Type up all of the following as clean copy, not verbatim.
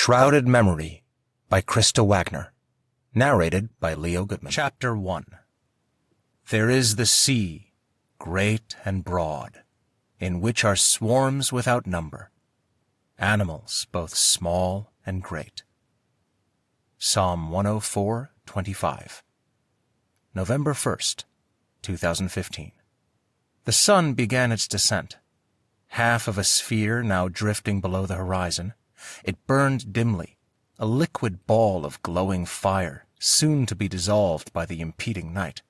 Shrouded Memory by Krista Wagner. Narrated by Goodman. Chapter 1. There is the sea, great and broad, in which are swarms without number, animals both small and great. Psalm 104:25. November 1st, 2015. The sun began its descent. Half of a sphere now drifting below the horizon, it burned dimly, a liquid ball of glowing fire, soon to be dissolved by the impeding night.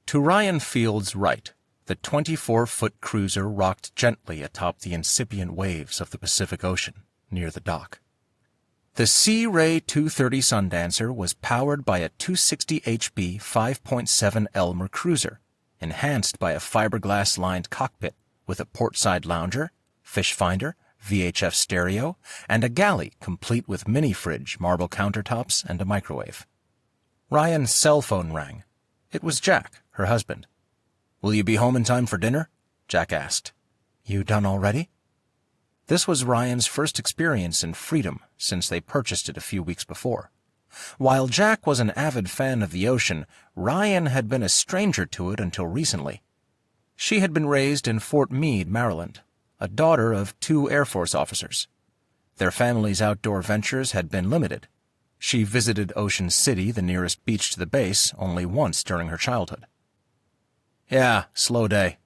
To Rian Field's right, the 24-foot cruiser rocked gently atop the incipient waves of the Pacific Ocean, near the dock. The Sea Ray 230 Sundancer was powered by a 260 HP 5.7 Elmer cruiser, enhanced by a fiberglass-lined cockpit with a portside lounger, fish finder, VHF stereo, and a galley complete with mini-fridge, marble countertops, and a microwave. Ryan's cell phone rang. It was Jack, her husband. "Will you be home in time for dinner?" Jack asked. "You done already?" This was Ryan's first experience in freedom since they purchased it a few weeks before. While Jack was an avid fan of the ocean, Ryan had been a stranger to it until recently. She had been raised in Fort Meade, Maryland, a daughter of 2 Air Force officers. Their family's outdoor ventures had been limited. She visited Ocean City, the nearest beach to the base, only once during her childhood. "Yeah, slow day.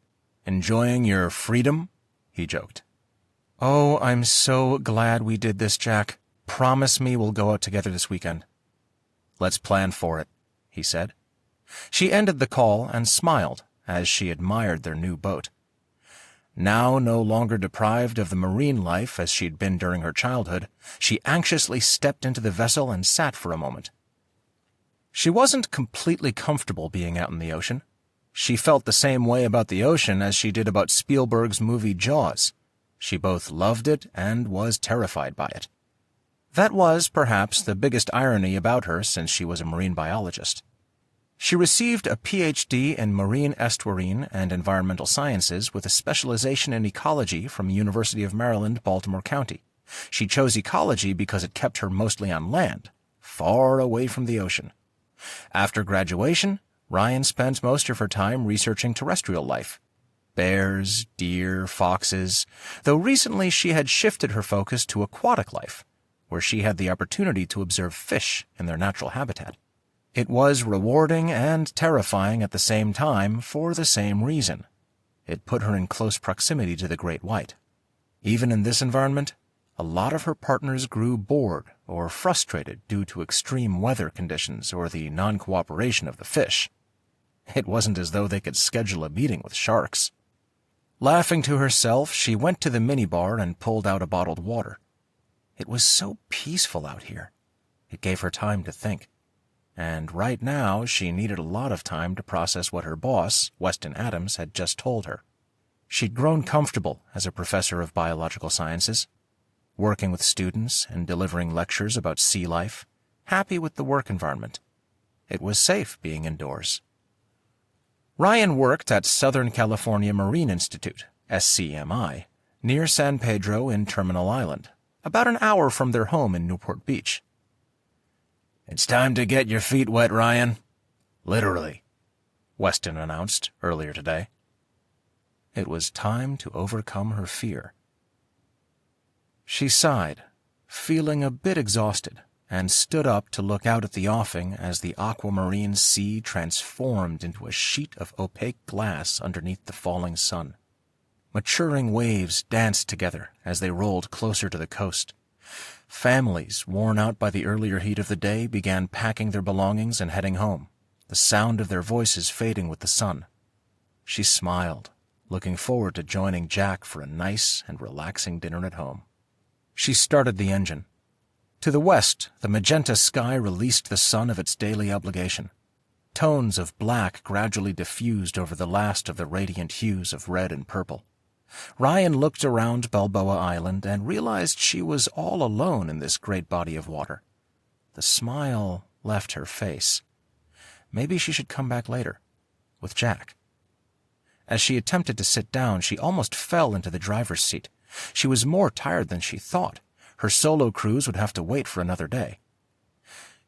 Enjoying your freedom?" he joked. "Oh, I'm so glad we did this, Jack. Promise me we'll go out together this weekend." "Let's plan for it," he said. She ended the call and smiled as she admired their new boat. Now no longer deprived of the marine life as she'd been during her childhood, she anxiously stepped into the vessel and sat for a moment. She wasn't completely comfortable being out in the ocean. She felt the same way about the ocean as she did about Spielberg's movie Jaws. She both loved it and was terrified by it. That was, perhaps, the biggest irony about her since she was a marine biologist. She received a PhD in marine estuarine and environmental sciences with a specialization in ecology from University of Maryland, Baltimore County. She chose ecology because it kept her mostly on land, far away from the ocean. After graduation, Ryan spent most of her time researching terrestrial life. Bears, deer, foxes, though recently she had shifted her focus to aquatic life, where she had the opportunity to observe fish in their natural habitat. It was rewarding and terrifying at the same time for the same reason. It put her in close proximity to the great white. Even in this environment, a lot of her partners grew bored or frustrated due to extreme weather conditions or the non-cooperation of the fish. It wasn't as though they could schedule a meeting with sharks. Laughing to herself, she went to the minibar and pulled out a bottled water. It was so peaceful out here. It gave her time to think. And right now she needed a lot of time to process what her boss, Weston Adams, had just told her. She'd grown comfortable as a professor of biological sciences, working with students and delivering lectures about sea life, happy with the work environment. It was safe being indoors. Ryan worked at Southern California Marine Institute, SCMI, near San Pedro in Terminal Island, about an hour from their home in Newport Beach. "It's time to get your feet wet, Ryan." "Literally," Weston announced earlier today. It was time to overcome her fear. She sighed, feeling a bit exhausted, and stood up to look out at the offing as the aquamarine sea transformed into a sheet of opaque glass underneath the falling sun. Maturing waves danced together as they rolled closer to the coast. Families, worn out by the earlier heat of the day, began packing their belongings and heading home, the sound of their voices fading with the sun. She smiled, looking forward to joining Jack for a nice and relaxing dinner at home. She started the engine. To the west, the magenta sky released the sun of its daily obligation. Tones of black gradually diffused over the last of the radiant hues of red and purple. Ryan looked around Balboa Island and realized she was all alone in this great body of water. The smile left her face. Maybe she should come back later, with Jack. As she attempted to sit down, she almost fell into the driver's seat. She was more tired than she thought. Her solo cruise would have to wait for another day.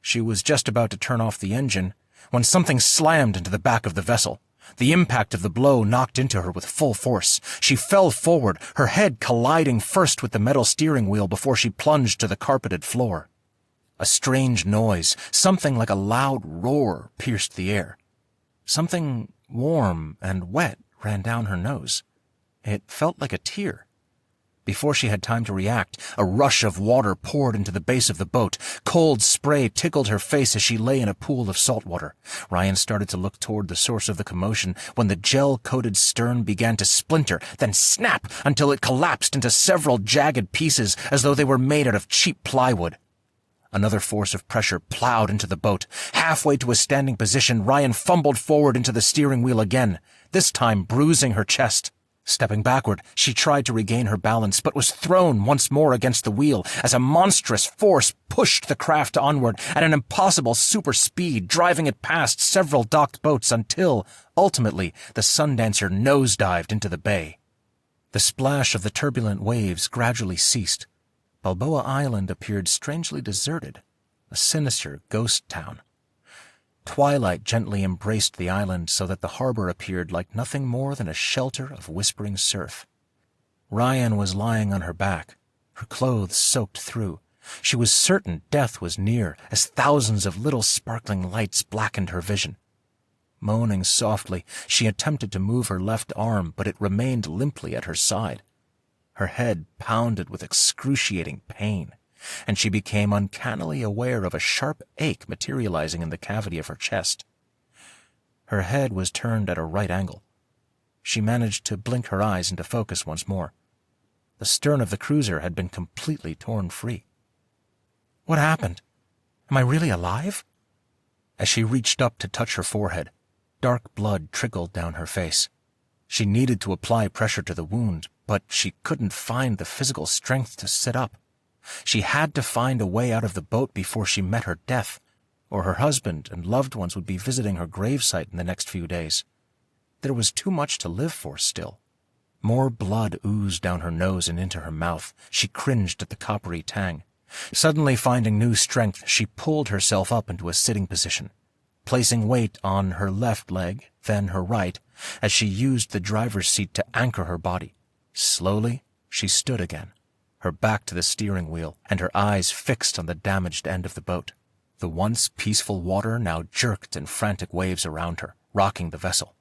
She was just about to turn off the engine when something slammed into the back of the vessel. The impact of the blow knocked into her with full force. She fell forward, her head colliding first with the metal steering wheel before she plunged to the carpeted floor. A strange noise, something like a loud roar, pierced the air. Something warm and wet ran down her nose. It felt like a tear. Before she had time to react, a rush of water poured into the base of the boat. Cold spray tickled her face as she lay in a pool of salt water. Ryan started to look toward the source of the commotion when the gel-coated stern began to splinter, then snap until it collapsed into several jagged pieces as though they were made out of cheap plywood. Another force of pressure plowed into the boat. Halfway to a standing position, Ryan fumbled forward into the steering wheel again, this time bruising her chest. Stepping backward, she tried to regain her balance, but was thrown once more against the wheel as a monstrous force pushed the craft onward at an impossible super speed, driving it past several docked boats until, ultimately, the Sundancer nosedived into the bay. The splash of the turbulent waves gradually ceased. Balboa Island appeared strangely deserted, a sinister ghost town. Twilight gently embraced the island so that the harbor appeared like nothing more than a shelter of whispering surf. Ryan was lying on her back, her clothes soaked through. She was certain death was near as thousands of little sparkling lights blackened her vision. Moaning softly, she attempted to move her left arm, but it remained limply at her side. Her head pounded with excruciating pain, and she became uncannily aware of a sharp ache materializing in the cavity of her chest. Her head was turned at a right angle. She managed to blink her eyes into focus once more. The stern of the cruiser had been completely torn free. What happened? Am I really alive? As she reached up to touch her forehead, dark blood trickled down her face. She needed to apply pressure to the wound, but she couldn't find the physical strength to sit up. She had to find a way out of the boat before she met her death, or her husband and loved ones would be visiting her gravesite in the next few days. There was too much to live for still. More blood oozed down her nose and into her mouth. She cringed at the coppery tang. Suddenly finding new strength, she pulled herself up into a sitting position, placing weight on her left leg, then her right, as she used the driver's seat to anchor her body. Slowly, she stood again, her back to the steering wheel and her eyes fixed on the damaged end of the boat. The once peaceful water now jerked in frantic waves around her, rocking the vessel.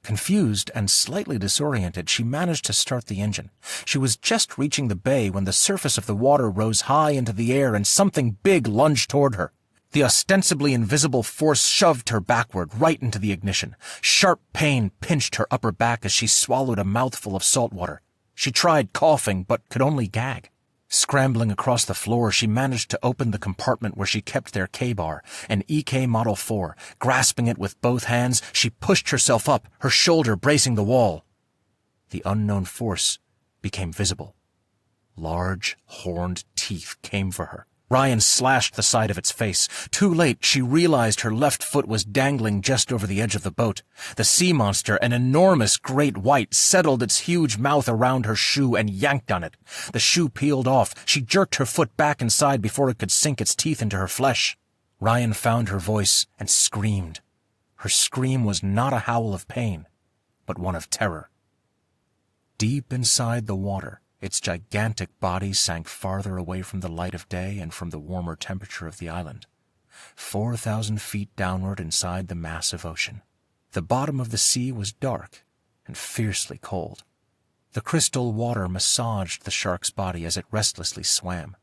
Confused and slightly disoriented, she managed to start the engine. She was just reaching the bay when the surface of the water rose high into the air and something big lunged toward her. The ostensibly invisible force shoved her backward, right into the ignition. Sharp pain pinched her upper back as she swallowed a mouthful of salt water. She tried coughing, but could only gag. Scrambling across the floor, she managed to open the compartment where she kept their K-bar, an EK Model 4. Grasping it with both hands, she pushed herself up, her shoulder bracing the wall. The unknown force became visible. Large, horned teeth came for her. Ryan slashed the side of its face. Too late, she realized her left foot was dangling just over the edge of the boat. The sea monster, an enormous great white, settled its huge mouth around her shoe and yanked on it. The shoe peeled off. She jerked her foot back inside before it could sink its teeth into her flesh. Ryan found her voice and screamed. Her scream was not a howl of pain, but one of terror. Deep inside the water, its gigantic body sank farther away from the light of day and from the warmer temperature of the island, 4,000 feet downward inside the massive ocean. The bottom of the sea was dark and fiercely cold. The crystal water massaged the shark's body as it restlessly swam.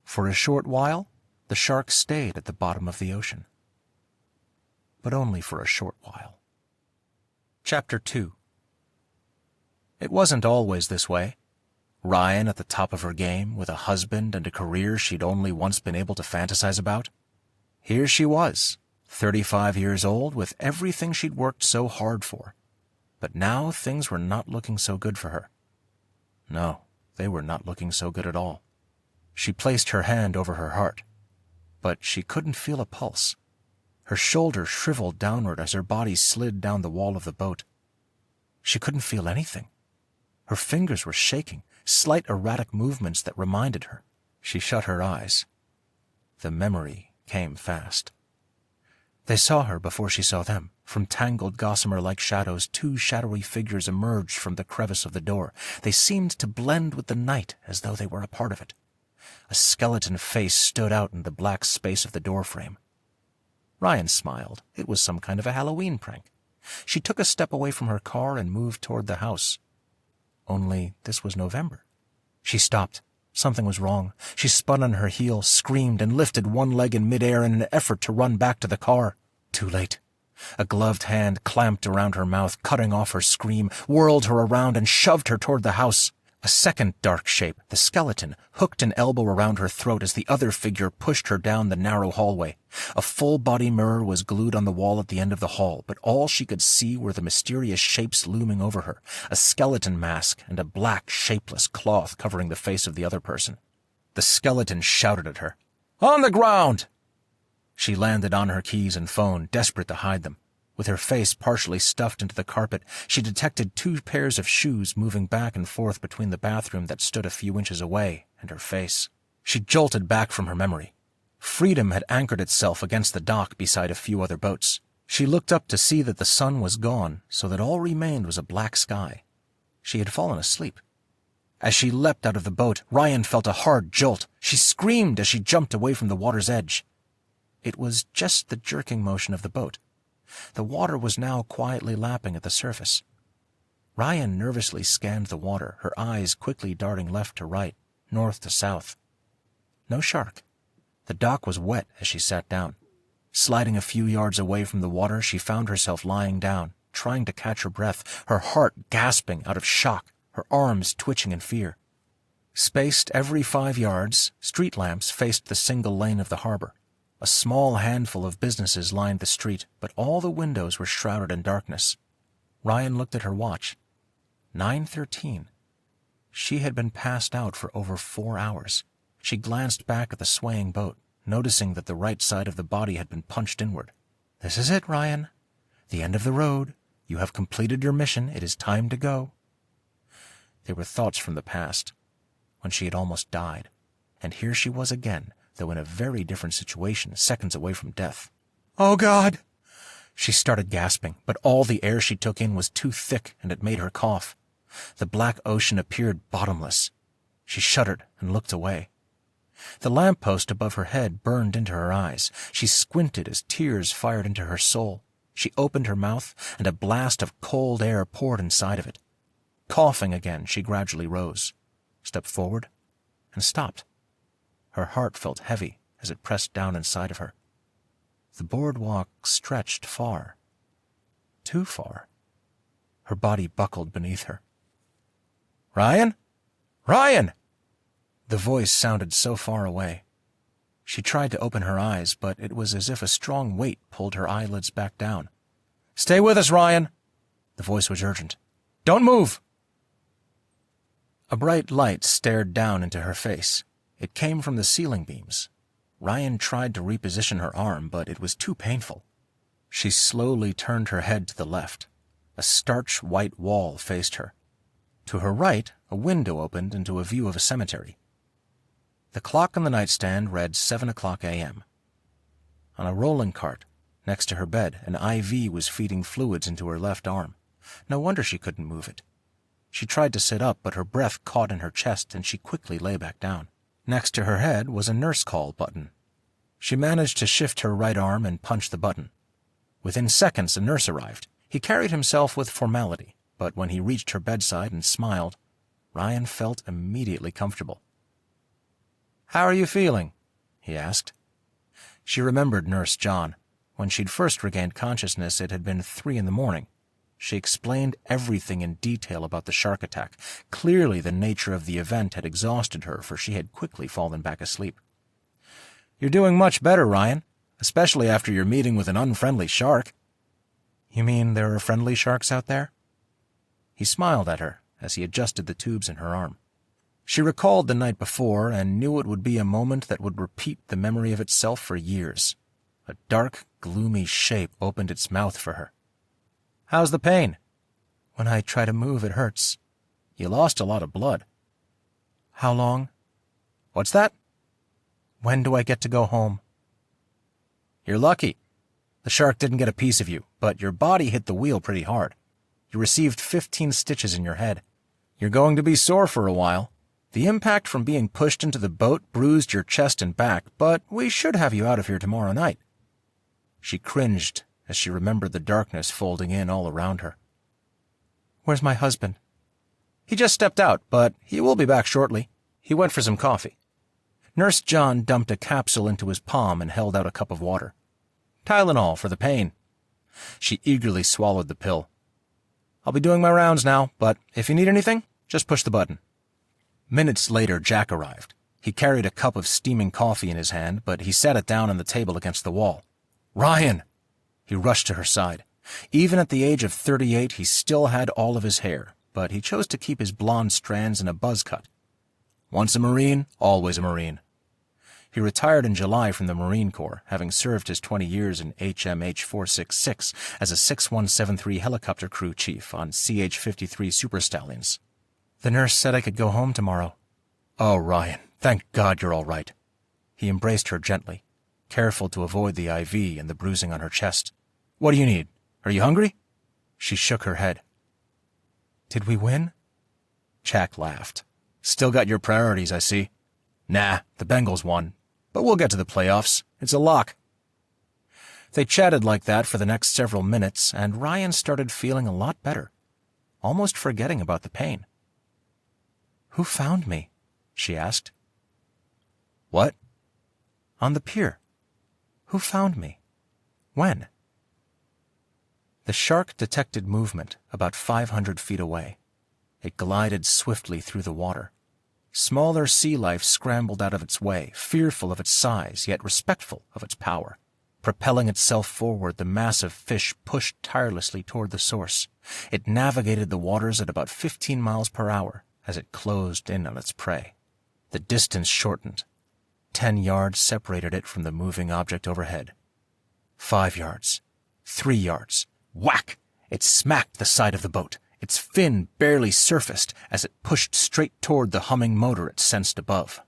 For a short while, the shark stayed at the bottom of the ocean. But only for a short while. Chapter 2. It wasn't always this way. Ryan at the top of her game, with a husband and a career she'd only once been able to fantasize about. Here she was, 35 years old, with everything she'd worked so hard for. But now things were not looking so good for her. No, they were not looking so good at all. She placed her hand over her heart, but she couldn't feel a pulse. Her shoulder shriveled downward as her body slid down the wall of the boat. She couldn't feel anything. Her fingers were shaking, slight erratic movements that reminded her. She shut her eyes. The memory came fast. They saw her before she saw them. From tangled gossamer-like shadows, two shadowy figures emerged from the crevice of the door. They seemed to blend with the night as though they were a part of it. A skeleton face stood out in the black space of the doorframe. Rian smiled. It was some kind of a Halloween prank. She took a step away from her car and moved toward the house. Only this was November. She stopped. Something was wrong. She spun on her heel, screamed, and lifted one leg in midair in an effort to run back to the car. Too late. A gloved hand clamped around her mouth, cutting off her scream, whirled her around, and shoved her toward the house. A second dark shape, the skeleton, hooked an elbow around her throat as the other figure pushed her down the narrow hallway. A full-body mirror was glued on the wall at the end of the hall, but all she could see were the mysterious shapes looming over her, a skeleton mask and a black, shapeless cloth covering the face of the other person. The skeleton shouted at her. "On the ground!" She landed on her keys and phone, desperate to hide them. With her face partially stuffed into the carpet, she detected two pairs of shoes moving back and forth between the bathroom that stood a few inches away and her face. She jolted back from her memory. Freedom had anchored itself against the dock beside a few other boats. She looked up to see that the sun was gone, so that all remained was a black sky. She had fallen asleep. As she leapt out of the boat, Rian felt a hard jolt. She screamed as she jumped away from the water's edge. It was just the jerking motion of the boat. The water was now quietly lapping at the surface. Rian nervously scanned the water, her eyes quickly darting left to right, north to south. No shark. The dock was wet as she sat down. Sliding a few yards away from the water, she found herself lying down, trying to catch her breath, her heart gasping out of shock, her arms twitching in fear. Spaced every 5 yards, street lamps faced the single lane of the harbor. A small handful of businesses lined the street, but all the windows were shrouded in darkness. Rian looked at her watch. 9:13. She had been passed out for over 4 hours. She glanced back at the swaying boat, noticing that the right side of the body had been punched inward. "This is it, Rian. The end of the road. You have completed your mission. It is time to go." They were thoughts from the past, when she had almost died, and here she was again, though in a very different situation, seconds away from death. "Oh, God!" She started gasping, but all the air she took in was too thick, and it made her cough. The black ocean appeared bottomless. She shuddered and looked away. The lamppost above her head burned into her eyes. She squinted as tears fired into her soul. She opened her mouth, and a blast of cold air poured inside of it. Coughing again, she gradually rose, stepped forward, and stopped. Her heart felt heavy as it pressed down inside of her. The boardwalk stretched far. Too far. Her body buckled beneath her. "Rian? Rian!" The voice sounded so far away. She tried to open her eyes, but it was as if a strong weight pulled her eyelids back down. "Stay with us, Rian!" The voice was urgent. "Don't move!" A bright light stared down into her face. It came from the ceiling beams. Rian tried to reposition her arm, but it was too painful. She slowly turned her head to the left. A starch white wall faced her. To her right, a window opened into a view of a cemetery. The clock on the nightstand read 7:00 a.m. On a rolling cart, next to her bed, an IV was feeding fluids into her left arm. No wonder she couldn't move it. She tried to sit up, but her breath caught in her chest, and she quickly lay back down. Next to her head was a nurse call button. She managed to shift her right arm and punch the button. Within seconds, a nurse arrived. He carried himself with formality, but when he reached her bedside and smiled, Rian felt immediately comfortable. "How are you feeling?" he asked. She remembered Nurse John. When she'd first regained consciousness, it had been 3 a.m. She explained everything in detail about the shark attack. Clearly the nature of the event had exhausted her, for she had quickly fallen back asleep. "You're doing much better, Rian, especially after your meeting with an unfriendly shark." "You mean there are friendly sharks out there?" He smiled at her as he adjusted the tubes in her arm. She recalled the night before and knew it would be a moment that would repeat the memory of itself for years. A dark, gloomy shape opened its mouth for her. "How's the pain?" "When I try to move, it hurts." "You lost a lot of blood." "How long?" "What's that?" When do I get to go home? You're lucky. The shark didn't get a piece of you, but your body hit the wheel pretty hard. You received 15 stitches in your head. You're going to be sore for a while. The impact from being pushed into the boat bruised your chest and back, but we should have you out of here tomorrow night. She cringed as she remembered the darkness folding in all around her. Where's my husband? He just stepped out, but he will be back shortly. He went for some coffee. Nurse John dumped a capsule into his palm and held out a cup of water. Tylenol for the pain. She eagerly swallowed the pill. I'll be doing my rounds now, but if you need anything, just push the button. Minutes later, Jack arrived. He carried a cup of steaming coffee in his hand, but he set it down on the table against the wall. Ryan! He rushed to her side. Even at the age of 38, he still had all of his hair, but he chose to keep his blonde strands in a buzz cut. Once a Marine, always a Marine. He retired in July from the Marine Corps, having served his 20 years in HMH 466 as a 6173 helicopter crew chief on CH-53 Super Stallions. The nurse said I could go home tomorrow. Oh, Ryan, thank God you're all right. He embraced her gently, careful to avoid the IV and the bruising on her chest. What do you need? Are you hungry? She shook her head. Did we win? Jack laughed. Still got your priorities, I see. Nah, the Bengals won. But we'll get to the playoffs. It's a lock. They chatted like that for the next several minutes, and Ryan started feeling a lot better, almost forgetting about the pain. Who found me? She asked. What? On the pier. Who found me? When? The shark detected movement about 500 feet away. It glided swiftly through the water. Smaller sea life scrambled out of its way, fearful of its size, yet respectful of its power. Propelling itself forward, the massive fish pushed tirelessly toward the source. It navigated the waters at about 15 miles per hour as it closed in on its prey. The distance shortened. 10 yards separated it from the moving object overhead. 5 yards. 3 yards. Whack! It smacked the side of the boat. Its fin barely surfaced as it pushed straight toward the humming motor it sensed above.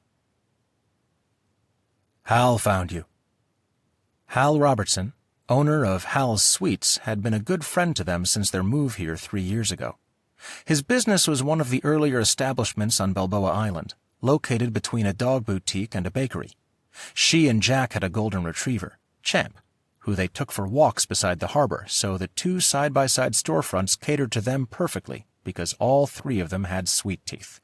Hal found you. Hal Robertson, owner of Hal's Sweets, had been a good friend to them since their move here 3 years ago. His business was one of the earlier establishments on Balboa Island, located between a dog boutique and a bakery. She and Jack had a golden retriever, Champ, who they took for walks beside the harbor, so the 2 side-by-side storefronts catered to them perfectly because all 3 of them had sweet teeth.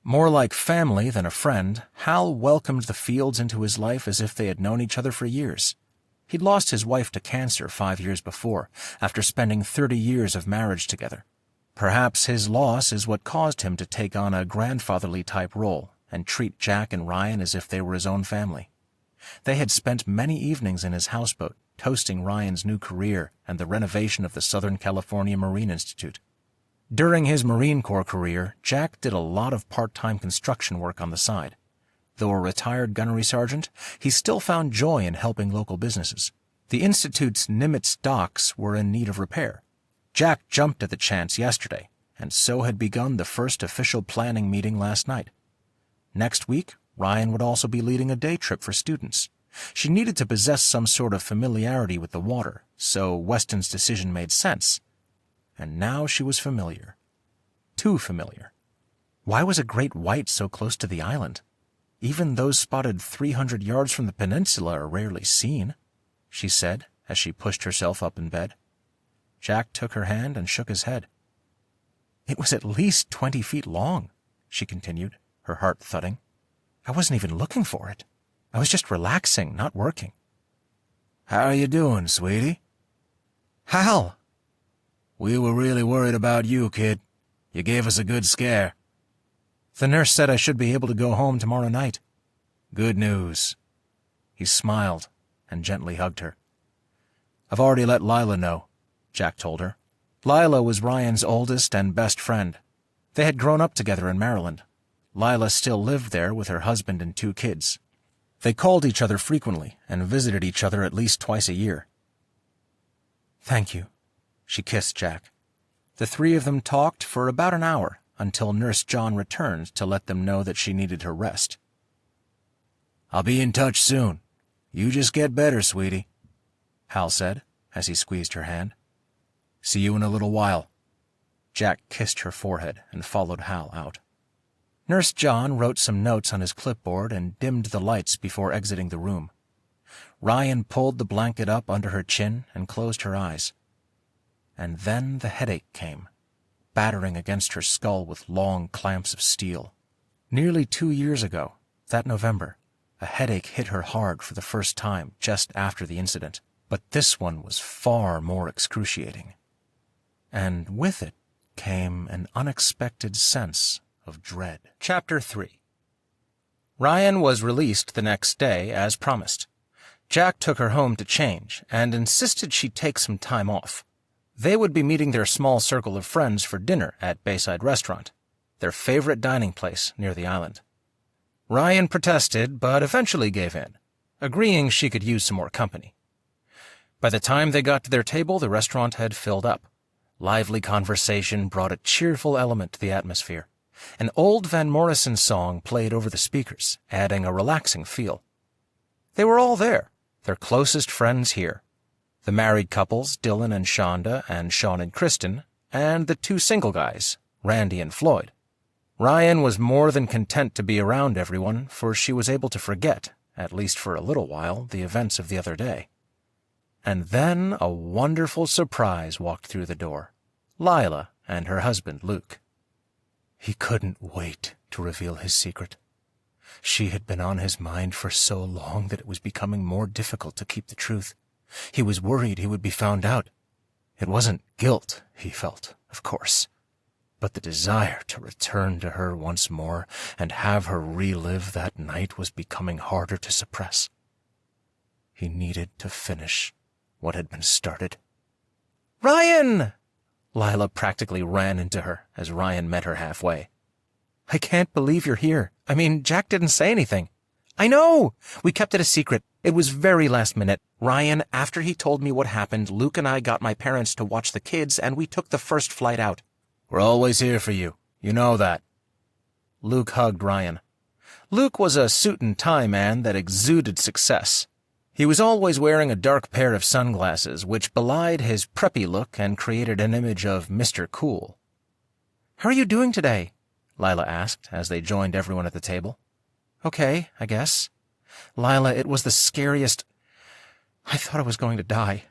More like family than a friend, Hal welcomed the Fields into his life as if they had known each other for years. He'd lost his wife to cancer 5 years before, after spending 30 years of marriage together. Perhaps his loss is what caused him to take on a grandfatherly-type role and treat Jack and Ryan as if they were his own family. They had spent many evenings in his houseboat, toasting Ryan's new career and the renovation of the Southern California Marine Institute. During his Marine Corps career, Jack did a lot of part-time construction work on the side. Though a retired gunnery sergeant, he still found joy in helping local businesses. The Institute's Nimitz docks were in need of repair. Jack jumped at the chance yesterday, and so had begun the first official planning meeting last night. Next week, Ryan would also be leading a day trip for students. She needed to possess some sort of familiarity with the water, so Weston's decision made sense. And now she was familiar. Too familiar. Why was a great white so close to the island? Even those spotted 300 yards from the peninsula are rarely seen, she said as she pushed herself up in bed. Jack took her hand and shook his head. It was at least 20 feet long, she continued, her heart thudding. I wasn't even looking for it. I was just relaxing, not working. How are you doing, sweetie? Hal! We were really worried about you, kid. You gave us a good scare. The nurse said I should be able to go home tomorrow night. Good news. He smiled and gently hugged her. I've already let Lila know, Jack told her. Lila was Ryan's oldest and best friend. They had grown up together in Maryland. Lila still lived there with her husband and 2 kids. They called each other frequently and visited each other at least twice a year. Thank you, she kissed Jack. The 3 of them talked for about an hour until Nurse John returned to let them know that she needed her rest. I'll be in touch soon. You just get better, sweetie," Hal said as he squeezed her hand. "See you in a little while." Jack kissed her forehead and followed Hal out. Nurse John wrote some notes on his clipboard and dimmed the lights before exiting the room. Rian pulled the blanket up under her chin and closed her eyes. And then the headache came, battering against her skull with long clamps of steel. Nearly 2 years ago, that November, a headache hit her hard for the first time just after the incident, but this one was far more excruciating. And with it came an unexpected sense of dread. Chapter 3. Rian was released the next day, as promised. Jack took her home to change and insisted she take some time off. They would be meeting their small circle of friends for dinner at Bayside Restaurant, their favorite dining place near the island. Rian protested, but eventually gave in, agreeing she could use some more company. By the time they got to their table, the restaurant had filled up. Lively conversation brought a cheerful element to the atmosphere. An old Van Morrison song played over the speakers, adding a relaxing feel. They were all there, their closest friends here. The married couples, Dylan and Shonda, and Sean and Kristen, and the 2 single guys, Randy and Floyd. Rian was more than content to be around everyone, for she was able to forget, at least for a little while, the events of the other day. And then a wonderful surprise walked through the door. Lila and her husband, Luke. He couldn't wait to reveal his secret. She had been on his mind for so long that it was becoming more difficult to keep the truth. He was worried he would be found out. It wasn't guilt he felt, of course, but the desire to return to her once more and have her relive that night was becoming harder to suppress. He needed to finish what had been started. "Rian!" Lila practically ran into her as Rian met her halfway. "I can't believe you're here. I mean, Jack didn't say anything." "I know! We kept it a secret. It was very last minute. Rian, after he told me what happened, Luke and I got my parents to watch the kids, and we took the first flight out." "We're always here for you. You know that." Luke hugged Rian. Luke was a suit and tie man that exuded success. He was always wearing a dark pair of sunglasses, which belied his preppy look and created an image of Mr. Cool. "How are you doing today?" Lila asked as they joined everyone at the table. "Okay, I guess." "Lila, it was the scariest. I thought I was going to die."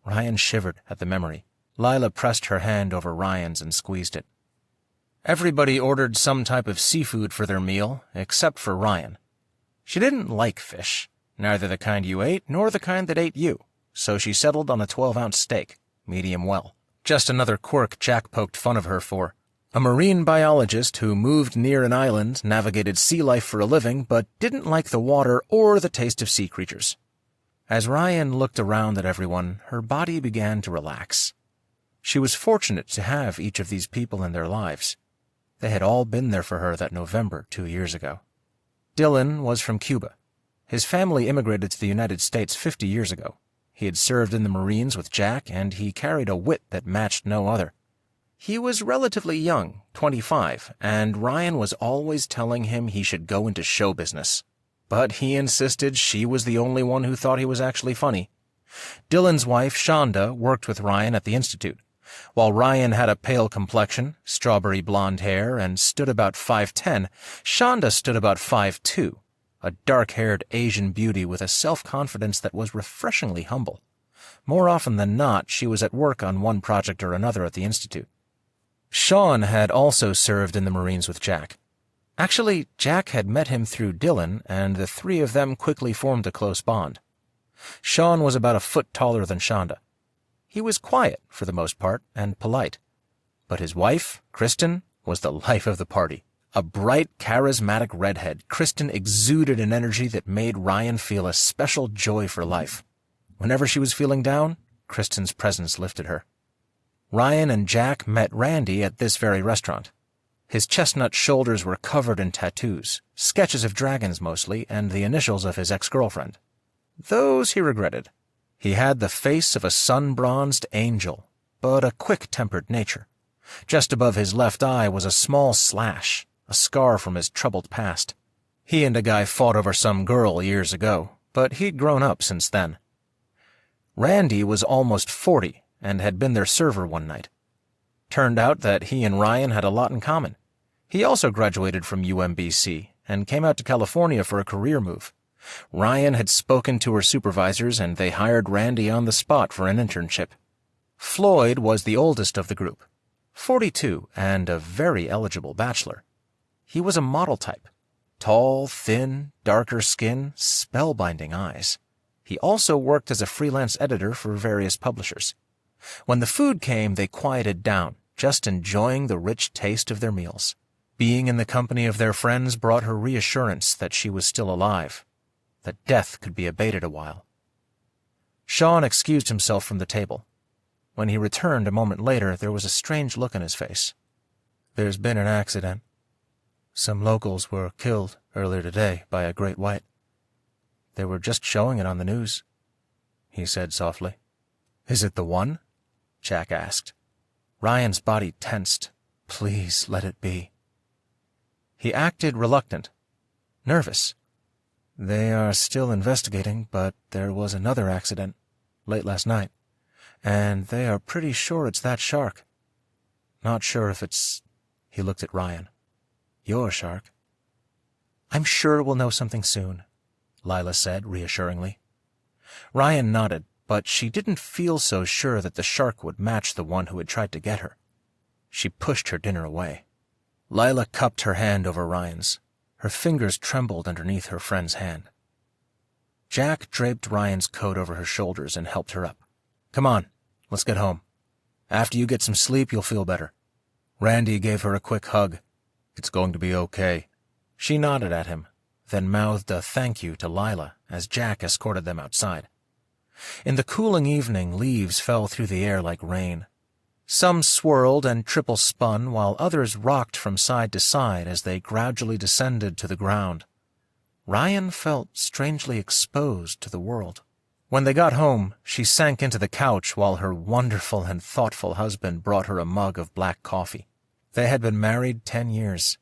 Rian shivered at the memory. Lila pressed her hand over Rian's and squeezed it. Everybody ordered some type of seafood for their meal, except for Rian. She didn't like fish. Neither the kind you ate nor the kind that ate you, so she settled on a 12-ounce steak, medium well. Just another quirk Jack poked fun of her for. A marine biologist who moved near an island, navigated sea life for a living, but didn't like the water or the taste of sea creatures. As Rian looked around at everyone, her body began to relax. She was fortunate to have each of these people in their lives. They had all been there for her that November 2 years ago. Dylan was from Cuba. His family immigrated to the United States 50 years ago. He had served in the Marines with Jack, and he carried a wit that matched no other. He was relatively young, 25, and Rian was always telling him he should go into show business. But he insisted she was the only one who thought he was actually funny. Dylan's wife, Shonda, worked with Rian at the Institute. While Rian had a pale complexion, strawberry blonde hair, and stood about 5'10", Shonda stood about 5'2", a dark-haired Asian beauty with a self-confidence that was refreshingly humble. More often than not, she was at work on one project or another at the Institute. Sean had also served in the Marines with Jack. Actually, Jack had met him through Dylan, and the 3 of them quickly formed a close bond. Sean was about a foot taller than Shonda. He was quiet, for the most part, and polite. But his wife, Kristen, was the life of the party. A bright, charismatic redhead, Kristen exuded an energy that made Rian feel a special joy for life. Whenever she was feeling down, Kristen's presence lifted her. Rian and Jack met Randy at this very restaurant. His chestnut shoulders were covered in tattoos, sketches of dragons mostly, and the initials of his ex-girlfriend. Those he regretted. He had the face of a sun-bronzed angel, but a quick-tempered nature. Just above his left eye was a small slash, a scar from his troubled past. He and a guy fought over some girl years ago, but he'd grown up since then. Randy was almost 40 and had been their server one night. Turned out that he and Ryan had a lot in common. He also graduated from UMBC and came out to California for a career move. Ryan had spoken to her supervisors and they hired Randy on the spot for an internship. Floyd was the oldest of the group, 42 and a very eligible bachelor. He was a model type. Tall, thin, darker skin, spellbinding eyes. He also worked as a freelance editor for various publishers. When the food came, they quieted down, just enjoying the rich taste of their meals. Being in the company of their friends brought her reassurance that she was still alive, that death could be abated a while. Sean excused himself from the table. When he returned a moment later, there was a strange look on his face. "There's been an accident. Some locals were killed earlier today by a great white. They were just showing it on the news," he said softly. "Is it the one?" Jack asked. Ryan's body tensed. Please let it be. He acted reluctant, nervous. "They are still investigating, but there was another accident late last night, and they are pretty sure it's that shark. Not sure if it's—" He looked at Ryan. "Your shark." "I'm sure we'll know something soon," Lila said reassuringly. Ryan nodded, but she didn't feel so sure that the shark would match the one who had tried to get her. She pushed her dinner away. Lila cupped her hand over Ryan's. Her fingers trembled underneath her friend's hand. Jack draped Ryan's coat over her shoulders and helped her up. "Come on, let's get home. After you get some sleep, you'll feel better." Randy gave her a quick hug. "It's going to be okay." She nodded at him, then mouthed a thank you to Lila as Jack escorted them outside. In the cooling evening, leaves fell through the air like rain. Some swirled and triple-spun, while others rocked from side to side as they gradually descended to the ground. Ryan felt strangely exposed to the world. When they got home, she sank into the couch while her wonderful and thoughtful husband brought her a mug of black coffee. They had been married 10 years.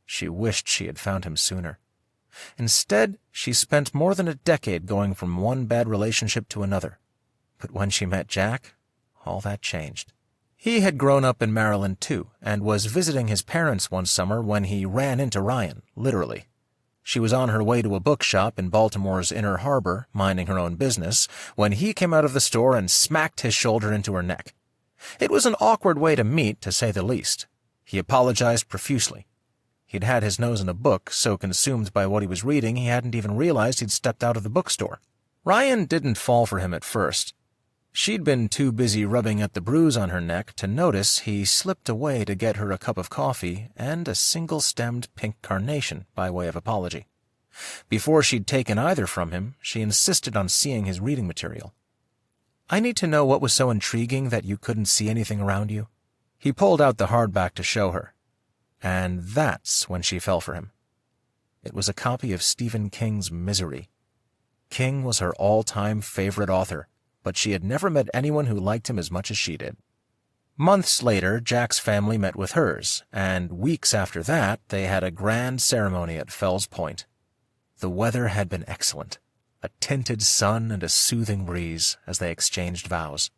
She wished she had found him sooner. Instead, she spent more than a decade going from one bad relationship to another. But when she met Jack, all that changed. He had grown up in Maryland, too, and was visiting his parents one summer when he ran into Ryan, literally. She was on her way to a bookshop in Baltimore's Inner Harbor, minding her own business, when he came out of the store and smacked his shoulder into her neck. It was an awkward way to meet, to say the least. He apologized profusely. He'd had his nose in a book, so consumed by what he was reading he hadn't even realized he'd stepped out of the bookstore. Ryan didn't fall for him at first. She'd been too busy rubbing at the bruise on her neck to notice he slipped away to get her a cup of coffee and a single-stemmed pink carnation by way of apology. Before she'd taken either from him, she insisted on seeing his reading material. "I need to know what was so intriguing that you couldn't see anything around you." He pulled out the hardback to show her. And that's when she fell for him. It was a copy of Stephen King's Misery. King was her all-time favorite author, but she had never met anyone who liked him as much as she did. Months later, Jack's family met with hers, and weeks after that, they had a grand ceremony at Fells Point. The weather had been excellent, a tinted sun and a soothing breeze as they exchanged vows.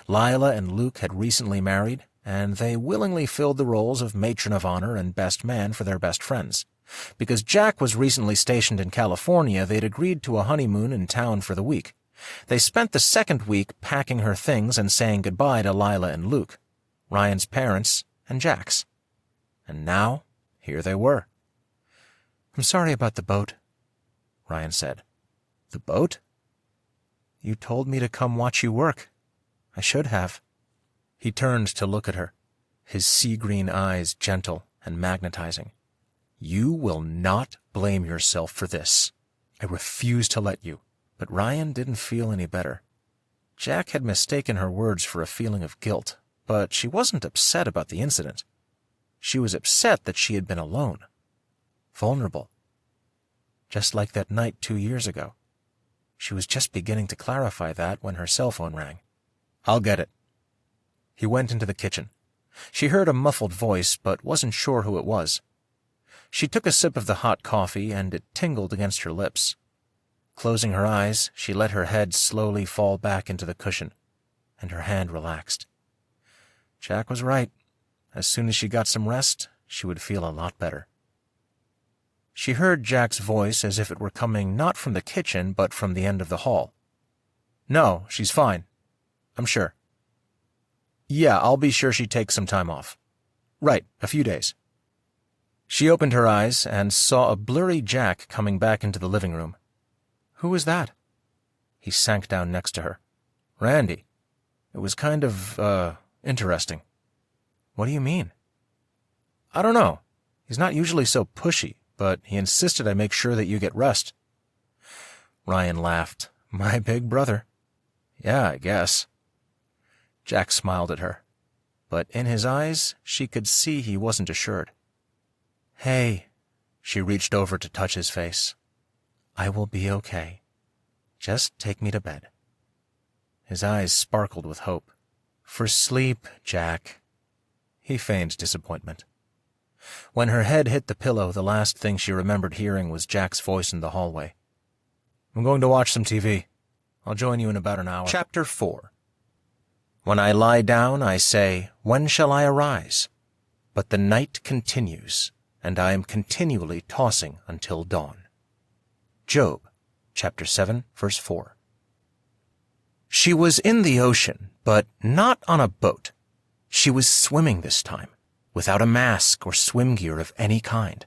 Lila and Luke had recently married, and they willingly filled the roles of matron of honor and best man for their best friends. Because Jack was recently stationed in California, they'd agreed to a honeymoon in town for the week. They spent the second week packing her things and saying goodbye to Lila and Luke, Ryan's parents and Jack's. And now, here they were. "I'm sorry about the boat," Ryan said. "The boat?" "You told me to come watch you work. I should have." He turned to look at her, his sea-green eyes gentle and magnetizing. "You will not blame yourself for this. I refuse to let you." But Ryan didn't feel any better. Jack had mistaken her words for a feeling of guilt, but she wasn't upset about the incident. She was upset that she had been alone, vulnerable. Just like that night 2 years ago. She was just beginning to clarify that when her cell phone rang. "I'll get it." He went into the kitchen. She heard a muffled voice, but wasn't sure who it was. She took a sip of the hot coffee, and it tingled against her lips. Closing her eyes, she let her head slowly fall back into the cushion, and her hand relaxed. Jack was right. As soon as she got some rest, she would feel a lot better. She heard Jack's voice as if it were coming not from the kitchen, but from the end of the hall. "No, she's fine. I'm sure." "Yeah, I'll be sure she takes some time off." "Right, a few days." She opened her eyes and saw a blurry Jack coming back into the living room. "Who was that?" He sank down next to her. "Randy. It was kind of, interesting." "What do you mean?" "I don't know. He's not usually so pushy, but he insisted I make sure that you get rest." Ryan laughed. "My big brother." "Yeah, I guess." Jack smiled at her, but in his eyes she could see he wasn't assured. "Hey," she reached over to touch his face. "I will be okay. Just take me to bed." His eyes sparkled with hope. "For sleep, Jack." He feigned disappointment. When her head hit the pillow, the last thing she remembered hearing was Jack's voice in the hallway. "I'm going to watch some TV. I'll join you in about an hour." Chapter 4. When I lie down, I say, "When shall I arise?" But the night continues, and I am continually tossing until dawn. Job, chapter 7, verse 4. She was in the ocean, but not on a boat. She was swimming this time, without a mask or swim gear of any kind.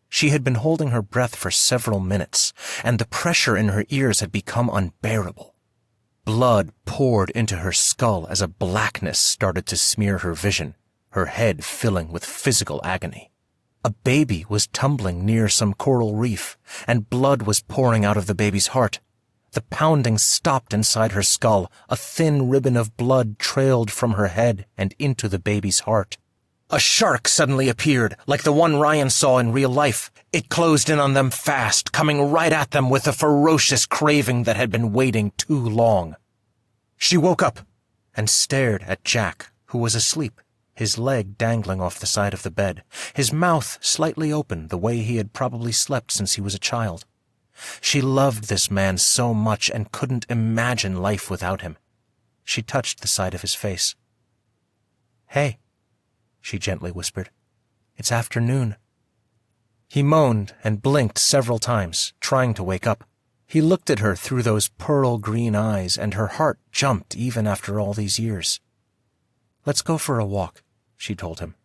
She had been holding her breath for several minutes, and the pressure in her ears had become unbearable. Blood poured into her skull as a blackness started to smear her vision, her head filling with physical agony. A baby was tumbling near some coral reef, and blood was pouring out of the baby's heart. The pounding stopped inside her skull. A thin ribbon of blood trailed from her head and into the baby's heart. A shark suddenly appeared, like the one Ryan saw in real life. It closed in on them fast, coming right at them with a ferocious craving that had been waiting too long. She woke up and stared at Jack, who was asleep, his leg dangling off the side of the bed, his mouth slightly open the way he had probably slept since he was a child. She loved this man so much and couldn't imagine life without him. She touched the side of his face. "Hey," she gently whispered. "It's afternoon." He moaned and blinked several times, trying to wake up. He looked at her through those pearl-green eyes, and her heart jumped even after all these years. "Let's go for a walk," she told him.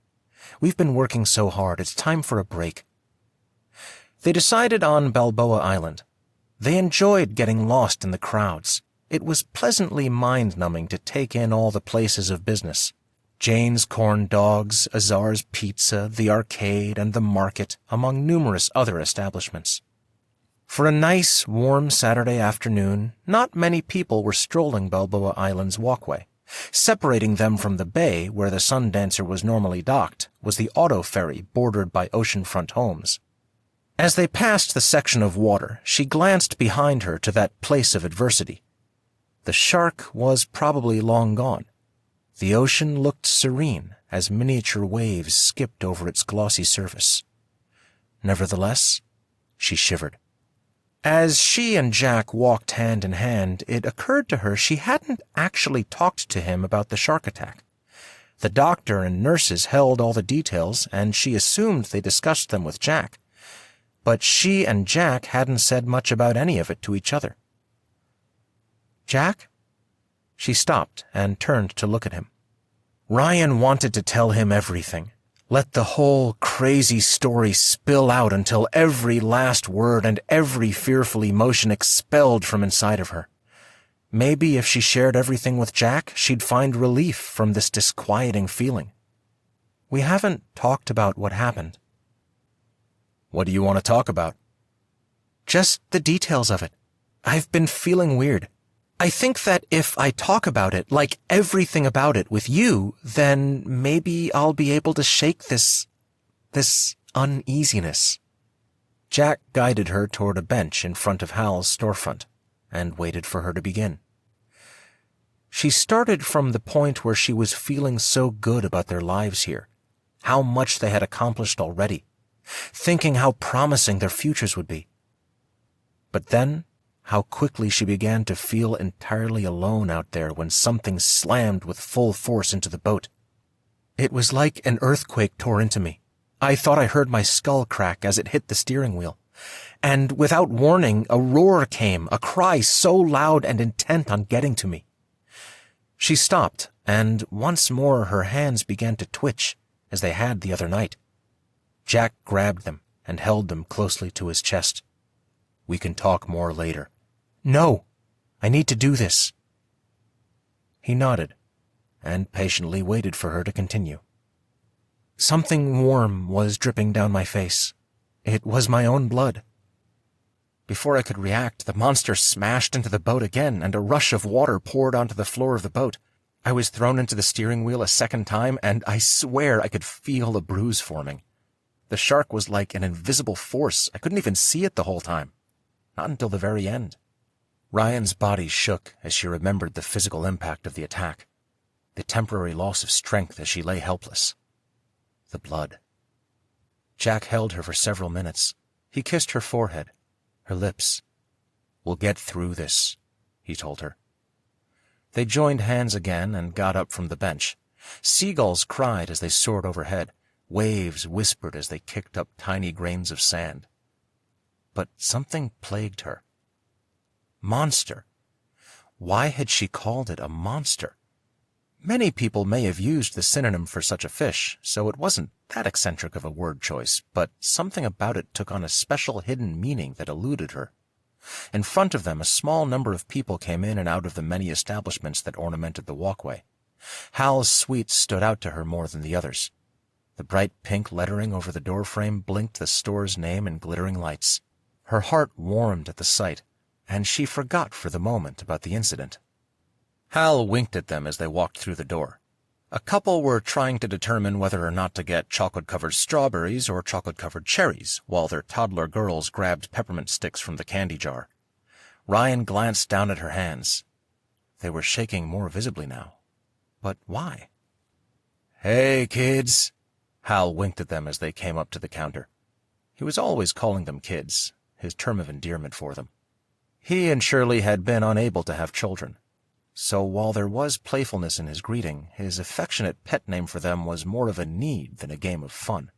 "We've been working so hard, it's time for a break." They decided on Balboa Island. They enjoyed getting lost in the crowds. It was pleasantly mind-numbing to take in all the places of business. Jane's Corn Dogs, Azar's Pizza, the arcade, and the market, among numerous other establishments. For a nice, warm Saturday afternoon, not many people were strolling Balboa Island's walkway. Separating them from the bay, where the Sundancer was normally docked, was the auto ferry bordered by oceanfront homes. As they passed the section of water, she glanced behind her to that place of adversity. The shark was probably long gone. The ocean looked serene as miniature waves skipped over its glossy surface. Nevertheless, she shivered. As she and Jack walked hand in hand, it occurred to her she hadn't actually talked to him about the shark attack. The doctor and nurses held all the details, and she assumed they discussed them with Jack. But she and Jack hadn't said much about any of it to each other. "Jack?" She stopped and turned to look at him. Ryan wanted to tell him everything. Let the whole crazy story spill out until every last word and every fearful emotion expelled from inside of her. Maybe if she shared everything with Jack, she'd find relief from this disquieting feeling. "We haven't talked about what happened." "What do you want to talk about?" "Just the details of it. I've been feeling weird. I think that if I talk about it, like everything about it, with you, then maybe I'll be able to shake this uneasiness." Jack guided her toward a bench in front of Hal's storefront and waited for her to begin. She started from the point where she was feeling so good about their lives here, how much they had accomplished already. thinking how promising their futures would be. But then, how quickly she began to feel entirely alone out there when something slammed with full force into the boat. It was like an earthquake tore into me. I thought I heard my skull crack as it hit the steering wheel. And without warning, a roar came, a cry so loud and intent on getting to me. She stopped, and once more her hands began to twitch, as they had the other night. Jack grabbed them and held them closely to his chest. "We can talk more later." "No, I need to do this." He nodded, and patiently waited for her to continue. Something warm was dripping down my face. It was my own blood. Before I could react, the monster smashed into the boat again, and a rush of water poured onto the floor of the boat. I was thrown into the steering wheel a second time, and I swear I could feel a bruise forming. The shark was like an invisible force. I couldn't even see it the whole time. Not until the very end. Ryan's body shook as she remembered the physical impact of the attack, the temporary loss of strength as she lay helpless. The blood. Jack held her for several minutes. He kissed her forehead, her lips. "We'll get through this," he told her. They joined hands again and got up from the bench. Seagulls cried as they soared overhead. Waves whispered as they kicked up tiny grains of sand. But something plagued her. Monster. Why had she called it a monster? Many people may have used the synonym for such a fish, so it wasn't that eccentric of a word choice, but something about it took on a special hidden meaning that eluded her. In front of them, a small number of people came in and out of the many establishments that ornamented the walkway. Hal's suite stood out to her more than the others. The bright pink lettering over the doorframe blinked the store's name in glittering lights. Her heart warmed at the sight, and she forgot for the moment about the incident. Hal winked at them as they walked through the door. A couple were trying to determine whether or not to get chocolate-covered strawberries or chocolate-covered cherries, while their toddler girls grabbed peppermint sticks from the candy jar. Ryan glanced down at her hands. They were shaking more visibly now. But why? "Hey, kids!" Hal winked at them as they came up to the counter. He was always calling them kids, his term of endearment for them. He and Shirley had been unable to have children. So while there was playfulness in his greeting, his affectionate pet name for them was more of a need than a game of fun.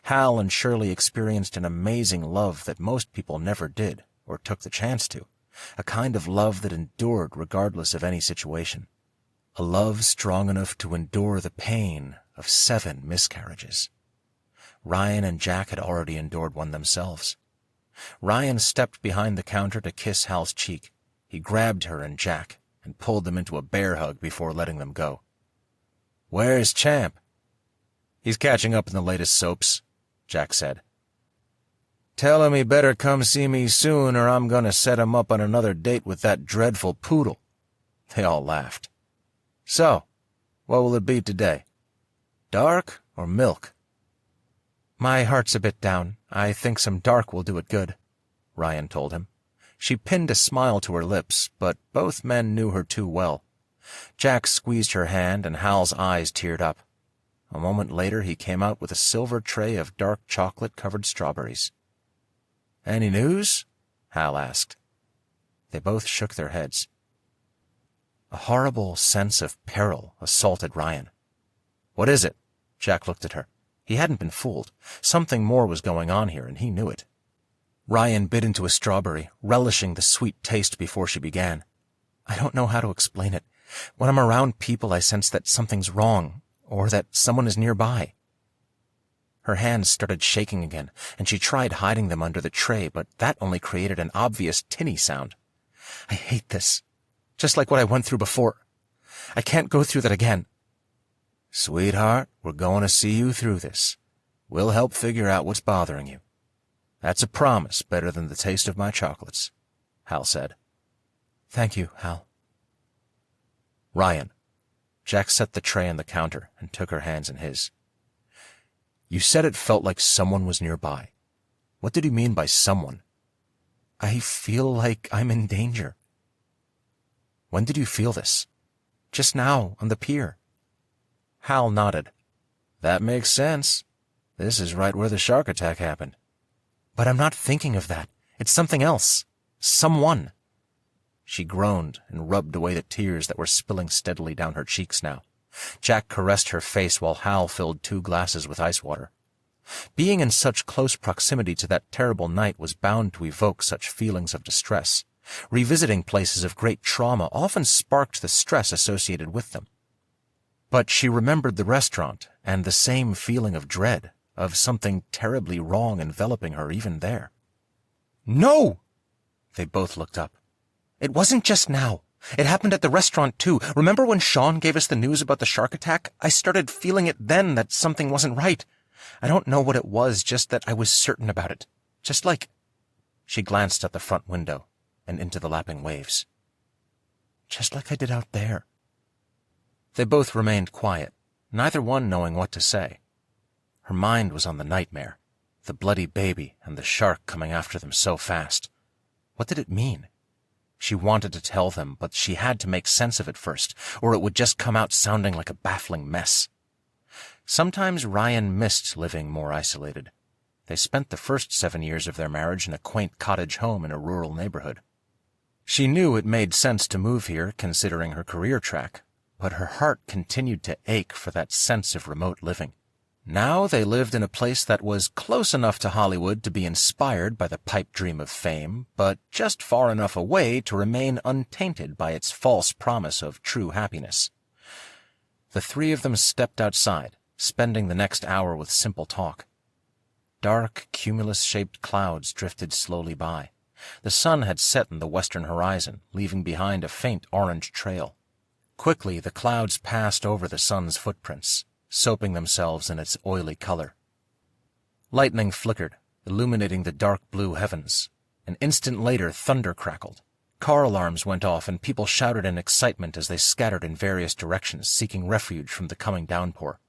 Hal and Shirley experienced an amazing love that most people never did or took the chance to, a kind of love that endured regardless of any situation, a love strong enough to endure the pain of 7 miscarriages. Ryan and Jack had already endured one themselves. Ryan stepped behind the counter to kiss Hal's cheek. He grabbed her and Jack and pulled them into a bear hug before letting them go. "Where's Champ?" "He's catching up in the latest soaps," Jack said. "Tell him he better come see me soon, or I'm going to set him up on another date with that dreadful poodle." They all laughed. "So, what will it be today? Dark or milk?" "My heart's a bit down. I think some dark will do it good," Ryan told him. She pinned a smile to her lips, but both men knew her too well. Jack squeezed her hand, and Hal's eyes teared up. A moment later, he came out with a silver tray of dark chocolate-covered strawberries. "Any news?" Hal asked. They both shook their heads. A horrible sense of peril assaulted Ryan. "What is it?" Jack looked at her. He hadn't been fooled. Something more was going on here, and he knew it. Ryan bit into a strawberry, relishing the sweet taste before she began. "I don't know how to explain it. When I'm around people, I sense that something's wrong, or that someone is nearby." Her hands started shaking again, and she tried hiding them under the tray, but that only created an obvious tinny sound. "I hate this. Just like what I went through before. I can't go through that again." "Sweetheart, we're going to see you through this. We'll help figure out what's bothering you. That's a promise better than the taste of my chocolates," Hal said. "Thank you, Hal." "Ryan." Jack set the tray on the counter and took her hands in his. "You said it felt like someone was nearby. What did you mean by someone?" "I feel like I'm in danger." "When did you feel this?" "Just now, on the pier." Hal nodded. "That makes sense. This is right where the shark attack happened. But I'm not thinking of that. It's something else. Someone. She groaned and rubbed away the tears that were spilling steadily down her cheeks now. Jack caressed her face while Hal filled 2 glasses with ice water. Being in such close proximity to that terrible night was bound to evoke such feelings of distress. Revisiting places of great trauma often sparked the stress associated with them. But she remembered the restaurant and the same feeling of dread, of something terribly wrong enveloping her even there. "No!" They both looked up. "It wasn't just now. It happened at the restaurant, too. Remember when Sean gave us the news about the shark attack? I started feeling it then that something wasn't right. I don't know what it was, just that I was certain about it. Just like—" She glanced out the front window and into the lapping waves. "Just like I did out there." They both remained quiet, neither one knowing what to say. Her mind was on the nightmare, the bloody baby and the shark coming after them so fast. What did it mean? She wanted to tell them, but she had to make sense of it first, or it would just come out sounding like a baffling mess. Sometimes Rian missed living more isolated. They spent the first 7 years of their marriage in a quaint cottage home in a rural neighborhood. She knew it made sense to move here, considering her career track, but her heart continued to ache for that sense of remote living. Now they lived in a place that was close enough to Hollywood to be inspired by the pipe dream of fame, but just far enough away to remain untainted by its false promise of true happiness. The 3 of them stepped outside, spending the next hour with simple talk. Dark, cumulus-shaped clouds drifted slowly by. The sun had set in the western horizon, leaving behind a faint orange trail. Quickly the clouds passed over the sun's footprints, soaping themselves in its oily color. Lightning flickered, illuminating the dark blue heavens. An instant later, thunder crackled. Car alarms went off and people shouted in excitement as they scattered in various directions, seeking refuge from the coming downpour.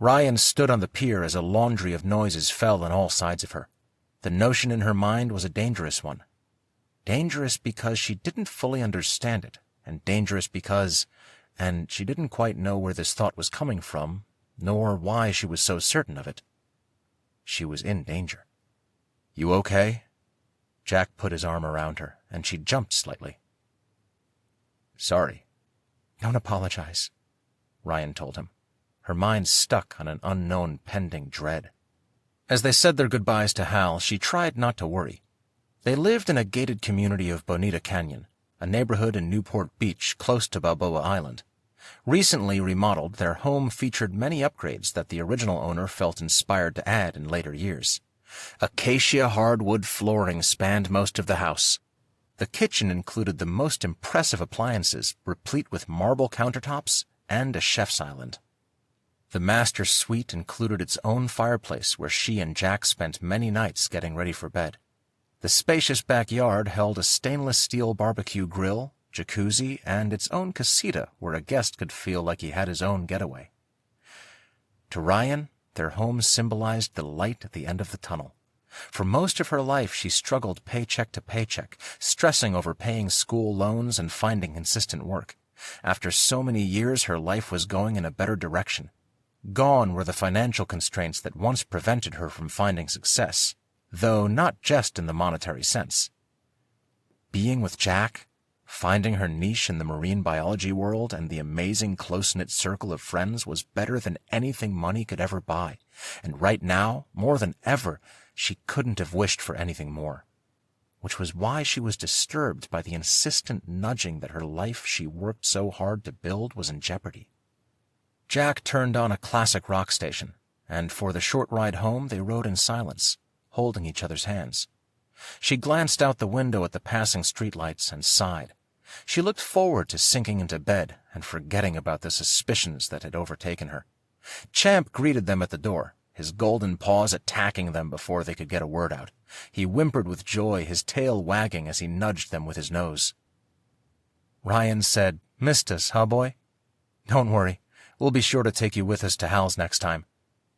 Rian stood on the pier as a laundry of noises fell on all sides of her. The notion in her mind was a dangerous one. Dangerous because she didn't fully understand it, and dangerous because, and she didn't quite know where this thought was coming from, nor why she was so certain of it. She was in danger. "You okay?" Jack put his arm around her, and she jumped slightly. "Sorry." "Don't apologize," Rian told him, her mind stuck on an unknown pending dread. As they said their goodbyes to Hal, she tried not to worry. They lived in a gated community of Bonita Canyon, a neighborhood in Newport Beach close to Balboa Island. Recently remodeled, their home featured many upgrades that the original owner felt inspired to add in later years. Acacia hardwood flooring spanned most of the house. The kitchen included the most impressive appliances, replete with marble countertops and a chef's island. The master suite included its own fireplace where she and Jack spent many nights getting ready for bed. The spacious backyard held a stainless steel barbecue grill, jacuzzi, and its own casita where a guest could feel like he had his own getaway. To Rian, their home symbolized the light at the end of the tunnel. For most of her life, she struggled paycheck to paycheck, stressing over paying school loans and finding consistent work. After so many years, her life was going in a better direction. Gone were the financial constraints that once prevented her from finding success, though not just in the monetary sense. Being with Jack, finding her niche in the marine biology world and the amazing close-knit circle of friends was better than anything money could ever buy, and right now, more than ever, she couldn't have wished for anything more. Which was why she was disturbed by the insistent nudging that her life she worked so hard to build was in jeopardy. Jack turned on a classic rock station, and for the short ride home they rode in silence, holding each other's hands. She glanced out the window at the passing streetlights and sighed. She looked forward to sinking into bed and forgetting about the suspicions that had overtaken her. Champ greeted them at the door, his golden paws attacking them before they could get a word out. He whimpered with joy, his tail wagging as he nudged them with his nose. Rian said, "Missed us, huh, boy? Don't worry. We'll be sure to take you with us to Hal's next time.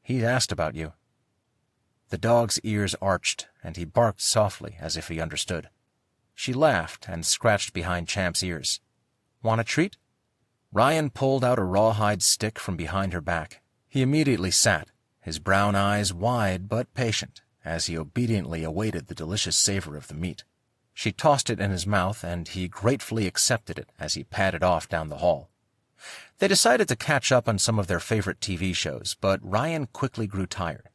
He asked about you." The dog's ears arched, and he barked softly as if he understood. She laughed and scratched behind Champ's ears. "Want a treat?" Rian pulled out a rawhide stick from behind her back. He immediately sat, his brown eyes wide but patient as he obediently awaited the delicious savor of the meat. She tossed it in his mouth, and he gratefully accepted it as he padded off down the hall. They decided to catch up on some of their favorite TV shows, but Rian quickly grew tired.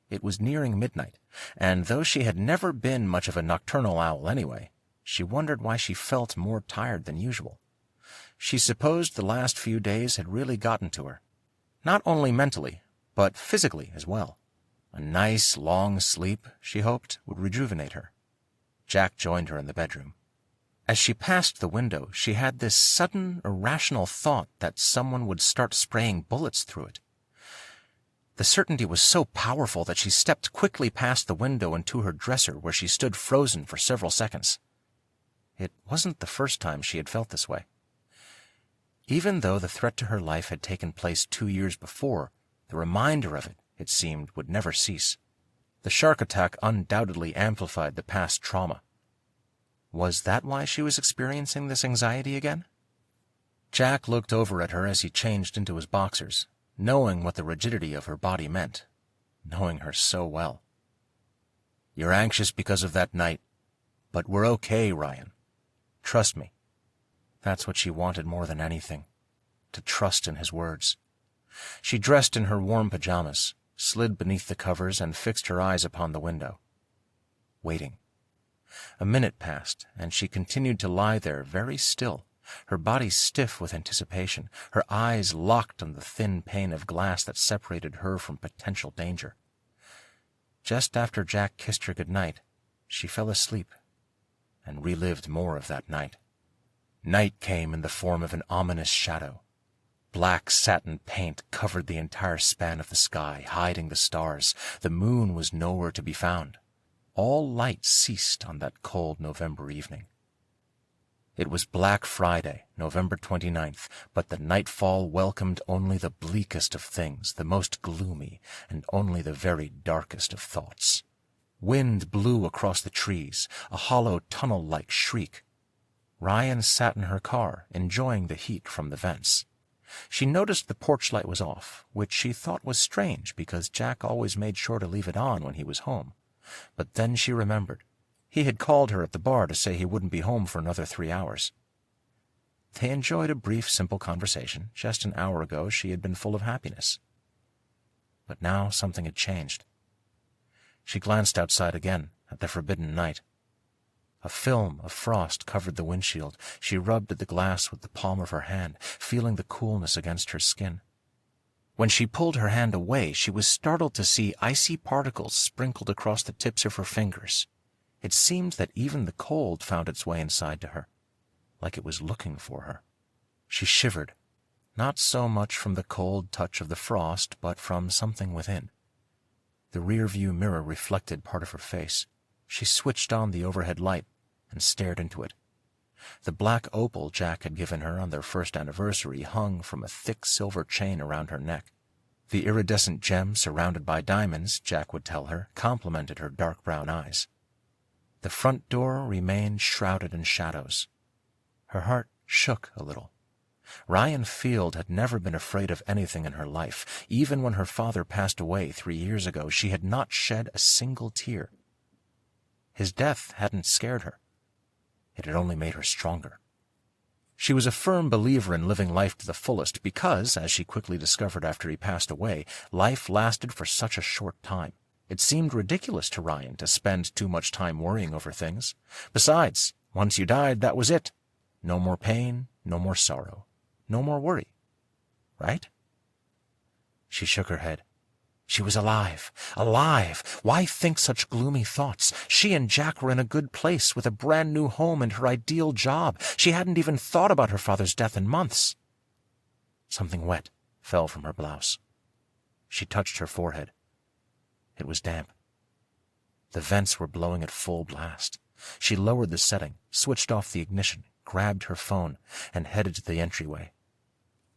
It was nearing midnight, and though she had never been much of a nocturnal owl anyway, she wondered why she felt more tired than usual. She supposed the last few days had really gotten to her, not only mentally, but physically as well. A nice, long sleep, she hoped, would rejuvenate her. Jack joined her in the bedroom. As she passed the window, she had this sudden, irrational thought that someone would start spraying bullets through it. The certainty was so powerful that she stepped quickly past the window and to her dresser, where she stood frozen for several seconds. It wasn't the first time she had felt this way. Even though the threat to her life had taken place 2 years before, the reminder of it, it seemed, would never cease. The shark attack undoubtedly amplified the past trauma. Was that why she was experiencing this anxiety again? Jack looked over at her as he changed into his boxers, knowing what the rigidity of her body meant, knowing her so well. "You're anxious because of that night, but we're okay, Rian. Trust me." That's what she wanted more than anything, to trust in his words. She dressed in her warm pajamas, slid beneath the covers, and fixed her eyes upon the window, waiting. A minute passed, and she continued to lie there very still, her body stiff with anticipation, her eyes locked on the thin pane of glass that separated her from potential danger. Just after Jack kissed her goodnight, she fell asleep and relived more of that night. Night came in the form of an ominous shadow. Black satin paint covered the entire span of the sky, hiding the stars. The moon was nowhere to be found. All light ceased on that cold November evening. It was Black Friday, November 29th, but the nightfall welcomed only the bleakest of things, the most gloomy, and only the very darkest of thoughts. Wind blew across the trees, a hollow tunnel-like shriek. Rian sat in her car, enjoying the heat from the vents. She noticed the porch light was off, which she thought was strange because Jack always made sure to leave it on when he was home. But then she remembered. He had called her at the bar to say he wouldn't be home for another 3 hours. They enjoyed a brief, simple conversation. Just an hour ago she had been full of happiness. But now something had changed. She glanced outside again at the forbidden night. A film of frost covered the windshield. She rubbed at the glass with the palm of her hand, feeling the coolness against her skin. When she pulled her hand away, she was startled to see icy particles sprinkled across the tips of her fingers. It seemed that even the cold found its way inside to her, like it was looking for her. She shivered, not so much from the cold touch of the frost, but from something within. The rear-view mirror reflected part of her face. She switched on the overhead light and stared into it. The black opal Jack had given her on their first anniversary hung from a thick silver chain around her neck. The iridescent gem surrounded by diamonds, Jack would tell her, complemented her dark brown eyes. The front door remained shrouded in shadows. Her heart shook a little. Rian Field had never been afraid of anything in her life. Even when her father passed away 3 years ago, she had not shed a single tear. His death hadn't scared her. It had only made her stronger. She was a firm believer in living life to the fullest because, as she quickly discovered after he passed away, life lasted for such a short time. It seemed ridiculous to Rian to spend too much time worrying over things. Besides, once you died, that was it. No more pain, no more sorrow, no more worry. Right? She shook her head. She was alive. Alive! Why think such gloomy thoughts? She and Jack were in a good place with a brand new home and her ideal job. She hadn't even thought about her father's death in months. Something wet fell from her blouse. She touched her forehead. It was damp. The vents were blowing at full blast. She lowered the setting, switched off the ignition, grabbed her phone, and headed to the entryway.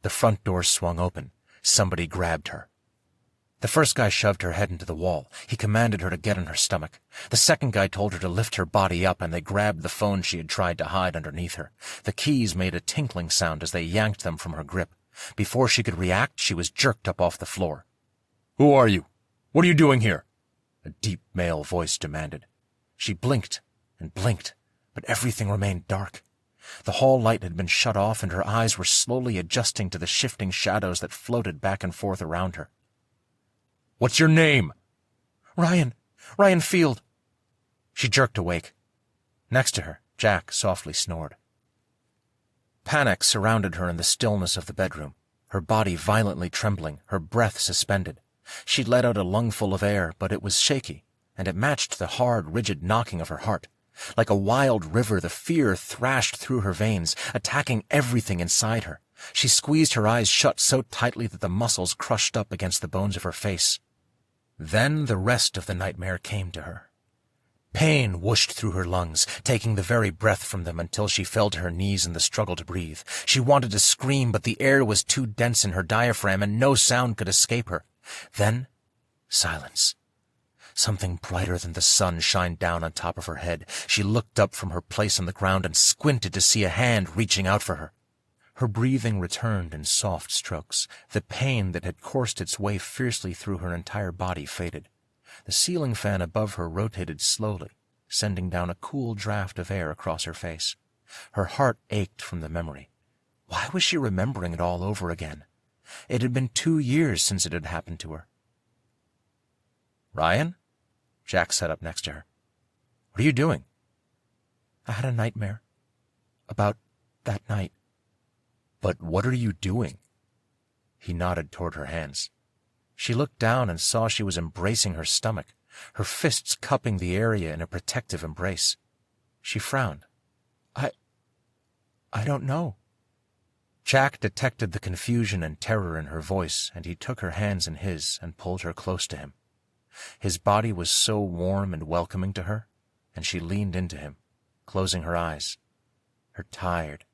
The front door swung open. Somebody grabbed her. The first guy shoved her head into the wall. He commanded her to get on her stomach. The second guy told her to lift her body up, and they grabbed the phone she had tried to hide underneath her. The keys made a tinkling sound as they yanked them from her grip. Before she could react, she was jerked up off the floor. "Who are you?" What are you doing here?" a deep male voice demanded. She blinked and blinked, but everything remained dark. The hall light had been shut off, and her eyes were slowly adjusting to the shifting shadows that floated back and forth around her. "What's your name?" Rian Field." She jerked awake. Next to her, Jack softly snored. Panic surrounded her in the stillness of the bedroom, her body violently trembling, her breath suspended. She let out a lungful of air, but it was shaky, and it matched the hard, rigid knocking of her heart. Like a wild river, the fear thrashed through her veins, attacking everything inside her. She squeezed her eyes shut so tightly that the muscles crushed up against the bones of her face. Then the rest of the nightmare came to her. Pain whooshed through her lungs, taking the very breath from them until she fell to her knees in the struggle to breathe. She wanted to scream, but the air was too dense in her diaphragm and no sound could escape her. Then, silence. Something brighter than the sun shined down on top of her head. She looked up from her place on the ground and squinted to see a hand reaching out for her. Her breathing returned in soft strokes. The pain that had coursed its way fiercely through her entire body faded. The ceiling fan above her rotated slowly, sending down a cool draft of air across her face. Her heart ached from the memory. Why was she remembering it all over again? It had been 2 years since it had happened to her. "Rian?" Jack sat up next to her. "What are you doing?" "I had a nightmare. About that night." "But what are you doing?" He nodded toward her hands. She looked down and saw she was embracing her stomach, her fists cupping the area in a protective embrace. She frowned. I don't know." Jack detected the confusion and terror in her voice, and he took her hands in his and pulled her close to him. His body was so warm and welcoming to her, and she leaned into him, closing her eyes, her tired,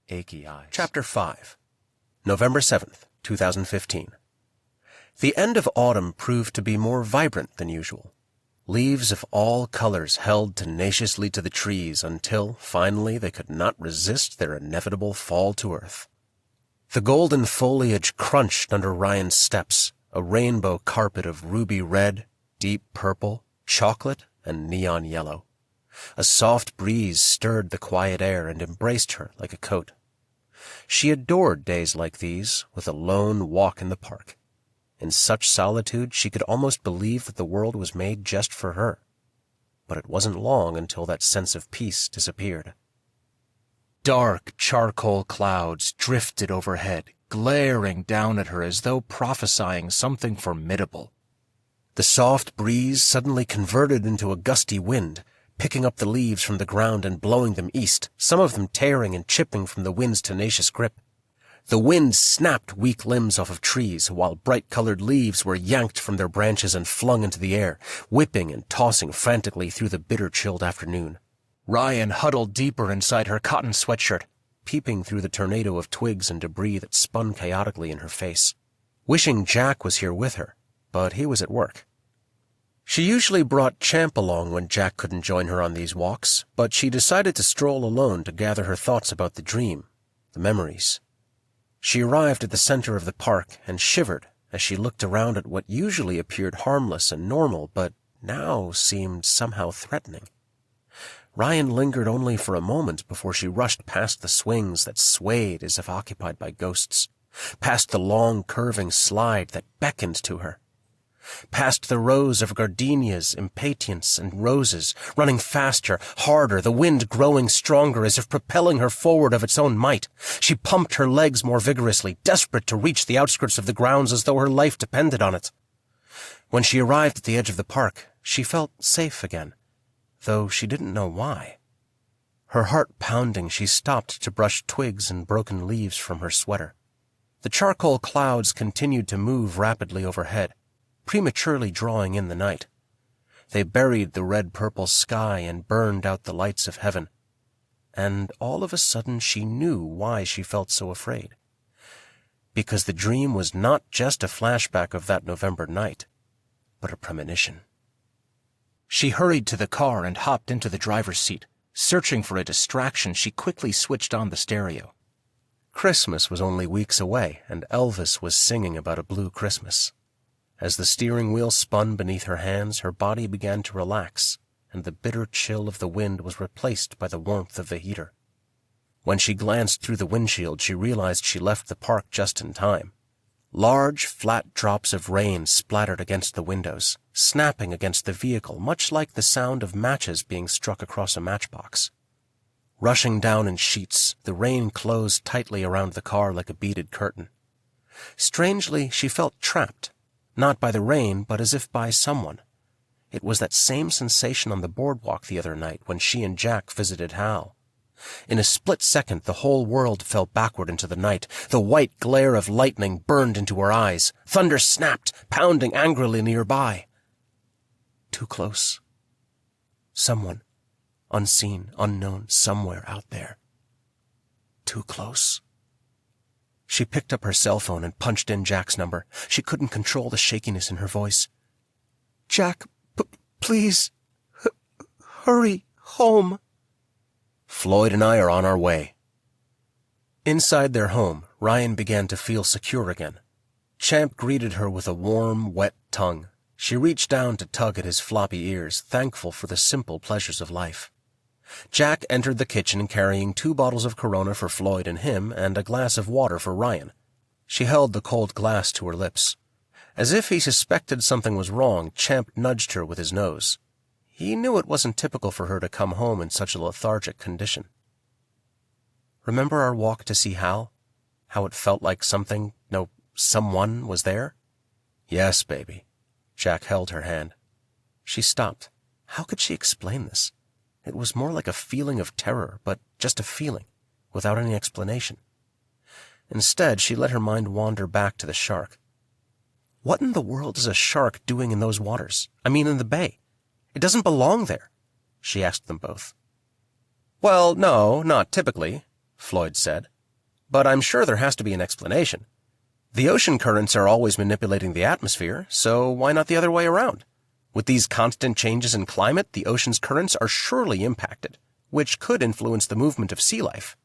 achy eyes. Chapter 5. November 7th, 2015. The end of autumn proved to be more vibrant than usual. Leaves of all colors held tenaciously to the trees until, finally, they could not resist their inevitable fall to earth. The golden foliage crunched under Ryan's steps, a rainbow carpet of ruby red, deep purple, chocolate, and neon yellow. A soft breeze stirred the quiet air and embraced her like a coat. She adored days like these, with a lone walk in the park. In such solitude, she could almost believe that the world was made just for her. But it wasn't long until that sense of peace disappeared. Dark charcoal clouds drifted overhead, glaring down at her as though prophesying something formidable. The soft breeze suddenly converted into a gusty wind, picking up the leaves from the ground and blowing them east, some of them tearing and chipping from the wind's tenacious grip. The wind snapped weak limbs off of trees, while bright-colored leaves were yanked from their branches and flung into the air, whipping and tossing frantically through the bitter-chilled afternoon. Rian huddled deeper inside her cotton sweatshirt, peeping through the tornado of twigs and debris that spun chaotically in her face, wishing Jack was here with her, but he was at work. She usually brought Champ along when Jack couldn't join her on these walks, but she decided to stroll alone to gather her thoughts about the dream, the memories. She arrived at the center of the park and shivered as she looked around at what usually appeared harmless and normal, but now seemed somehow threatening. Rian lingered only for a moment before she rushed past the swings that swayed as if occupied by ghosts, past the long, curving slide that beckoned to her, past the rows of gardenias, impatiens, and roses, running faster, harder, the wind growing stronger as if propelling her forward of its own might. She pumped her legs more vigorously, desperate to reach the outskirts of the grounds as though her life depended on it. When she arrived at the edge of the park, she felt safe again, though she didn't know why. Her heart pounding, she stopped to brush twigs and broken leaves from her sweater. The charcoal clouds continued to move rapidly overhead, prematurely drawing in the night. They buried the red-purple sky and burned out the lights of heaven. And all of a sudden she knew why she felt so afraid. Because the dream was not just a flashback of that November night, but a premonition. She hurried to the car and hopped into the driver's seat. Searching for a distraction, she quickly switched on the stereo. Christmas was only weeks away, and Elvis was singing about a blue Christmas. As the steering wheel spun beneath her hands, her body began to relax, and the bitter chill of the wind was replaced by the warmth of the heater. When she glanced through the windshield, she realized she left the park just in time. Large, flat drops of rain splattered against the windows, snapping against the vehicle, much like the sound of matches being struck across a matchbox. Rushing down in sheets, the rain closed tightly around the car like a beaded curtain. Strangely, she felt trapped, not by the rain, but as if by someone. It was that same sensation on the boardwalk the other night when she and Jack visited Hal. In a split second, the whole world fell backward into the night. The white glare of lightning burned into her eyes. Thunder snapped, pounding angrily nearby. Too close. Someone, unseen, unknown, somewhere out there. Too close. She picked up her cell phone and punched in Jack's number. She couldn't control the shakiness in her voice. "Jack, please, hurry home." "Floyd and I are on our way." Inside their home, Rian began to feel secure again. Champ greeted her with a warm, wet tongue. She reached down to tug at his floppy ears, thankful for the simple pleasures of life. Jack entered the kitchen carrying 2 bottles of Corona for Floyd and him, and a glass of water for Rian. She held the cold glass to her lips. As if he suspected something was wrong, Champ nudged her with his nose. He knew it wasn't typical for her to come home in such a lethargic condition. "Remember our walk to see Hal? How it felt like someone was there?" "Yes, baby." Jack held her hand. She stopped. How could she explain this? It was more like a feeling of terror, but just a feeling, without any explanation. Instead, she let her mind wander back to the shark. What in the world is a shark doing in those waters? I mean, in the bay. It doesn't belong there, she asked them both. "Well, no, not typically," Floyd said. "But I'm sure there has to be an explanation. The ocean currents are always manipulating the atmosphere, so why not the other way around? With these constant changes in climate, the ocean's currents are surely impacted, which could influence the movement of sea life."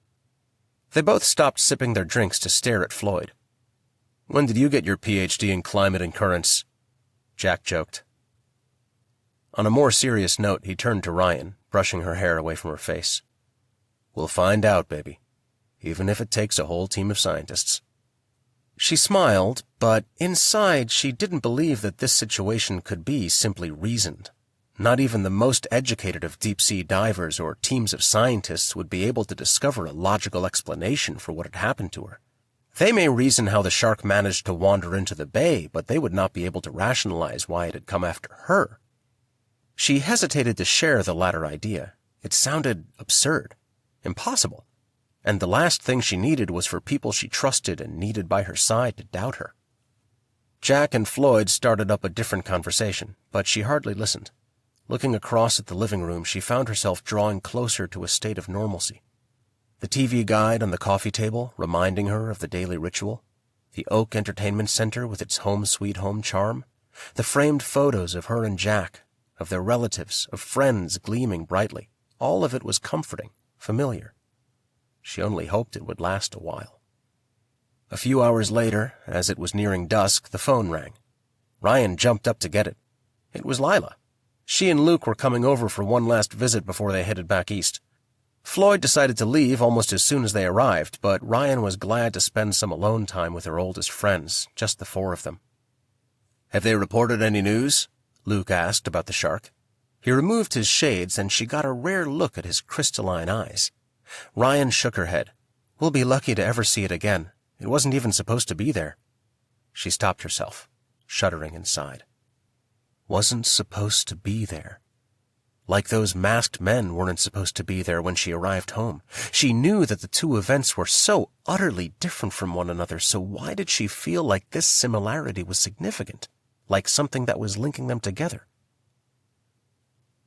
They both stopped sipping their drinks to stare at Floyd. "When did you get your PhD in climate and currents?" Jack joked. On a more serious note, he turned to Rian, brushing her hair away from her face. "We'll find out, baby, even if it takes a whole team of scientists." She smiled, but inside she didn't believe that this situation could be simply reasoned. Not even the most educated of deep-sea divers or teams of scientists would be able to discover a logical explanation for what had happened to her. They may reason how the shark managed to wander into the bay, but they would not be able to rationalize why it had come after her. She hesitated to share the latter idea. It sounded absurd, impossible, and the last thing she needed was for people she trusted and needed by her side to doubt her. Jack and Floyd started up a different conversation, but she hardly listened. Looking across at the living room, she found herself drawing closer to a state of normalcy. The TV guide on the coffee table reminding her of the daily ritual, the Oak Entertainment Center with its home sweet home charm, the framed photos of her and Jack, of their relatives, of friends gleaming brightly. All of it was comforting, familiar. She only hoped it would last a while. A few hours later, as it was nearing dusk, the phone rang. Rian jumped up to get it. It was Lila. She and Luke were coming over for one last visit before they headed back east. Floyd decided to leave almost as soon as they arrived, but Rian was glad to spend some alone time with her oldest friends, just the 4 of them. "Have they reported any news?" Luke asked about the shark. He removed his shades, and she got a rare look at his crystalline eyes. Rian shook her head. "We'll be lucky to ever see it again. It wasn't even supposed to be there." She stopped herself, shuddering inside. Wasn't supposed to be there. Like those masked men weren't supposed to be there when she arrived home. She knew that the 2 events were so utterly different from one another, so why did she feel like this similarity was significant, like something that was linking them together?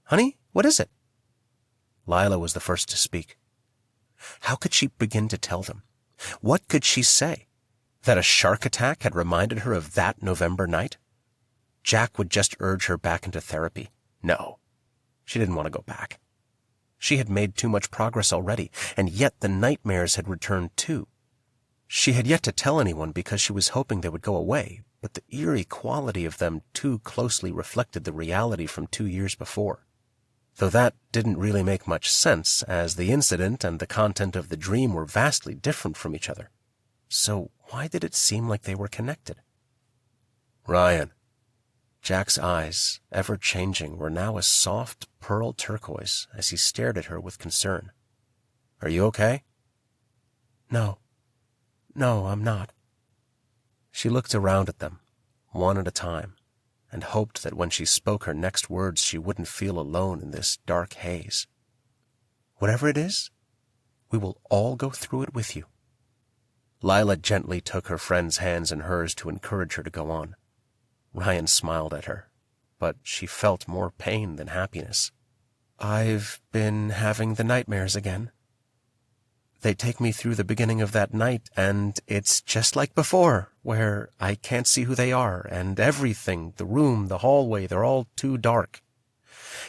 "Honey, what is it?" Lila was the first to speak. How could she begin to tell them? What could she say? That a shark attack had reminded her of that November night? Jack would just urge her back into therapy. No. She didn't want to go back. She had made too much progress already, and yet the nightmares had returned too. She had yet to tell anyone because she was hoping they would go away, but the eerie quality of them too closely reflected the reality from 2 years before. Though that didn't really make much sense, as the incident and the content of the dream were vastly different from each other. So why did it seem like they were connected? Ryan. Jack's eyes, ever-changing, were now a soft pearl turquoise as he stared at her with concern. Are you okay? No, I'm not. She looked around at them, one at a time, and hoped that when she spoke her next words she wouldn't feel alone in this dark haze. Whatever it is, we will all go through it with you. Lila gently took her friend's hands in hers to encourage her to go on. Ryan smiled at her, but she felt more pain than happiness. I've been having the nightmares again. They take me through the beginning of that night, and it's just like before, where I can't see who they are, and everything, the room, the hallway, they're all too dark.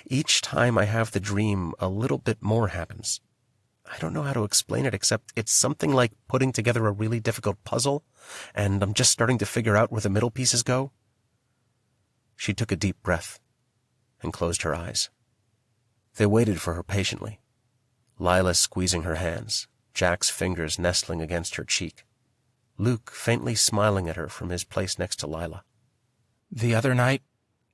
Each time I have the dream, a little bit more happens. I don't know how to explain it, except it's something like putting together a really difficult puzzle, and I'm just starting to figure out where the middle pieces go. She took a deep breath and closed her eyes. They waited for her patiently, Lila squeezing her hands, Jack's fingers nestling against her cheek, Luke faintly smiling at her from his place next to Lila. The other night,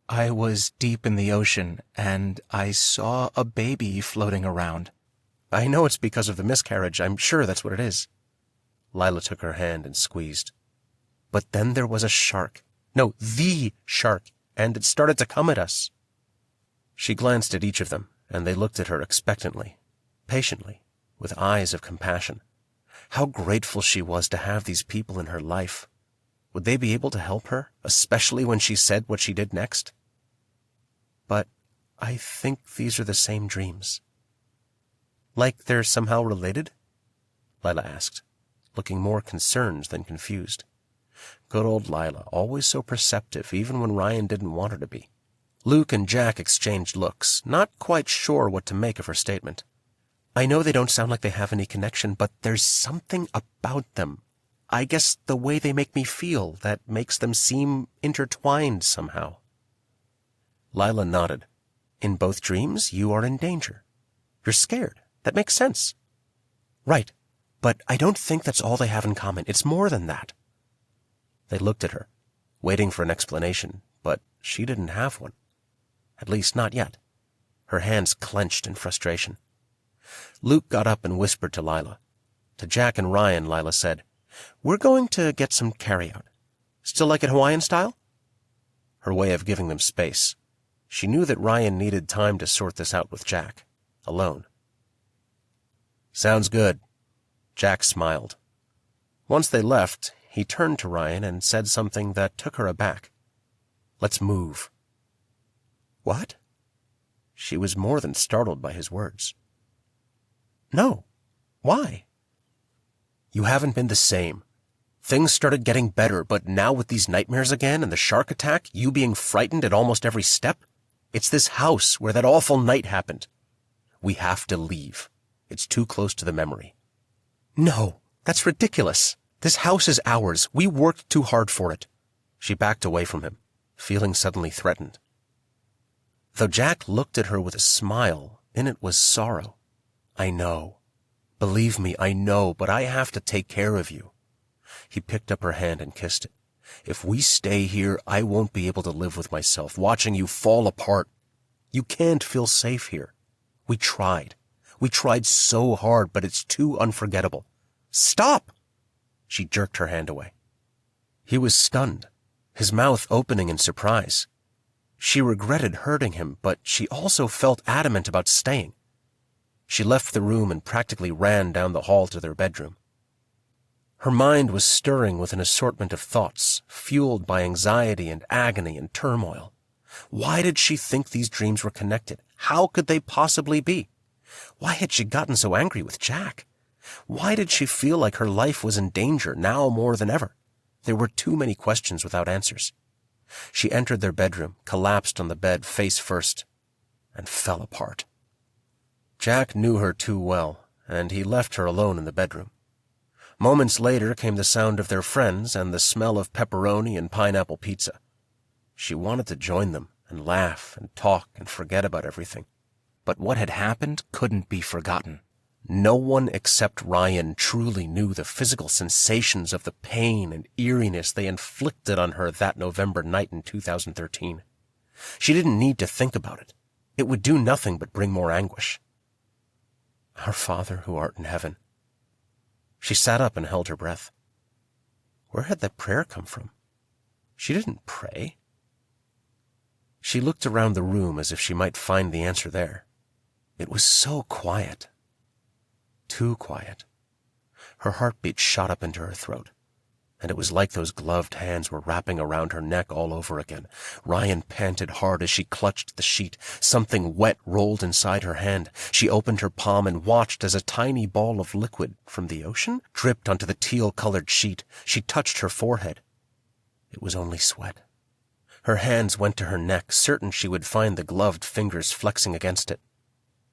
I was deep in the ocean, and I saw a baby floating around. I know it's because of the miscarriage. I'm sure that's what it is. Lila took her hand and squeezed. But then there was a shark. No, the shark, and it started to come at us. She glanced at each of them, and they looked at her expectantly, patiently, with eyes of compassion. How grateful she was to have these people in her life. Would they be able to help her, especially when she said what she did next? But I think these are the same dreams. Like they're somehow related? Lila asked, looking more concerned than confused. Good old Lila, always so perceptive, even when Ryan didn't want her to be. Luke and Jack exchanged looks, not quite sure what to make of her statement. I know they don't sound like they have any connection, but there's something about them. I guess the way they make me feel that makes them seem intertwined somehow. Lila nodded. In both dreams, you are in danger. You're scared. That makes sense. Right, but I don't think that's all they have in common. It's more than that. They looked at her, waiting for an explanation, but she didn't have one. At least not yet. Her hands clenched in frustration. Luke got up and whispered to Lila. To Jack and Ryan, Lila said, We're going to get some carry-out. Still like it Hawaiian style? Her way of giving them space. She knew that Ryan needed time to sort this out with Jack, alone. Sounds good. Jack smiled. Once they left, he turned to Ryan and said something that took her aback. Let's move. What? She was more than startled by his words. No. Why? You haven't been the same. Things started getting better, but now with these nightmares again and the shark attack, you being frightened at almost every step, it's this house where that awful night happened. We have to leave. It's too close to the memory. No, that's ridiculous. This house is ours. We worked too hard for it. She backed away from him, feeling suddenly threatened. Though Jack looked at her with a smile, in it was sorrow. I know. Believe me, I know, but I have to take care of you. He picked up her hand and kissed it. If we stay here, I won't be able to live with myself, watching you fall apart. You can't feel safe here. We tried. We tried so hard, but it's too unforgettable. Stop! She jerked her hand away. He was stunned, his mouth opening in surprise. She regretted hurting him, but she also felt adamant about staying. She left the room and practically ran down the hall to their bedroom. Her mind was stirring with an assortment of thoughts, fueled by anxiety and agony and turmoil. Why did she think these dreams were connected? How could they possibly be? Why had she gotten so angry with Jack? Why did she feel like her life was in danger now more than ever? There were too many questions without answers. She entered their bedroom, collapsed on the bed face first, and fell apart. Jack knew her too well, and he left her alone in the bedroom. Moments later came the sound of their friends and the smell of pepperoni and pineapple pizza. She wanted to join them and laugh and talk and forget about everything. But what had happened couldn't be forgotten. No one except Rian truly knew the physical sensations of the pain and eeriness they inflicted on her that November night in 2013. She didn't need to think about it. It would do nothing but bring more anguish. Our Father who art in heaven. She sat up and held her breath. Where had that prayer come from? She didn't pray. She looked around the room as if she might find the answer there. It was so quiet. Too quiet. Her heartbeat shot up into her throat, and it was like those gloved hands were wrapping around her neck all over again. Rian panted hard as she clutched the sheet. Something wet rolled inside her hand. She opened her palm and watched as a tiny ball of liquid from the ocean dripped onto the teal-colored sheet. She touched her forehead. It was only sweat. Her hands went to her neck, certain she would find the gloved fingers flexing against it.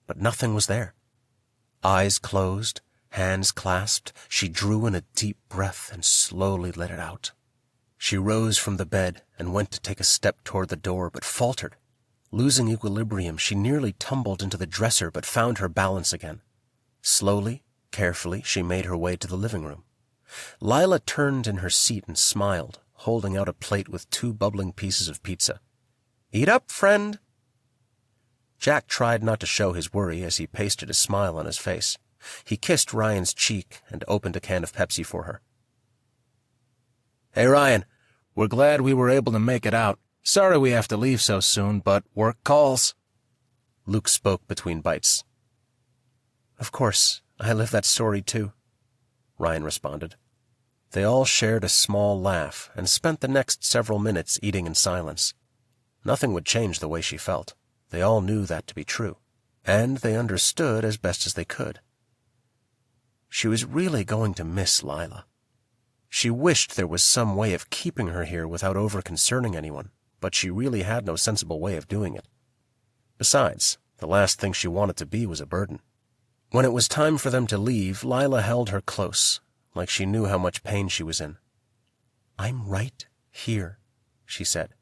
But nothing was there. Eyes closed, hands clasped, she drew in a deep breath and slowly let it out. She rose from the bed and went to take a step toward the door, but faltered. Losing equilibrium, she nearly tumbled into the dresser, but found her balance again. Slowly, carefully, she made her way to the living room. Lila turned in her seat and smiled, holding out a plate with 2 bubbling pieces of pizza. "Eat up, friend." Jack tried not to show his worry as he pasted a smile on his face. He kissed Rian's cheek and opened a can of Pepsi for her. "Hey, Rian, we're glad we were able to make it out. Sorry we have to leave so soon, but work calls." Luke spoke between bites. "Of course, I live that story too," Rian responded. They all shared a small laugh and spent the next several minutes eating in silence. Nothing would change the way she felt. They all knew that to be true, and they understood as best as they could. She was really going to miss Lila. She wished there was some way of keeping her here without over-concerning anyone, but she really had no sensible way of doing it. Besides, the last thing she wanted to be was a burden. When it was time for them to leave, Lila held her close, like she knew how much pain she was in. "I'm right here," she said,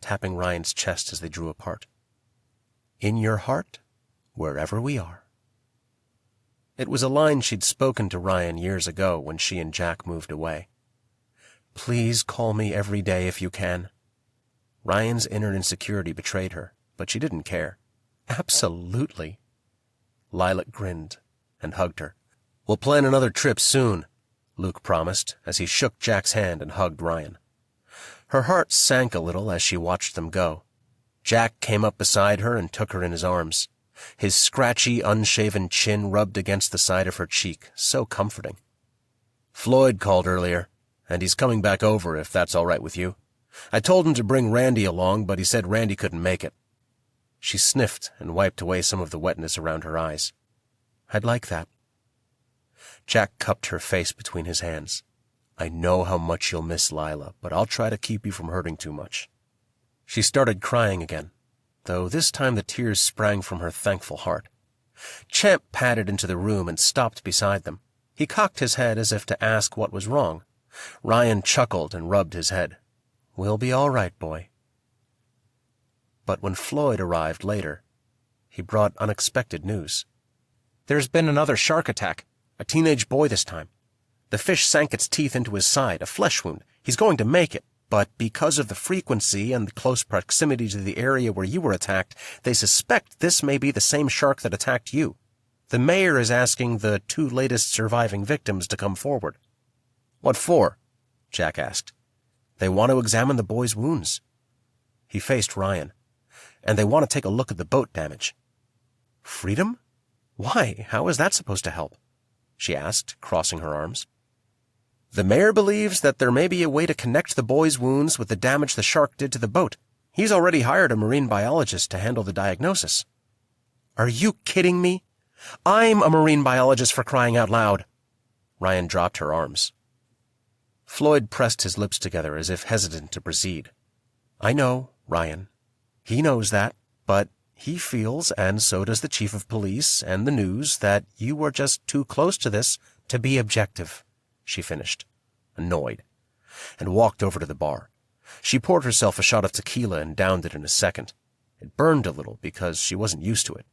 tapping Rian's chest as they drew apart. "In your heart, wherever we are." It was a line she'd spoken to Rian years ago when she and Jack moved away. "Please call me every day if you can." Rian's inner insecurity betrayed her, but she didn't care. "Absolutely." Lilac grinned and hugged her. "We'll plan another trip soon," Luke promised as he shook Jack's hand and hugged Rian. Her heart sank a little as she watched them go. Jack came up beside her and took her in his arms. His scratchy, unshaven chin rubbed against the side of her cheek, so comforting. "Floyd called earlier, and he's coming back over if that's all right with you. I told him to bring Randy along, but he said Randy couldn't make it." She sniffed and wiped away some of the wetness around her eyes. "I'd like that." Jack cupped her face between his hands. "I know how much you'll miss Lila, but I'll try to keep you from hurting too much." She started crying again, though this time the tears sprang from her thankful heart. Champ padded into the room and stopped beside them. He cocked his head as if to ask what was wrong. Rian chuckled and rubbed his head. "We'll be all right, boy." But when Floyd arrived later, he brought unexpected news. "There's been another shark attack. A teenage boy this time. The fish sank its teeth into his side, a flesh wound. He's going to make it. But because of the frequency and the close proximity to the area where you were attacked, they suspect this may be the same shark that attacked you. The mayor is asking the 2 latest surviving victims to come forward." "What for?" Jack asked. "They want to examine the boy's wounds." He faced Rian. "And they want to take a look at the boat damage." "Freedom? Why? How is that supposed to help?" she asked, crossing her arms. "The mayor believes that there may be a way to connect the boy's wounds with the damage the shark did to the boat. He's already hired a marine biologist to handle the diagnosis." "Are you kidding me? I'm a marine biologist, for crying out loud." Rian dropped her arms. Floyd pressed his lips together as if hesitant to proceed. "I know, Rian. He knows that, but he feels, and so does the chief of police and the news, that you are just too close to this to be objective. she finished, annoyed, and walked over to the bar. She poured herself a shot of tequila and downed it in a second. It burned a little because she wasn't used to it.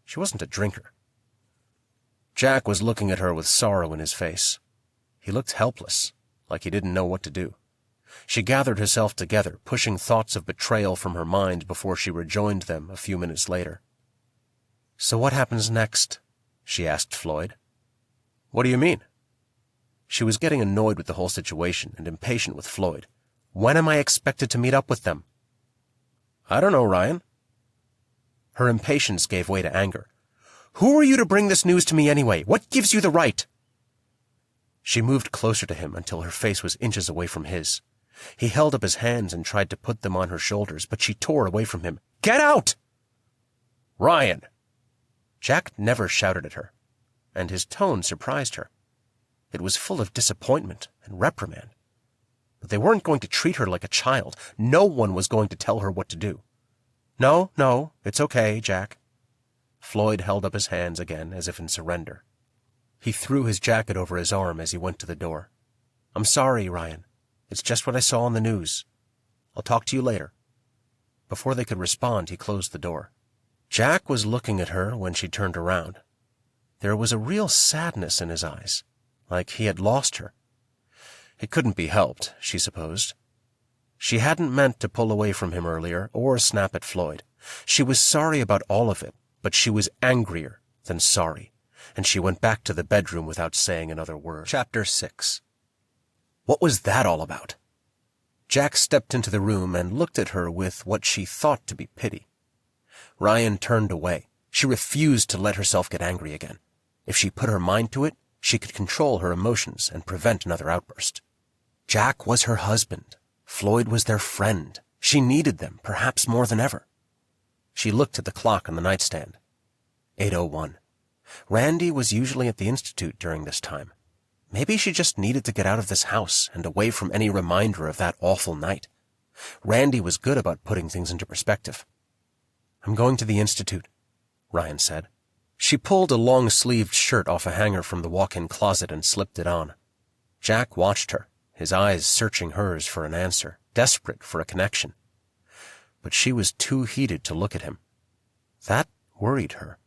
She wasn't a drinker. Jack was looking at her with sorrow in his face. He looked helpless, like he didn't know what to do. She gathered herself together, pushing thoughts of betrayal from her mind before she rejoined them a few minutes later. "So what happens next?" she asked Floyd. "What do you mean?" She was getting annoyed with the whole situation and impatient with Floyd. "When am I expected to meet up with them?" "I don't know, Ryan." Her impatience gave way to anger. "Who are you to bring this news to me anyway? What gives you the right?" She moved closer to him until her face was inches away from his. He held up his hands and tried to put them on her shoulders, but she tore away from him. "Get out!" "Ryan!" Jack never shouted at her, and his tone surprised her. It was full of disappointment and reprimand. But they weren't going to treat her like a child. No one was going to tell her what to do. No, it's okay, Jack." Floyd held up his hands again as if in surrender. He threw his jacket over his arm as he went to the door. "I'm sorry, Ryan. It's just what I saw on the news. I'll talk to you later." Before they could respond, he closed the door. Jack was looking at her when she turned around. There was a real sadness in his eyes, like he had lost her. It couldn't be helped, she supposed. She hadn't meant to pull away from him earlier or snap at Floyd. She was sorry about all of it, but she was angrier than sorry, and she went back to the bedroom without saying another word. Chapter 6. What was that all about? Jack stepped into the room and looked at her with what she thought to be pity. Ryan turned away. She refused to let herself get angry again. If she put her mind to it, she could control her emotions and prevent another outburst. Jack was her husband. Floyd was their friend. She needed them, perhaps more than ever. She looked at the clock on the nightstand. 8:01. Randy was usually at the Institute during this time. Maybe she just needed to get out of this house and away from any reminder of that awful night. Randy was good about putting things into perspective. "I'm going to the Institute," Ryan said. She pulled a long-sleeved shirt off a hanger from the walk-in closet and slipped it on. Jack watched her, his eyes searching hers for an answer, desperate for a connection. But she was too heated to look at him. That worried her.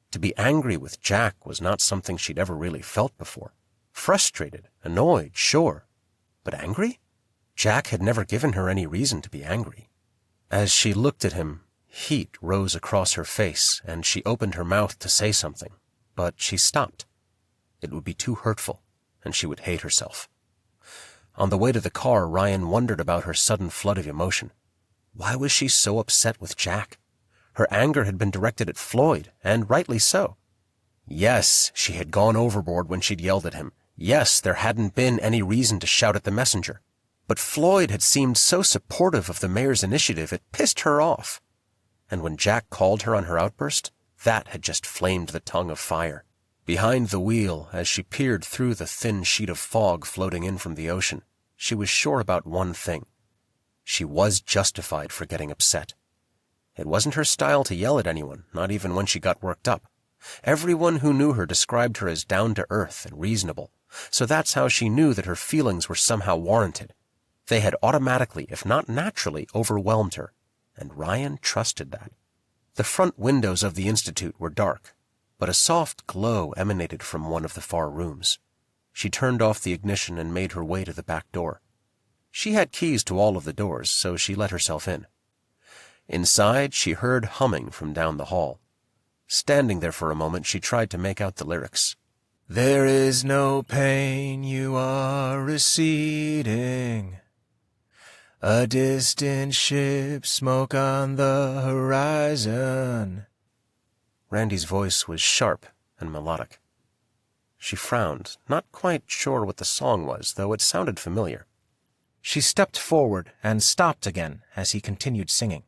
To be angry with Jack was not something she'd ever really felt before. Frustrated, annoyed, sure. But angry? Jack had never given her any reason to be angry. As she looked at him, heat rose across her face, and she opened her mouth to say something, but she stopped. It would be too hurtful, and she would hate herself. On the way to the car, Ryan wondered about her sudden flood of emotion. Why was she so upset with Jack? Her anger had been directed at Floyd, and rightly so. Yes, she had gone overboard when she'd yelled at him. Yes, there hadn't been any reason to shout at the messenger. But Floyd had seemed so supportive of the mayor's initiative, it pissed her off. And when Jack called her on her outburst, that had just flamed the tongue of fire. Behind the wheel, as she peered through the thin sheet of fog floating in from the ocean, she was sure about one thing. She was justified for getting upset. It wasn't her style to yell at anyone, not even when she got worked up. Everyone who knew her described her as down-to-earth and reasonable, so that's how she knew that her feelings were somehow warranted. They had automatically, if not naturally, overwhelmed her, and Ryan trusted that. The front windows of the Institute were dark, but a soft glow emanated from one of the far rooms. She turned off the ignition and made her way to the back door. She had keys to all of the doors, so she let herself in. Inside, she heard humming from down the hall. Standing there for a moment, she tried to make out the lyrics. "There is no pain, you are receding. A distant ship, smoke on the horizon." Randy's voice was sharp and melodic. She frowned, not quite sure what the song was, though it sounded familiar. She stepped forward and stopped again as he continued singing.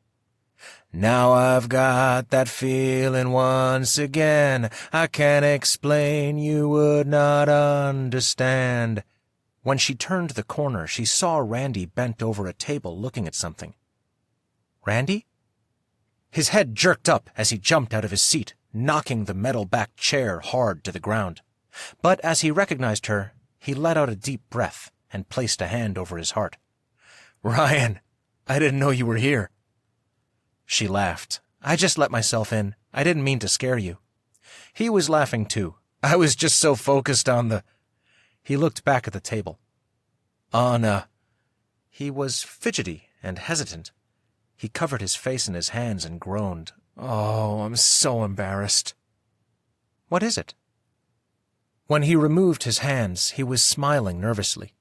"Now I've got that feeling once again. I can't explain, you would not understand." When she turned the corner, she saw Randy bent over a table looking at something. "Randy?" His head jerked up as he jumped out of his seat, knocking the metal-backed chair hard to the ground. But as he recognized her, He let out a deep breath and placed a hand over his heart. "Ryan, I didn't know you were here." She laughed. "I just let myself in. I didn't mean to scare you." He was laughing too. "I was just so focused on the—" He looked back at the table. He was fidgety and hesitant. He covered his face in his hands and groaned. "Oh, I'm so embarrassed." "What is it?" When he removed his hands, he was smiling nervously.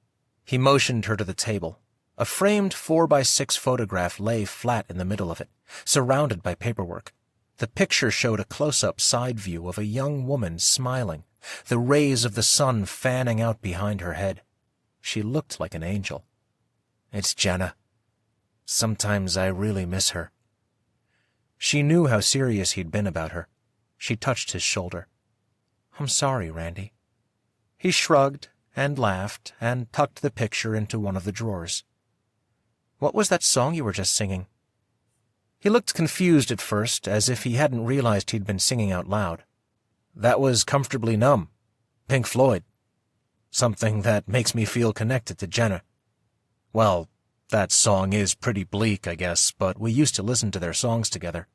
He motioned her to the table. A framed 4x6 photograph lay flat in the middle of it, surrounded by paperwork. The picture showed a close-up side view of a young woman smiling, the rays of the sun fanning out behind her head. She looked like an angel. "It's Jenna. Sometimes I really miss her." She knew how serious he'd been about her. She touched his shoulder. "I'm sorry, Randy." He shrugged and laughed and tucked the picture into one of the drawers. "What was that song you were just singing?" He looked confused at first, as if he hadn't realized he'd been singing out loud. "That was Comfortably Numb, Pink Floyd. Something that makes me feel connected to Jenna. Well, that song is pretty bleak, I guess, but we used to listen to their songs together."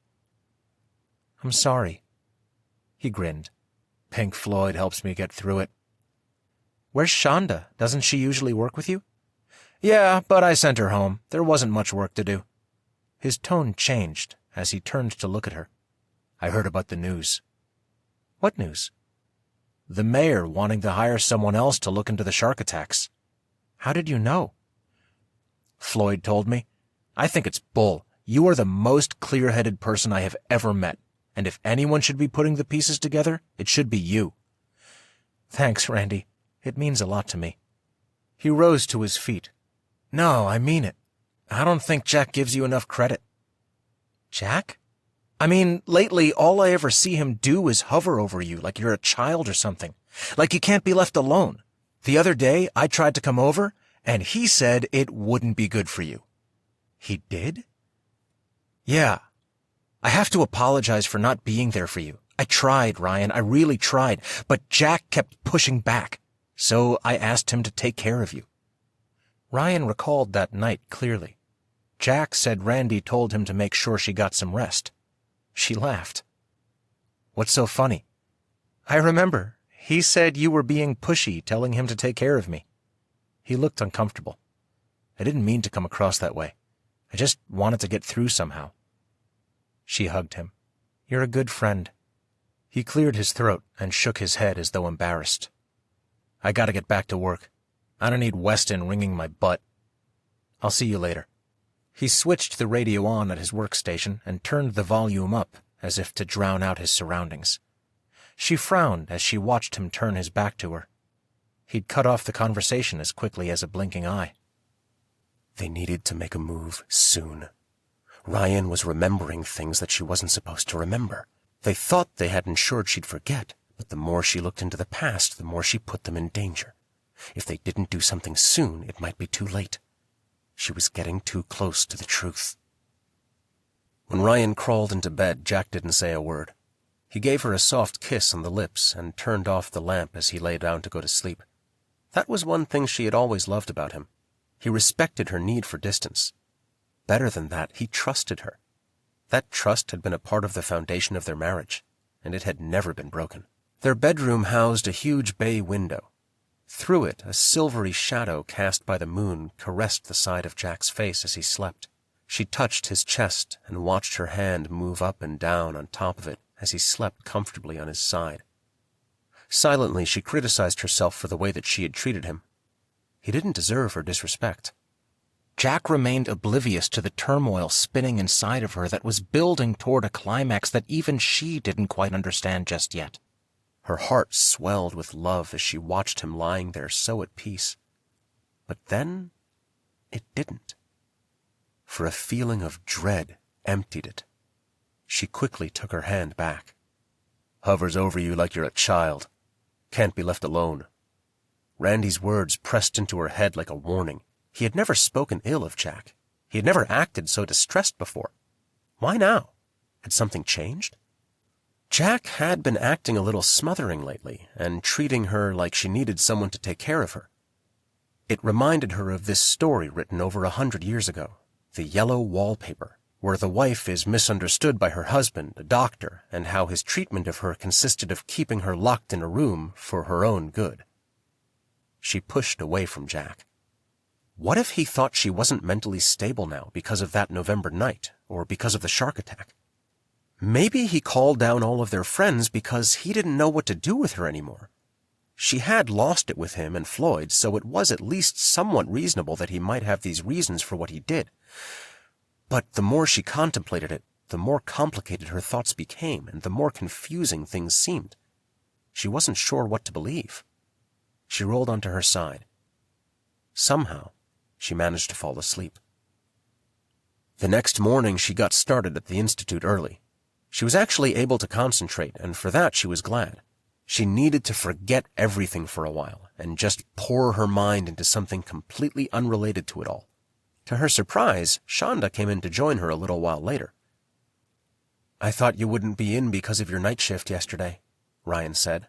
"I'm sorry." He grinned. "Pink Floyd helps me get through it." "Where's Shonda? Doesn't she usually work with you?" "Yeah, but I sent her home. There wasn't much work to do." His tone changed as he turned to look at her. "I heard about the news." "What news?" "The mayor wanting to hire someone else to look into the shark attacks." "How did you know?" "Floyd told me. I think it's bull. You are the most clear-headed person I have ever met, and if anyone should be putting the pieces together, it should be you." "Thanks, Randy. It means a lot to me." He rose to his feet. "No, I mean it. I don't think Jack gives you enough credit." "Jack? I mean, lately all I ever see him do is hover over you like you're a child or something. Like you can't be left alone. The other day, I tried to come over, and he said it wouldn't be good for you." "He did?" "Yeah. I have to apologize for not being there for you. I tried, Ryan. I really tried. But Jack kept pushing back. So I asked him to take care of you." Ryan recalled that night clearly. Jack said Randy told him to make sure she got some rest. She laughed. "What's so funny?" "I remember. He said you were being pushy, telling him to take care of me." He looked uncomfortable. "I didn't mean to come across that way. I just wanted to get through somehow." She hugged him. "You're a good friend." He cleared his throat and shook his head as though embarrassed. "I gotta get back to work. I don't need Weston ringing my butt. I'll see you later." He switched the radio on at his workstation and turned the volume up as if to drown out his surroundings. She frowned as she watched him turn his back to her. He'd cut off the conversation as quickly as a blinking eye. They needed to make a move soon. Ryan was remembering things that she wasn't supposed to remember. They thought they had ensured she'd forget, but the more she looked into the past, the more she put them in danger. If they didn't do something soon, it might be too late. She was getting too close to the truth. When Ryan crawled into bed, Jack didn't say a word. He gave her a soft kiss on the lips and turned off the lamp as he lay down to go to sleep. That was one thing she had always loved about him. He respected her need for distance. Better than that, he trusted her. That trust had been a part of the foundation of their marriage, and it had never been broken. Their bedroom housed a huge bay window. Through it, a silvery shadow cast by the moon caressed the side of Jack's face as he slept. She touched his chest and watched her hand move up and down on top of it as he slept comfortably on his side. Silently, she criticized herself for the way that she had treated him. He didn't deserve her disrespect. Jack remained oblivious to the turmoil spinning inside of her that was building toward a climax that even she didn't quite understand just yet. Her heart swelled with love as she watched him lying there so at peace. But then, it didn't. For a feeling of dread emptied it. She quickly took her hand back. "Hovers over you like you're a child. Can't be left alone." Randy's words pressed into her head like a warning. He had never spoken ill of Jack. He had never acted so distressed before. Why now? Had something changed? Jack had been acting a little smothering lately and treating her like she needed someone to take care of her. It reminded her of this story written over 100 years ago, The Yellow Wallpaper, where the wife is misunderstood by her husband, a doctor, and how his treatment of her consisted of keeping her locked in a room for her own good. She pushed away from Jack. What if he thought she wasn't mentally stable now because of that November night, or because of the shark attack? Maybe he called down all of their friends because he didn't know what to do with her anymore. She had lost it with him and Floyd, so it was at least somewhat reasonable that he might have these reasons for what he did. But the more she contemplated it, the more complicated her thoughts became, and the more confusing things seemed. She wasn't sure what to believe. She rolled onto her side. Somehow, she managed to fall asleep. The next morning, she got started at the institute early. She was actually able to concentrate, and for that she was glad. She needed to forget everything for a while and just pour her mind into something completely unrelated to it all. To her surprise, Shonda came in to join her a little while later. "I thought you wouldn't be in because of your night shift yesterday," Rian said.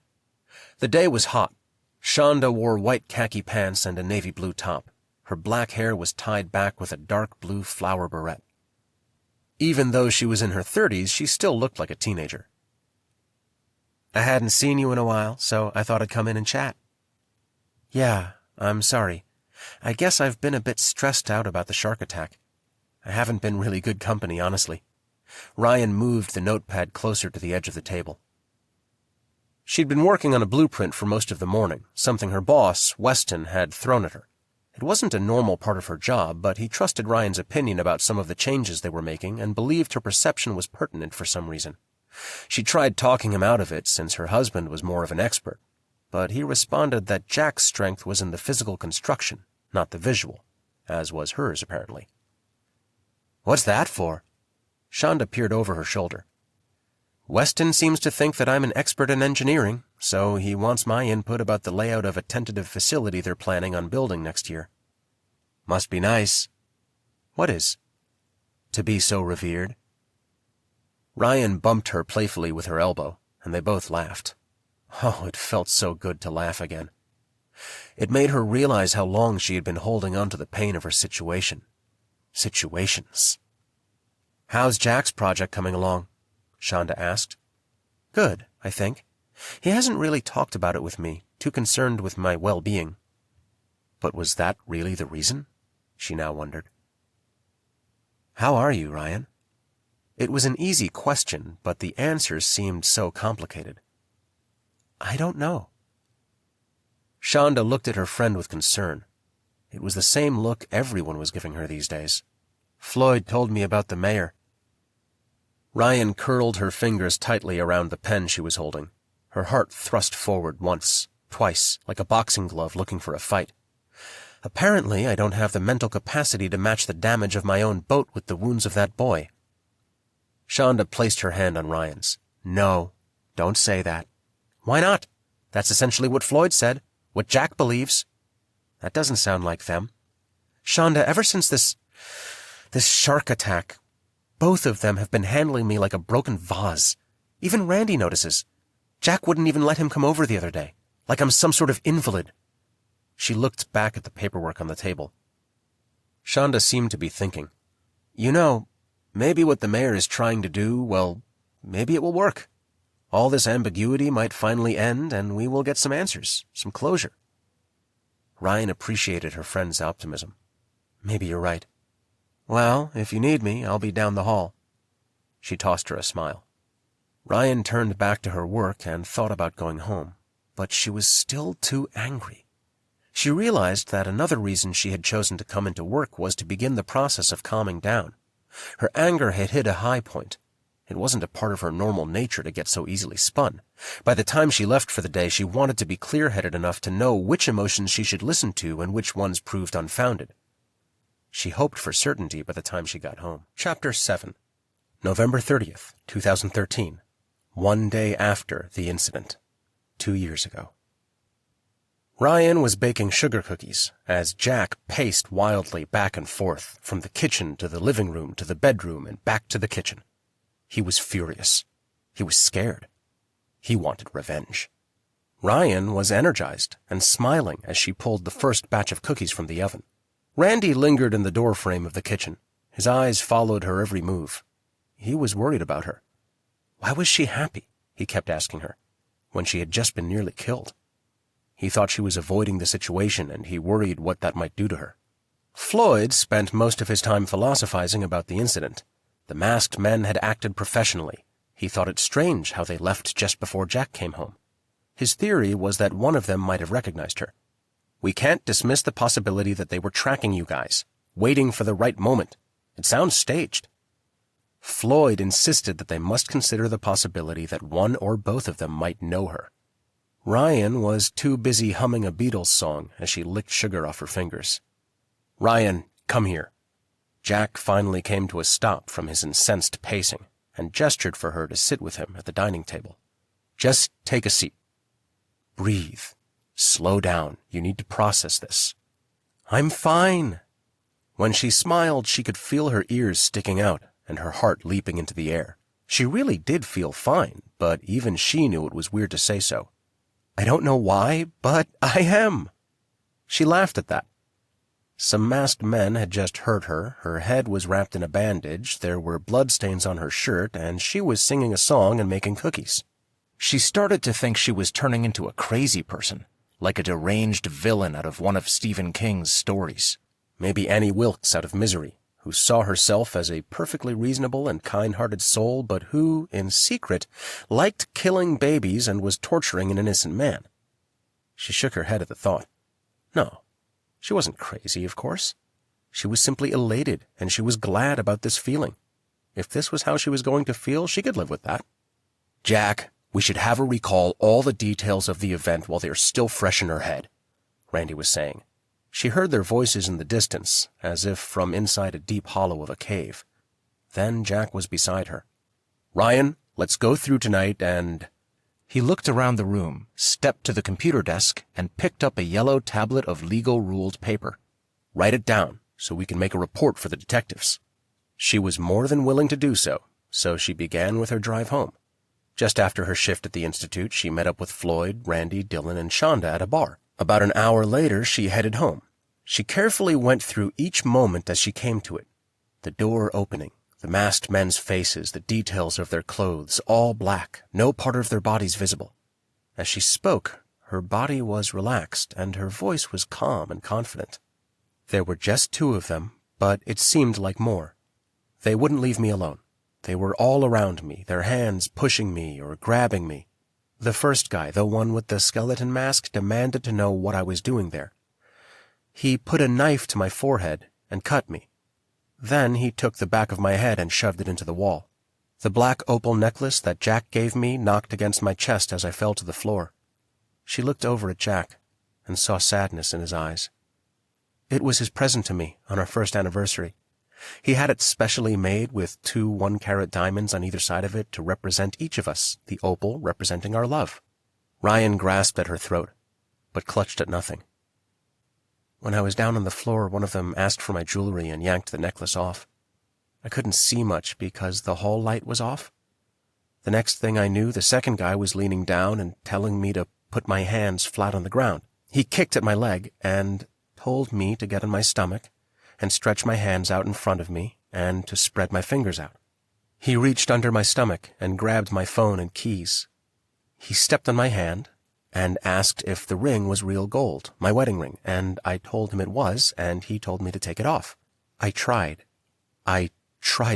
The day was hot. Shonda wore white khaki pants and a navy blue top. Her black hair was tied back with a dark blue flower barrette. Even though she was in her 30s, she still looked like a teenager. "I hadn't seen you in a while, so I thought I'd come in and chat." "Yeah, I'm sorry. I guess I've been a bit stressed out about the shark attack. I haven't been really good company, honestly." Rian moved the notepad closer to the edge of the table. She'd been working on a blueprint for most of the morning, something her boss, Weston, had thrown at her. It wasn't a normal part of her job, but he trusted Rian's opinion about some of the changes they were making and believed her perception was pertinent for some reason. She tried talking him out of it since her husband was more of an expert, but he responded that Jack's strength was in the physical construction, not the visual, as was hers apparently. "What's that for?" Shonda peered over her shoulder. "Weston seems to think that I'm an expert in engineering, so he wants my input about the layout of a tentative facility they're planning on building next year." "Must be nice." "What is?" "To be so revered." Rian bumped her playfully with her elbow, and they both laughed. Oh, it felt so good to laugh again. It made her realize how long she had been holding on to the pain of her situation. Situations. "How's Jack's project coming along?" Shonda asked. "Good, I think. He hasn't really talked about it with me, too concerned with my well-being." But was that really the reason? She now wondered. "How are you, Rian?" It was an easy question, but the answers seemed so complicated. "I don't know." Shonda looked at her friend with concern. It was the same look everyone was giving her these days. "Floyd told me about the mayor." Rian curled her fingers tightly around the pen she was holding. Her heart thrust forward once, twice, like a boxing glove looking for a fight. "Apparently, I don't have the mental capacity to match the damage of my own boat with the wounds of that boy." Shonda placed her hand on Rian's. "No, don't say that." "Why not? That's essentially what Floyd said, what Jack believes." "That doesn't sound like them." "Shonda, ever since this shark attack, both of them have been handling me like a broken vase. Even Randy notices. Jack wouldn't even let him come over the other day, like I'm some sort of invalid." She looked back at the paperwork on the table. Shonda seemed to be thinking. "You know, maybe what the mayor is trying to do, well, maybe it will work. All this ambiguity might finally end, and we will get some answers, some closure." Rian appreciated her friend's optimism. "Maybe you're right. Well, if you need me, I'll be down the hall." She tossed her a smile. Rian turned back to her work and thought about going home, but she was still too angry. She realized that another reason she had chosen to come into work was to begin the process of calming down. Her anger had hit a high point. It wasn't a part of her normal nature to get so easily spun. By the time she left for the day, she wanted to be clear-headed enough to know which emotions she should listen to and which ones proved unfounded. She hoped for certainty by the time she got home. Chapter 7. November 30th, 2013. One day after the incident. 2 years ago. Rian was baking sugar cookies as Jack paced wildly back and forth from the kitchen to the living room to the bedroom and back to the kitchen. He was furious. He was scared. He wanted revenge. Rian was energized and smiling as she pulled the first batch of cookies from the oven. Randy lingered in the doorframe of the kitchen. His eyes followed her every move. He was worried about her. Why was she happy, he kept asking her, when she had just been nearly killed? He thought she was avoiding the situation, and he worried what that might do to her. Floyd spent most of his time philosophizing about the incident. The masked men had acted professionally. He thought it strange how they left just before Jack came home. His theory was that one of them might have recognized her. We can't dismiss the possibility that they were tracking you guys, waiting for the right moment. It sounds staged. Floyd insisted that they must consider the possibility that one or both of them might know her. Rian was too busy humming a Beatles song as she licked sugar off her fingers. "Rian, come here." Jack finally came to a stop from his incensed pacing and gestured for her to sit with him at the dining table. "Just take a seat. Breathe. Slow down. You need to process this." "I'm fine." When she smiled, she could feel her ears sticking out and her heart leaping into the air. She really did feel fine, but even she knew it was weird to say so. "I don't know why, but I am." She laughed at that. Some masked men had just hurt her, her head was wrapped in a bandage, there were bloodstains on her shirt, and she was singing a song and making cookies. She started to think she was turning into a crazy person, like a deranged villain out of one of Stephen King's stories. Maybe Annie Wilkes out of Misery, who saw herself as a perfectly reasonable and kind-hearted soul, but who, in secret, liked killing babies and was torturing an innocent man. She shook her head at the thought. No, she wasn't crazy, of course. She was simply elated, and she was glad about this feeling. If this was how she was going to feel, she could live with that. "Jack, we should have her recall all the details of the event while they are still fresh in her head," Randy was saying. She heard their voices in the distance, as if from inside a deep hollow of a cave. Then Jack was beside her. "Rian, let's go through tonight and—" He looked around the room, stepped to the computer desk, and picked up a yellow tablet of legal-ruled paper. "Write it down so we can make a report for the detectives." She was more than willing to do so, so she began with her drive home. Just after her shift at the Institute, she met up with Floyd, Randy, Dylan, and Shonda at a bar. About an hour later, she headed home. She carefully went through each moment as she came to it. The door opening, the masked men's faces, the details of their clothes, all black, no part of their bodies visible. As she spoke, her body was relaxed, and her voice was calm and confident. There were just two of them, but it seemed like more. They wouldn't leave me alone. They were all around me, their hands pushing me or grabbing me. The first guy, the one with the skeleton mask, demanded to know what I was doing there. He put a knife to my forehead and cut me. Then he took the back of my head and shoved it into the wall. The black opal necklace that Jack gave me knocked against my chest as I fell to the floor. She looked over at Jack and saw sadness in his eyes. It was his present to me on our first anniversary. He had it specially made with 2 one-carat diamonds on either side of it to represent each of us, the opal representing our love. Rian grasped at her throat, but clutched at nothing. When I was down on the floor, one of them asked for my jewelry and yanked the necklace off. I couldn't see much because the hall light was off. The next thing I knew, the second guy was leaning down and telling me to put my hands flat on the ground. He kicked at my leg and told me to get on my stomach and stretch my hands out in front of me and to spread my fingers out. He reached under my stomach and grabbed my phone and keys. He stepped on my hand and asked if the ring was real gold, my wedding ring, and I told him it was, and he told me to take it off. I tried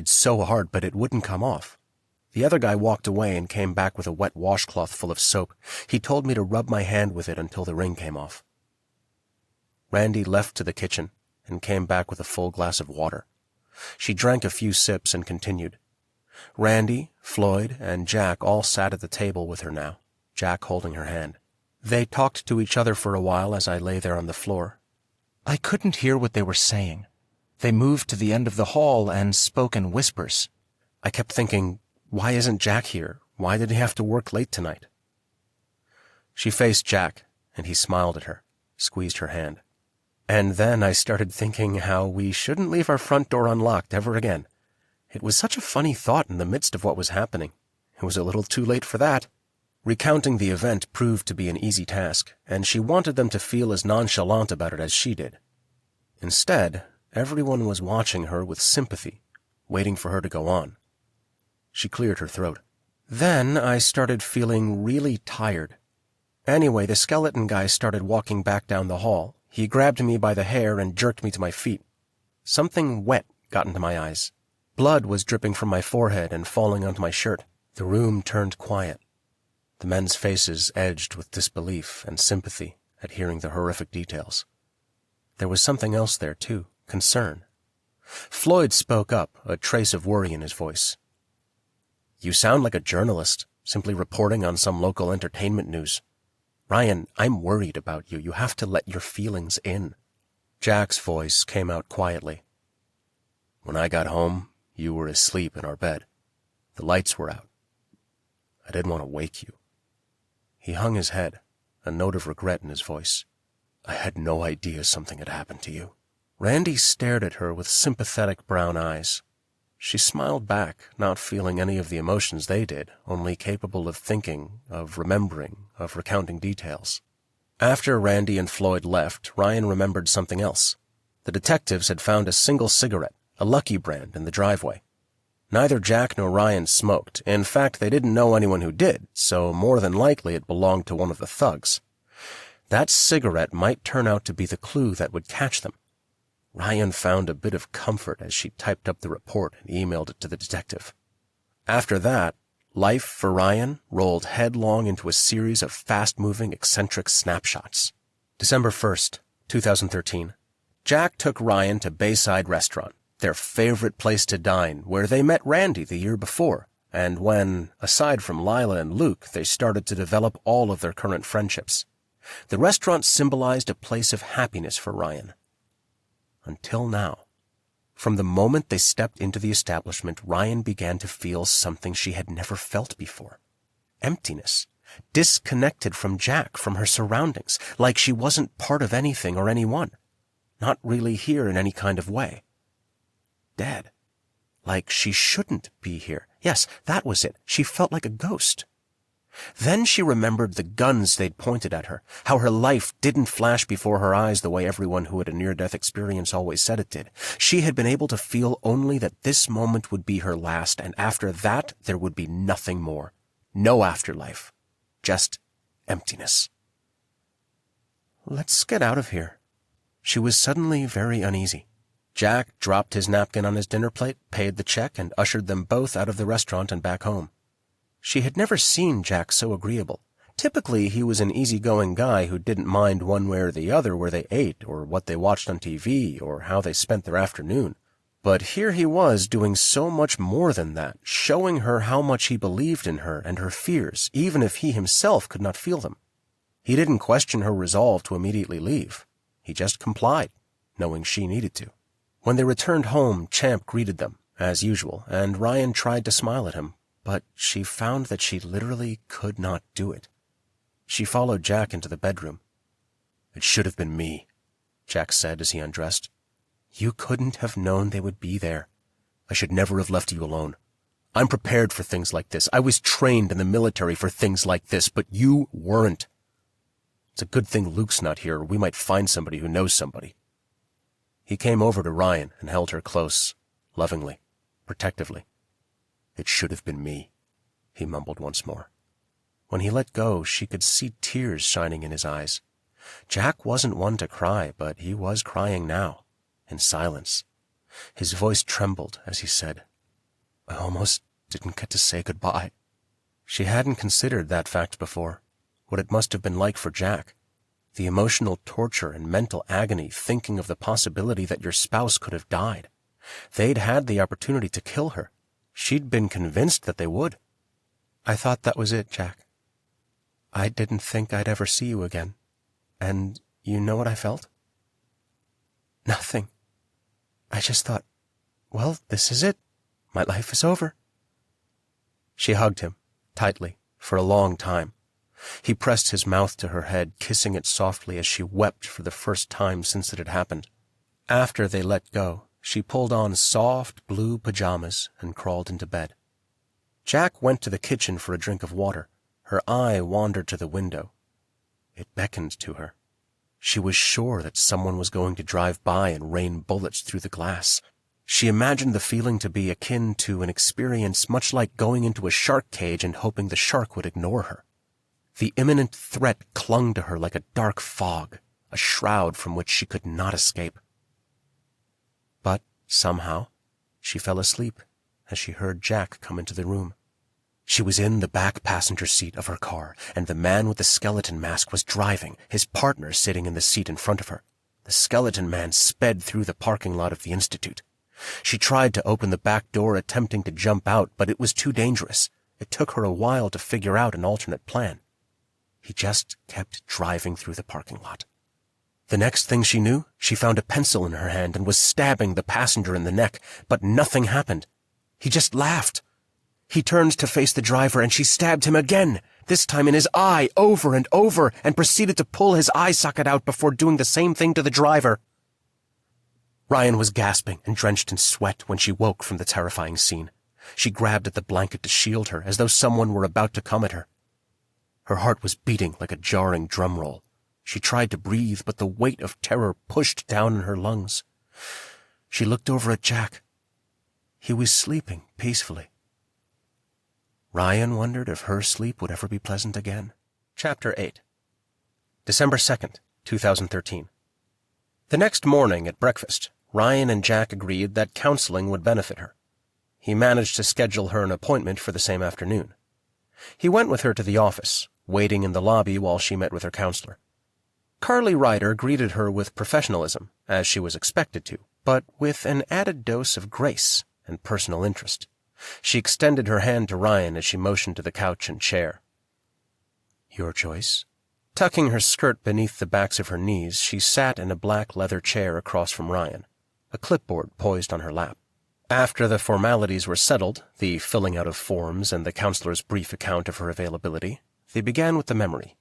so hard, but it wouldn't come off. The other guy walked away and came back with a wet washcloth full of soap. He told me to rub my hand with it until the ring came off. Randy left to the kitchen and came back with a full glass of water. She drank a few sips and continued. Randy, Floyd, and Jack all sat at the table with her now, Jack holding her hand. They talked to each other for a while as I lay there on the floor. I couldn't hear what they were saying. They moved to the end of the hall and spoke in whispers. I kept thinking, why isn't Jack here? Why did he have to work late tonight? She faced Jack, and he smiled at her, squeezed her hand. And then I started thinking how we shouldn't leave our front door unlocked ever again. It was such a funny thought in the midst of what was happening. It was a little too late for that. Recounting the event proved to be an easy task, and she wanted them to feel as nonchalant about it as she did. Instead, everyone was watching her with sympathy, waiting for her to go on. She cleared her throat. Then I started feeling really tired. Anyway, the skeleton guy started walking back down the hall. He grabbed me by the hair and jerked me to my feet. Something wet got into my eyes. Blood was dripping from my forehead and falling onto my shirt. The room turned quiet. The men's faces edged with disbelief and sympathy at hearing the horrific details. There was something else there, too, concern. Floyd spoke up, a trace of worry in his voice. "You sound like a journalist, simply reporting on some local entertainment news. Rian, I'm worried about you. You have to let your feelings in." Jack's voice came out quietly. "When I got home, you were asleep in our bed. The lights were out. I didn't want to wake you." He hung his head, a note of regret in his voice. "I had no idea something had happened to you." Randy stared at her with sympathetic brown eyes. She smiled back, not feeling any of the emotions they did, only capable of thinking, of remembering, of recounting details. After Randy and Floyd left, Rian remembered something else. The detectives had found a single cigarette, a Lucky brand, in the driveway. Neither Jack nor Rian smoked. In fact, they didn't know anyone who did, so more than likely it belonged to one of the thugs. That cigarette might turn out to be the clue that would catch them. Rian found a bit of comfort as she typed up the report and emailed it to the detective. After that, life for Rian rolled headlong into a series of fast-moving, eccentric snapshots. December 1st, 2013. Jack took Rian to Bayside Restaurant, their favorite place to dine, where they met Randy the year before, and when, aside from Lila and Luke, they started to develop all of their current friendships. The restaurant symbolized a place of happiness for Rian. Until now. From the moment they stepped into the establishment, Rian began to feel something she had never felt before. Emptiness. Disconnected from Jack, from her surroundings, like she wasn't part of anything or anyone. Not really here in any kind of way. Dead. Like she shouldn't be here. Yes, that was it. She felt like a ghost. Then she remembered the guns they'd pointed at her, how her life didn't flash before her eyes the way everyone who had a near-death experience always said it did. She had been able to feel only that this moment would be her last, and after that there would be nothing more. No afterlife. Just emptiness. "Let's get out of here." She was suddenly very uneasy. Jack dropped his napkin on his dinner plate, paid the check, and ushered them both out of the restaurant and back home. She had never seen Jack so agreeable. Typically, he was an easygoing guy who didn't mind one way or the other where they ate, or what they watched on TV, or how they spent their afternoon. But here he was doing so much more than that, showing her how much he believed in her and her fears, even if he himself could not feel them. He didn't question her resolve to immediately leave. He just complied, knowing she needed to. When they returned home, Champ greeted them, as usual, and Rian tried to smile at him, but she found that she literally could not do it. She followed Jack into the bedroom. "It should have been me," Jack said as he undressed. "You couldn't have known they would be there. I should never have left you alone. I'm prepared for things like this. I was trained in the military for things like this, but you weren't. It's a good thing Luke's not here, or we might find somebody who knows somebody." He came over to Rian and held her close, lovingly, protectively. "It should have been me," he mumbled once more. When he let go, she could see tears shining in his eyes. Jack wasn't one to cry, but he was crying now, in silence. His voice trembled as he said, "I almost didn't get to say goodbye." She hadn't considered that fact before, what it must have been like for Jack. The emotional torture and mental agony thinking of the possibility that your spouse could have died. They'd had the opportunity to kill her. She'd been convinced that they would. "I thought that was it, Jack. I didn't think I'd ever see you again. And you know what I felt?" "Nothing. I just thought, well, this is it. My life is over." She hugged him, tightly, for a long time. He pressed his mouth to her head, kissing it softly as she wept for the first time since it had happened. After they let go, she pulled on soft blue pajamas and crawled into bed. Jack went to the kitchen for a drink of water. Her eye wandered to the window. It beckoned to her. She was sure that someone was going to drive by and rain bullets through the glass. She imagined the feeling to be akin to an experience much like going into a shark cage and hoping the shark would ignore her. The imminent threat clung to her like a dark fog, a shroud from which she could not escape. But, somehow, she fell asleep as she heard Jack come into the room. She was in the back passenger seat of her car, and the man with the skeleton mask was driving, his partner sitting in the seat in front of her. The skeleton man sped through the parking lot of the Institute. She tried to open the back door, attempting to jump out, but it was too dangerous. It took her a while to figure out an alternate plan. He just kept driving through the parking lot. The next thing she knew, she found a pencil in her hand and was stabbing the passenger in the neck, but nothing happened. He just laughed. He turned to face the driver, and she stabbed him again, this time in his eye, over and over, and proceeded to pull his eye socket out before doing the same thing to the driver. Rian was gasping and drenched in sweat when she woke from the terrifying scene. She grabbed at the blanket to shield her, as though someone were about to come at her. Her heart was beating like a jarring drum roll. She tried to breathe, but the weight of terror pushed down in her lungs. She looked over at Jack. He was sleeping peacefully. Rian wondered if her sleep would ever be pleasant again. Chapter 8. December 2nd, 2013. The next morning at breakfast, Rian and Jack agreed that counseling would benefit her. He managed to schedule her an appointment for the same afternoon. He went with her to the office, waiting in the lobby while she met with her counselor. Carly Ryder greeted her with professionalism, as she was expected to, but with an added dose of grace and personal interest. She extended her hand to Rian as she motioned to the couch and chair. "Your choice." Tucking her skirt beneath the backs of her knees, she sat in a black leather chair across from Rian, a clipboard poised on her lap. After the formalities were settled, the filling out of forms and the counselor's brief account of her availability, they began with the memory.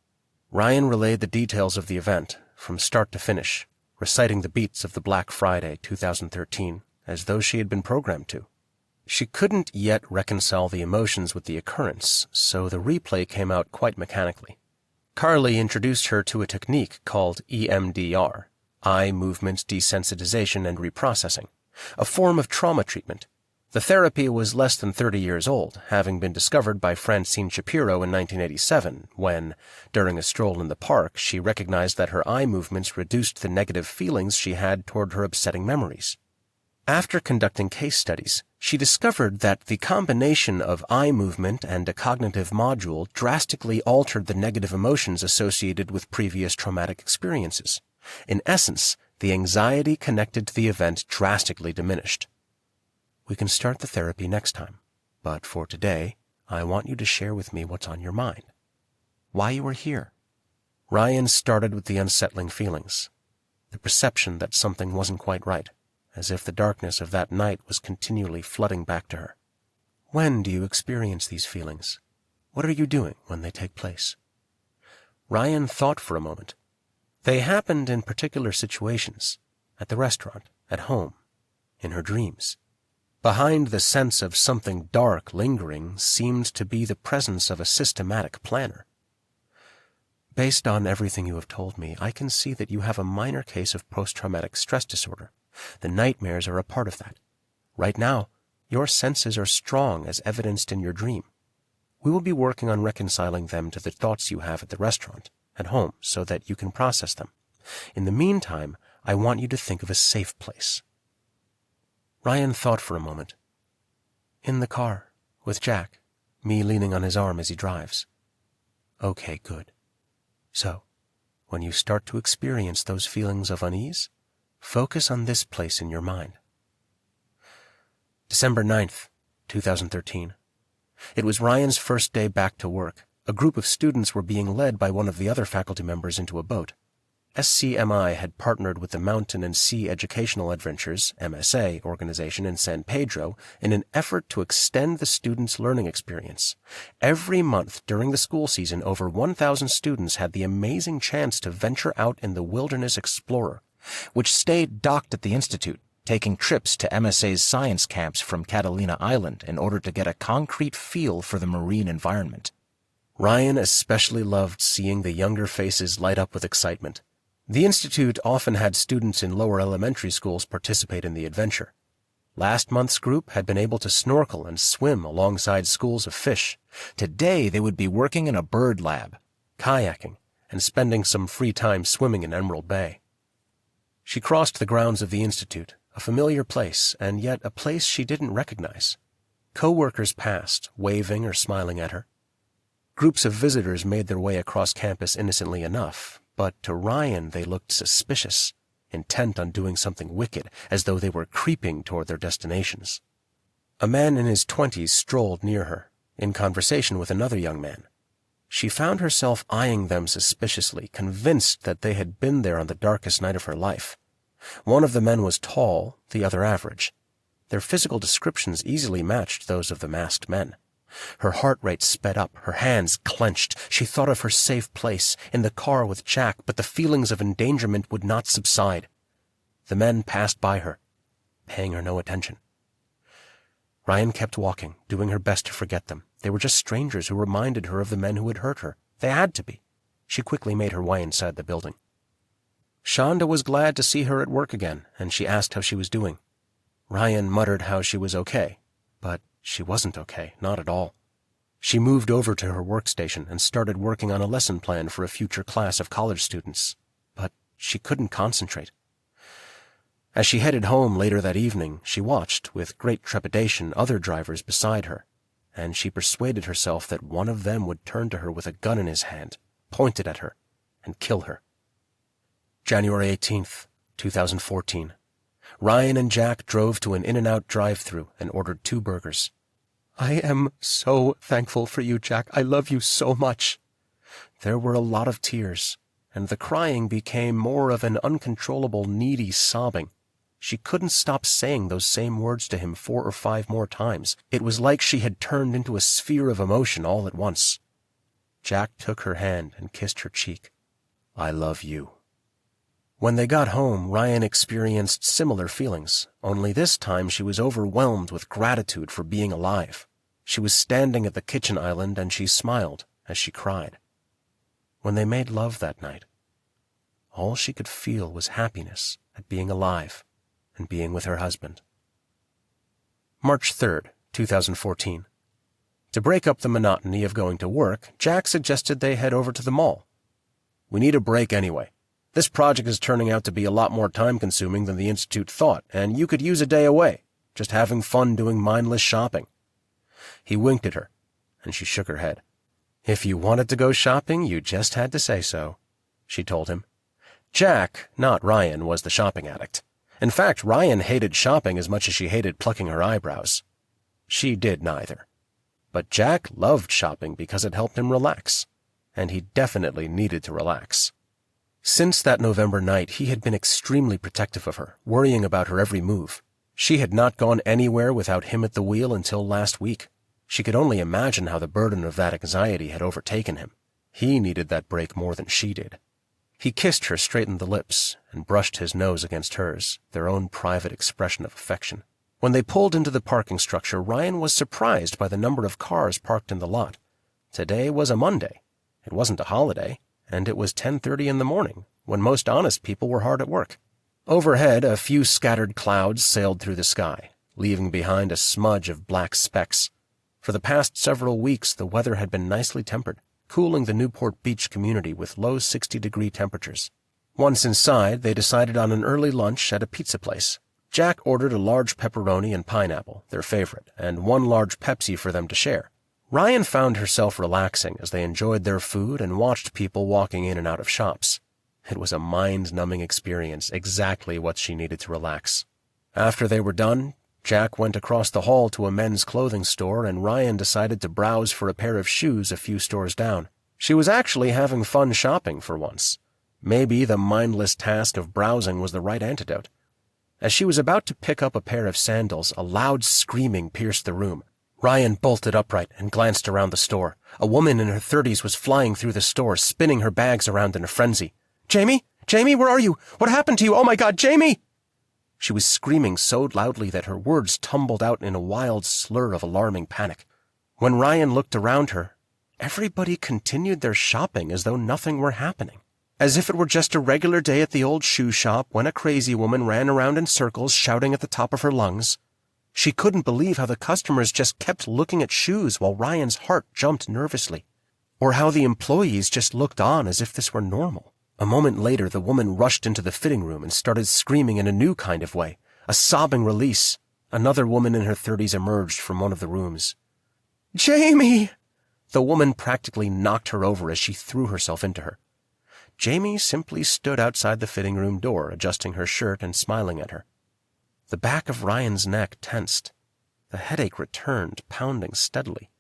Rian relayed the details of the event, from start to finish, reciting the beats of the Black Friday 2013 as though she had been programmed to. She couldn't yet reconcile the emotions with the occurrence, so the replay came out quite mechanically. Carly introduced her to a technique called EMDR, Eye Movement Desensitization and Reprocessing, a form of trauma treatment. The therapy was less than 30 years old, having been discovered by Francine Shapiro in 1987, when, during a stroll in the park, she recognized that her eye movements reduced the negative feelings she had toward her upsetting memories. After conducting case studies, she discovered that the combination of eye movement and a cognitive module drastically altered the negative emotions associated with previous traumatic experiences. In essence, the anxiety connected to the event drastically diminished. We can start the therapy next time, but for today, I want you to share with me what's on your mind. Why you were here. Rian started with the unsettling feelings, the perception that something wasn't quite right, as if the darkness of that night was continually flooding back to her. When do you experience these feelings? What are you doing when they take place? Rian thought for a moment. They happened in particular situations, at the restaurant, at home, in her dreams. Behind the sense of something dark lingering seemed to be the presence of a systematic planner. Based on everything you have told me, I can see that you have a minor case of post-traumatic stress disorder. The nightmares are a part of that. Right now, your senses are strong as evidenced in your dream. We will be working on reconciling them to the thoughts you have at the restaurant, at home, so that you can process them. In the meantime, I want you to think of a safe place. Rian thought for a moment. In the car, with Jack, me leaning on his arm as he drives. Okay, good. So, when you start to experience those feelings of unease, focus on this place in your mind. December 9th, 2013. It was Ryan's first day back to work. A group of students were being led by one of the other faculty members into a boat. SCMI had partnered with the Mountain and Sea Educational Adventures, MSA, organization in San Pedro in an effort to extend the students' learning experience. Every month during the school season, over 1,000 students had the amazing chance to venture out in the Wilderness Explorer, which stayed docked at the Institute, taking trips to MSA's science camps from Catalina Island in order to get a concrete feel for the marine environment. Rian especially loved seeing the younger faces light up with excitement. The Institute often had students in lower elementary schools participate in the adventure. Last month's group had been able to snorkel and swim alongside schools of fish. Today they would be working in a bird lab, kayaking, and spending some free time swimming in Emerald Bay. She crossed the grounds of the Institute, a familiar place, and yet a place she didn't recognize. Co-workers passed, waving or smiling at her. Groups of visitors made their way across campus innocently enough, but to Rian they looked suspicious, intent on doing something wicked, as though they were creeping toward their destinations. A man in his 20s strolled near her, in conversation with another young man. She found herself eyeing them suspiciously, convinced that they had been there on the darkest night of her life. One of the men was tall, the other average. Their physical descriptions easily matched those of the masked men. Her heart rate sped up, her hands clenched. She thought of her safe place, in the car with Jack, but the feelings of endangerment would not subside. The men passed by her, paying her no attention. Rian kept walking, doing her best to forget them. They were just strangers who reminded her of the men who had hurt her. They had to be. She quickly made her way inside the building. Shonda was glad to see her at work again, and she asked how she was doing. Rian muttered how she was okay, but she wasn't okay, not at all. She moved over to her workstation and started working on a lesson plan for a future class of college students, but she couldn't concentrate. As she headed home later that evening, she watched, with great trepidation, other drivers beside her, and she persuaded herself that one of them would turn to her with a gun in his hand, point it at her, and kill her. January 18th, 2014. Rian and Jack drove to an In-N-Out drive-thru and ordered 2 burgers. "I am so thankful for you, Jack. I love you so much." There were a lot of tears, and the crying became more of an uncontrollable, needy sobbing. She couldn't stop saying those same words to him 4 or 5 more times. It was like she had turned into a sphere of emotion all at once. Jack took her hand and kissed her cheek. "I love you." When they got home, Rian experienced similar feelings, only this time she was overwhelmed with gratitude for being alive. She was standing at the kitchen island and she smiled as she cried. When they made love that night, all she could feel was happiness at being alive and being with her husband. March 3rd, 2014. To break up the monotony of going to work, Jack suggested they head over to the mall. "We need a break anyway. This project is turning out to be a lot more time-consuming than the Institute thought, and you could use a day away, just having fun doing mindless shopping." He winked at her, and she shook her head. "If you wanted to go shopping, you just had to say so," she told him. Jack, not Rian, was the shopping addict. In fact, Rian hated shopping as much as she hated plucking her eyebrows. She did neither. But Jack loved shopping because it helped him relax, and he definitely needed to relax. Since that November night, he had been extremely protective of her, worrying about her every move. She had not gone anywhere without him at the wheel until last week. She could only imagine how the burden of that anxiety had overtaken him. He needed that break more than she did. He kissed her straight in the lips and brushed his nose against hers, their own private expression of affection. When they pulled into the parking structure, Rian was surprised by the number of cars parked in the lot. Today was a Monday. It wasn't a holiday, and it was 10:30 in the morning, when most honest people were hard at work. Overhead, a few scattered clouds sailed through the sky, leaving behind a smudge of black specks. For the past several weeks, the weather had been nicely tempered, cooling the Newport Beach community with low 60-degree temperatures. Once inside, they decided on an early lunch at a pizza place. Jack ordered a large pepperoni and pineapple, their favorite, and 1 large Pepsi for them to share. Rian found herself relaxing as they enjoyed their food and watched people walking in and out of shops. It was a mind-numbing experience, exactly what she needed to relax. After they were done, Jack went across the hall to a men's clothing store, and Rian decided to browse for a pair of shoes a few stores down. She was actually having fun shopping for once. Maybe the mindless task of browsing was the right antidote. As she was about to pick up a pair of sandals, a loud screaming pierced the room. Rian bolted upright and glanced around the store. A woman in her 30s was flying through the store, spinning her bags around in a frenzy. "Jamie? Jamie, where are you? What happened to you? Oh my God, Jamie!" She was screaming so loudly that her words tumbled out in a wild slur of alarming panic. When Rian looked around her, everybody continued their shopping as though nothing were happening, as if it were just a regular day at the old shoe shop when a crazy woman ran around in circles shouting at the top of her lungs. She couldn't believe how the customers just kept looking at shoes while Ryan's heart jumped nervously, or how the employees just looked on as if this were normal. A moment later, the woman rushed into the fitting room and started screaming in a new kind of way, a sobbing release. Another woman in her 30s emerged from one of the rooms. "Jamie!" The woman practically knocked her over as she threw herself into her. Jamie simply stood outside the fitting room door, adjusting her shirt and smiling at her. The back of Ryan's neck tensed. The headache returned, pounding steadily.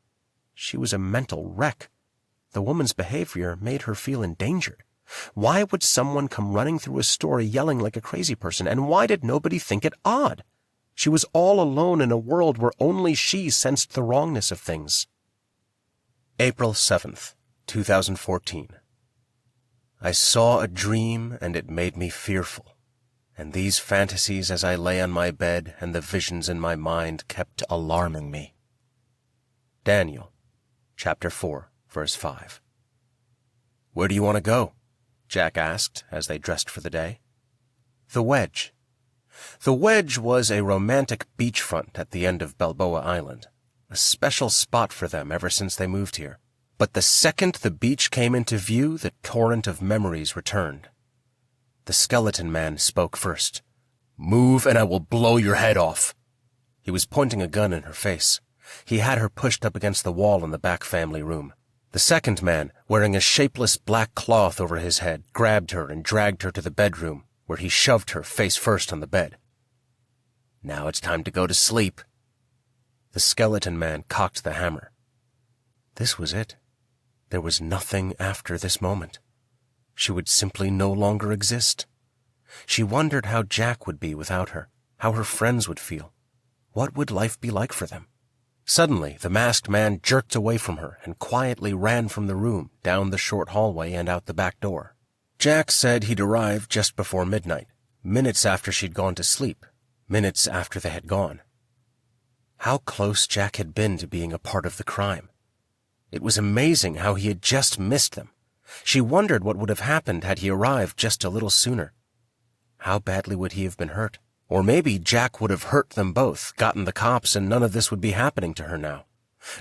She was a mental wreck. The woman's behavior made her feel endangered. Why would someone come running through a store yelling like a crazy person, and why did nobody think it odd? She was all alone in a world where only she sensed the wrongness of things. April 7th, 2014. I saw a dream, and it made me fearful. And these fantasies as I lay on my bed and the visions in my mind kept alarming me. Daniel, chapter 4, verse 5. "Where do you want to go?" Jack asked as they dressed for the day. "The Wedge." The Wedge was a romantic beachfront at the end of Balboa Island, a special spot for them ever since they moved here. But the second the beach came into view, the torrent of memories returned. The skeleton man spoke first. "Move and I will blow your head off." He was pointing a gun in her face. He had her pushed up against the wall in the back family room. The second man, wearing a shapeless black cloth over his head, grabbed her and dragged her to the bedroom, where he shoved her face first on the bed. "Now it's time to go to sleep." The skeleton man cocked the hammer. This was it. There was nothing after this moment. She would simply no longer exist. She wondered how Jack would be without her, how her friends would feel. What would life be like for them? Suddenly, the masked man jerked away from her and quietly ran from the room, down the short hallway and out the back door. Jack said he'd arrived just before midnight, minutes after she'd gone to sleep, minutes after they had gone. How close Jack had been to being a part of the crime. It was amazing how he had just missed them. She wondered what would have happened had he arrived just a little sooner. How badly would he have been hurt? Or maybe Jack would have hurt them both, gotten the cops, and none of this would be happening to her now.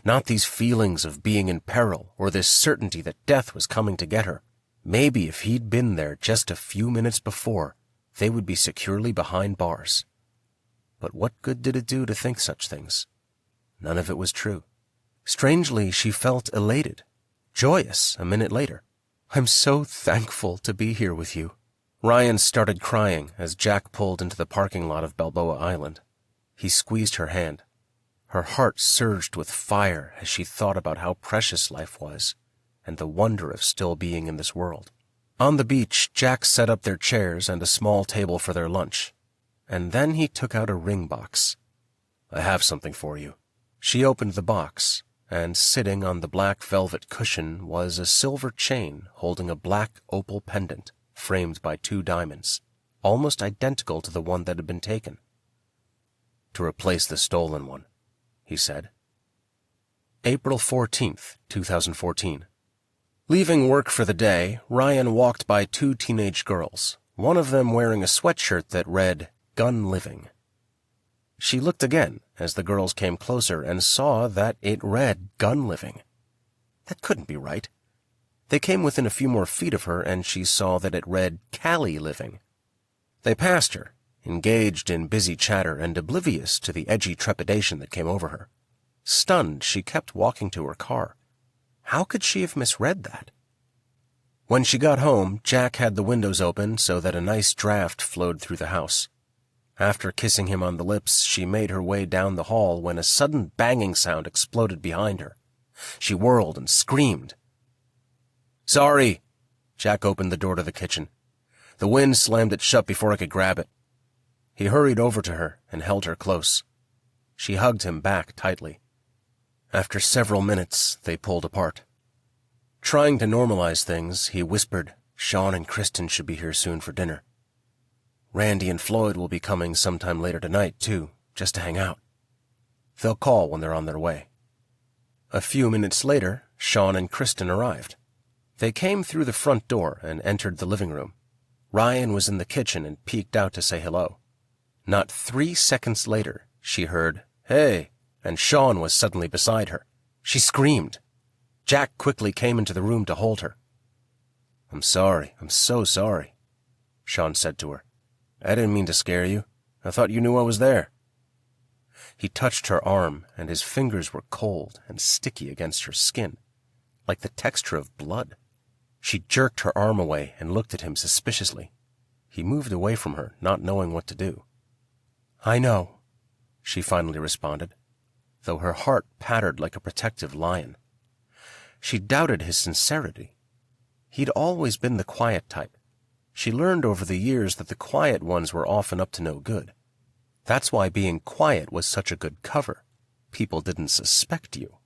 Not these feelings of being in peril, or this certainty that death was coming to get her. Maybe if he'd been there just a few minutes before, they would be securely behind bars. But what good did it do to think such things? None of it was true. Strangely, she felt elated, joyous a minute later. "I'm so thankful to be here with you." Rian started crying as Jack pulled into the parking lot of Balboa Island. He squeezed her hand. Her heart surged with fire as she thought about how precious life was, and the wonder of still being in this world. On the beach, Jack set up their chairs and a small table for their lunch, and then he took out a ring box. "I have something for you." She opened the box, and sitting on the black velvet cushion was a silver chain holding a black opal pendant framed by 2 diamonds, almost identical to the one that had been taken. "To replace the stolen one," he said. April 14th, 2014. Leaving work for the day, Rian walked by 2 teenage girls, one of them wearing a sweatshirt that read, "Gun Living." She looked again as the girls came closer and saw that it read "Gun Living." That couldn't be right. They came within a few more feet of her and she saw that it read "Cali Living." They passed her, engaged in busy chatter and oblivious to the edgy trepidation that came over her. Stunned, she kept walking to her car. How could she have misread that? When she got home, Jack had the windows open so that a nice draft flowed through the house. After kissing him on the lips, she made her way down the hall when a sudden banging sound exploded behind her. She whirled and screamed. "Sorry!" Jack opened the door to the kitchen. The wind slammed it shut before I could grab it. He hurried over to her and held her close. She hugged him back tightly. After several minutes, they pulled apart. Trying to normalize things, he whispered, "Sean and Kristen should be here soon for dinner." Randy and Floyd will be coming sometime later tonight, too, just to hang out. They'll call when they're on their way." A few minutes later, Sean and Kristen arrived. They came through the front door and entered the living room. Rian was in the kitchen and peeked out to say hello. Not 3 seconds later, she heard, "Hey," and Sean was suddenly beside her. She screamed. Jack quickly came into the room to hold her. "I'm sorry. I'm so sorry," Sean said to her. "I didn't mean to scare you. I thought you knew I was there." He touched her arm, and his fingers were cold and sticky against her skin, like the texture of blood. She jerked her arm away and looked at him suspiciously. He moved away from her, not knowing what to do. "I know," she finally responded, though her heart pattered like a protective lion. She doubted his sincerity. He'd always been the quiet type. She learned over the years that the quiet ones were often up to no good. That's why being quiet was such a good cover. People didn't suspect you.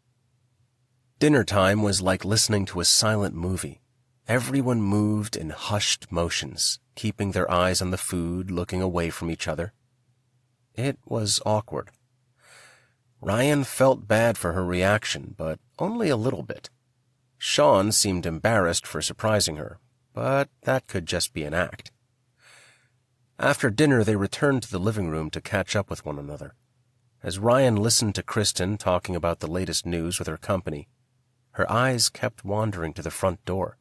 Dinner time was like listening to a silent movie. Everyone moved in hushed motions, keeping their eyes on the food, looking away from each other. It was awkward. Rian felt bad for her reaction, but only a little bit. Sean seemed embarrassed for surprising her, but that could just be an act. After dinner, they returned to the living room to catch up with one another. As Rian listened to Kristen talking about the latest news with her company, her eyes kept wandering to the front door.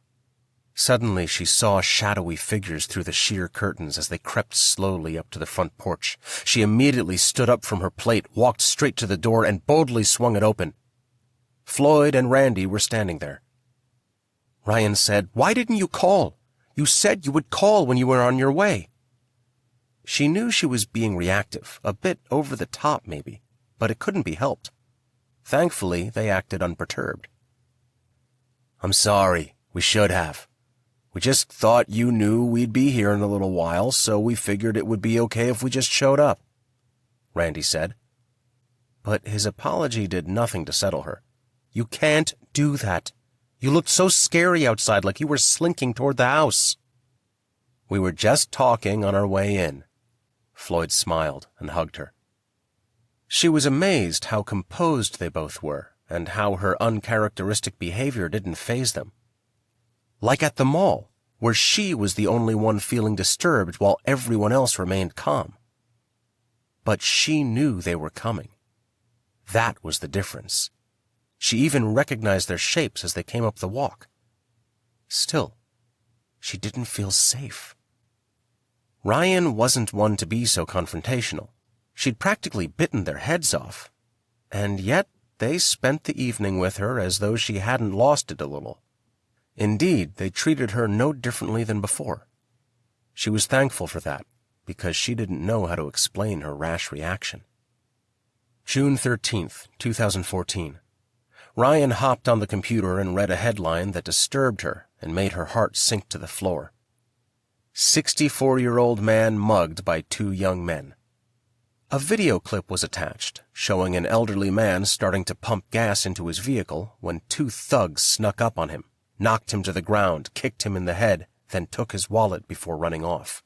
Suddenly, she saw shadowy figures through the sheer curtains as they crept slowly up to the front porch. She immediately stood up from her plate, walked straight to the door, and boldly swung it open. Floyd and Randy were standing there. Rian said, "Why didn't you call? You said you would call when you were on your way." She knew she was being reactive, a bit over the top maybe, but it couldn't be helped. Thankfully, they acted unperturbed. "I'm sorry. We should have. We just thought you knew we'd be here in a little while, so we figured it would be okay if we just showed up," Randy said. But his apology did nothing to settle her. "You can't do that. You looked so scary outside, like you were slinking toward the house." "We were just talking on our way in." Floyd smiled and hugged her. She was amazed how composed they both were, and how her uncharacteristic behavior didn't faze them. Like at the mall, where she was the only one feeling disturbed while everyone else remained calm. But she knew they were coming. That was the difference. She even recognized their shapes as they came up the walk. Still, she didn't feel safe. Rian wasn't one to be so confrontational. She'd practically bitten their heads off. And yet they spent the evening with her as though she hadn't lost it a little. Indeed, they treated her no differently than before. She was thankful for that, because she didn't know how to explain her rash reaction. June 13th, 2014. Rian hopped on the computer and read a headline that disturbed her and made her heart sink to the floor. 64-year-old man mugged by 2 young men. A video clip was attached, showing an elderly man starting to pump gas into his vehicle when 2 thugs snuck up on him, knocked him to the ground, kicked him in the head, then took his wallet before running off.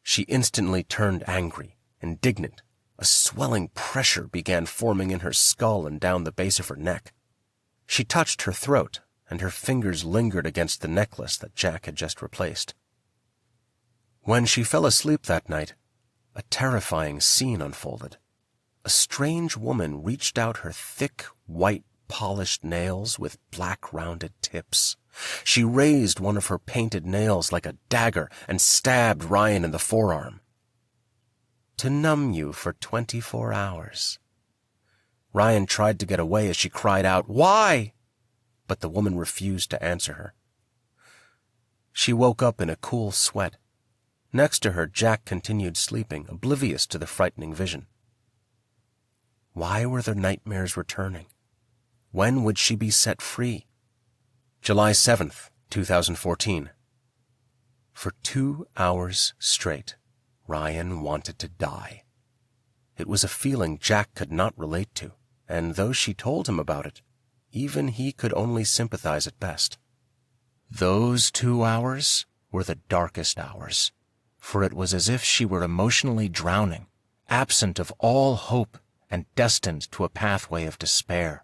She instantly turned angry, indignant. A swelling pressure began forming in her skull and down the base of her neck. She touched her throat, and her fingers lingered against the necklace that Jack had just replaced. When she fell asleep that night, a terrifying scene unfolded. A strange woman reached out her thick, white, polished nails with black rounded tips. She raised one of her painted nails like a dagger and stabbed Rian in the forearm. "To numb you for 24 hours. Rian tried to get away as she cried out, "Why?" But the woman refused to answer her. She woke up in a cool sweat. Next to her, Jack continued sleeping, oblivious to the frightening vision. Why were the nightmares returning? When would she be set free? July 7th, 2014. For 2 hours straight, Rian wanted to die. It was a feeling Jack could not relate to, and though she told him about it, even he could only sympathize at best. Those 2 hours were the darkest hours. for it was as if she were emotionally drowning, absent of all hope and destined to a pathway of despair.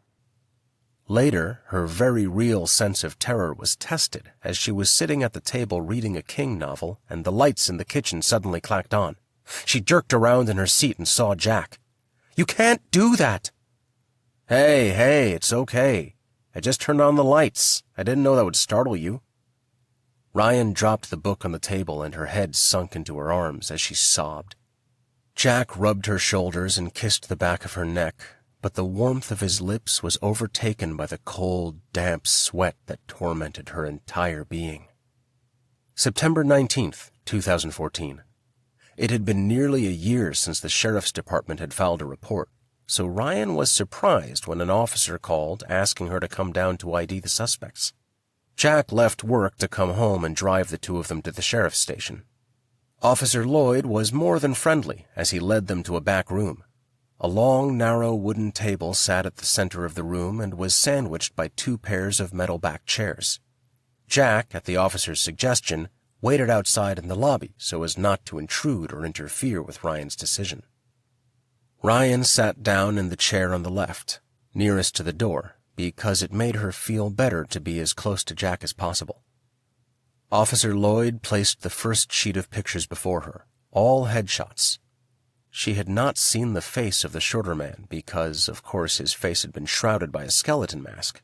Later, her very real sense of terror was tested as she was sitting at the table reading a King novel and the lights in the kitchen suddenly clacked on. She jerked around in her seat and saw Jack. "You can't do that!" Hey, it's okay. I just turned on the lights. I didn't know that would startle you." Rian dropped the book on the table and her head sunk into her arms as she sobbed. Jack rubbed her shoulders and kissed the back of her neck, but the warmth of his lips was overtaken by the cold, damp sweat that tormented her entire being. September 19th, 2014. It had been nearly a year since the sheriff's department had filed a report, so Rian was surprised when an officer called asking her to come down to ID the suspects. Jack left work to come home and drive the two of them to the sheriff's station. Officer Lloyd was more than friendly as he led them to a back room. A long, narrow wooden table sat at the center of the room and was sandwiched by 2 pairs of metal-backed chairs. Jack, at the officer's suggestion, waited outside in the lobby so as not to intrude or interfere with Rian's decision. Rian sat down in the chair on the left, nearest to the door, because it made her feel better to be as close to Jack as possible. Officer Lloyd placed the first sheet of pictures before her, all headshots. She had not seen the face of the shorter man because, of course, his face had been shrouded by a skeleton mask.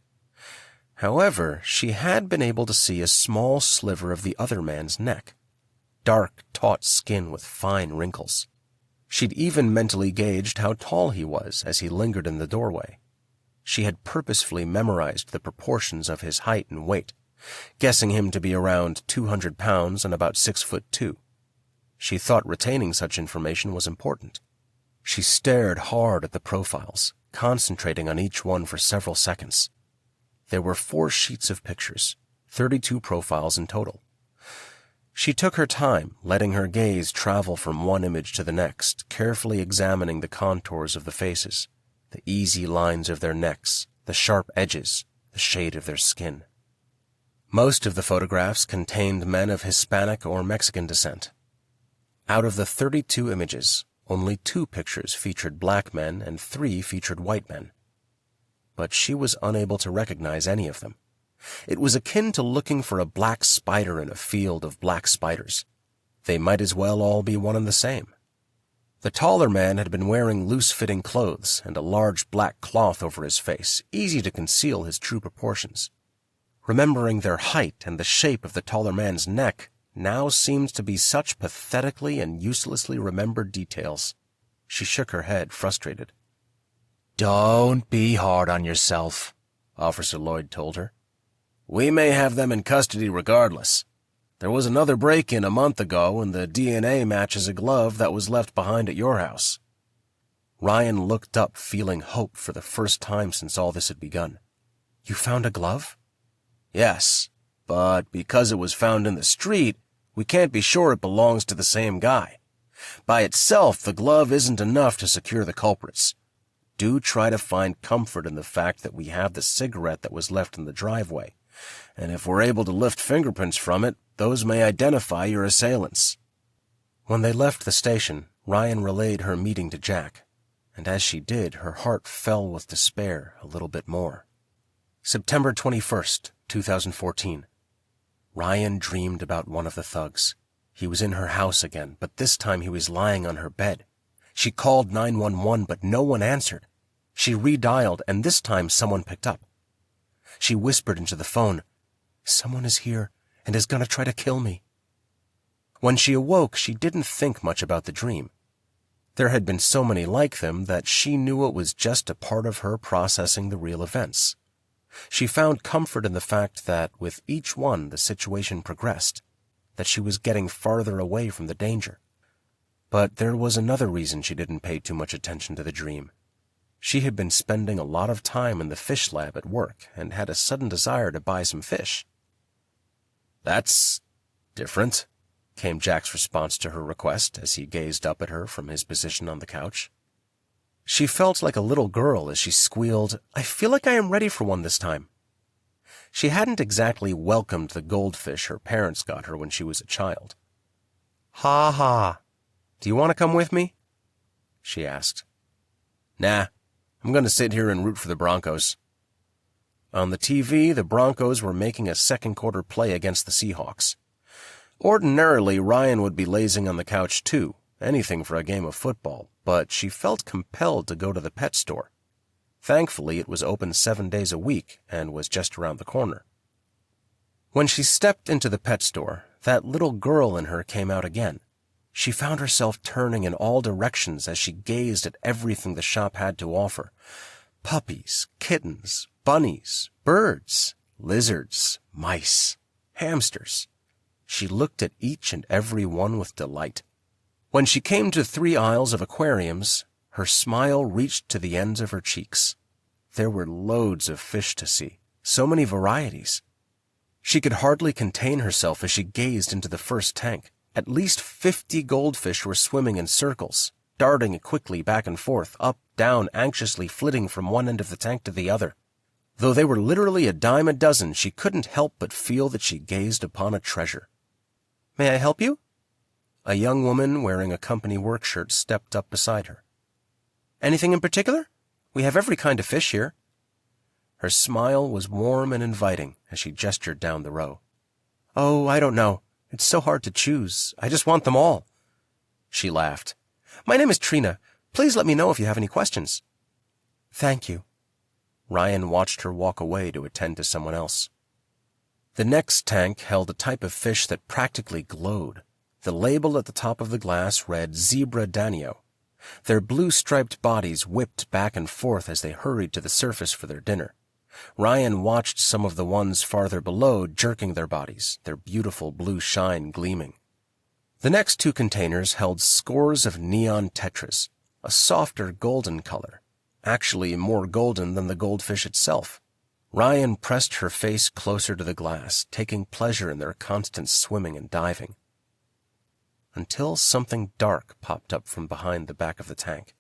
However, she had been able to see a small sliver of the other man's neck, dark, taut skin with fine wrinkles. She'd even mentally gauged how tall he was as he lingered in the doorway. She had purposefully memorized the proportions of his height and weight, guessing him to be around 200 pounds and about 6'2". She thought retaining such information was important. She stared hard at the profiles, concentrating on each one for several seconds. There were 4 sheets of pictures, 32 profiles in total. She took her time, letting her gaze travel from one image to the next, carefully examining the contours of the faces, the easy lines of their necks, the sharp edges, the shade of their skin. Most of the photographs contained men of Hispanic or Mexican descent. Out of the 32 images, only 2 pictures featured black men and 3 featured white men. But she was unable to recognize any of them. It was akin to looking for a black spider in a field of black spiders. They might as well all be one and the same. The taller man had been wearing loose-fitting clothes and a large black cloth over his face, easy to conceal his true proportions. Remembering their height and the shape of the taller man's neck now seemed to be such pathetically and uselessly remembered details. She shook her head, frustrated. "Don't be hard on yourself," Officer Lloyd told her. "We may have them in custody regardless. There was another break-in a month ago, and the DNA matches a glove that was left behind at your house." Rian looked up, feeling hope for the first time since all this had begun. "You found a glove?" "Yes, but because it was found in the street, we can't be sure it belongs to the same guy. By itself, the glove isn't enough to secure the culprits. Do try to find comfort in the fact that we have the cigarette that was left in the driveway, and if we're able to lift fingerprints from it, those may identify your assailants." When they left the station, Rian relayed her meeting to Jack, and as she did, her heart fell with despair a little bit more. September 21st, 2014. Rian dreamed about one of the thugs. He was in her house again, but this time he was lying on her bed. She called 911, but no one answered. She redialed, and this time someone picked up. She whispered into the phone, "Someone is here and is going to try to kill me." When she awoke, she didn't think much about the dream. There had been so many like them that she knew it was just a part of her processing the real events. She found comfort in the fact that with each one the situation progressed, that she was getting farther away from the danger. But there was another reason she didn't pay too much attention to the dream. She had been spending a lot of time in the fish lab at work and had a sudden desire to buy some fish. "That's different," came Jack's response to her request as he gazed up at her from his position on the couch. She felt like a little girl as she squealed, "I feel like I am ready for one this time." She hadn't exactly welcomed the goldfish her parents got her when she was a child. "Ha ha. Do you want to come with me?" she asked. "Nah, I'm going to sit here and root for the Broncos." On the TV, the Broncos were making a second-quarter play against the Seahawks. Ordinarily, Rian would be lazing on the couch too, anything for a game of football, but she felt compelled to go to the pet store. Thankfully, it was open 7 days a week and was just around the corner. When she stepped into the pet store, that little girl in her came out again. She found herself turning in all directions as she gazed at everything the shop had to offer. Puppies, kittens, bunnies, birds, lizards, mice, hamsters. She looked at each and every one with delight. When she came to 3 aisles of aquariums, her smile reached to the ends of her cheeks. There were loads of fish to see, so many varieties. She could hardly contain herself as she gazed into the first tank. At least 50 goldfish were swimming in circles, darting quickly back and forth, up, down, anxiously flitting from one end of the tank to the other. Though they were literally a dime a dozen, she couldn't help but feel that she gazed upon a treasure. "May I help you?" A young woman wearing a company work shirt stepped up beside her. "Anything in particular? We have every kind of fish here." Her smile was warm and inviting as she gestured down the row. "Oh, I don't know. It's so hard to choose. I just want them all." She laughed. "My name is Trina. Please let me know if you have any questions." "Thank you." Rian watched her walk away to attend to someone else. The next tank held a type of fish that practically glowed. The label at the top of the glass read Zebra Danio. Their blue-striped bodies whipped back and forth as they hurried to the surface for their dinner. Rian watched some of the ones farther below jerking their bodies, their beautiful blue shine gleaming. The next 2 containers held scores of neon tetras, a softer golden color, actually more golden than the goldfish itself. Rian pressed her face closer to the glass, taking pleasure in their constant swimming and diving. Until something dark popped up from behind the back of the tank.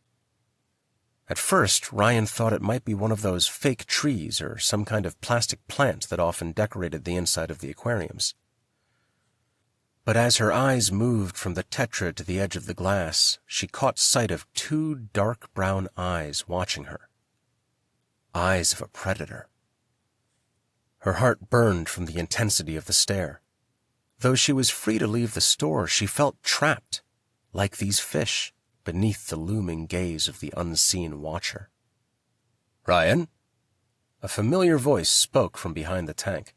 At first, Rian thought it might be one of those fake trees or some kind of plastic plant that often decorated the inside of the aquariums. But as her eyes moved from the tetra to the edge of the glass, she caught sight of 2 dark brown eyes watching her. Eyes of a predator. Her heart burned from the intensity of the stare. Though she was free to leave the store, she felt trapped, like these fish, beneath the looming gaze of the unseen watcher. "Rian?" A familiar voice spoke from behind the tank.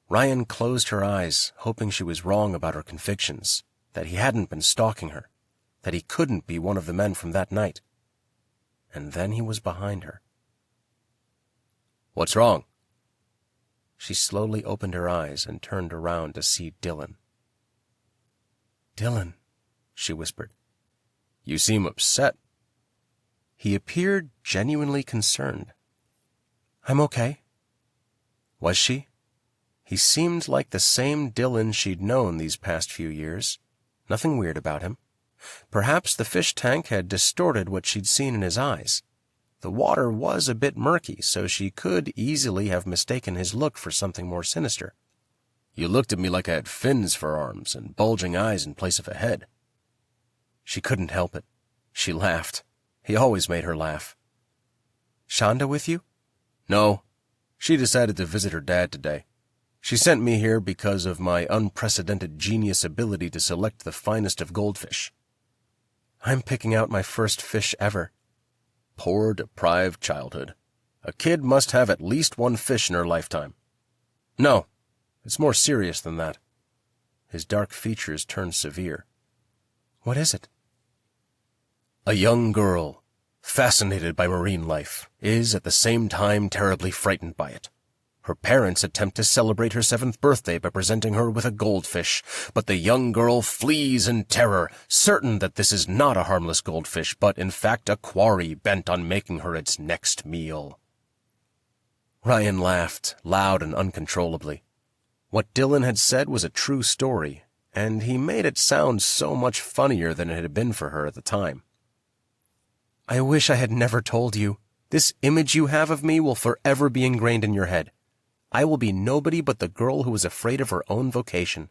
Rian closed her eyes, hoping she was wrong about her convictions, that he hadn't been stalking her, that he couldn't be one of the men from that night. And then he was behind her. "What's wrong?" She slowly opened her eyes and turned around to see Dylan. "Dylan," she whispered. "You seem upset." He appeared genuinely concerned. "I'm okay." Was she? He seemed like the same Dylan she'd known these past few years. Nothing weird about him. Perhaps the fish tank had distorted what she'd seen in his eyes. The water was a bit murky, so she could easily have mistaken his look for something more sinister. "You looked at me like I had fins for arms and bulging eyes in place of a head." She couldn't help it. She laughed. He always made her laugh. "Shonda with you?" "No. She decided to visit her dad today. She sent me here because of my unprecedented genius ability to select the finest of goldfish." "I'm picking out my first fish ever." Poor, deprived childhood. A kid must have at least 1 fish in her lifetime. "No, it's more serious than that." His dark features turned severe. "What is it?" "A young girl, fascinated by marine life, is at the same time terribly frightened by it. Her parents attempt to celebrate her 7th birthday by presenting her with a goldfish, but the young girl flees in terror, certain that this is not a harmless goldfish, but in fact a quarry bent on making her its next meal." Rian laughed, loud and uncontrollably. What Dylan had said was a true story, and he made it sound so much funnier than it had been for her at the time. "I wish I had never told you. This image you have of me will forever be ingrained in your head. I will be nobody but the girl who was afraid of her own vocation."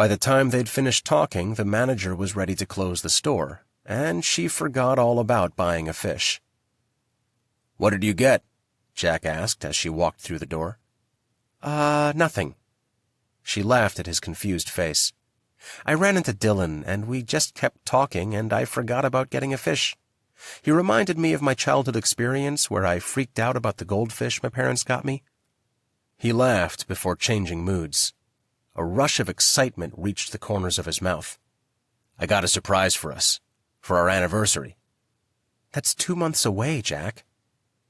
By the time they'd finished talking, the manager was ready to close the store, and she forgot all about buying a fish. "What did you get?" Jack asked as she walked through the door. Nothing." She laughed at his confused face. "I ran into Dylan, and we just kept talking, and I forgot about getting a fish. He reminded me of my childhood experience where I freaked out about the goldfish my parents got me." He laughed before changing moods. A rush of excitement reached the corners of his mouth. "I got a surprise for us, for our anniversary." "That's 2 months away, Jack."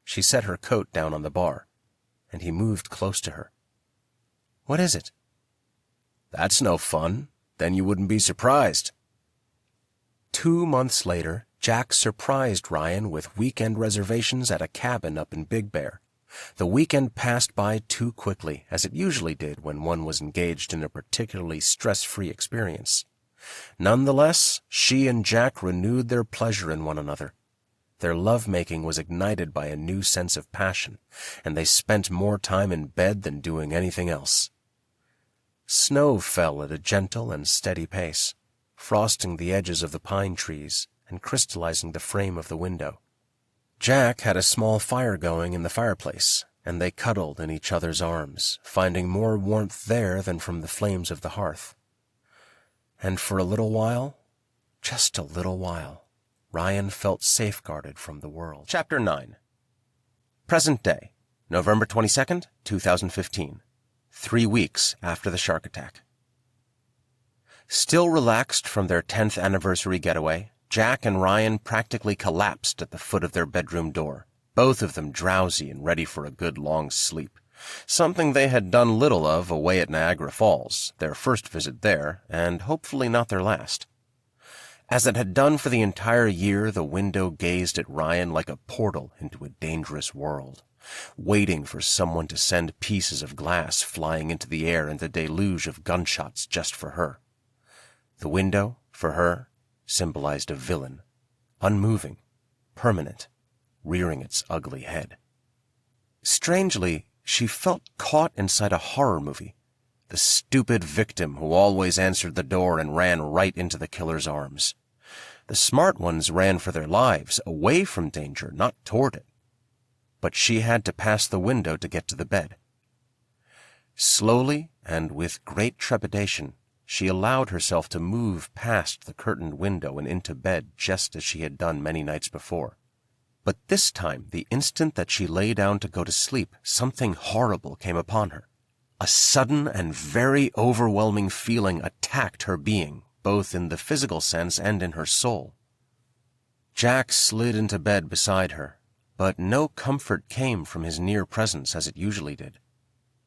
She set her coat down on the bar, and he moved close to her. "What is it?" "That's no fun. Then you wouldn't be surprised." 2 months later, Jack surprised Rian with weekend reservations at a cabin up in Big Bear. The weekend passed by too quickly, as it usually did when one was engaged in a particularly stress-free experience. Nonetheless, she and Jack renewed their pleasure in one another. Their lovemaking was ignited by a new sense of passion, and they spent more time in bed than doing anything else. Snow fell at a gentle and steady pace, frosting the edges of the pine trees and crystallizing the frame of the window. Jack had a small fire going in the fireplace, and they cuddled in each other's arms, finding more warmth there than from the flames of the hearth. And for a little while, just a little while, Rian felt safeguarded from the world. Chapter 9. Present day, November 22nd, 2015. 3 weeks after the shark attack. Still relaxed from their 10th anniversary getaway, Jack and Rian practically collapsed at the foot of their bedroom door, both of them drowsy and ready for a good long sleep, something they had done little of away at Niagara Falls, their first visit there, and hopefully not their last. As it had done for the entire year, the window gazed at Rian like a portal into a dangerous world, waiting for someone to send pieces of glass flying into the air in the deluge of gunshots just for her. The window, for her, symbolized a villain, unmoving, permanent, rearing its ugly head. Strangely, she felt caught inside a horror movie, the stupid victim who always answered the door and ran right into the killer's arms. The smart ones ran for their lives, away from danger, not toward it. But she had to pass the window to get to the bed. Slowly and with great trepidation, she allowed herself to move past the curtained window and into bed just as she had done many nights before. But this time, the instant that she lay down to go to sleep, something horrible came upon her. A sudden and very overwhelming feeling attacked her being, both in the physical sense and in her soul. Jack slid into bed beside her, but no comfort came from his near presence as it usually did.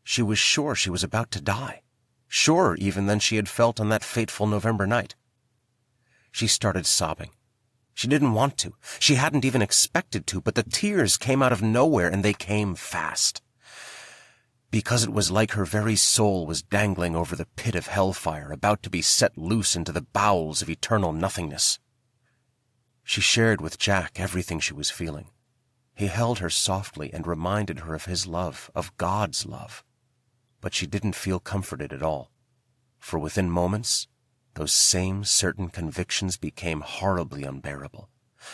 She was sure she was about to die. Surer even than she had felt on that fateful November night. She started sobbing. She didn't want to. She hadn't even expected to, but the tears came out of nowhere, and they came fast. Because it was like her very soul was dangling over the pit of hellfire, about to be set loose into the bowels of eternal nothingness. She shared with Jack everything she was feeling. He held her softly and reminded her of his love, of God's love. But she didn't feel comforted at all, for within moments, those same certain convictions became horribly unbearable.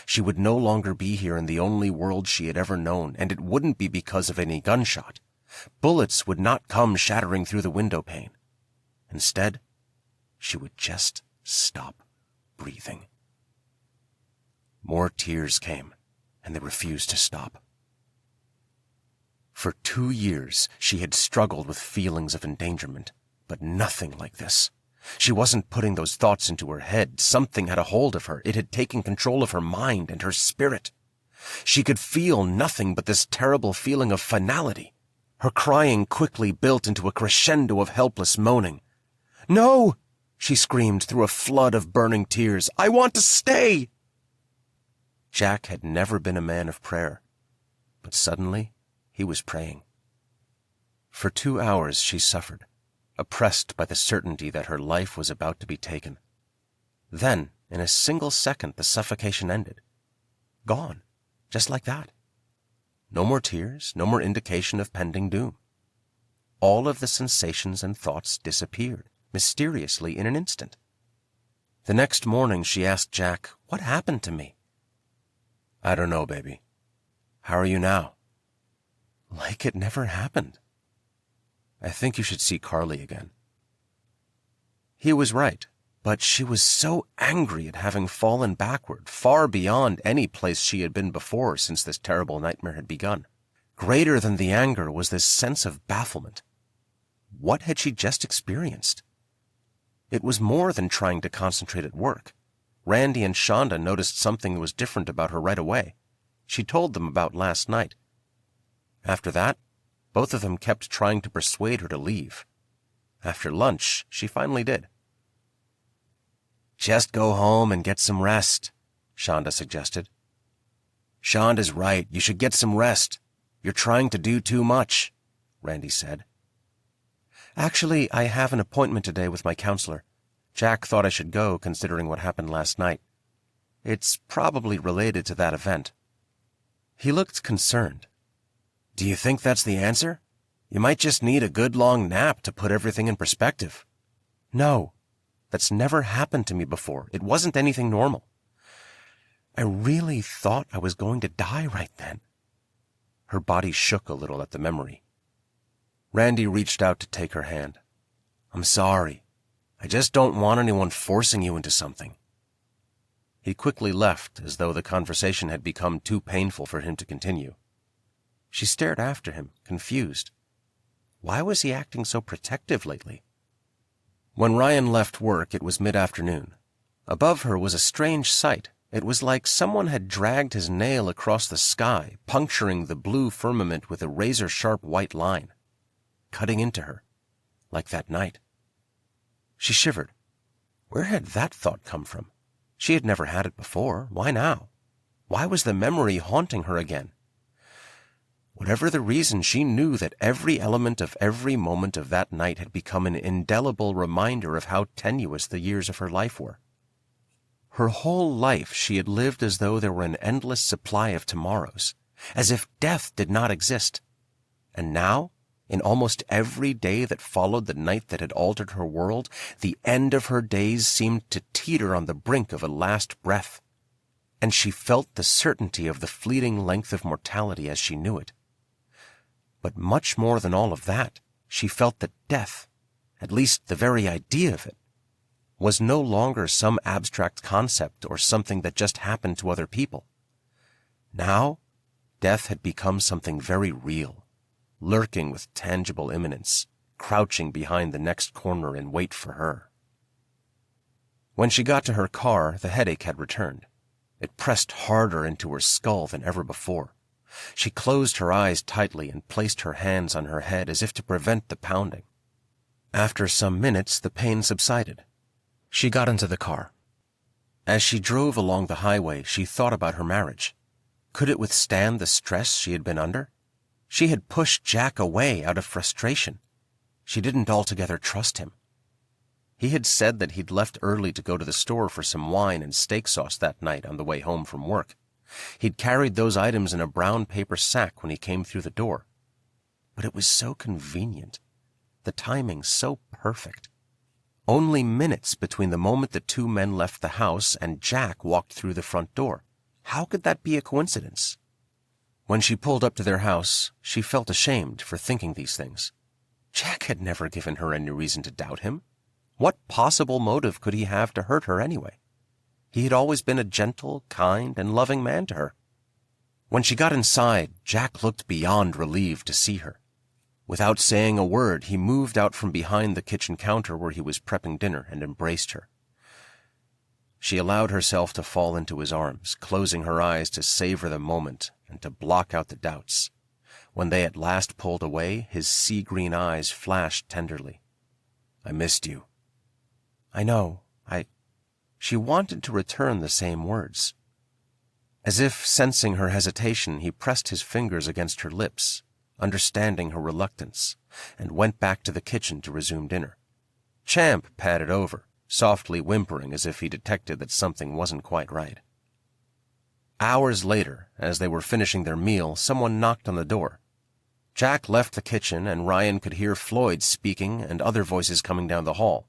She would no longer be here in the only world she had ever known, and it wouldn't be because of any gunshot. Bullets would not come shattering through the window pane. Instead, she would just stop breathing. More tears came, and they refused to stop. For 2 years, she had struggled with feelings of endangerment, but nothing like this. She wasn't putting those thoughts into her head. Something had a hold of her. It had taken control of her mind and her spirit. She could feel nothing but this terrible feeling of finality. Her crying quickly built into a crescendo of helpless moaning. "No!" she screamed through a flood of burning tears. "I want to stay!" Jack had never been a man of prayer, but suddenly he was praying. For 2 hours she suffered, oppressed by the certainty that her life was about to be taken. Then, in a single second, the suffocation ended. Gone, just like that. No more tears, no more indication of pending doom. All of the sensations and thoughts disappeared, mysteriously in an instant. The next morning she asked Jack, "What happened to me?" "I don't know, baby. How are you now?" "Like it never happened." "I think you should see Carly again." He was right, but she was so angry at having fallen backward, far beyond any place she had been before since this terrible nightmare had begun. Greater than the anger was this sense of bafflement. What had she just experienced? It was more than trying to concentrate at work. Randy and Shonda noticed something was different about her right away. She told them about last night. After that, both of them kept trying to persuade her to leave. After lunch, she finally did. "Just go home and get some rest," Shonda suggested. "Shonda's right. You should get some rest. You're trying to do too much," Randy said. "Actually, I have an appointment today with my counselor. Jack thought I should go, considering what happened last night. It's probably related to that event." He looked concerned. "Do you think that's the answer? You might just need a good long nap to put everything in perspective." "No, that's never happened to me before. It wasn't anything normal. I really thought I was going to die right then." Her body shook a little at the memory. Randy reached out to take her hand. "I'm sorry. I just don't want anyone forcing you into something." He quickly left, as though the conversation had become too painful for him to continue. She stared after him, confused. Why was he acting so protective lately? When Rian left work, it was mid-afternoon. Above her was a strange sight. It was like someone had dragged his nail across the sky, puncturing the blue firmament with a razor-sharp white line, cutting into her, like that night. She shivered. Where had that thought come from? She had never had it before. Why now? Why was the memory haunting her again? Whatever the reason, she knew that every element of every moment of that night had become an indelible reminder of how tenuous the years of her life were. Her whole life she had lived as though there were an endless supply of tomorrows, as if death did not exist. And now, in almost every day that followed the night that had altered her world, the end of her days seemed to teeter on the brink of a last breath. And she felt the certainty of the fleeting length of mortality as she knew it. But much more than all of that, she felt that death, at least the very idea of it, was no longer some abstract concept or something that just happened to other people. Now, death had become something very real, lurking with tangible imminence, crouching behind the next corner in wait for her. When she got to her car, the headache had returned. It pressed harder into her skull than ever before. She closed her eyes tightly and placed her hands on her head as if to prevent the pounding. After some minutes, the pain subsided. She got into the car. As she drove along the highway, she thought about her marriage. Could it withstand the stress she had been under? She had pushed Jack away out of frustration. She didn't altogether trust him. He had said that he'd left early to go to the store for some wine and steak sauce that night on the way home from work. He'd carried those items in a brown paper sack when he came through the door. But it was so convenient. The timing so perfect. Only minutes between the moment the two men left the house and Jack walked through the front door. How could that be a coincidence? When she pulled up to their house, she felt ashamed for thinking these things. Jack had never given her any reason to doubt him. What possible motive could he have to hurt her anyway? He had always been a gentle, kind, and loving man to her. When she got inside, Jack looked beyond relieved to see her. Without saying a word, he moved out from behind the kitchen counter where he was prepping dinner and embraced her. She allowed herself to fall into his arms, closing her eyes to savor the moment and to block out the doubts. When they at last pulled away, his sea-green eyes flashed tenderly. "I missed you." "I know, She wanted to return the same words. As if sensing her hesitation, he pressed his fingers against her lips, understanding her reluctance, and went back to the kitchen to resume dinner. Champ padded over, softly whimpering as if he detected that something wasn't quite right. Hours later, as they were finishing their meal, someone knocked on the door. Jack left the kitchen, and Rian could hear Floyd speaking and other voices coming down the hall.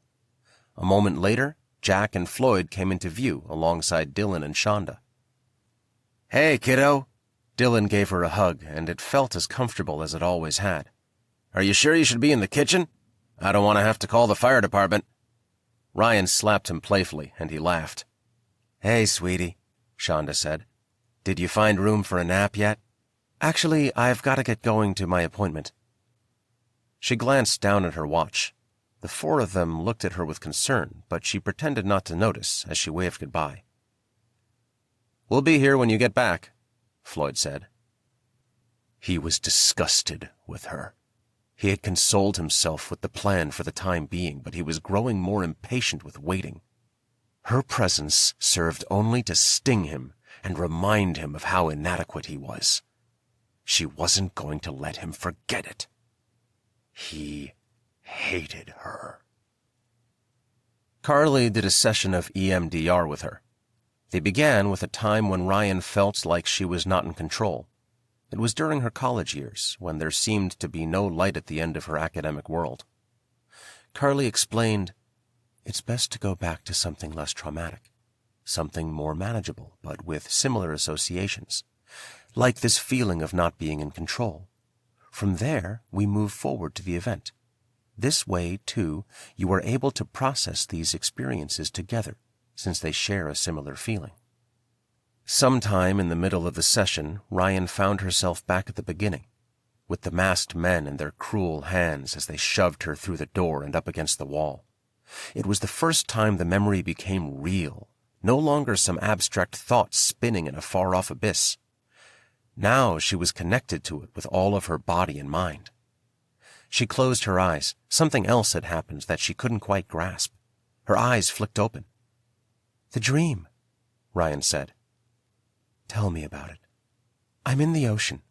A moment later, Jack and Floyd came into view alongside Dylan and Shonda. "Hey, kiddo." Dylan gave her a hug, and it felt as comfortable as it always had. "Are you sure you should be in the kitchen? I don't want to have to call the fire department." Rian slapped him playfully, and he laughed. "Hey, sweetie," Shonda said. "Did you find room for a nap yet?" "Actually, I've got to get going to my appointment." She glanced down at her watch. The four of them looked at her with concern, but she pretended not to notice as she waved goodbye. "We'll be here when you get back," Floyd said. He was disgusted with her. He had consoled himself with the plan for the time being, but he was growing more impatient with waiting. Her presence served only to sting him and remind him of how inadequate he was. She wasn't going to let him forget it. He hated her. Carly did a session of EMDR with her. They began with a time when Rian felt like she was not in control. It was during her college years, when there seemed to be no light at the end of her academic world. Carly explained, "It's best to go back to something less traumatic, something more manageable, but with similar associations, like this feeling of not being in control. From there, we move forward to the event. This way, too, you are able to process these experiences together, since they share a similar feeling." Sometime in the middle of the session, Rian found herself back at the beginning, with the masked men and their cruel hands as they shoved her through the door and up against the wall. It was the first time the memory became real, no longer some abstract thought spinning in a far-off abyss. Now she was connected to it with all of her body and mind. She closed her eyes. Something else had happened that she couldn't quite grasp. Her eyes flicked open. "The dream," Rian said. "Tell me about it." "I'm in the ocean.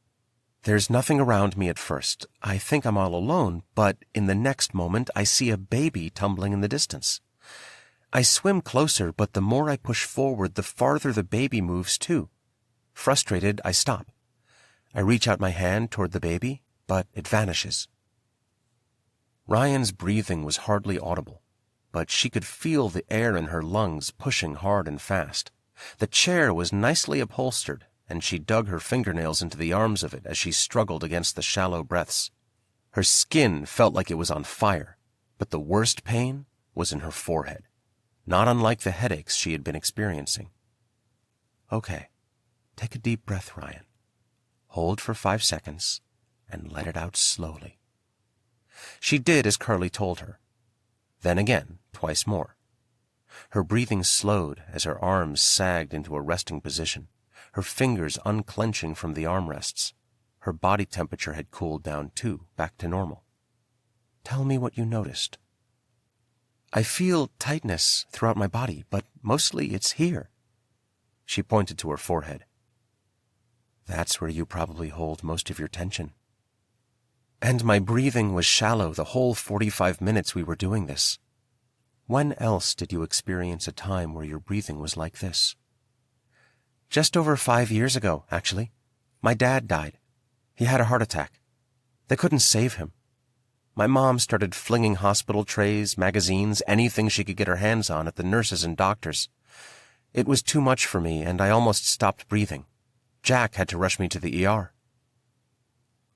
There's nothing around me at first. I think I'm all alone, but in the next moment I see a baby tumbling in the distance. I swim closer, but the more I push forward, the farther the baby moves too. Frustrated, I stop. I reach out my hand toward the baby, but it vanishes." Rian's breathing was hardly audible, but she could feel the air in her lungs pushing hard and fast. The chair was nicely upholstered, and she dug her fingernails into the arms of it as she struggled against the shallow breaths. Her skin felt like it was on fire, but the worst pain was in her forehead, not unlike the headaches she had been experiencing. "Okay, take a deep breath, Rian. Hold for 5 seconds and let it out slowly." She did as Carly told her. Then again, twice more. Her breathing slowed as her arms sagged into a resting position, her fingers unclenching from the armrests. Her body temperature had cooled down too, back to normal. "Tell me what you noticed." "I feel tightness throughout my body, but mostly it's here." She pointed to her forehead. "That's where you probably hold most of your tension." "And my breathing was shallow the whole 45 minutes we were doing this." "When else did you experience a time where your breathing was like this?" "Just over 5 years ago, actually. My dad died. He had a heart attack. They couldn't save him. My mom started flinging hospital trays, magazines, anything she could get her hands on at the nurses and doctors. It was too much for me, and I almost stopped breathing. Jack had to rush me to the ER.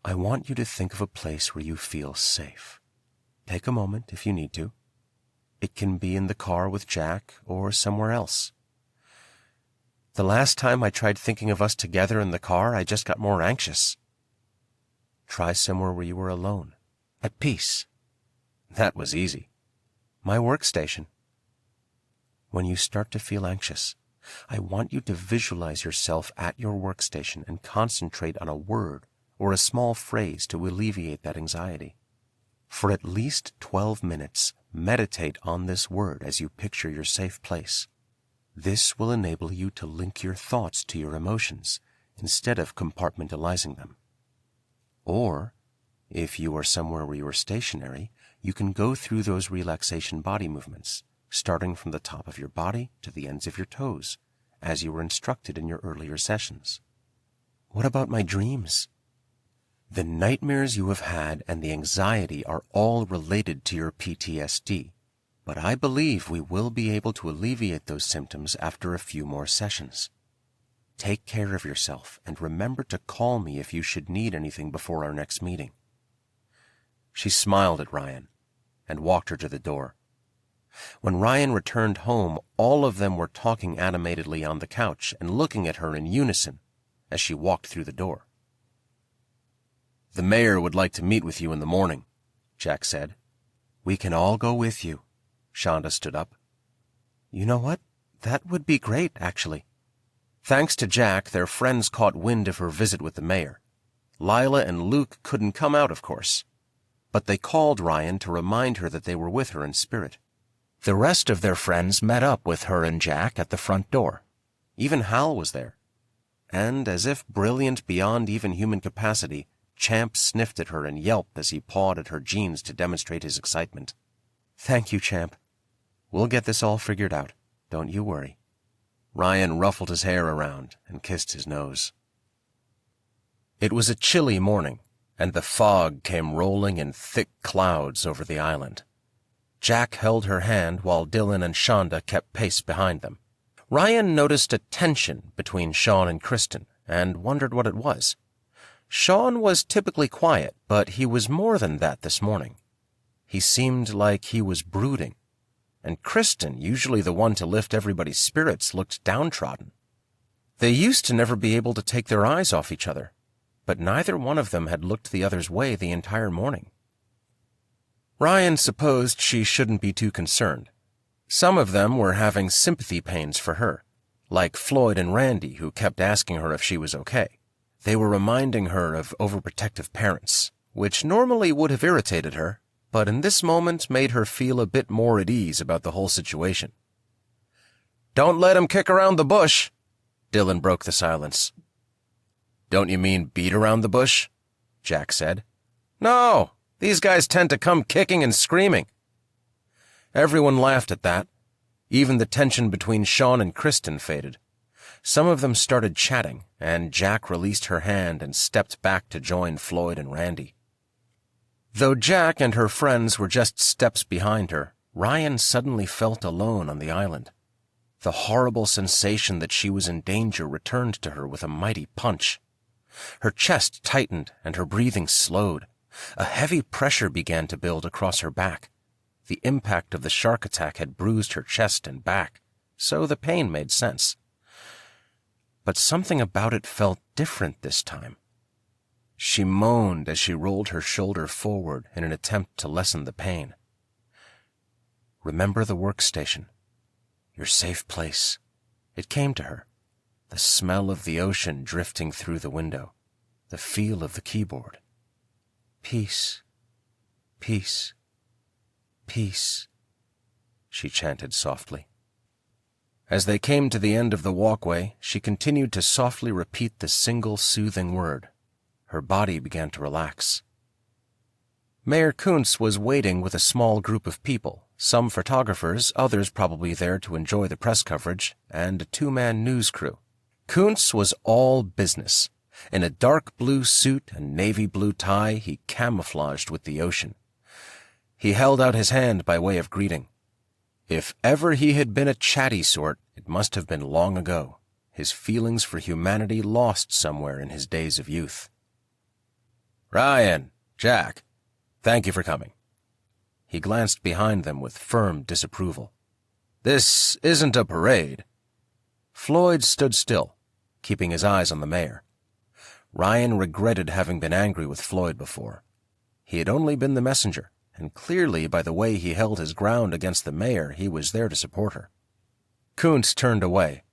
I want you to think of a place where you feel safe. Take a moment if you need to. It can be in the car with Jack or somewhere else. The last time I tried thinking of us together in the car, I just got more anxious. Try somewhere where you were alone, at peace. That was easy. My workstation. When you start to feel anxious, I want you to visualize yourself at your workstation and concentrate on a word or a small phrase to alleviate that anxiety. For at least 12 minutes, meditate on this word as you picture your safe place. This will enable you to link your thoughts to your emotions instead of compartmentalizing them. Or, if you are somewhere where you are stationary, you can go through those relaxation body movements, starting from the top of your body to the ends of your toes, as you were instructed in your earlier sessions. What about my dreams? The nightmares you have had and the anxiety are all related to your PTSD. but I believe we will be able to alleviate those symptoms after a few more sessions. Take care of yourself and remember to call me if you should need anything before our next meeting." She smiled at Rian and walked her to the door. When Rian returned home, all of them were talking animatedly on the couch and looking at her in unison as she walked through the door. "The mayor would like to meet with you in the morning," Jack said. "We can all go with you." Shonda stood up. "You know what? That would be great, actually." Thanks to Jack, their friends caught wind of her visit with the mayor. Lila and Luke couldn't come out, of course, but they called Rian to remind her that they were with her in spirit. The rest of their friends met up with her and Jack at the front door. Even Hal was there. And, as if brilliant beyond even human capacity, Champ sniffed at her and yelped as he pawed at her jeans to demonstrate his excitement. "Thank you, Champ. We'll get this all figured out. Don't you worry." Rian ruffled his hair around and kissed his nose. It was a chilly morning, and the fog came rolling in thick clouds over the island. Jack held her hand while Dylan and Shonda kept pace behind them. Rian noticed a tension between Sean and Kristen and wondered what it was. Sean was typically quiet, but he was more than that this morning. He seemed like he was brooding, and Kristen, usually the one to lift everybody's spirits, looked downtrodden. They used to never be able to take their eyes off each other, but neither one of them had looked the other's way the entire morning. Rian supposed she shouldn't be too concerned. Some of them were having sympathy pains for her, like Floyd and Randy, who kept asking her if she was okay. They were reminding her of overprotective parents, which normally would have irritated her, but in this moment made her feel a bit more at ease about the whole situation. "Don't let him kick around the bush," Dylan broke the silence. "Don't you mean beat around the bush?" Jack said. "No, these guys tend to come kicking and screaming." Everyone laughed at that. Even the tension between Sean and Kristen faded. Some of them started chatting, and Jack released her hand and stepped back to join Floyd and Randy. Though Jack and her friends were just steps behind her, Rian suddenly felt alone on the island. The horrible sensation that she was in danger returned to her with a mighty punch. Her chest tightened and her breathing slowed. A heavy pressure began to build across her back. The impact of the shark attack had bruised her chest and back, so the pain made sense. But something about it felt different this time. She moaned as she rolled her shoulder forward in an attempt to lessen the pain. "Remember the workstation. Your safe place." It came to her. The smell of the ocean drifting through the window. The feel of the keyboard. "Peace, peace, peace," she chanted softly. As they came to the end of the walkway, she continued to softly repeat the single soothing word. Her body began to relax. Mayor Kuntz was waiting with a small group of people, some photographers, others probably there to enjoy the press coverage, and a two-man news crew. Kuntz was all business. In a dark blue suit and navy blue tie, he camouflaged with the ocean. He held out his hand by way of greeting. If ever he had been a chatty sort, it must have been long ago, his feelings for humanity lost somewhere in his days of youth. "Rian, Jack, thank you for coming." He glanced behind them with firm disapproval. "This isn't a parade." Floyd stood still, keeping his eyes on the mayor. Rian regretted having been angry with Floyd before. He had only been the messenger, and clearly by the way he held his ground against the mayor, he was there to support her. Kuntz turned away.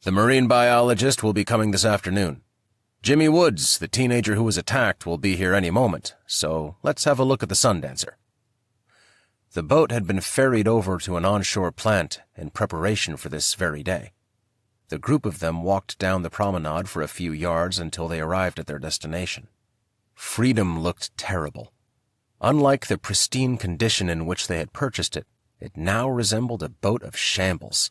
"The marine biologist will be coming this afternoon. Jimmy Woods, the teenager who was attacked, will be here any moment, so let's have a look at the Sundancer." The boat had been ferried over to an onshore plant in preparation for this very day. The group of them walked down the promenade for a few yards until they arrived at their destination. Freedom looked terrible. Unlike the pristine condition in which they had purchased it, it now resembled a boat of shambles.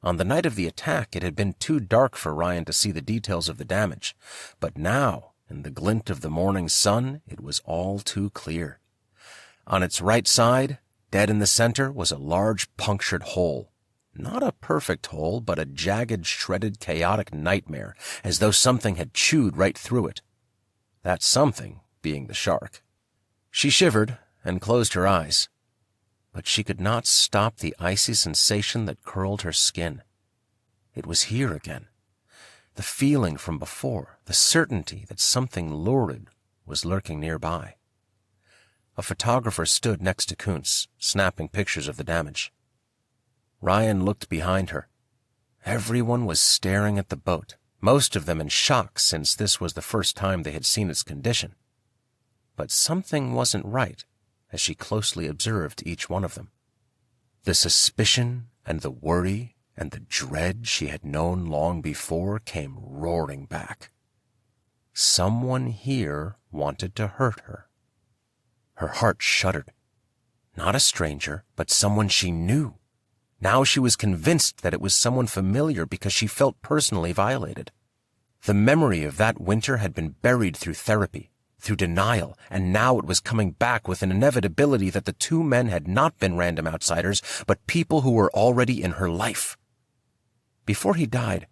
On the night of the attack, it had been too dark for Rian to see the details of the damage, but now, in the glint of the morning sun, it was all too clear. On its right side, Dead in the center was a large punctured hole. Not a perfect hole, but a jagged, shredded, chaotic nightmare, as though something had chewed right through it. That something being the shark. She shivered and closed her eyes, but she could not stop the icy sensation that curled her skin. It was here again. The feeling from before, the certainty that something lurid was lurking nearby. A photographer stood next to Kuntz, snapping pictures of the damage. Rian looked behind her. Everyone was staring at the boat, most of them in shock since this was the first time they had seen its condition. But something wasn't right as she closely observed each one of them. The suspicion and the worry and the dread she had known long before came roaring back. Someone here wanted to hurt her. Her heart shuddered. Not a stranger, but someone she knew. Now she was convinced that it was someone familiar because she felt personally violated. The memory of that winter had been buried through therapy, through denial, and now it was coming back with an inevitability that the two men had not been random outsiders, but people who were already in her life. Before he died,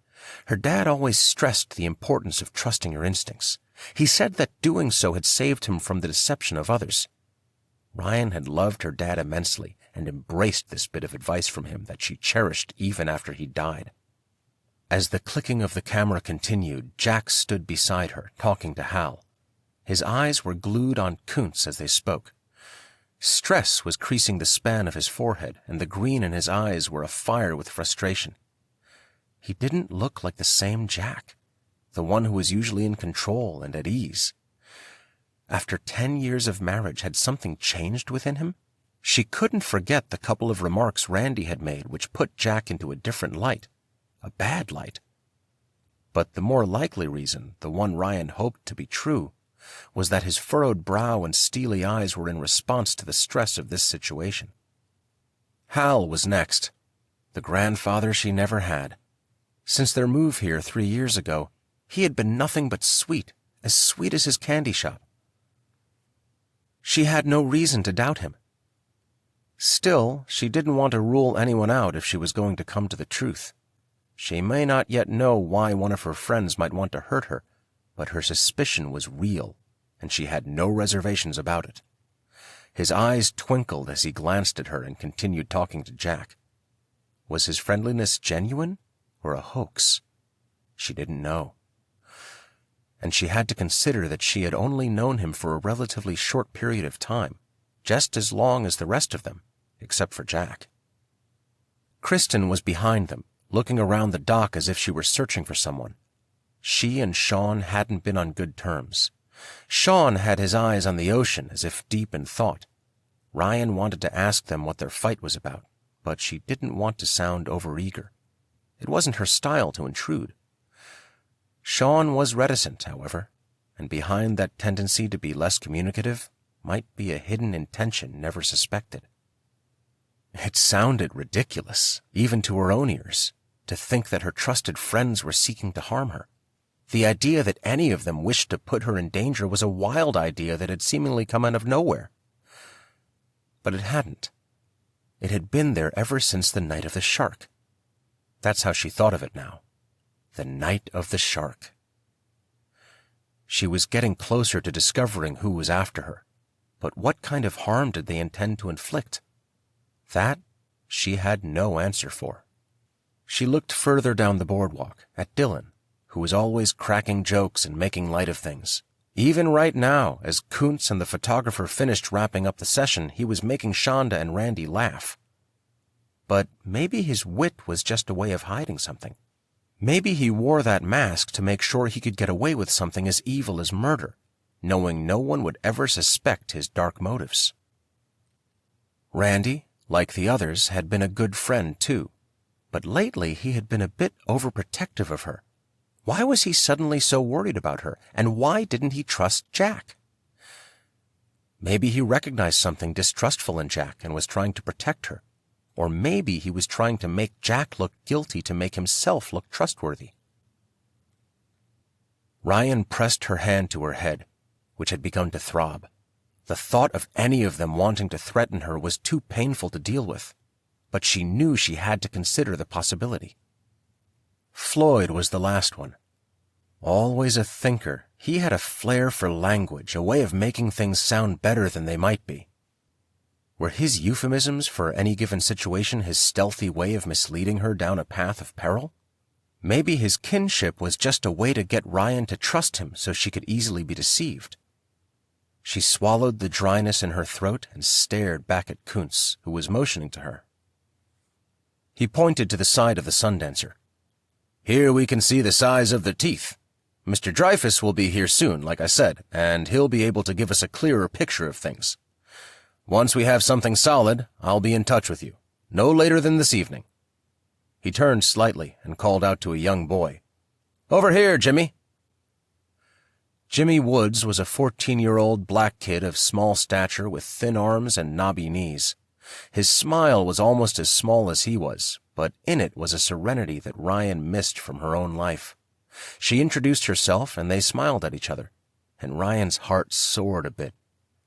her dad always stressed the importance of trusting your instincts. He said that doing so had saved him from the deception of others. Rian had loved her dad immensely and embraced this bit of advice from him that she cherished even after he died. As the clicking of the camera continued, Jack stood beside her, talking to Hal. His eyes were glued on Kuntz as they spoke. Stress was creasing the span of his forehead, and the green in his eyes were afire with frustration. He didn't look like the same Jack, the one who was usually in control and at ease. After 10 years of marriage, had something changed within him? She couldn't forget the couple of remarks Randy had made which put Jack into a different light, a bad light. But the more likely reason, the one Rian hoped to be true, was that his furrowed brow and steely eyes were in response to the stress of this situation. Hal was next, the grandfather she never had. Since their move here 3 years ago, he had been nothing but sweet as his candy shop. She had no reason to doubt him. Still, she didn't want to rule anyone out if she was going to come to the truth. She may not yet know why one of her friends might want to hurt her, but her suspicion was real, and she had no reservations about it. His eyes twinkled as he glanced at her and continued talking to Jack. Was his friendliness genuine or a hoax? She didn't know. And she had to consider that she had only known him for a relatively short period of time, just as long as the rest of them, except for Jack. Kristen was behind them, looking around the dock as if she were searching for someone. She and Sean hadn't been on good terms. Sean had his eyes on the ocean as if deep in thought. Rian wanted to ask them what their fight was about, but she didn't want to sound overeager. It wasn't her style to intrude. Sean was reticent, however, and behind that tendency to be less communicative might be a hidden intention never suspected. It sounded ridiculous, even to her own ears, to think that her trusted friends were seeking to harm her. The idea that any of them wished to put her in danger was a wild idea that had seemingly come out of nowhere. But it hadn't. It had been there ever since the night of the shark. That's how she thought of it now. The night of the shark. She was getting closer to discovering who was after her. But what kind of harm did they intend to inflict? That she had no answer for. She looked further down the boardwalk, at Dylan, who was always cracking jokes and making light of things. Even right now, as Kuntz and the photographer finished wrapping up the session, he was making Shonda and Randy laugh. But maybe his wit was just a way of hiding something. Maybe he wore that mask to make sure he could get away with something as evil as murder, knowing no one would ever suspect his dark motives. Randy, like the others, had been a good friend too, but lately he had been a bit overprotective of her. Why was he suddenly so worried about her, and why didn't he trust Jack? Maybe he recognized something distrustful in Jack and was trying to protect her. Or maybe he was trying to make Jack look guilty to make himself look trustworthy. Rian pressed her hand to her head, which had begun to throb. The thought of any of them wanting to threaten her was too painful to deal with, but she knew she had to consider the possibility. Floyd was the last one. Always a thinker, he had a flair for language, a way of making things sound better than they might be. Were his euphemisms for any given situation his stealthy way of misleading her down a path of peril? Maybe his kinship was just a way to get Rian to trust him so she could easily be deceived. She swallowed the dryness in her throat and stared back at Kuntz, who was motioning to her. He pointed to the side of the Sundancer. "Here we can see the size of the teeth. Mr. Dreyfus will be here soon, like I said, and he'll be able to give us a clearer picture of things. Once we have something solid, I'll be in touch with you, no later than this evening." He turned slightly and called out to a young boy. "Over here, Jimmy." Jimmy Woods was a 14-year-old black kid of small stature with thin arms and knobby knees. His smile was almost as small as he was, but in it was a serenity that Rian missed from her own life. She introduced herself, and they smiled at each other, and Ryan's heart soared a bit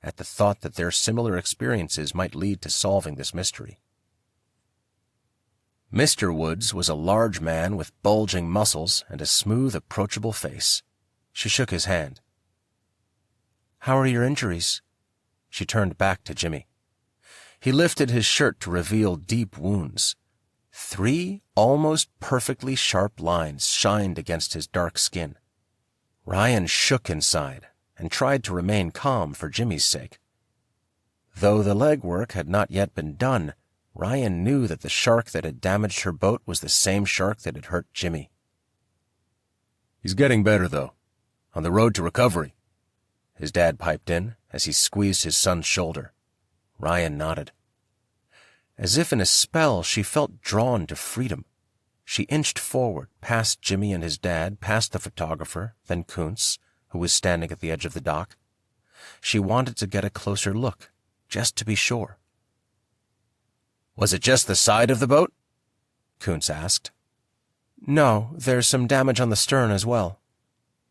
at the thought that their similar experiences might lead to solving this mystery. Mr. Woods was a large man with bulging muscles and a smooth, approachable face. She shook his hand. "How are your injuries?" She turned back to Jimmy. He lifted his shirt to reveal deep wounds. 3 almost perfectly sharp lines shined against his dark skin. Rian shook inside and tried to remain calm for Jimmy's sake. Though the legwork had not yet been done, Rian knew that the shark that had damaged her boat was the same shark that had hurt Jimmy. "He's getting better, though. On the road to recovery," his dad piped in as he squeezed his son's shoulder. Rian nodded. As if in a spell, she felt drawn to freedom. She inched forward, past Jimmy and his dad, past the photographer, then Kuntz, who was standing at the edge of the dock. She wanted to get a closer look, just to be sure. "Was it just the side of the boat?" Kuntz asked. "No, there's some damage on the stern as well."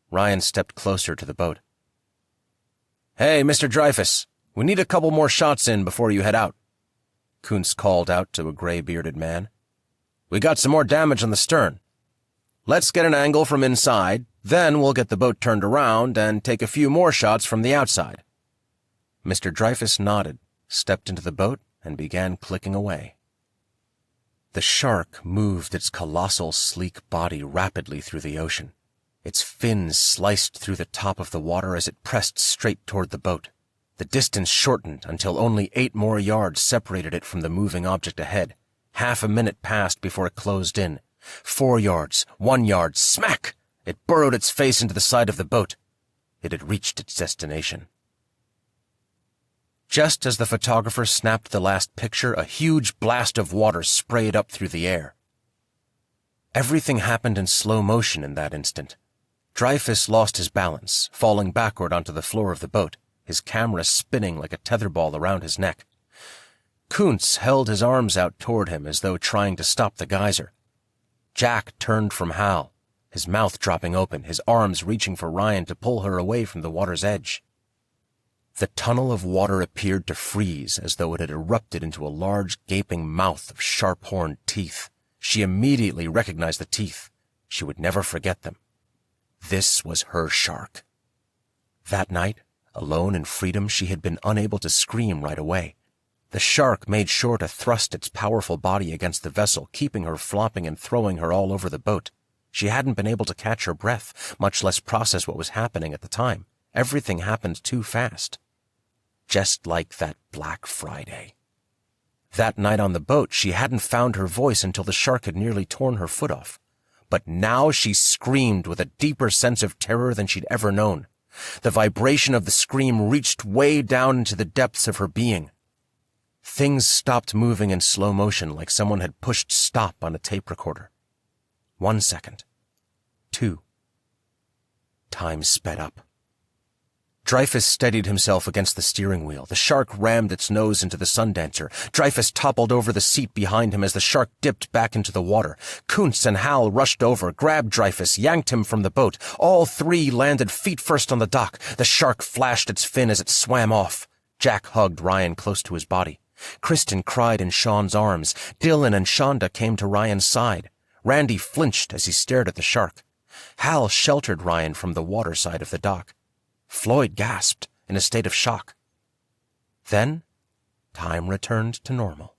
Rian stepped closer to the boat. "Hey, Mr. Dreyfus, we need a couple more shots in before you head out," Kuntz called out to a gray-bearded man. "We got some more damage on the stern. Let's get an angle from inside, then we'll get the boat turned around and take a few more shots from the outside." Mr. Dreyfus nodded, stepped into the boat, and began clicking away. The shark moved its colossal, sleek body rapidly through the ocean. Its fins sliced through the top of the water as it pressed straight toward the boat. The distance shortened until only 8 more yards separated it from the moving object ahead. Half a minute passed before it closed in. 4 yards, 1 yard, smack! It burrowed its face into the side of the boat. It had reached its destination. Just as the photographer snapped the last picture, a huge blast of water sprayed up through the air. Everything happened in slow motion in that instant. Dreyfus lost his balance, falling backward onto the floor of the boat, his camera spinning like a tetherball around his neck. Kuntz held his arms out toward him as though trying to stop the geyser. Jack turned from Hal, his mouth dropping open, his arms reaching for Rian to pull her away from the water's edge. The tunnel of water appeared to freeze as though it had erupted into a large, gaping mouth of sharp-horned teeth. She immediately recognized the teeth. She would never forget them. This was her shark. That night, alone in freedom, she had been unable to scream right away. The shark made sure to thrust its powerful body against the vessel, keeping her flopping and throwing her all over the boat. She hadn't been able to catch her breath, much less process what was happening at the time. Everything happened too fast. Just like that Black Friday. That night on the boat, she hadn't found her voice until the shark had nearly torn her foot off. But now she screamed with a deeper sense of terror than she'd ever known. The vibration of the scream reached way down into the depths of her being. Things stopped moving in slow motion like someone had pushed stop on a tape recorder. 1 second. 2. Time sped up. Dreyfus steadied himself against the steering wheel. The shark rammed its nose into the Sundancer. Dreyfus toppled over the seat behind him as the shark dipped back into the water. Kuntz and Hal rushed over, grabbed Dreyfus, yanked him from the boat. All 3 landed feet first on the dock. The shark flashed its fin as it swam off. Jack hugged Rian close to his body. Kristen cried in Sean's arms. Dylan and Shonda came to Ryan's side. Randy flinched as he stared at the shark. Hal sheltered Rian from the water side of the dock. Floyd gasped in a state of shock. Then, time returned to normal.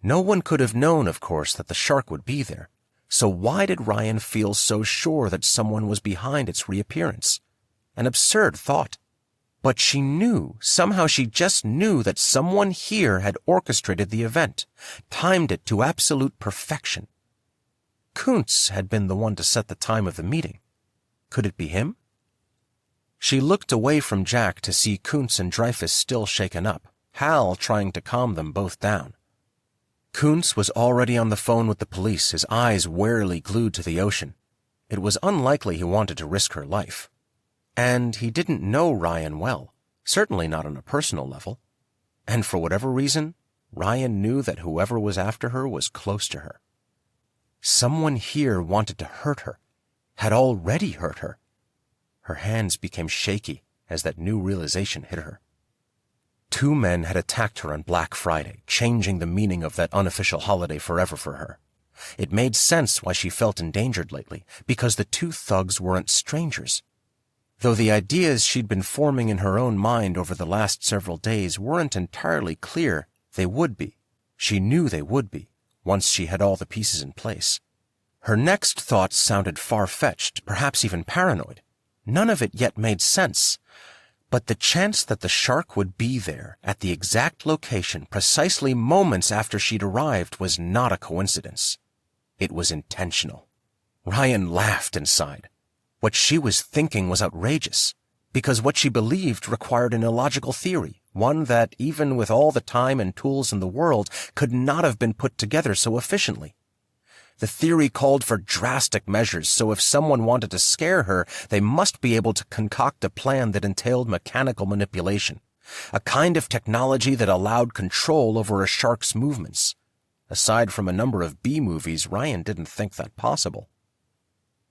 No one could have known, of course, that the shark would be there. So why did Rian feel so sure that someone was behind its reappearance? An absurd thought. But she knew, somehow she just knew that someone here had orchestrated the event, timed it to absolute perfection. Kuntz had been the one to set the time of the meeting. Could it be him? She looked away from Jack to see Kuntz and Dreyfus still shaken up, Hal trying to calm them both down. Kuntz was already on the phone with the police, his eyes warily glued to the ocean. It was unlikely he wanted to risk her life. And he didn't know Rian well, certainly not on a personal level. And for whatever reason, Rian knew that whoever was after her was close to her. Someone here wanted to hurt her, had already hurt her. Her hands became shaky as that new realization hit her. 2 men had attacked her on Black Friday, changing the meaning of that unofficial holiday forever for her. It made sense why she felt endangered lately, because the 2 thugs weren't strangers. Though the ideas she'd been forming in her own mind over the last several days weren't entirely clear, they would be. She knew they would be, once she had all the pieces in place. Her next thoughts sounded far-fetched, perhaps even paranoid. None of it yet made sense. But the chance that the shark would be there, at the exact location, precisely moments after she'd arrived, was not a coincidence. It was intentional. Rian laughed inside. What she was thinking was outrageous, because what she believed required an illogical theory, one that, even with all the time and tools in the world, could not have been put together so efficiently. The theory called for drastic measures, so if someone wanted to scare her, they must be able to concoct a plan that entailed mechanical manipulation, a kind of technology that allowed control over a shark's movements. Aside from a number of B-movies, Rian didn't think that possible.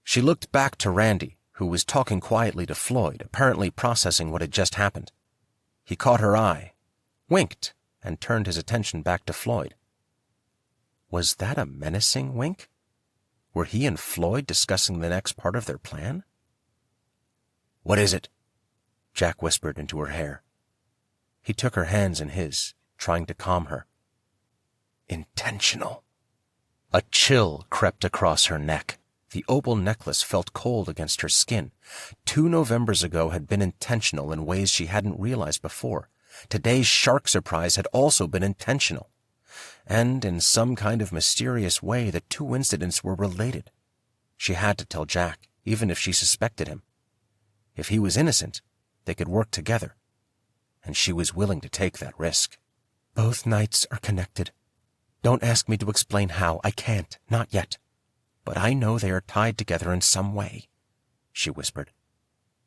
She looked back to Randy, who was talking quietly to Floyd, apparently processing what had just happened. He caught her eye, winked, and turned his attention back to Floyd. Was that a menacing wink? Were he and Floyd discussing the next part of their plan? "What is it?" Jack whispered into her hair. He took her hands in his, trying to calm her. Intentional. A chill crept across her neck. The opal necklace felt cold against her skin. 2 Novembers ago had been intentional in ways she hadn't realized before. Today's shark surprise had also been intentional. And in some kind of mysterious way, the 2 incidents were related. She had to tell Jack, even if she suspected him. If he was innocent, they could work together. And she was willing to take that risk. "Both nights are connected. Don't ask me to explain how. I can't, not yet. But I know they are tied together in some way," she whispered.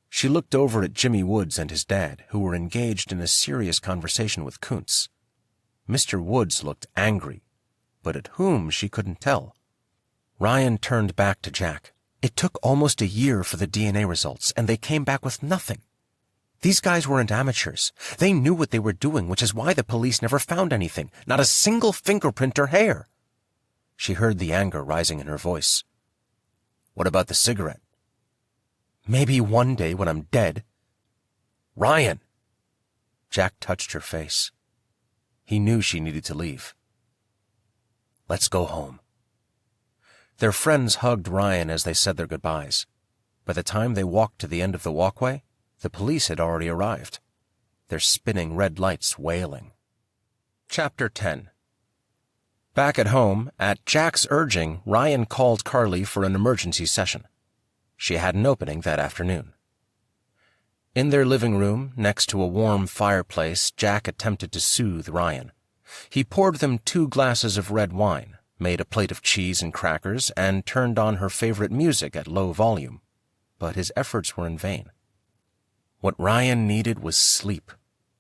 She looked over at Jimmy Woods and his dad, who were engaged in a serious conversation with Kuntz. Mr. Woods looked angry, but at whom she couldn't tell. Rian turned back to Jack. "It took almost a year for the DNA results, and they came back with nothing. These guys weren't amateurs. They knew what they were doing, which is why the police never found anything, not a single fingerprint or hair." She heard the anger rising in her voice. "What about the cigarette?" "Maybe one day when I'm dead." "Rian!" Jack touched her face. He knew she needed to leave. "Let's go home." Their friends hugged Rian as they said their goodbyes. By the time they walked to the end of the walkway, the police had already arrived, their spinning red lights wailing. Chapter 10. Back at home, at Jack's urging, Rian called Carly for an emergency session. She had an opening that afternoon. In their living room, next to a warm fireplace, Jack attempted to soothe Rian. He poured them 2 glasses of red wine, made a plate of cheese and crackers, and turned on her favorite music at low volume. But his efforts were in vain. What Rian needed was sleep.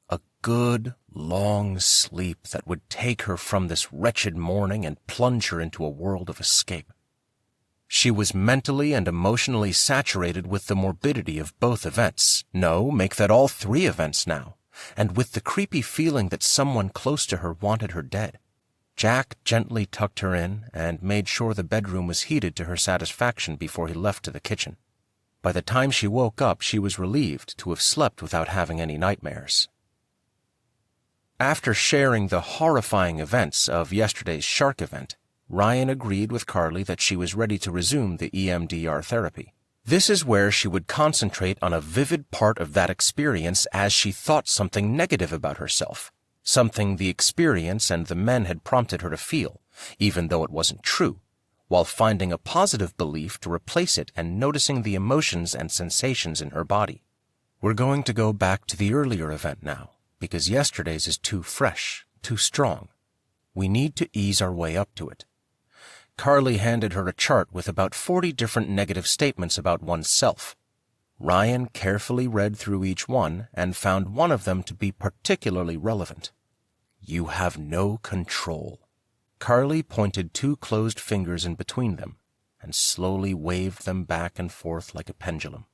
A good, long sleep that would take her from this wretched morning and plunge her into a world of escape. She was mentally and emotionally saturated with the morbidity of both events. No, make that all 3 events now. And with the creepy feeling that someone close to her wanted her dead. Jack gently tucked her in and made sure the bedroom was heated to her satisfaction before he left to the kitchen. By the time she woke up, she was relieved to have slept without having any nightmares. After sharing the horrifying events of yesterday's shark event, Rian agreed with Carly that she was ready to resume the EMDR therapy. This is where she would concentrate on a vivid part of that experience as she thought something negative about herself, something the experience and the men had prompted her to feel, even though it wasn't true, while finding a positive belief to replace it and noticing the emotions and sensations in her body. We're going to go back to the earlier event now, because yesterday's is too fresh, too strong. We need to ease our way up to it. Carly handed her a chart with about 40 different negative statements about oneself. Rian carefully read through each one and found one of them to be particularly relevant. You have no control. Carly pointed 2 closed fingers in between them and slowly waved them back and forth like a pendulum.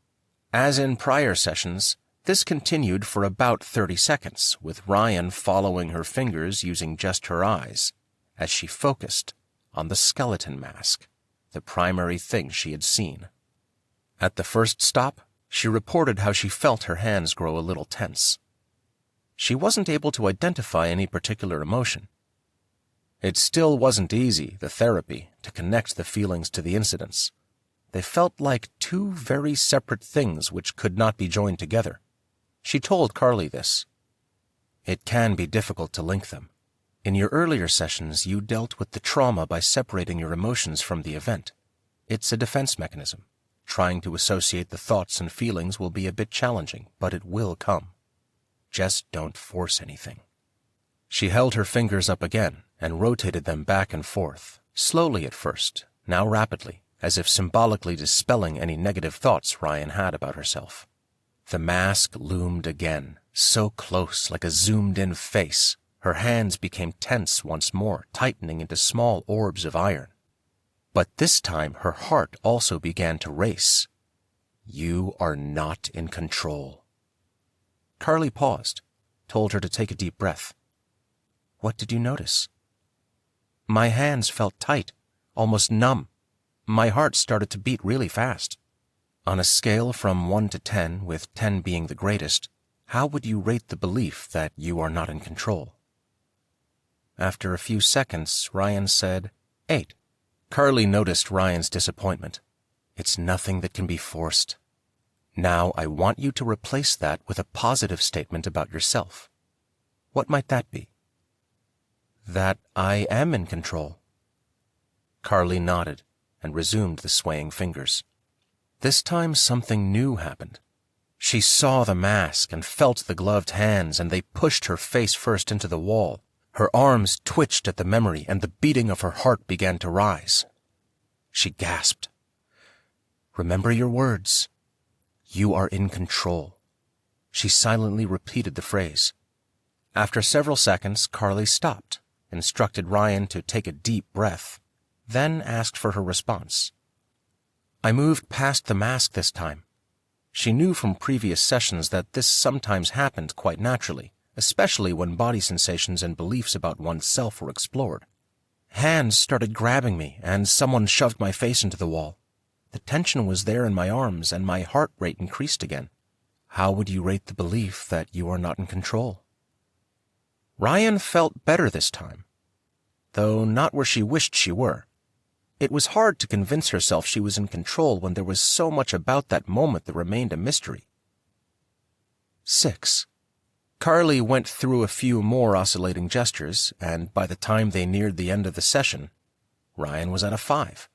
As in prior sessions, this continued for about 30 seconds, with Rian following her fingers using just her eyes, as she focused on the skeleton mask, the primary thing she had seen. At the first stop, she reported how she felt her hands grow a little tense. She wasn't able to identify any particular emotion. It still wasn't easy, the therapy, to connect the feelings to the incidents. They felt like 2 very separate things which could not be joined together. She told Carly this. It can be difficult to link them. In your earlier sessions, you dealt with the trauma by separating your emotions from the event. It's a defense mechanism. Trying to associate the thoughts and feelings will be a bit challenging, but it will come. Just don't force anything. She held her fingers up again and rotated them back and forth, slowly at first, now rapidly, as if symbolically dispelling any negative thoughts Rian had about herself. The mask loomed again, so close like a zoomed-in face. Her hands became tense once more, tightening into small orbs of iron. But this time her heart also began to race. You are not in control. Carly paused, told her to take a deep breath. What did you notice? My hands felt tight, almost numb. My heart started to beat really fast. On a scale from 1 to 10, with 10 being the greatest, how would you rate the belief that you are not in control? After a few seconds, Rian said, 8. Carly noticed Rian's disappointment. It's nothing that can be forced. Now I want you to replace that with a positive statement about yourself. What might that be? That I am in control. Carly nodded and resumed the swaying fingers. This time something new happened. She saw the mask and felt the gloved hands, and they pushed her face first into the wall. Her arms twitched at the memory, and the beating of her heart began to rise. She gasped. Remember your words. You are in control. She silently repeated the phrase. After several seconds, Carly stopped, instructed Rian to take a deep breath, then asked for her response. I moved past the mask this time. She knew from previous sessions that this sometimes happened quite naturally, especially when body sensations and beliefs about oneself were explored. Hands started grabbing me, and someone shoved my face into the wall. The tension was there in my arms, and my heart rate increased again. How would you rate the belief that you are not in control? Rian felt better this time, though not where she wished she were. It was hard to convince herself she was in control when there was so much about that moment that remained a mystery. 6. Carly went through a few more oscillating gestures, and by the time they neared the end of the session, Rian was at a 5.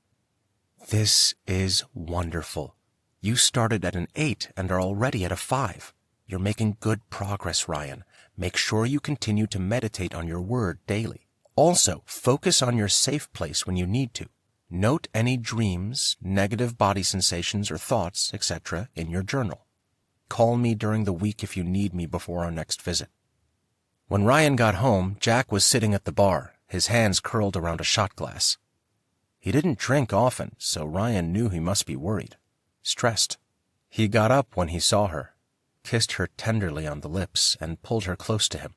This is wonderful. You started at an 8 and are already at a 5. You're making good progress, Rian. Make sure you continue to meditate on your word daily. Also, focus on your safe place when you need to. Note any dreams, negative body sensations or thoughts, etc. in your journal. Call me during the week if you need me before our next visit. When Rian got home, Jack was sitting at the bar, his hands curled around a shot glass. He didn't drink often, so Rian knew he must be worried, stressed. He got up when he saw her, kissed her tenderly on the lips, and pulled her close to him.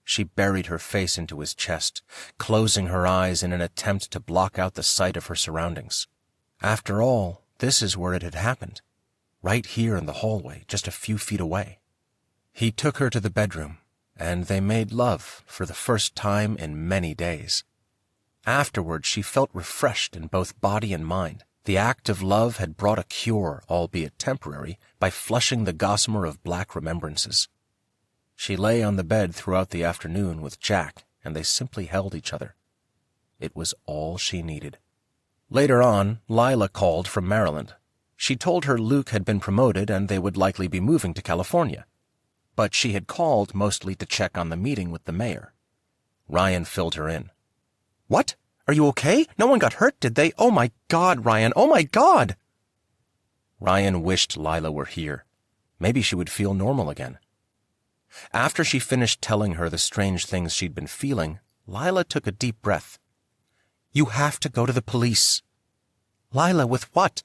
She buried her face into his chest, closing her eyes in an attempt to block out the sight of her surroundings. After all, this is where it had happened, right here in the hallway, just a few feet away. He took her to the bedroom, and they made love for the first time in many days. Afterward, she felt refreshed in both body and mind. The act of love had brought a cure, albeit temporary, by flushing the gossamer of black remembrances. She lay on the bed throughout the afternoon with Jack, and they simply held each other. It was all she needed. Later on, Lila called from Maryland. She told her Luke had been promoted and they would likely be moving to California. But she had called mostly to check on the meeting with the mayor. Rian filled her in. "What? Are you okay? No one got hurt, did they? Oh my God, Rian, oh my God!" Rian wished Lila were here. Maybe she would feel normal again. After she finished telling her the strange things she'd been feeling, Lila took a deep breath. "You have to go to the police." "Lila, with what?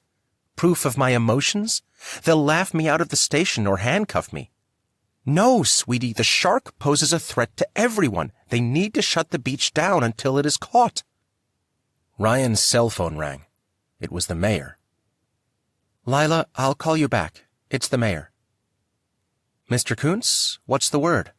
Proof of my emotions? They'll laugh me out of the station or handcuff me." "No, sweetie, the shark poses a threat to everyone. They need to shut the beach down until it is caught." Ryan's cell phone rang. It was the mayor. "Lila, I'll call you back. It's the mayor." "Mr. Kuntz, what's the word?"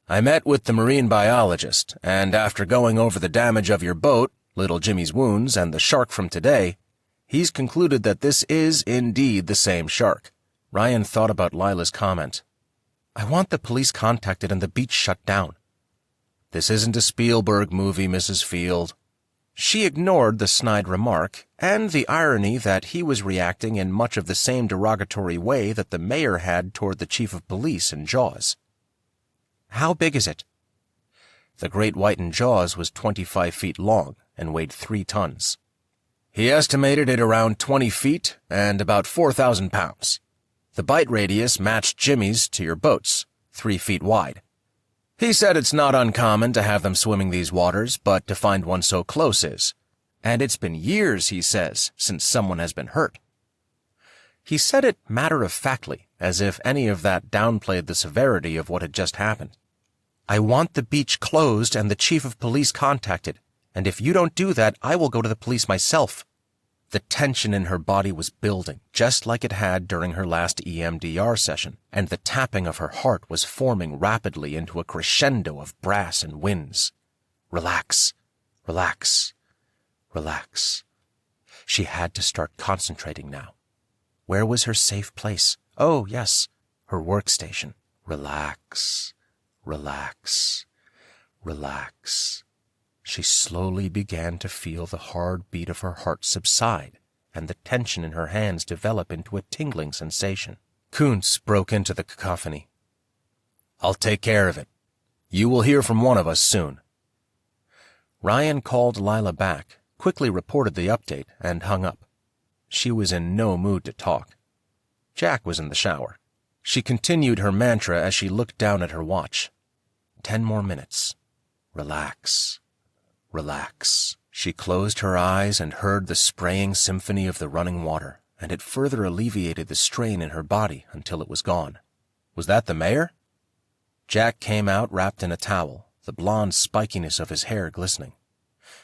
"I met with the marine biologist, and after going over the damage of your boat, little Jimmy's wounds, and the shark from today, he's concluded that this is indeed the same shark." Rian thought about Lila's comment. "I want the police contacted and the beach shut down." "This isn't a Spielberg movie, Mrs. Field." She ignored the snide remark and the irony that he was reacting in much of the same derogatory way that the mayor had toward the chief of police in Jaws. "How big is it?" The great white in Jaws was 25 feet long and weighed 3 tons. He estimated it around 20 feet and about 4,000 pounds. The bite radius matched Jimmy's to your boat's, 3 feet wide. He said it's not uncommon to have them swimming these waters, but to find one so close is. And it's been years, he says, since someone has been hurt. He said it matter-of-factly, as if any of that downplayed the severity of what had just happened. "I want the beach closed and the chief of police contacted, and if you don't do that, I will go to the police myself." The tension in her body was building, just like it had during her last EMDR session, and the tapping of her heart was forming rapidly into a crescendo of brass and winds. Relax, relax, relax. She had to start concentrating now. Where was her safe place? Oh, yes, her workstation. Relax, relax, relax. She slowly began to feel the hard beat of her heart subside and the tension in her hands develop into a tingling sensation. Kuntz broke into the cacophony. "I'll take care of it. You will hear from one of us soon." Rian called Lila back, quickly reported the update, and hung up. She was in no mood to talk. Jack was in the shower. She continued her mantra as she looked down at her watch. 10 more minutes. Relax. Relax. She closed her eyes and heard the spraying symphony of the running water, and it further alleviated the strain in her body until it was gone. Was that the mayor? Jack came out wrapped in a towel, the blonde spikiness of his hair glistening.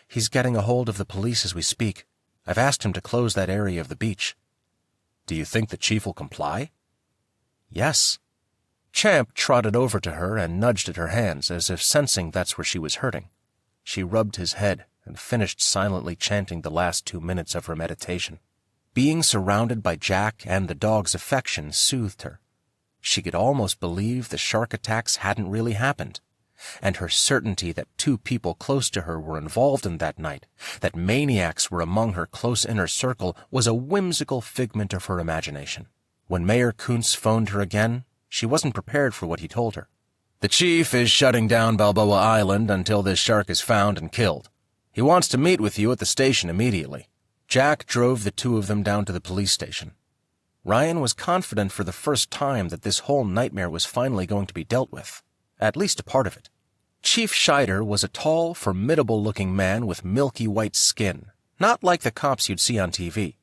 "He's getting a hold of the police as we speak. I've asked him to close that area of the beach." "Do you think the chief will comply?" "Yes." Champ trotted over to her and nudged at her hands as if sensing that's where she was hurting. She rubbed his head and finished silently chanting the last 2 minutes of her meditation. Being surrounded by Jack and the dog's affection soothed her. She could almost believe the shark attacks hadn't really happened, and her certainty that 2 people close to her were involved in that night, that maniacs were among her close inner circle, was a whimsical figment of her imagination. When Mayor Kuntz phoned her again, she wasn't prepared for what he told her. "The chief is shutting down Balboa Island until this shark is found and killed. He wants to meet with you at the station immediately." Jack drove the 2 of them down to the police station. Rian was confident for the first time that this whole nightmare was finally going to be dealt with, at least a part of it. Chief Scheider was a tall, formidable-looking man with milky white skin, not like the cops you'd see on TV.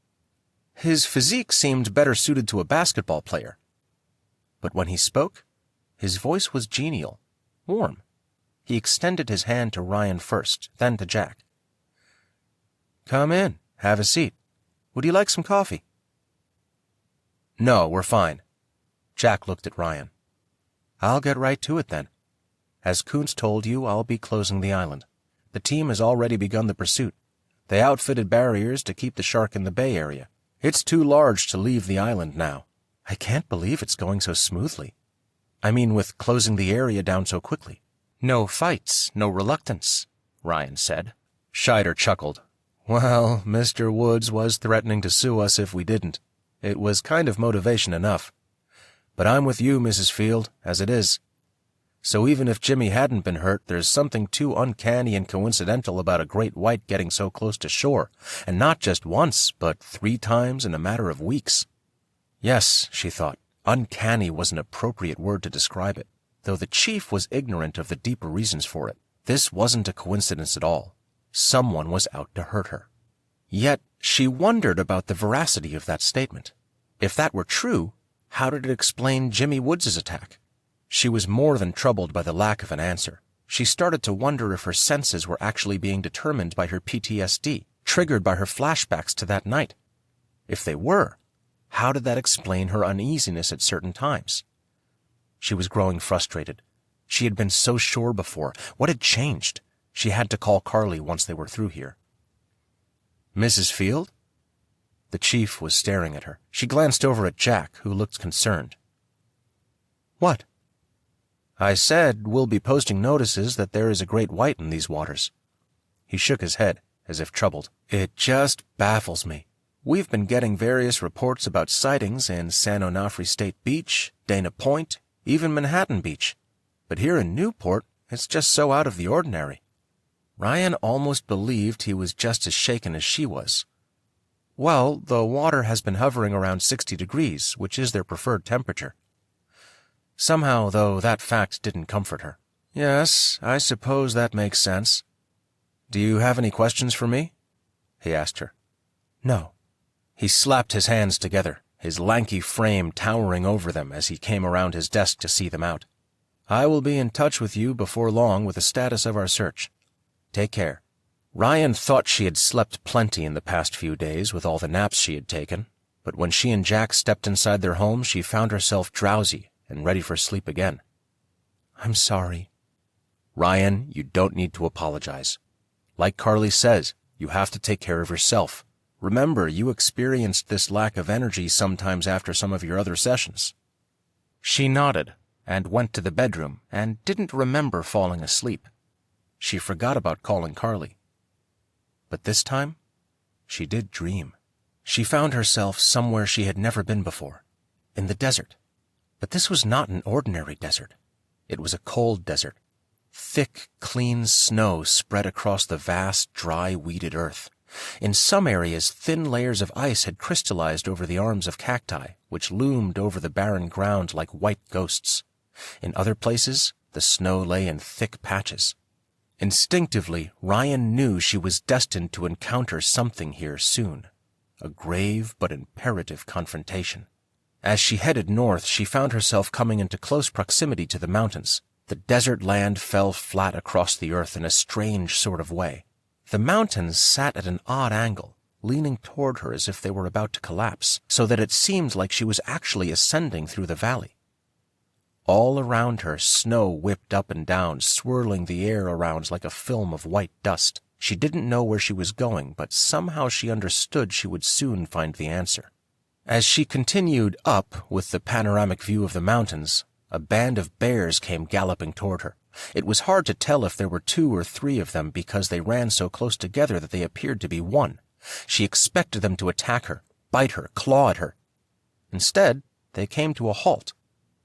His physique seemed better suited to a basketball player. But when he spoke, his voice was genial, warm. He extended his hand to Rian first, then to Jack. "Come in, have a seat. Would you like some coffee?" "No, we're fine." Jack looked at Rian. "I'll get right to it then. As Kuntz told you, I'll be closing the island. The team has already begun the pursuit. They outfitted barriers to keep the shark in the bay area. It's too large to leave the island now. I can't believe it's going so smoothly. I mean, with closing the area down so quickly." "No fights, no reluctance," Rian said. Scheider chuckled. "Well, Mr. Woods was threatening to sue us if we didn't. It was kind of motivation enough. But I'm with you, Mrs. Field, as it is. So even if Jimmy hadn't been hurt, there's something too uncanny and coincidental about a great white getting so close to shore, and not just once, but 3 times in a matter of weeks." Yes, she thought, uncanny was an appropriate word to describe it, though the chief was ignorant of the deeper reasons for it. This wasn't a coincidence at all. Someone was out to hurt her. Yet she wondered about the veracity of that statement. If that were true, how did it explain Jimmy Woods' attack? She was more than troubled by the lack of an answer. She started to wonder if her senses were actually being determined by her PTSD, triggered by her flashbacks to that night. If they were, how did that explain her uneasiness at certain times? She was growing frustrated. She had been so sure before. What had changed? She had to call Carly once they were through here. "Mrs. Field?" The chief was staring at her. She glanced over at Jack, who looked concerned. "What?" "I said we'll be posting notices that there is a great white in these waters." He shook his head, as if troubled. "It just baffles me. We've been getting various reports about sightings in San Onofre State Beach, Dana Point, even Manhattan Beach. But here in Newport, it's just so out of the ordinary." Rian almost believed he was just as shaken as she was. "Well, the water has been hovering around 60 degrees, which is their preferred temperature." Somehow, though, that fact didn't comfort her. "Yes, I suppose that makes sense. Do you have any questions for me?" he asked her. "No." He slapped his hands together, his lanky frame towering over them as he came around his desk to see them out. "I will be in touch with you before long with the status of our search. Take care." Rian thought she had slept plenty in the past few days with all the naps she had taken, but when she and Jack stepped inside their home, she found herself drowsy and ready for sleep again. "I'm sorry." "Rian, you don't need to apologize. Like Carly says, you have to take care of yourself. Remember, you experienced this lack of energy sometimes after some of your other sessions." She nodded and went to the bedroom and didn't remember falling asleep. She forgot about calling Carly. But this time, she did dream. She found herself somewhere she had never been before, in the desert. But this was not an ordinary desert. It was a cold desert. Thick, clean snow spread across the vast, dry, weeded earth. In some areas, thin layers of ice had crystallized over the arms of cacti, which loomed over the barren ground like white ghosts. In other places, the snow lay in thick patches. Instinctively, Rian knew she was destined to encounter something here soon. A grave but imperative confrontation. As she headed north, she found herself coming into close proximity to the mountains. The desert land fell flat across the earth in a strange sort of way. The mountains sat at an odd angle, leaning toward her as if they were about to collapse, so that it seemed like she was actually ascending through the valley. All around her, snow whipped up and down, swirling the air around like a film of white dust. She didn't know where she was going, but somehow she understood she would soon find the answer. As she continued up with the panoramic view of the mountains, a band of bears came galloping toward her. It was hard to tell if there were 2 or 3 of them because they ran so close together that they appeared to be one. She expected them to attack her, bite her, claw at her. Instead, they came to a halt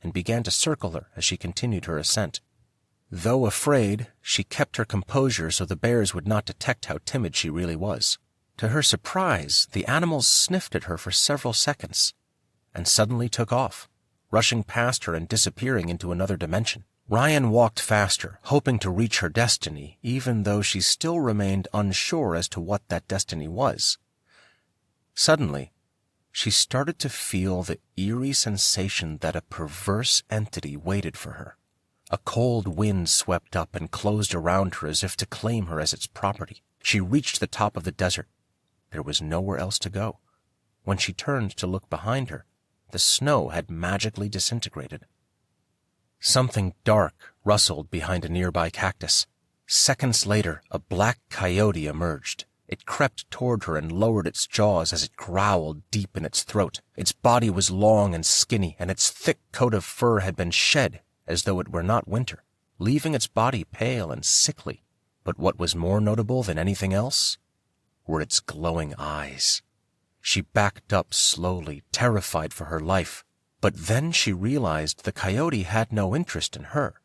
and began to circle her as she continued her ascent. Though afraid, she kept her composure so the bears would not detect how timid she really was. To her surprise, the animals sniffed at her for several seconds, and suddenly took off, rushing past her and disappearing into another dimension. Rian walked faster, hoping to reach her destiny, even though she still remained unsure as to what that destiny was. Suddenly, she started to feel the eerie sensation that a perverse entity waited for her. A cold wind swept up and closed around her as if to claim her as its property. She reached the top of the desert. There was nowhere else to go. When she turned to look behind her, the snow had magically disintegrated. Something dark rustled behind a nearby cactus. Seconds later, a black coyote emerged. It crept toward her and lowered its jaws as it growled deep in its throat. Its body was long and skinny, and its thick coat of fur had been shed as though it were not winter, leaving its body pale and sickly. But what was more notable than anything else were its glowing eyes. She backed up slowly, terrified for her life. But then she realized the coyote had no interest in her.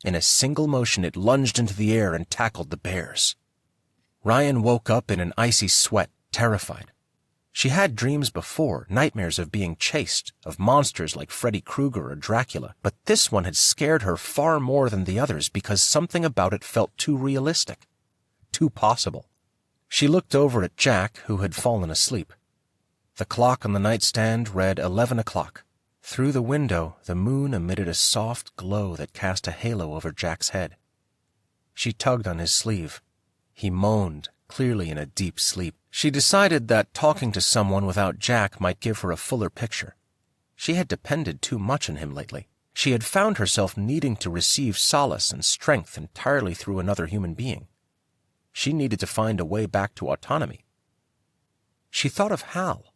In a single motion, it lunged into the air and tackled the bears. Rian woke up in an icy sweat, terrified. She had dreams before, nightmares of being chased, of monsters like Freddy Krueger or Dracula, but this one had scared her far more than the others because something about it felt too realistic, too possible. She looked over at Jack, who had fallen asleep. The clock on the nightstand read 11 o'clock. Through the window, the moon emitted a soft glow that cast a halo over Jack's head. She tugged on his sleeve. He moaned, clearly in a deep sleep. She decided that talking to someone without Jack might give her a fuller picture. She had depended too much on him lately. She had found herself needing to receive solace and strength entirely through another human being. She needed to find a way back to autonomy. She thought of Hal.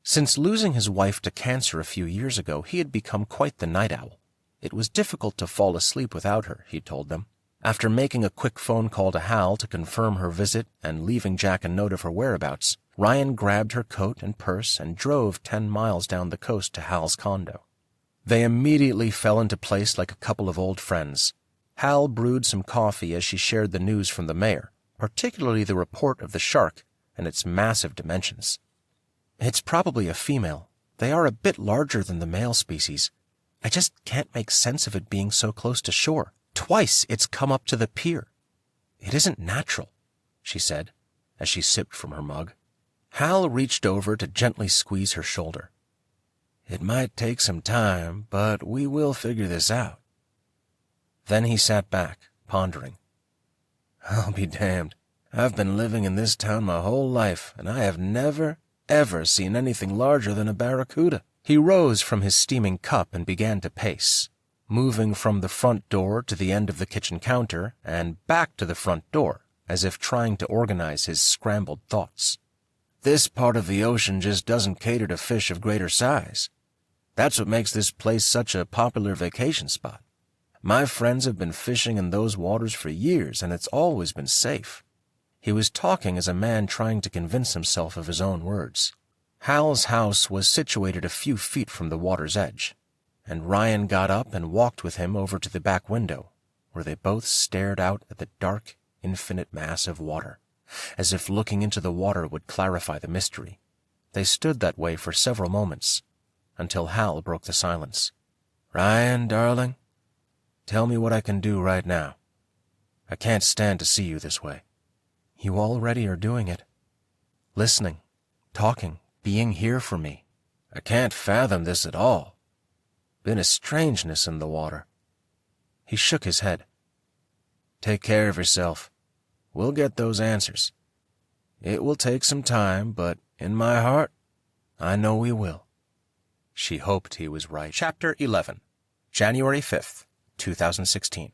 Since losing his wife to cancer a few years ago, he had become quite the night owl. It was difficult to fall asleep without her, he told them. After making a quick phone call to Hal to confirm her visit and leaving Jack a note of her whereabouts, Rian grabbed her coat and purse and drove 10 miles down the coast to Hal's condo. They immediately fell into place like a couple of old friends. Hal brewed some coffee as she shared the news from the mayor, particularly the report of the shark and its massive dimensions. It's probably a female. They are a bit larger than the male species. I just can't make sense of it being so close to shore. Twice it's come up to the pier. It isn't natural, she said, as she sipped from her mug. Hal reached over to gently squeeze her shoulder. It might take some time, but we will figure this out. Then he sat back, pondering. I'll be damned. I've been living in this town my whole life, and I have never, ever seen anything larger than a barracuda. He rose from his steaming cup and began to pace, moving from the front door to the end of the kitchen counter and back to the front door, as if trying to organize his scrambled thoughts. This part of the ocean just doesn't cater to fish of greater size. That's what makes this place such a popular vacation spot. My friends have been fishing in those waters for years, and it's always been safe. He was talking as a man trying to convince himself of his own words. Hal's house was situated a few feet from the water's edge, and Rian got up and walked with him over to the back window, where they both stared out at the dark, infinite mass of water, as if looking into the water would clarify the mystery. They stood that way for several moments, until Hal broke the silence. Rian, darling, tell me what I can do right now. I can't stand to see you this way. You already are doing it. Listening, talking, being here for me. I can't fathom this at all. Been a strangeness in the water. He shook his head. Take care of yourself. We'll get those answers. It will take some time, but in my heart, I know we will. She hoped he was right. Chapter 11, January 5th, 2016.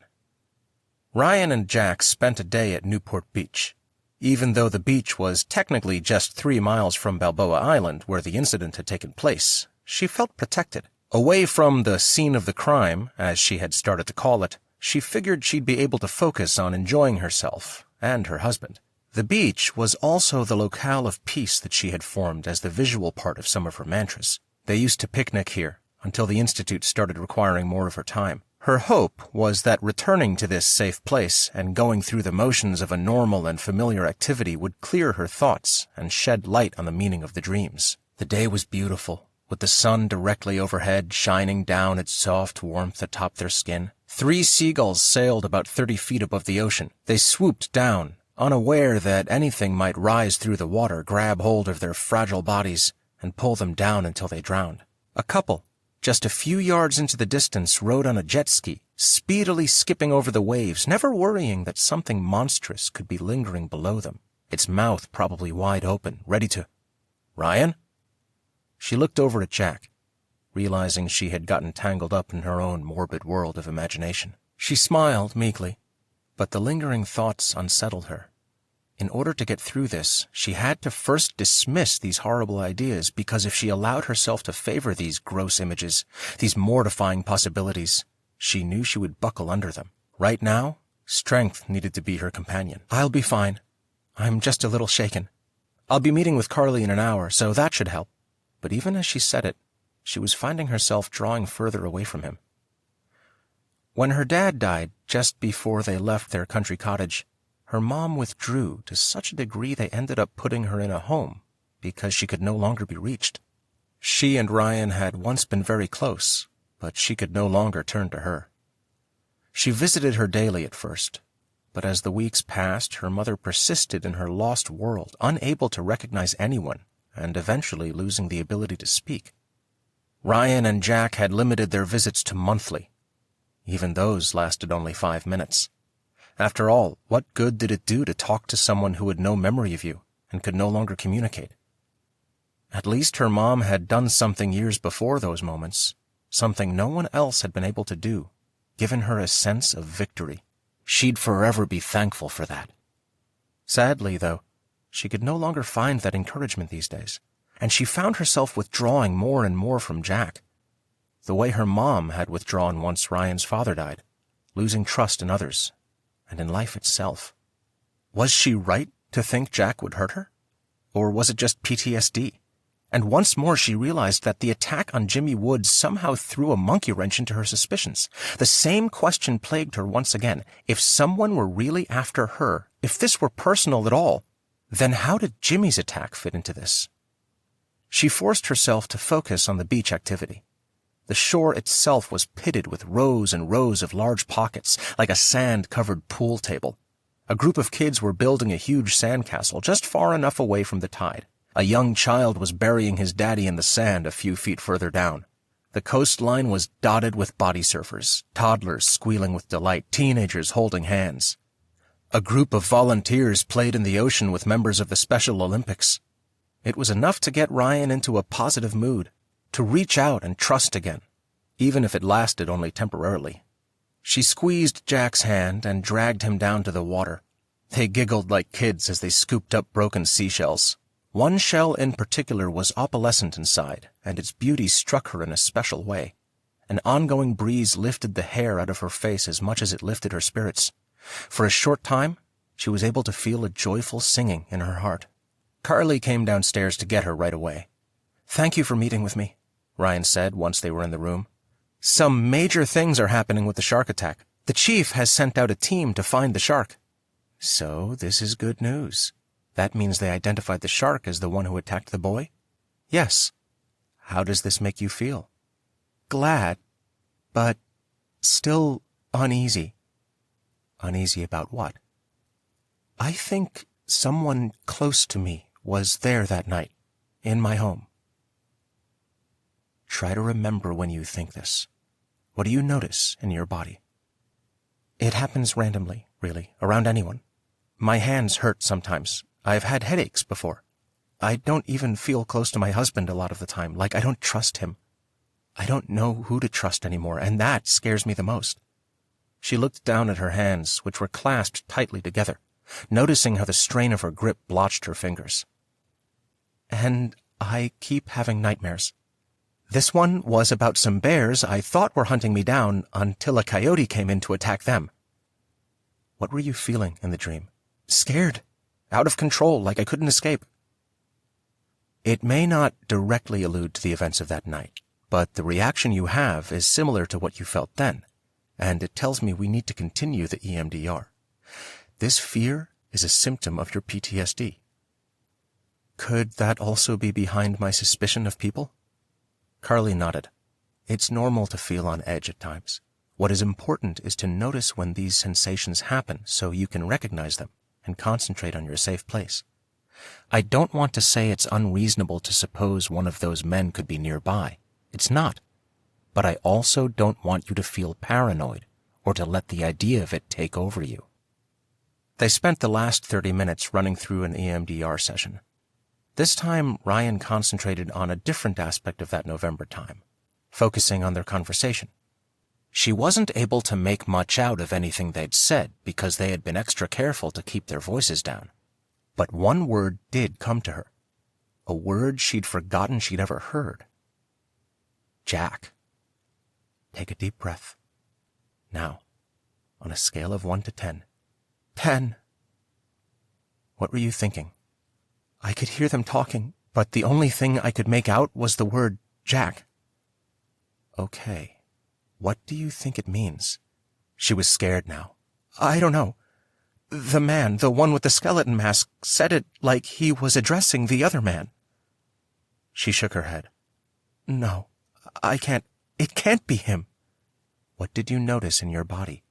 Rian and Jack spent a day at Newport Beach. Even though the beach was technically just 3 miles from Balboa Island, where the incident had taken place, she felt protected. Away from the scene of the crime, as she had started to call it, she figured she'd be able to focus on enjoying herself and her husband. The beach was also the locale of peace that she had formed as the visual part of some of her mantras. They used to picnic here until the Institute started requiring more of her time. Her hope was that returning to this safe place and going through the motions of a normal and familiar activity would clear her thoughts and shed light on the meaning of the dreams. The day was beautiful, with the sun directly overhead shining down its soft warmth atop their skin. 3 seagulls sailed about 30 feet above the ocean. They swooped down, unaware that anything might rise through the water, grab hold of their fragile bodies, and pull them down until they drowned. A couple, just a few yards into the distance, rode on a jet ski, speedily skipping over the waves, never worrying that something monstrous could be lingering below them, its mouth probably wide open, ready to... "Ryan?" She looked over at Jack, realizing she had gotten tangled up in her own morbid world of imagination. She smiled meekly, but the lingering thoughts unsettled her. In order to get through this, she had to first dismiss these horrible ideas, because if she allowed herself to favor these gross images, these mortifying possibilities, she knew she would buckle under them. Right now, strength needed to be her companion. "I'll be fine. I'm just a little shaken. I'll be meeting with Carly in an hour, so that should help." But even as she said it, she was finding herself drawing further away from him. When her dad died, just before they left their country cottage, her mom withdrew to such a degree they ended up putting her in a home because she could no longer be reached. She and Ryan had once been very close, but she could no longer turn to her. She visited her daily at first, but as the weeks passed, her mother persisted in her lost world, unable to recognize anyone, and eventually losing the ability to speak. Ryan and Jack had limited their visits to monthly. Even those lasted only 5 minutes. After all, what good did it do to talk to someone who had no memory of you and could no longer communicate? At least her mom had done something years before those moments, something no one else had been able to do, given her a sense of victory. She'd forever be thankful for that. Sadly, though, she could no longer find that encouragement these days, and she found herself withdrawing more and more from Jack, the way her mom had withdrawn once Ryan's father died, losing trust in others and in life itself. Was she right to think Jack would hurt her? Or was it just PTSD? And once more she realized that the attack on Jimmy Woods somehow threw a monkey wrench into her suspicions. The same question plagued her once again. If someone were really after her, if this were personal at all, then how did Jimmy's attack fit into this? She forced herself to focus on the beach activity. The shore itself was pitted with rows and rows of large pockets, like a sand-covered pool table. A group of kids were building a huge sandcastle just far enough away from the tide. A young child was burying his daddy in the sand a few feet further down. The coastline was dotted with body surfers, toddlers squealing with delight, teenagers holding hands. A group of volunteers played in the ocean with members of the Special Olympics. It was enough to get Ryan into a positive mood, to reach out and trust again, even if it lasted only temporarily. She squeezed Jack's hand and dragged him down to the water. They giggled like kids as they scooped up broken seashells. One shell in particular was opalescent inside, and its beauty struck her in a special way. An ongoing breeze lifted the hair out of her face as much as it lifted her spirits. For a short time, she was able to feel a joyful singing in her heart. Carly came downstairs to get her right away. "Thank you for meeting with me," Ryan said once they were in the room. "Some major things are happening with the shark attack. The chief has sent out a team to find the shark." "So this is good news. That means they identified the shark as the one who attacked the boy?" "Yes." "How does this make you feel?" "Glad, but still uneasy." "Uneasy about what?" "I think someone close to me was there that night, in my home." Try to remember when you think this. What do you notice in your body? "It happens randomly, really, around anyone. My hands hurt sometimes. I've had headaches before. I don't even feel close to my husband a lot of the time, like I don't trust him. I don't know who to trust anymore, and that scares me the most." She looked down at her hands, which were clasped tightly together, noticing how the strain of her grip blotched her fingers. "And I keep having nightmares. This one was about some bears I thought were hunting me down until a coyote came in to attack them." "What were you feeling in the dream?" "Scared. Out of control, like I couldn't escape." It may not directly allude to the events of that night, but the reaction you have is similar to what you felt then, and it tells me we need to continue the EMDR. This fear is a symptom of your PTSD. Could that also be behind my suspicion of people? Carly nodded. It's normal to feel on edge at times. What is important is to notice when these sensations happen so you can recognize them and concentrate on your safe place. I don't want to say it's unreasonable to suppose one of those men could be nearby. It's not. But I also don't want you to feel paranoid or to let the idea of it take over you. They spent the last 30 minutes running through an EMDR session. This time, Rian concentrated on a different aspect of that November time, focusing on their conversation. She wasn't able to make much out of anything they'd said because they had been extra careful to keep their voices down. But one word did come to her, a word she'd forgotten she'd ever heard. Jack. Take a deep breath. Now, on a scale of 1 to 10. 10. What were you thinking? I could hear them talking, but the only thing I could make out was the word Jack. Okay. What do you think it means? She was scared now. I don't know. The man, the one with the skeleton mask, said it like he was addressing the other man. She shook her head. No, I can't. It can't be him. What did you notice in your body?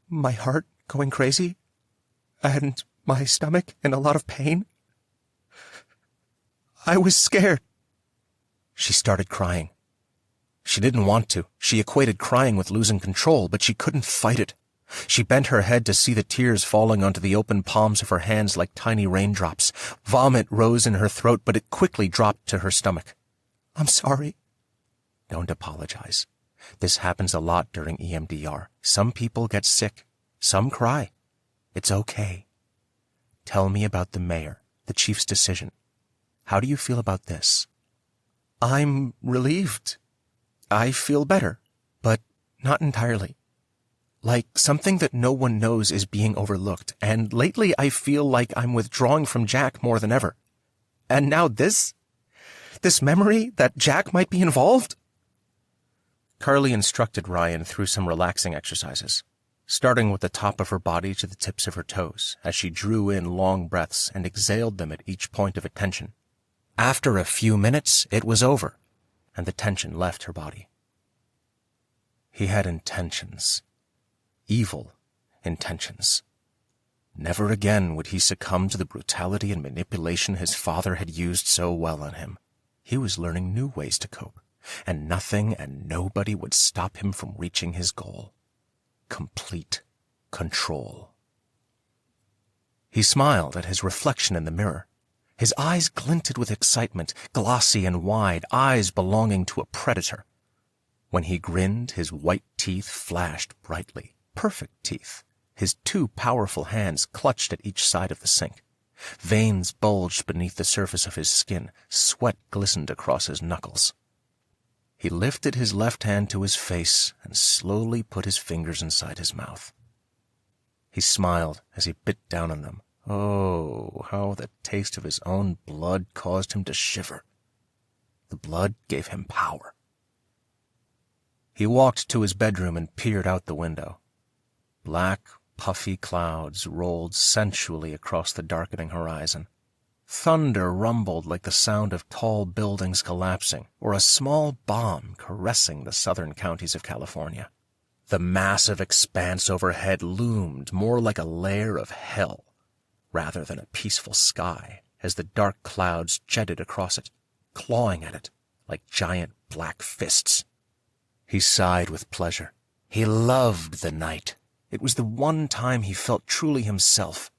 My heart going crazy, and my stomach in a lot of pain. I was scared. She started crying. She didn't want to. She equated crying with losing control, but she couldn't fight it. She bent her head to see the tears falling onto the open palms of her hands like tiny raindrops. Vomit rose in her throat, but it quickly dropped to her stomach. I'm sorry. Don't apologize. This happens a lot during EMDR. Some people get sick. Some cry. It's okay. Tell me about the mayor, the chief's decision. How do you feel about this? I'm relieved. I feel better, but not entirely. Like something that no one knows is being overlooked, and lately I feel like I'm withdrawing from Jack more than ever. And now this memory that Jack might be involved? Carly instructed Rian through some relaxing exercises, starting with the top of her body to the tips of her toes, as she drew in long breaths and exhaled them at each point of attention. After a few minutes, it was over, and the tension left her body. He had intentions. Evil intentions. Never again would he succumb to the brutality and manipulation his father had used so well on him. He was learning new ways to cope, and nothing and nobody would stop him from reaching his goal. Complete control. He smiled at his reflection in the mirror. His eyes glinted with excitement, glossy and wide, eyes belonging to a predator. When he grinned, his white teeth flashed brightly. Perfect teeth. His two powerful hands clutched at each side of the sink. Veins bulged beneath the surface of his skin. Sweat glistened across his knuckles. He lifted his left hand to his face and slowly put his fingers inside his mouth. He smiled as he bit down on them. Oh, how the taste of his own blood caused him to shiver. The blood gave him power. He walked to his bedroom and peered out the window. Black, puffy clouds rolled sensually across the darkening horizon. Thunder rumbled like the sound of tall buildings collapsing, or a small bomb caressing the southern counties of California. The massive expanse overhead loomed more like a lair of hell, rather than a peaceful sky, as the dark clouds jetted across it, clawing at it like giant black fists. He sighed with pleasure. He loved the night. It was the one time he felt truly himself.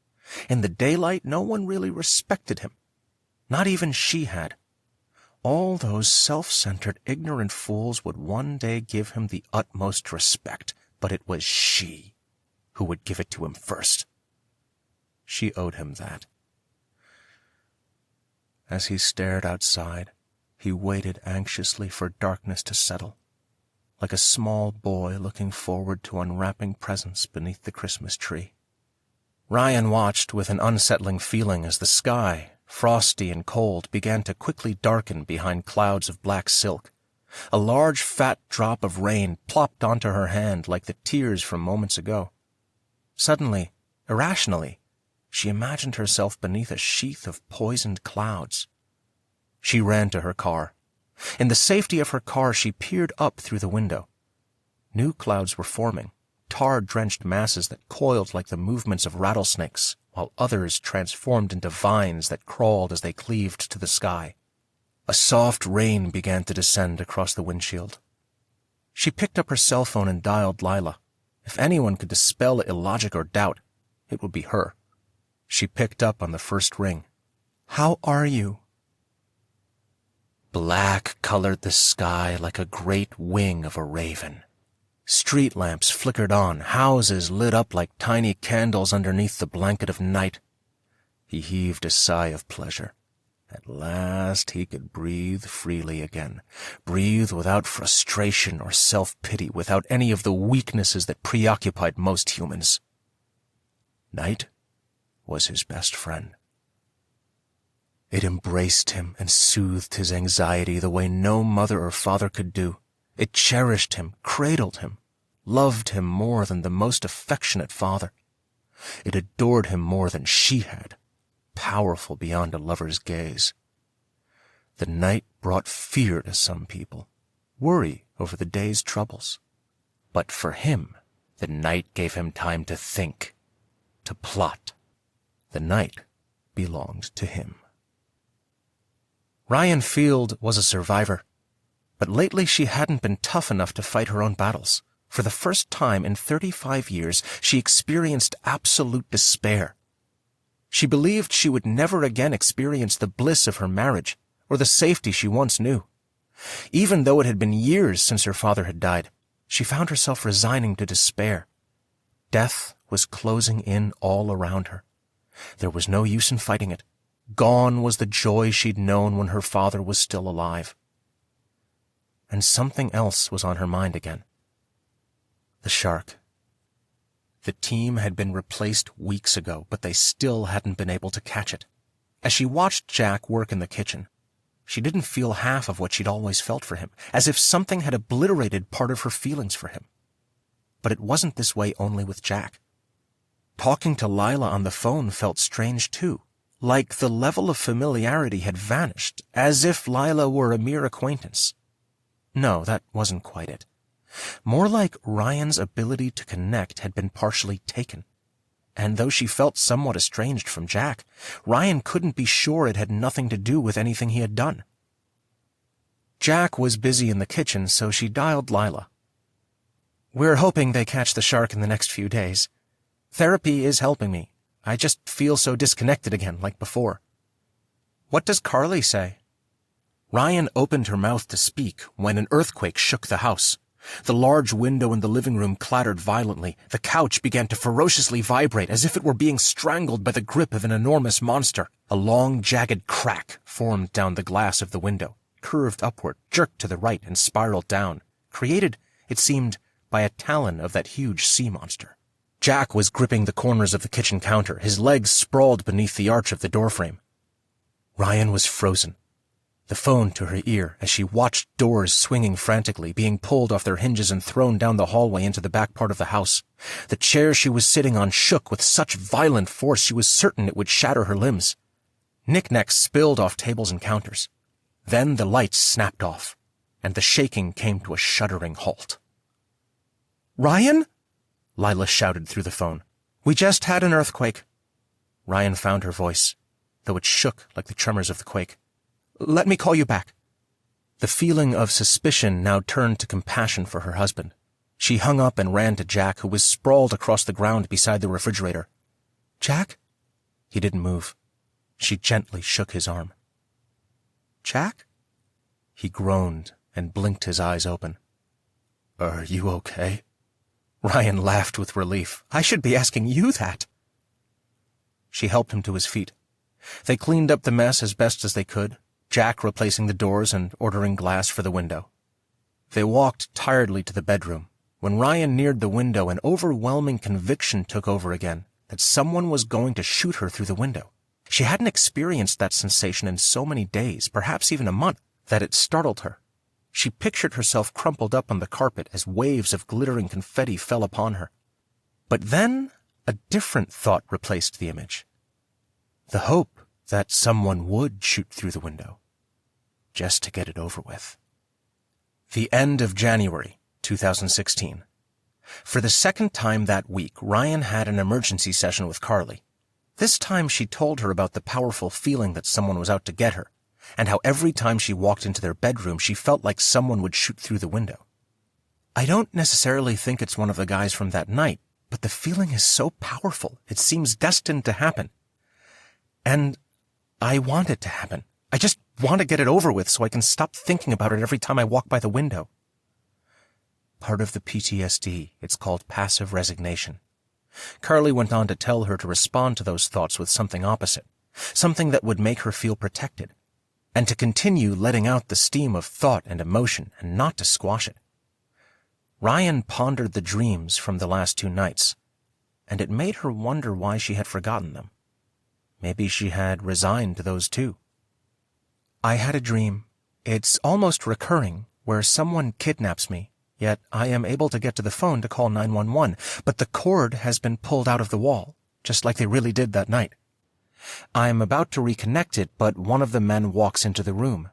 In the daylight, no one really respected him. Not even she had. All those self-centered, ignorant fools would one day give him the utmost respect, but it was she who would give it to him first. She owed him that. As he stared outside, he waited anxiously for darkness to settle, like a small boy looking forward to unwrapping presents beneath the Christmas tree. Rian watched with an unsettling feeling as the sky, frosty and cold, began to quickly darken behind clouds of black silk. A large, fat drop of rain plopped onto her hand like the tears from moments ago. Suddenly, irrationally, she imagined herself beneath a sheath of poisoned clouds. She ran to her car. In the safety of her car, she peered up through the window. New clouds were forming, tar-drenched masses that coiled like the movements of rattlesnakes, while others transformed into vines that crawled as they cleaved to the sky. A soft rain began to descend across the windshield. She picked up her cell phone and dialed Lila. If anyone could dispel illogic or doubt, it would be her. She picked up on the first ring. "How are you?" Black colored the sky like a great wing of a raven. Street lamps flickered on, houses lit up like tiny candles underneath the blanket of night. He heaved a sigh of pleasure. At last he could breathe freely again, breathe without frustration or self-pity, without any of the weaknesses that preoccupied most humans. Night was his best friend. It embraced him and soothed his anxiety the way no mother or father could do. It cherished him, cradled him, loved him more than the most affectionate father. It adored him more than she had, powerful beyond a lover's gaze. The night brought fear to some people, worry over the day's troubles. But for him, the night gave him time to think, to plot. The night belonged to him. Rian Field was a survivor, but lately she hadn't been tough enough to fight her own battles. For the first time in 35 years, she experienced absolute despair. She believed she would never again experience the bliss of her marriage or the safety she once knew. Even though it had been years since her father had died, she found herself resigning to despair. Death was closing in all around her. There was no use in fighting it. Gone was the joy she'd known when her father was still alive. And something else was on her mind again. The shark. The team had been replaced weeks ago, but they still hadn't been able to catch it. As she watched Jack work in the kitchen, she didn't feel half of what she'd always felt for him, as if something had obliterated part of her feelings for him. But it wasn't this way only with Jack. Talking to Lila on the phone felt strange too, like the level of familiarity had vanished, as if Lila were a mere acquaintance. No, that wasn't quite it. More like Ryan's ability to connect had been partially taken. And though she felt somewhat estranged from Jack, Rian couldn't be sure it had nothing to do with anything he had done. Jack was busy in the kitchen, so she dialed Lila. "We're hoping they catch the shark in the next few days. Therapy is helping me. I just feel so disconnected again, like before." "What does Carly say?" Rian opened her mouth to speak when an earthquake shook the house. The large window in the living room clattered violently. The couch began to ferociously vibrate as if it were being strangled by the grip of an enormous monster. A long, jagged crack formed down the glass of the window, curved upward, jerked to the right, and spiraled down, created, it seemed, by a talon of that huge sea monster. Jack was gripping the corners of the kitchen counter, his legs sprawled beneath the arch of the doorframe. Rian was frozen, the phone to her ear as she watched doors swinging frantically, being pulled off their hinges and thrown down the hallway into the back part of the house. The chair she was sitting on shook with such violent force she was certain it would shatter her limbs. Knickknacks spilled off tables and counters. Then the lights snapped off, and the shaking came to a shuddering halt. "Rian?" Lila shouted through the phone. "We just had an earthquake." Rian found her voice, though it shook like the tremors of the quake. "Let me call you back." The feeling of suspicion now turned to compassion for her husband. She hung up and ran to Jack, who was sprawled across the ground beside the refrigerator. "Jack?" He didn't move. She gently shook his arm. "Jack?" He groaned and blinked his eyes open. "Are you okay?" Rian laughed with relief. "I should be asking you that." She helped him to his feet. They cleaned up the mess as best as they could, Jack replacing the doors and ordering glass for the window. They walked tiredly to the bedroom. When Rian neared the window, an overwhelming conviction took over again, that someone was going to shoot her through the window. She hadn't experienced that sensation in so many days, perhaps even a month, that it startled her. She pictured herself crumpled up on the carpet as waves of glittering confetti fell upon her. But then a different thought replaced the image. The hope that someone would shoot through the window, just to get it over with. The end of January 2016. For the second time that week, Rian had an emergency session with Carly. This time she told her about the powerful feeling that someone was out to get her, and how every time she walked into their bedroom she felt like someone would shoot through the window. I don't necessarily think it's one of the guys from that night, but the feeling is so powerful, it seems destined to happen. And I want it to happen. I just want to get it over with so I can stop thinking about it every time I walk by the window. Part of the PTSD, it's called passive resignation. Carly went on to tell her to respond to those thoughts with something opposite, something that would make her feel protected, and to continue letting out the steam of thought and emotion and not to squash it. Rian pondered the dreams from the last 2 nights, and it made her wonder why she had forgotten them. Maybe she had resigned to those too. I had a dream. It's almost recurring, where someone kidnaps me, yet I am able to get to the phone to call 911, but the cord has been pulled out of the wall, just like they really did that night. I am about to reconnect it, but one of the men walks into the room.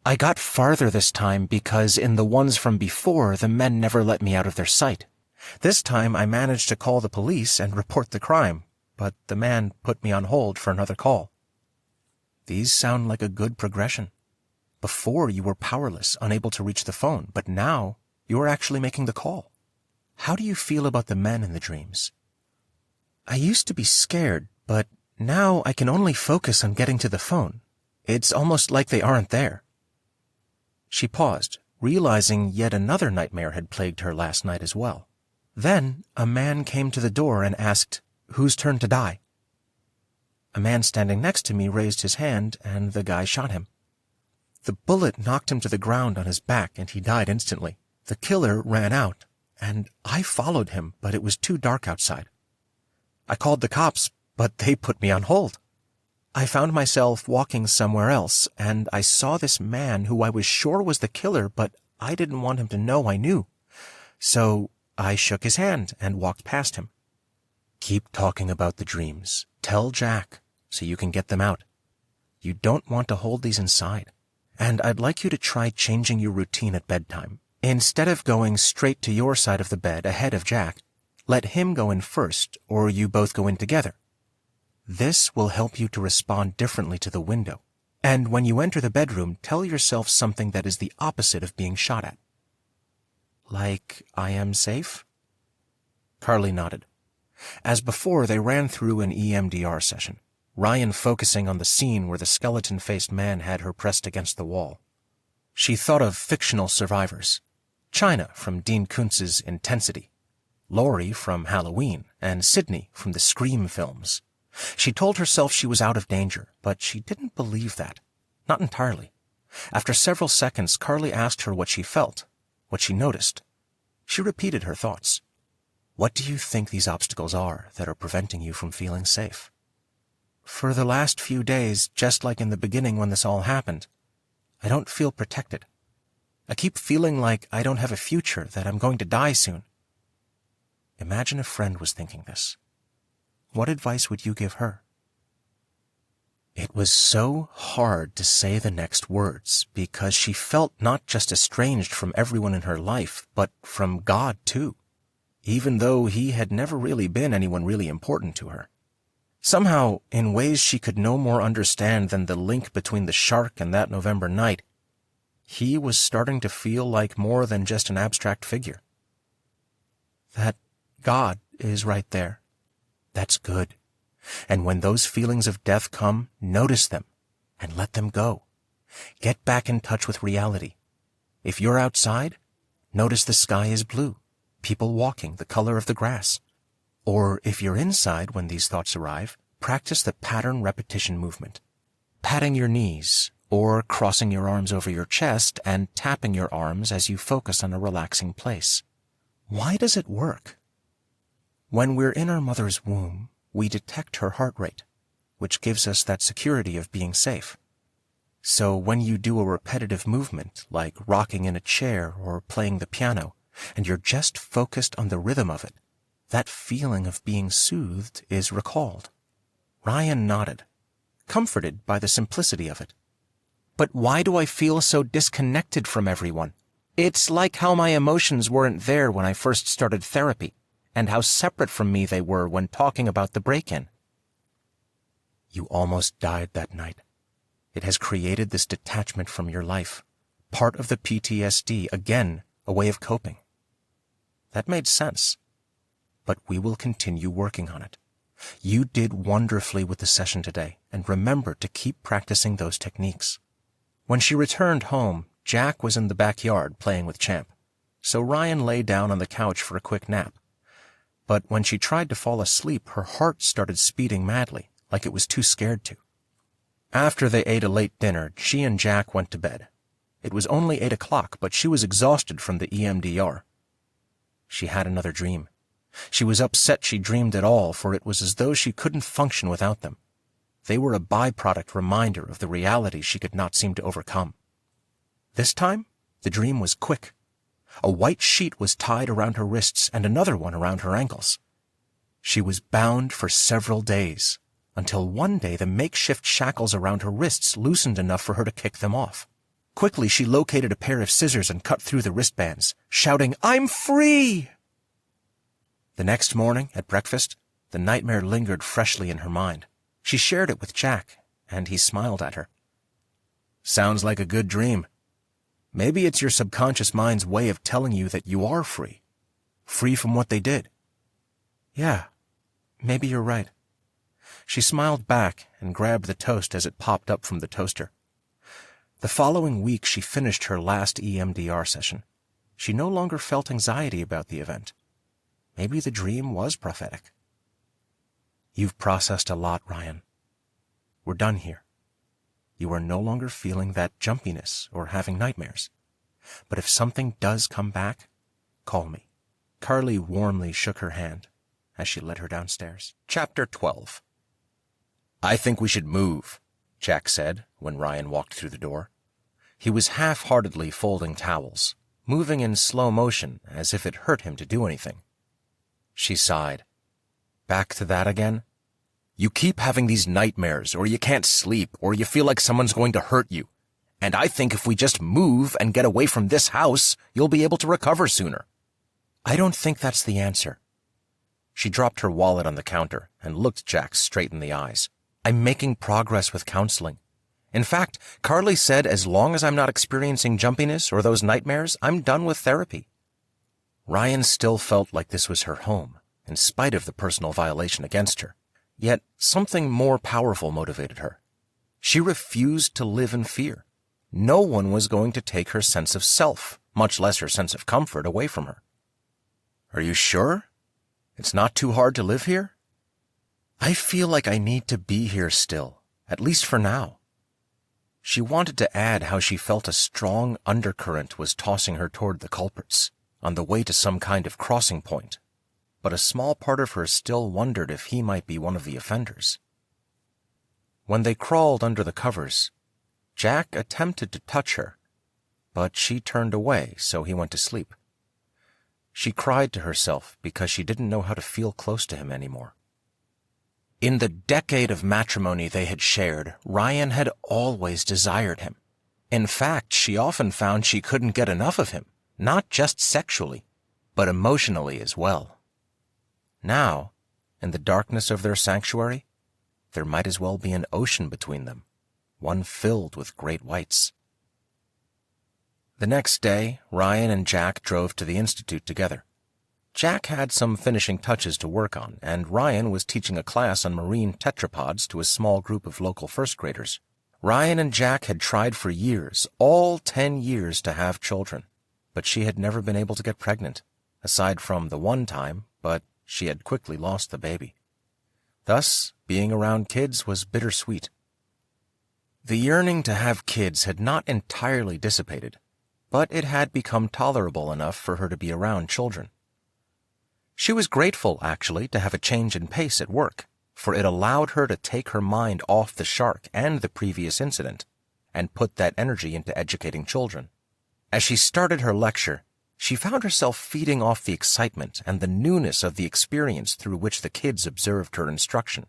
I got farther this time because in the ones from before, the men never let me out of their sight. This time I managed to call the police and report the crime, but the man put me on hold for another call. These sound like a good progression. Before you were powerless, unable to reach the phone, but now you are actually making the call. How do you feel about the men in the dreams? I used to be scared, but now I can only focus on getting to the phone. It's almost like they aren't there. She paused, realizing yet another nightmare had plagued her last night as well. Then a man came to the door and asked, "Whose turn to die?" A man standing next to me raised his hand, and the guy shot him. The bullet knocked him to the ground on his back, and he died instantly. The killer ran out, and I followed him, but it was too dark outside. I called the cops, but they put me on hold. I found myself walking somewhere else, and I saw this man who I was sure was the killer, but I didn't want him to know I knew. So I shook his hand and walked past him. Keep talking about the dreams. Tell Jack, so you can get them out. You don't want to hold these inside. And I'd like you to try changing your routine at bedtime. Instead of going straight to your side of the bed ahead of Jack, let him go in first, or you both go in together. This will help you to respond differently to the window. And when you enter the bedroom, tell yourself something that is the opposite of being shot at. Like, I am safe? Carly nodded. As before, they ran through an EMDR session, Rian focusing on the scene where the skeleton-faced man had her pressed against the wall. She thought of fictional survivors. China from Dean Kuntz's Intensity, Laurie from Halloween, and Sydney from the Scream films. She told herself she was out of danger, but she didn't believe that. Not entirely. After several seconds, Carly asked her what she felt, what she noticed. She repeated her thoughts. What do you think these obstacles are that are preventing you from feeling safe? For the last few days, just like in the beginning when this all happened, I don't feel protected. I keep feeling like I don't have a future, that I'm going to die soon. Imagine a friend was thinking this. What advice would you give her? It was so hard to say the next words because she felt not just estranged from everyone in her life, but from God too, even though he had never really been anyone really important to her. Somehow, in ways she could no more understand than the link between the shark and that November night, he was starting to feel like more than just an abstract figure. That God is right there. That's good. And when those feelings of death come, notice them and let them go. Get back in touch with reality. If you're outside, notice the sky is blue, people walking, the color of the grass. Or if you're inside when these thoughts arrive, practice the pattern repetition movement. Patting your knees, or crossing your arms over your chest and tapping your arms as you focus on a relaxing place. Why does it work? When we're in our mother's womb, we detect her heart rate, which gives us that security of being safe. So when you do a repetitive movement, like rocking in a chair or playing the piano, and you're just focused on the rhythm of it, that feeling of being soothed is recalled. Rian nodded, comforted by the simplicity of it. But why do I feel so disconnected from everyone? It's like how my emotions weren't there when I first started therapy, and how separate from me they were when talking about the break-in. You almost died that night. It has created this detachment from your life, part of the PTSD, again, a way of coping. That made sense. But we will continue working on it. You did wonderfully with the session today, and remember to keep practicing those techniques. When she returned home, Jack was in the backyard playing with Champ, so Rian lay down on the couch for a quick nap. But when she tried to fall asleep, her heart started speeding madly, like it was too scared to. After they ate a late dinner, she and Jack went to bed. It was only 8 o'clock, but she was exhausted from the EMDR. She had another dream. She was upset she dreamed at all, for it was as though she couldn't function without them. They were a byproduct reminder of the reality she could not seem to overcome. This time, the dream was quick. A white sheet was tied around her wrists and another one around her ankles. She was bound for several days, until one day the makeshift shackles around her wrists loosened enough for her to kick them off. Quickly, she located a pair of scissors and cut through the wristbands, shouting, "I'm free!" The next morning, at breakfast, the nightmare lingered freshly in her mind. She shared it with Jack, and he smiled at her. "Sounds like a good dream. Maybe it's your subconscious mind's way of telling you that you are free. Free from what they did." "Yeah, maybe you're right." She smiled back and grabbed the toast as it popped up from the toaster. The following week, she finished her last EMDR session. She no longer felt anxiety about the event. Maybe the dream was prophetic. You've processed a lot, Rian. We're done here. You are no longer feeling that jumpiness or having nightmares. But if something does come back, call me. Carly warmly shook her hand as she led her downstairs. Chapter 12. "I think we should move," Jack said when Rian walked through the door. He was half-heartedly folding towels, moving in slow motion as if it hurt him to do anything. She sighed. "Back to that again? You keep having these nightmares, or you can't sleep, or you feel like someone's going to hurt you. And I think if we just move and get away from this house, you'll be able to recover sooner." "I don't think that's the answer." She dropped her wallet on the counter and looked Jack straight in the eyes. "I'm making progress with counseling. In fact, Carly said as long as I'm not experiencing jumpiness or those nightmares, I'm done with therapy." Rian still felt like this was her home, in spite of the personal violation against her. Yet something more powerful motivated her. She refused to live in fear. No one was going to take her sense of self, much less her sense of comfort, away from her. "Are you sure? It's not too hard to live here?" "I feel like I need to be here still, at least for now." She wanted to add how she felt a strong undercurrent was tossing her toward the culprits, on the way to some kind of crossing point, but a small part of her still wondered if he might be one of the offenders. When they crawled under the covers, Jack attempted to touch her, but she turned away, so he went to sleep. She cried to herself because she didn't know how to feel close to him anymore. In the decade of matrimony they had shared, Rian had always desired him. In fact, she often found she couldn't get enough of him, not just sexually, but emotionally as well. Now, in the darkness of their sanctuary, there might as well be an ocean between them, one filled with great whites. The next day, Rian and Jack drove to the Institute together. Jack had some finishing touches to work on, and Rian was teaching a class on marine tetrapods to a small group of local first graders. Rian and Jack had tried for years, all 10 years, to have children, but she had never been able to get pregnant, aside from the one time, but she had quickly lost the baby. Thus, being around kids was bittersweet. The yearning to have kids had not entirely dissipated, but it had become tolerable enough for her to be around children. She was grateful, actually, to have a change in pace at work, for it allowed her to take her mind off the shark and the previous incident, and put that energy into educating children. As she started her lecture, she found herself feeding off the excitement and the newness of the experience through which the kids observed her instruction.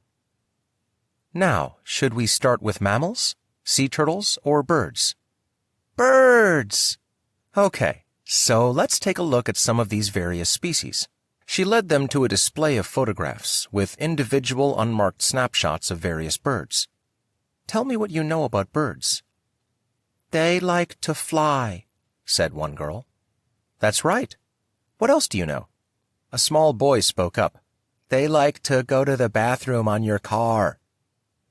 "Now, should we start with mammals, sea turtles, or birds?" "Birds!" "Okay, So let's take a look at some of these various species. She led them to a display of photographs with individual unmarked snapshots of various birds. Tell me what you know about birds. They like to fly, said one girl. That's right. What else do you know? A small boy spoke up. They like to go to the bathroom on your car.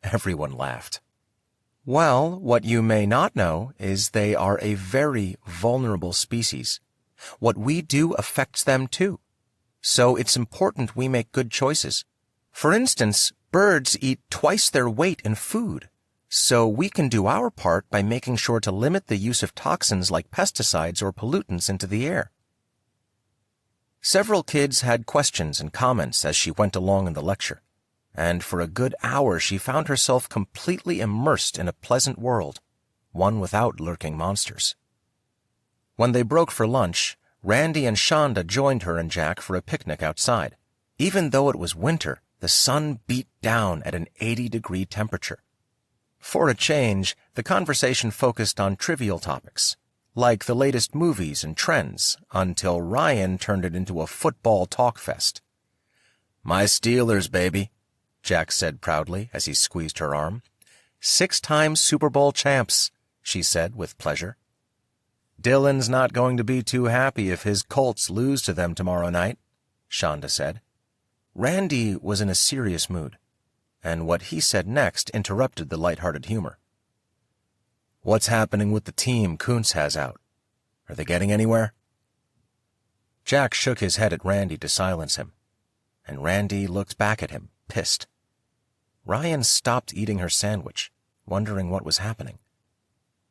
Everyone laughed. Well, what you may not know is they are a very vulnerable species. What we do affects them too. So it's important we make good choices. For instance, birds eat twice their weight in food. So we can do our part by making sure to limit the use of toxins like pesticides or pollutants into the air. Several kids had questions and comments as she went along in the lecture, and for a good hour she found herself completely immersed in a pleasant world, one without lurking monsters. When they broke for lunch, Randy and Shonda joined her and Jack for a picnic outside. Even though it was winter, the sun beat down at an 80-degree temperature. For a change, the conversation focused on trivial topics, like the latest movies and trends, until Rian turned it into a football talk fest. My Steelers, baby, Jack said proudly as he squeezed her arm. 6-time Super Bowl champs, she said with pleasure. Dylan's not going to be too happy if his Colts lose to them tomorrow night, Shonda said. Randy was in a serious mood, and what he said next interrupted the light-hearted humor. What's happening with the team Kuntz has out? Are they getting anywhere? Jack shook his head at Randy to silence him, and Randy looked back at him, pissed. Rian stopped eating her sandwich, wondering what was happening.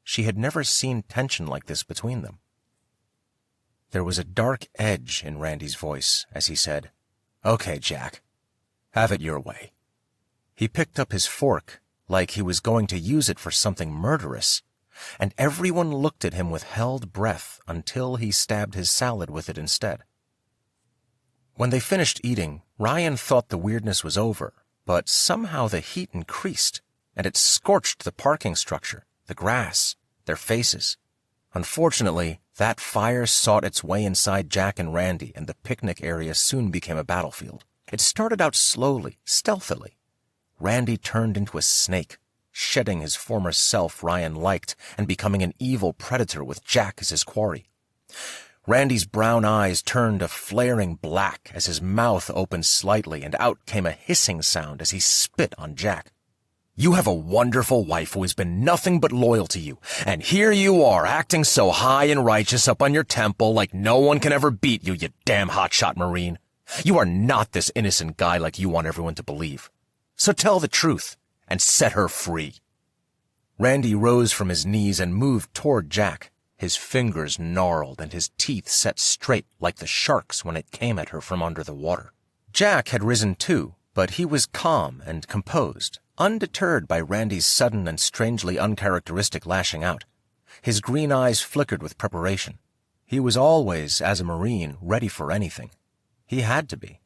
She had never seen tension like this between them. There was a dark edge in Randy's voice as he said, Okay, Jack, have it your way. He picked up his fork like he was going to use it for something murderous, and everyone looked at him with held breath until he stabbed his salad with it instead. When they finished eating, Rian thought the weirdness was over, but somehow the heat increased, and it scorched the parking structure, the grass, their faces. Unfortunately, that fire sought its way inside Jack and Randy, and the picnic area soon became a battlefield. It started out slowly, stealthily. Randy turned into a snake, shedding his former self Rian liked and becoming an evil predator with Jack as his quarry. Randy's brown eyes turned a flaring black as his mouth opened slightly, and out came a hissing sound as he spit on Jack. You have a wonderful wife who has been nothing but loyal to you, and here you are acting so high and righteous up on your temple like no one can ever beat you, you damn hotshot Marine. You are not this innocent guy like you want everyone to believe. So tell the truth and set her free. Randy rose from his knees and moved toward Jack. His fingers gnarled and his teeth set straight like the shark's when it came at her from under the water. Jack had risen too, but he was calm and composed, undeterred by Randy's sudden and strangely uncharacteristic lashing out. His green eyes flickered with preparation. He was always, as a Marine, ready for anything. He had to be.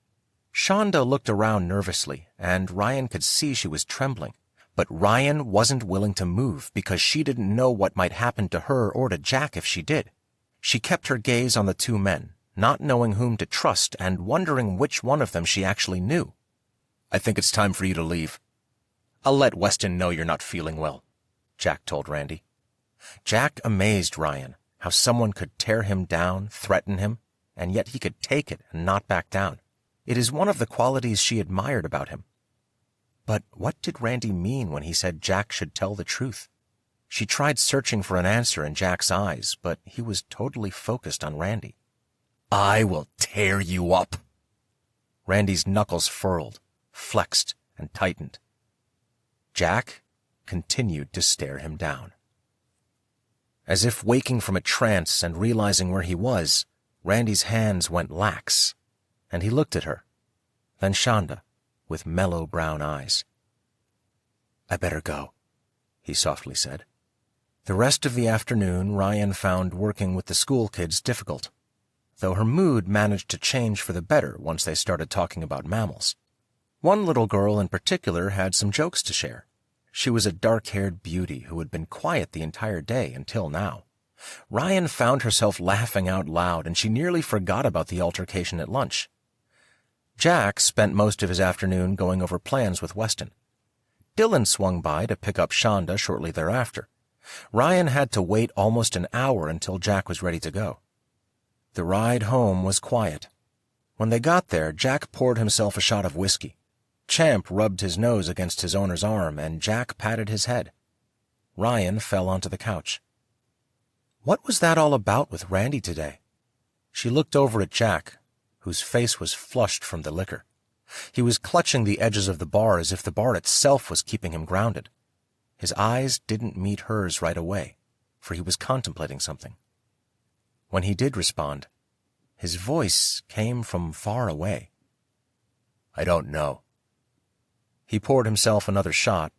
Shonda looked around nervously, and Rian could see she was trembling. But Rian wasn't willing to move because she didn't know what might happen to her or to Jack if she did. She kept her gaze on the two men, not knowing whom to trust and wondering which one of them she actually knew. I think it's time for you to leave. I'll let Weston know you're not feeling well, Jack told Randy. Jack amazed Rian, how someone could tear him down, threaten him, and yet he could take it and not back down. It is one of the qualities she admired about him. But what did Randy mean when he said Jack should tell the truth? She tried searching for an answer in Jack's eyes, but he was totally focused on Randy. I will tear you up. Randy's knuckles furled, flexed, and tightened. Jack continued to stare him down. As if waking from a trance and realizing where he was, Randy's hands went lax, and he looked at her, then Shonda, with mellow brown eyes. I better go, he softly said. The rest of the afternoon Rian found working with the school kids difficult, though her mood managed to change for the better once they started talking about mammals. One little girl in particular had some jokes to share. She was a dark-haired beauty who had been quiet the entire day until now, Rian found herself laughing out loud, and she nearly forgot about the altercation at lunch. Jack spent most of his afternoon going over plans with Weston. Dylan swung by to pick up Shonda shortly thereafter. Rian had to wait almost an hour until Jack was ready to go. The ride home was quiet. When they got there, Jack poured himself a shot of whiskey. Champ rubbed his nose against his owner's arm, and Jack patted his head. Rian fell onto the couch. What was that all about with Randy today? She looked over at Jack, whose face was flushed from the liquor. He was clutching the edges of the bar as if the bar itself was keeping him grounded. His eyes didn't meet hers right away, for he was contemplating something. When he did respond, his voice came from far away. I don't know. He poured himself another shot,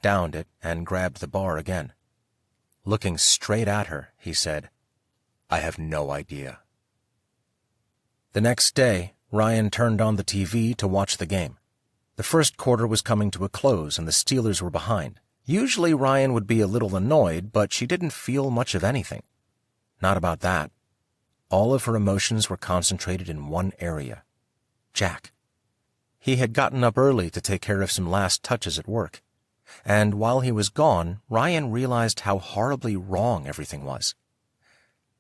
downed it, and grabbed the bar again. Looking straight at her, he said, I have no idea. The next day, Rian turned on the TV to watch the game. The first quarter was coming to a close and the Steelers were behind. Usually Rian would be a little annoyed, but she didn't feel much of anything. Not about that. All of her emotions were concentrated in one area. Jack. He had gotten up early to take care of some last touches at work. And while he was gone, Rian realized how horribly wrong everything was.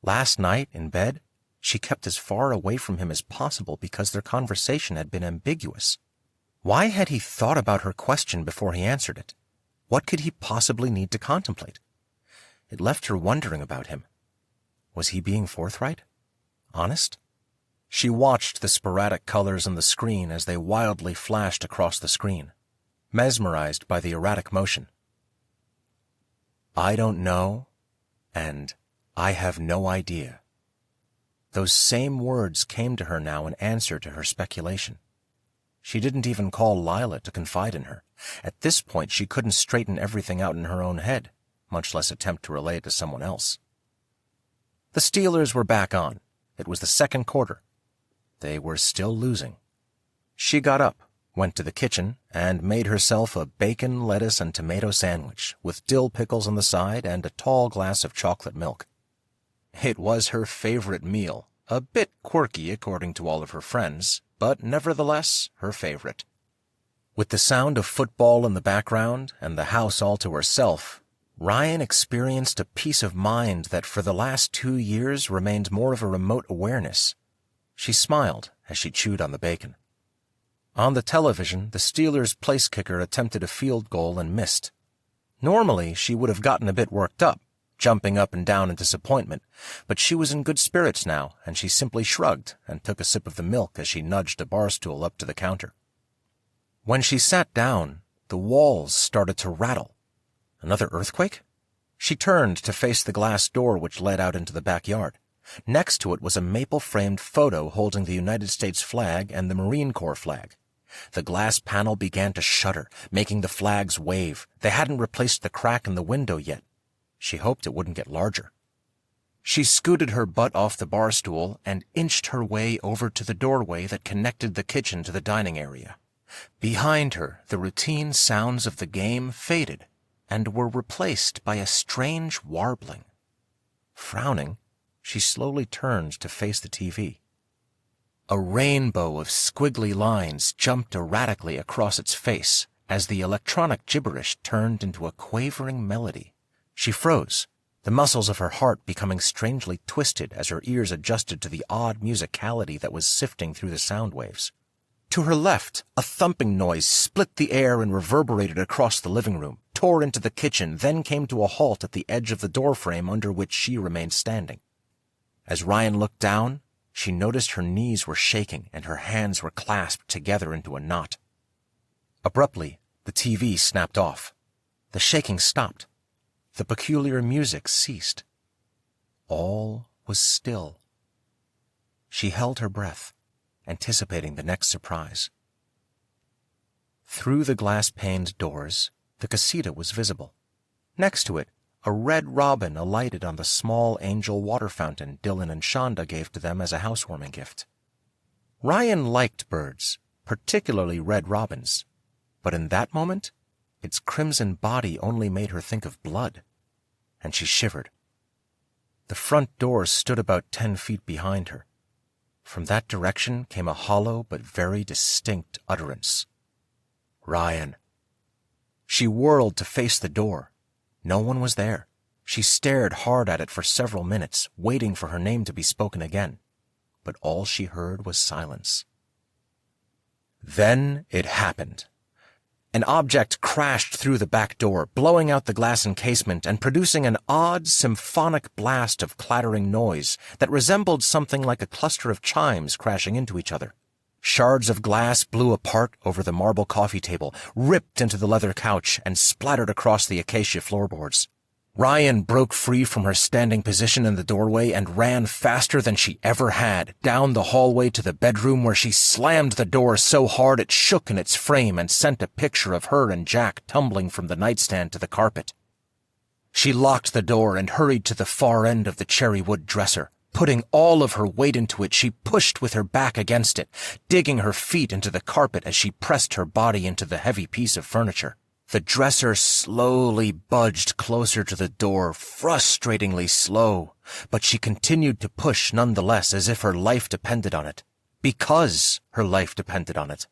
Last night, in bed, she kept as far away from him as possible because their conversation had been ambiguous. Why had he thought about her question before he answered it? What could he possibly need to contemplate? It left her wondering about him. Was he being forthright? Honest? She watched the sporadic colors on the screen as they wildly flashed across the screen, mesmerized by the erratic motion. I don't know, and I have no idea. Those same words came to her now in answer to her speculation. She didn't even call Lila to confide in her. At this point, she couldn't straighten everything out in her own head, much less attempt to relay it to someone else. The Steelers were back on. It was the second quarter. They were still losing. She got up, went to the kitchen, and made herself a bacon, lettuce, and tomato sandwich with dill pickles on the side and a tall glass of chocolate milk. It was her favorite meal, a bit quirky according to all of her friends, but nevertheless her favorite. With the sound of football in the background and the house all to herself, Rian experienced a peace of mind that for the last 2 years remained more of a remote awareness. She smiled as she chewed on the bacon. On the television, the Steelers' place kicker attempted a field goal and missed. Normally, she would have gotten a bit worked up, jumping up and down in disappointment, but she was in good spirits now, and she simply shrugged and took a sip of the milk as she nudged a bar stool up to the counter. When she sat down, the walls started to rattle. Another earthquake? She turned to face the glass door which led out into the backyard. Next to it was a maple-framed photo holding the United States flag and the Marine Corps flag. The glass panel began to shudder, making the flags wave. They hadn't replaced the crack in the window yet. She hoped it wouldn't get larger. She scooted her butt off the bar stool and inched her way over to the doorway that connected the kitchen to the dining area. Behind her, the routine sounds of the game faded and were replaced by a strange warbling. Frowning, she slowly turned to face the TV. A rainbow of squiggly lines jumped erratically across its face as the electronic gibberish turned into a quavering melody. She froze, the muscles of her heart becoming strangely twisted as her ears adjusted to the odd musicality that was sifting through the sound waves. To her left, a thumping noise split the air and reverberated across the living room, tore into the kitchen, then came to a halt at the edge of the doorframe under which she remained standing. As Rian looked down, she noticed her knees were shaking and her hands were clasped together into a knot. Abruptly, the TV snapped off. The shaking stopped. The peculiar music ceased. All was still. She held her breath, anticipating the next surprise. Through the glass-paned doors, the casita was visible. Next to it, a red robin alighted on the small angel water fountain Dylan and Shonda gave to them as a housewarming gift. Rian liked birds, particularly red robins, but in that moment, its crimson body only made her think of blood, and she shivered. The front door stood about 10 feet behind her. From that direction came a hollow but very distinct utterance. "Rian." She whirled to face the door. No one was there. She stared hard at it for several minutes, waiting for her name to be spoken again. But all she heard was silence. Then it happened. An object crashed through the back door, blowing out the glass encasement and producing an odd, symphonic blast of clattering noise that resembled something like a cluster of chimes crashing into each other. Shards of glass blew apart over the marble coffee table, ripped into the leather couch, and splattered across the acacia floorboards. Rian broke free from her standing position in the doorway and ran faster than she ever had, down the hallway to the bedroom where she slammed the door so hard it shook in its frame and sent a picture of her and Jack tumbling from the nightstand to the carpet. She locked the door and hurried to the far end of the cherry wood dresser. Putting all of her weight into it, she pushed with her back against it, digging her feet into the carpet as she pressed her body into the heavy piece of furniture. The dresser slowly budged closer to the door, frustratingly slow, but she continued to push nonetheless as if her life depended on it. Because her life depended on it.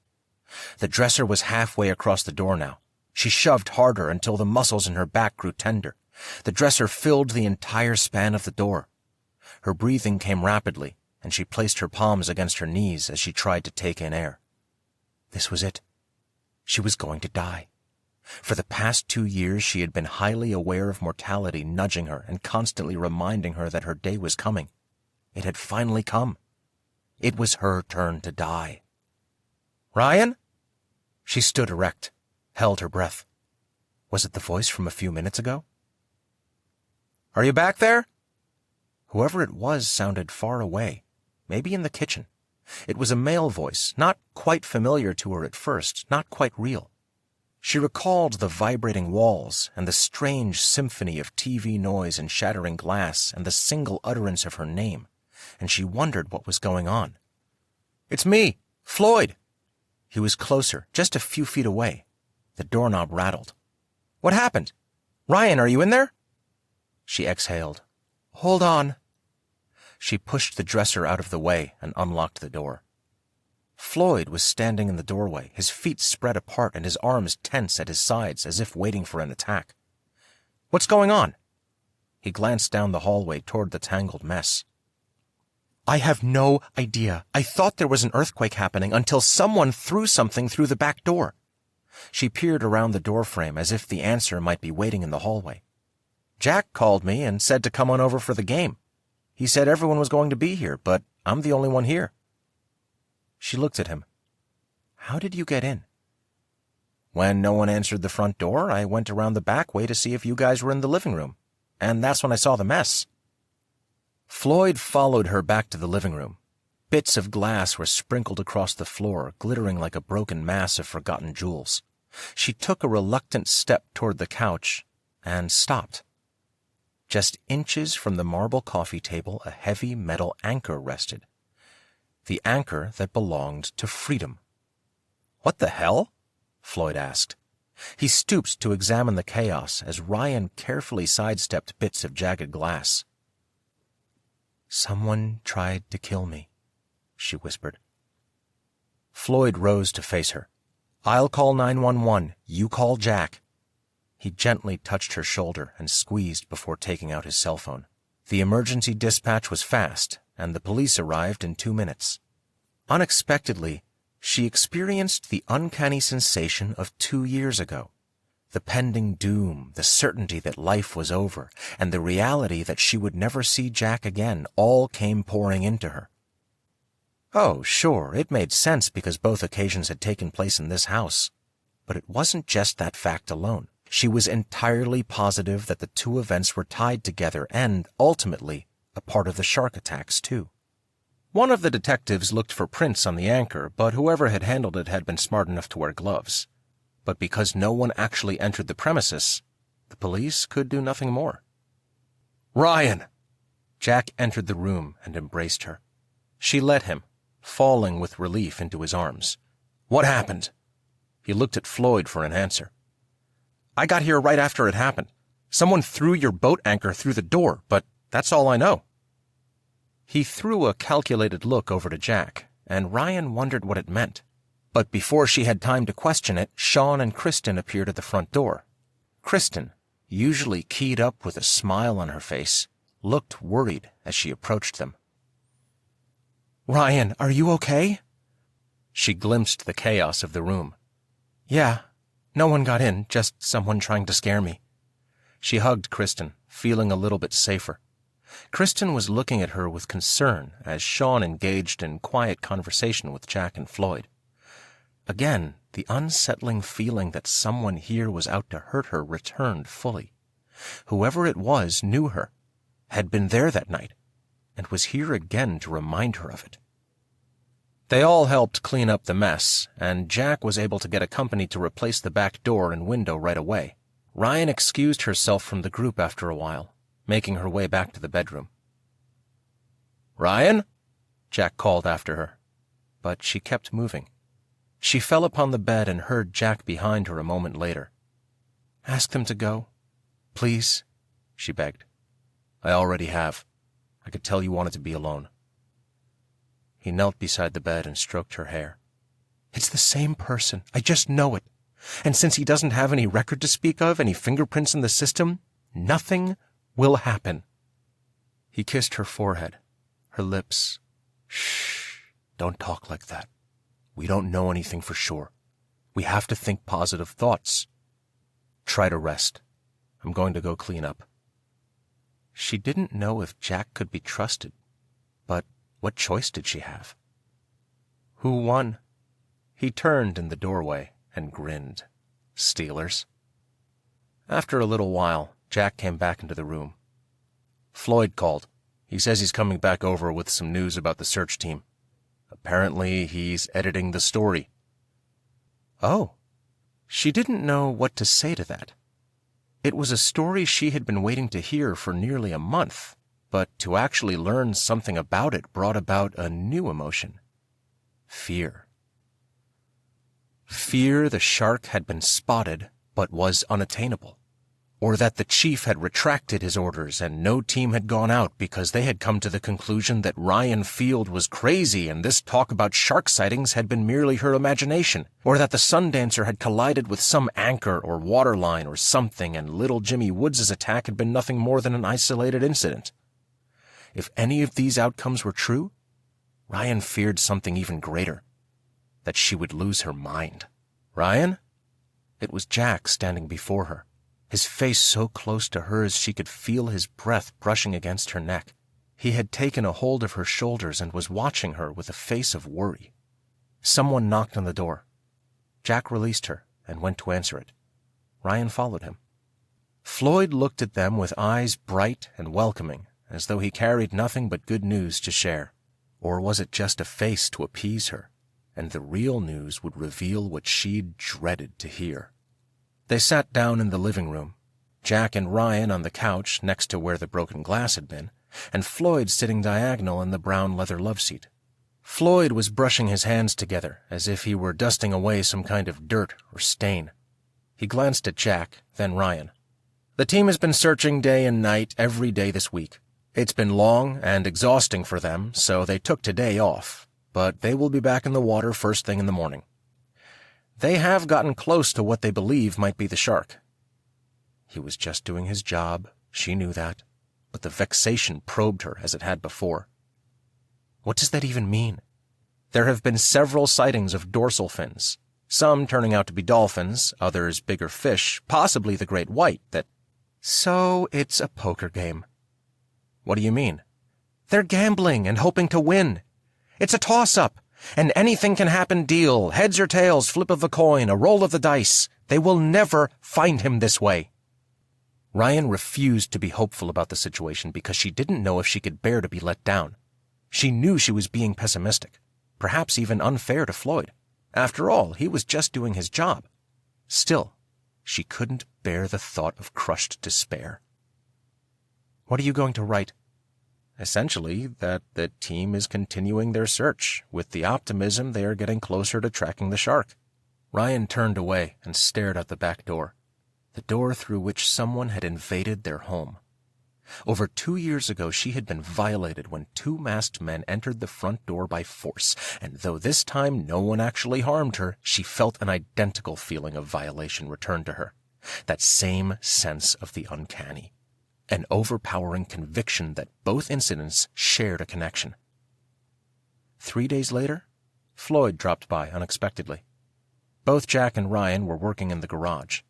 The dresser was halfway across the door now. She shoved harder until the muscles in her back grew tender. The dresser filled the entire span of the door. Her breathing came rapidly, and she placed her palms against her knees as she tried to take in air. This was it. She was going to die. For the past 2 years, she had been highly aware of mortality nudging her and constantly reminding her that her day was coming. It had finally come. It was her turn to die. "Rian?" She stood erect, held her breath. Was it the voice from a few minutes ago? "Are you back there?" Whoever it was sounded far away, maybe in the kitchen. It was a male voice, not quite familiar to her at first, not quite real. She recalled the vibrating walls and the strange symphony of TV noise and shattering glass and the single utterance of her name, and she wondered what was going on. "It's me, Floyd." He was closer, just a few feet away. The doorknob rattled. "What happened? Rian, are you in there?" She exhaled. "Hold on." She pushed the dresser out of the way and unlocked the door. Floyd was standing in the doorway, his feet spread apart and his arms tense at his sides as if waiting for an attack. "What's going on?" He glanced down the hallway toward the tangled mess. "I have no idea. I thought there was an earthquake happening until someone threw something through the back door." She peered around the doorframe as if the answer might be waiting in the hallway. "Jack called me and said to come on over for the game. He said everyone was going to be here, but I'm the only one here." She looked at him. "How did you get in?" "When no one answered the front door, I went around the back way to see if you guys were in the living room. And that's when I saw the mess." Floyd followed her back to the living room. Bits of glass were sprinkled across the floor, glittering like a broken mass of forgotten jewels. She took a reluctant step toward the couch and stopped. Just inches from the marble coffee table, a heavy metal anchor rested. The anchor that belonged to freedom. "What the hell?" Floyd asked. He stooped to examine the chaos as Rian carefully sidestepped bits of jagged glass. "Someone tried to kill me," she whispered. Floyd rose to face her. "I'll call 911. You call Jack." He gently touched her shoulder and squeezed before taking out his cell phone. The emergency dispatch was fast, and the police arrived in 2 minutes. Unexpectedly, she experienced the uncanny sensation of 2 years ago. The pending doom, the certainty that life was over, and the reality that she would never see Jack again all came pouring into her. Oh, sure, it made sense because both occasions had taken place in this house. But it wasn't just that fact alone. She was entirely positive that the two events were tied together and, ultimately, a part of the shark attacks, too. One of the detectives looked for prints on the anchor, but whoever had handled it had been smart enough to wear gloves. But because no one actually entered the premises, the police could do nothing more. "Rian!" Jack entered the room and embraced her. She let him, falling with relief into his arms. "What happened?" He looked at Floyd for an answer. "I got here right after it happened. Someone threw your boat anchor through the door, but That's all I know." He threw a calculated look over to Jack, and Rian wondered what it meant. But before she had time to question it, Sean and Kristen appeared at the front door. Kristen, usually keyed up with a smile on her face, looked worried as she approached them. "Rian, are you okay?" She glimpsed the chaos of the room. "Yeah, no one got in, just someone trying to scare me." She hugged Kristen, feeling a little bit safer. Kristen was looking at her with concern as Sean engaged in quiet conversation with Jack and Floyd. Again, the unsettling feeling that someone here was out to hurt her returned fully. Whoever it was knew her, had been there that night, and was here again to remind her of it. They all helped clean up the mess, and Jack was able to get a company to replace the back door and window right away. Rian excused herself from the group after a while, making her way back to the bedroom. "Rian?" Jack called after her, but she kept moving. She fell upon the bed and heard Jack behind her a moment later. "Ask them to go, please," she begged. "I already have. I could tell you wanted to be alone." He knelt beside the bed and stroked her hair. "It's the same person. I just know it. And since he doesn't have any record to speak of, any fingerprints in the system, nothing will happen." He kissed her forehead, her lips. "Shh, don't talk like that. We don't know anything for sure. We have to think positive thoughts. Try to rest. I'm going to go clean up." She didn't know if Jack could be trusted, but what choice did she have? "Who won?" He turned in the doorway and grinned. "Steelers." After a little while, Jack came back into the room. "Floyd called. He says he's coming back over with some news about the search team. Apparently, he's editing the story." Oh. She didn't know what to say to that. It was a story she had been waiting to hear for nearly a month, but to actually learn something about it brought about a new emotion. Fear. Fear the shark had been spotted, but was unattainable. Or that the chief had retracted his orders and no team had gone out because they had come to the conclusion that Rian Field was crazy and this talk about shark sightings had been merely her imagination. Or that the Sundancer had collided with some anchor or waterline or something and little Jimmy Woods' attack had been nothing more than an isolated incident. If any of these outcomes were true, Rian feared something even greater. That she would lose her mind. "Rian?" It was Jack standing before her, his face so close to hers she could feel his breath brushing against her neck. He had taken a hold of her shoulders and was watching her with a face of worry. Someone knocked on the door. Jack released her and went to answer it. Rian followed him. Floyd looked at them with eyes bright and welcoming, as though he carried nothing but good news to share. Or was it just a face to appease her, and the real news would reveal what she'd dreaded to hear? They sat down in the living room, Jack and Rian on the couch next to where the broken glass had been, and Floyd sitting diagonal in the brown leather loveseat. Floyd was brushing his hands together as if he were dusting away some kind of dirt or stain. He glanced at Jack, then Rian. "The team has been searching day and night every day this week. It's been long and exhausting for them, so they took today off, but they will be back in the water first thing in the morning. They have gotten close to what they believe might be the shark." He was just doing his job, she knew that, but the vexation probed her as it had before. What does that even mean? There have been several sightings of dorsal fins, some turning out to be dolphins, others bigger fish, possibly the great white that... So it's a poker game. What do you mean? They're gambling and hoping to win. It's a toss-up. An anything can happen deal, heads or tails, flip of a coin, a roll of the dice. They will never find him this way. Rian refused to be hopeful about the situation because she didn't know if she could bear to be let down. She knew she was being pessimistic, perhaps even unfair to Floyd. After all, he was just doing his job. Still, she couldn't bear the thought of crushed despair. "What are you going to write?" "Essentially, that the team is continuing their search, with the optimism they are getting closer to tracking the shark." Rian turned away and stared out the back door, the door through which someone had invaded their home. Over 2 years ago, she had been violated when 2 masked men entered the front door by force, and though this time no one actually harmed her, she felt an identical feeling of violation return to her. That same sense of the uncanny. An overpowering conviction that both incidents shared a connection. 3 days later, Floyd dropped by unexpectedly. Both Jack and Rian were working in the garage.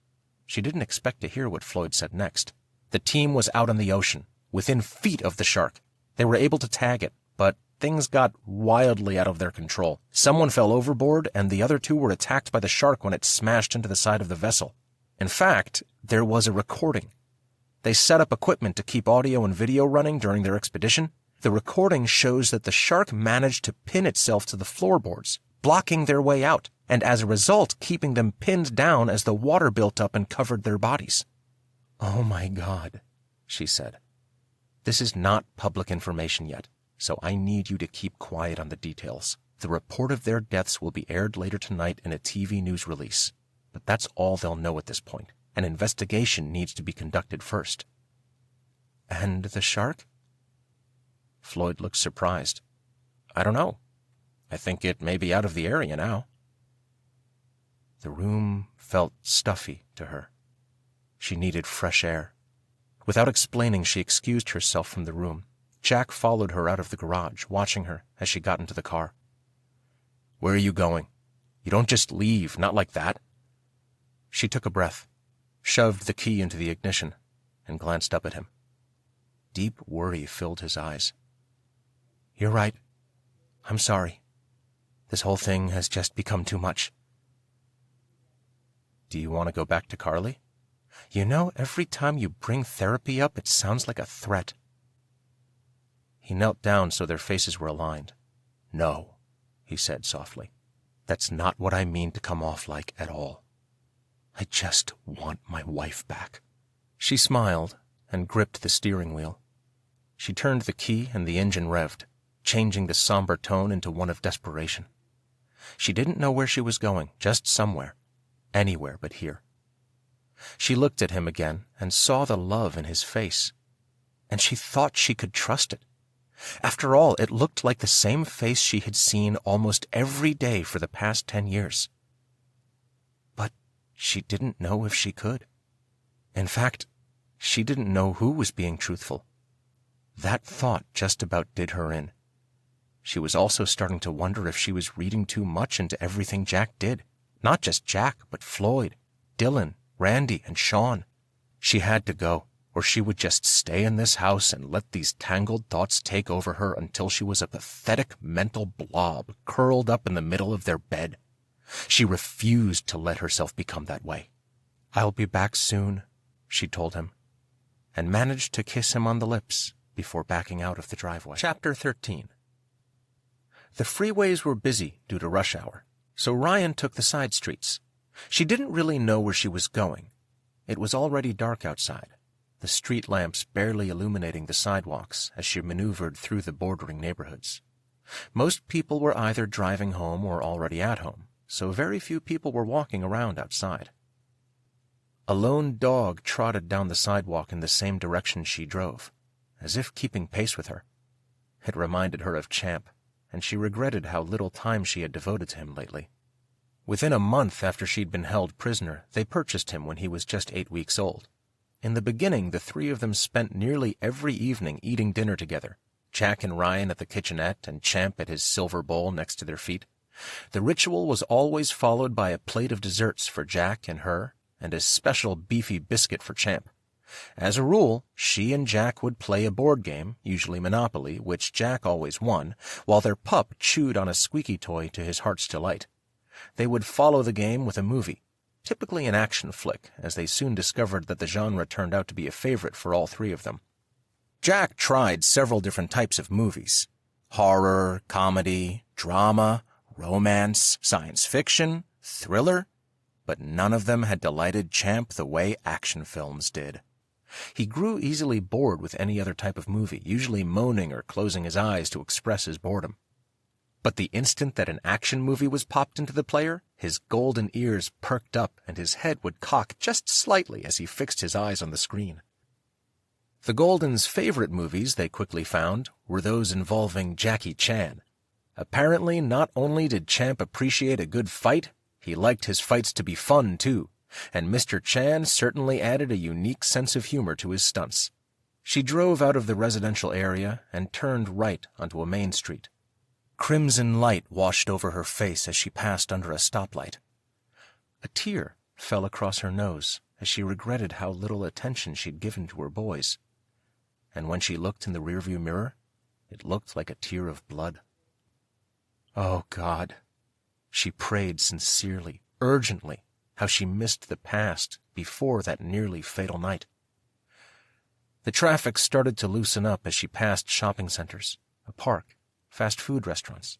She didn't expect to hear what Floyd said next. The team was out on the ocean, within feet of the shark. They were able to tag it, but things got wildly out of their control. Someone fell overboard, and the other 2 were attacked by the shark when it smashed into the side of the vessel. In fact, there was a recording. They set up equipment to keep audio and video running during their expedition. The recording shows that the shark managed to pin itself to the floorboards, blocking their way out, and as a result keeping them pinned down as the water built up and covered their bodies. "Oh my God," she said. "This is not public information yet, so I need you to keep quiet on the details. The report of their deaths will be aired later tonight in a TV news release, but that's all they'll know at this point. An investigation needs to be conducted first." "And the shark?" Floyd looked surprised. "I don't know. I think it may be out of the area now." The room felt stuffy to her. She needed fresh air. Without explaining, she excused herself from the room. Jack followed her out of the garage, watching her as she got into the car. "Where are you going? You don't just leave, not like that." She took a breath, shoved the key into the ignition, and glanced up at him. Deep worry filled his eyes. "You're right. I'm sorry. This whole thing has just become too much." "Do you want to go back to Carly?" "You know, every time you bring therapy up, it sounds like a threat." He knelt down so their faces were aligned. "No," he said softly. "That's not what I mean to come off like at all. I just want my wife back." She smiled and gripped the steering wheel. She turned the key and the engine revved, changing the somber tone into one of desperation. She didn't know where she was going, just somewhere. Anywhere but here. She looked at him again and saw the love in his face, and she thought she could trust it. After all, it looked like the same face she had seen almost every day for the past 10 years. But she didn't know if she could. In fact, she didn't know who was being truthful. That thought just about did her in. She was also starting to wonder if she was reading too much into everything Jack did. Not just Jack, but Floyd, Dylan, Randy, and Sean. She had to go, or she would just stay in this house and let these tangled thoughts take over her until she was a pathetic mental blob curled up in the middle of their bed. She refused to let herself become that way. "I'll be back soon," she told him, and managed to kiss him on the lips before backing out of the driveway. Chapter 13. The freeways were busy due to rush hour, so Rian took the side streets. She didn't really know where she was going. It was already dark outside, the street lamps barely illuminating the sidewalks as she maneuvered through the bordering neighborhoods. Most people were either driving home or already at home, so very few people were walking around outside. A lone dog trotted down the sidewalk in the same direction she drove, as if keeping pace with her. It reminded her of Champ, and she regretted how little time she had devoted to him lately. Within a month after she'd been held prisoner, they purchased him when he was just 8 weeks old. In the beginning, the 3 of them spent nearly every evening eating dinner together, Jack and Rian at the kitchenette and Champ at his silver bowl next to their feet. The ritual was always followed by a plate of desserts for Jack and her, and a special beefy biscuit for Champ. As a rule, she and Jack would play a board game, usually Monopoly, which Jack always won, while their pup chewed on a squeaky toy to his heart's delight. They would follow the game with a movie, typically an action flick, as they soon discovered that the genre turned out to be a favorite for all 3 of them. Jack tried several different types of movies: horror, comedy, drama, romance, science fiction, thriller, but none of them had delighted Champ the way action films did. He grew easily bored with any other type of movie, usually moaning or closing his eyes to express his boredom. But the instant that an action movie was popped into the player, his golden ears perked up and his head would cock just slightly as he fixed his eyes on the screen. The Goldens' favorite movies, they quickly found, were those involving Jackie Chan. Apparently, not only did Champ appreciate a good fight, he liked his fights to be fun, too, and Mr. Chan certainly added a unique sense of humor to his stunts. She drove out of the residential area and turned right onto a main street. Crimson light washed over her face as she passed under a stoplight. A tear fell across her nose as she regretted how little attention she'd given to her boys. And when she looked in the rearview mirror, it looked like a tear of blood. Oh, God, she prayed sincerely, urgently, how she missed the past before that nearly fatal night. The traffic started to loosen up as she passed shopping centers, a park, fast food restaurants.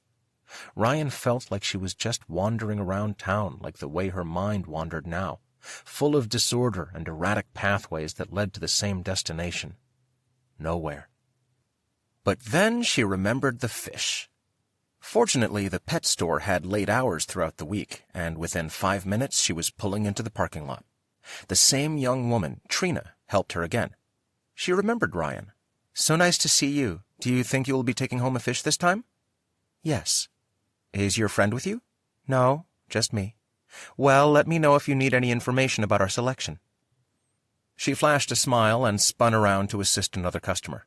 Rian felt like she was just wandering around town like the way her mind wandered now, full of disorder and erratic pathways that led to the same destination. Nowhere. But then she remembered the fish. Fortunately, the pet store had late hours throughout the week, and within 5 minutes she was pulling into the parking lot. The same young woman, Trina, helped her again. She remembered Rian. "So nice to see you. Do you think you will be taking home a fish this time?" "Yes." "Is your friend with you?" "No, just me." "Well, let me know if you need any information about our selection." She flashed a smile and spun around to assist another customer.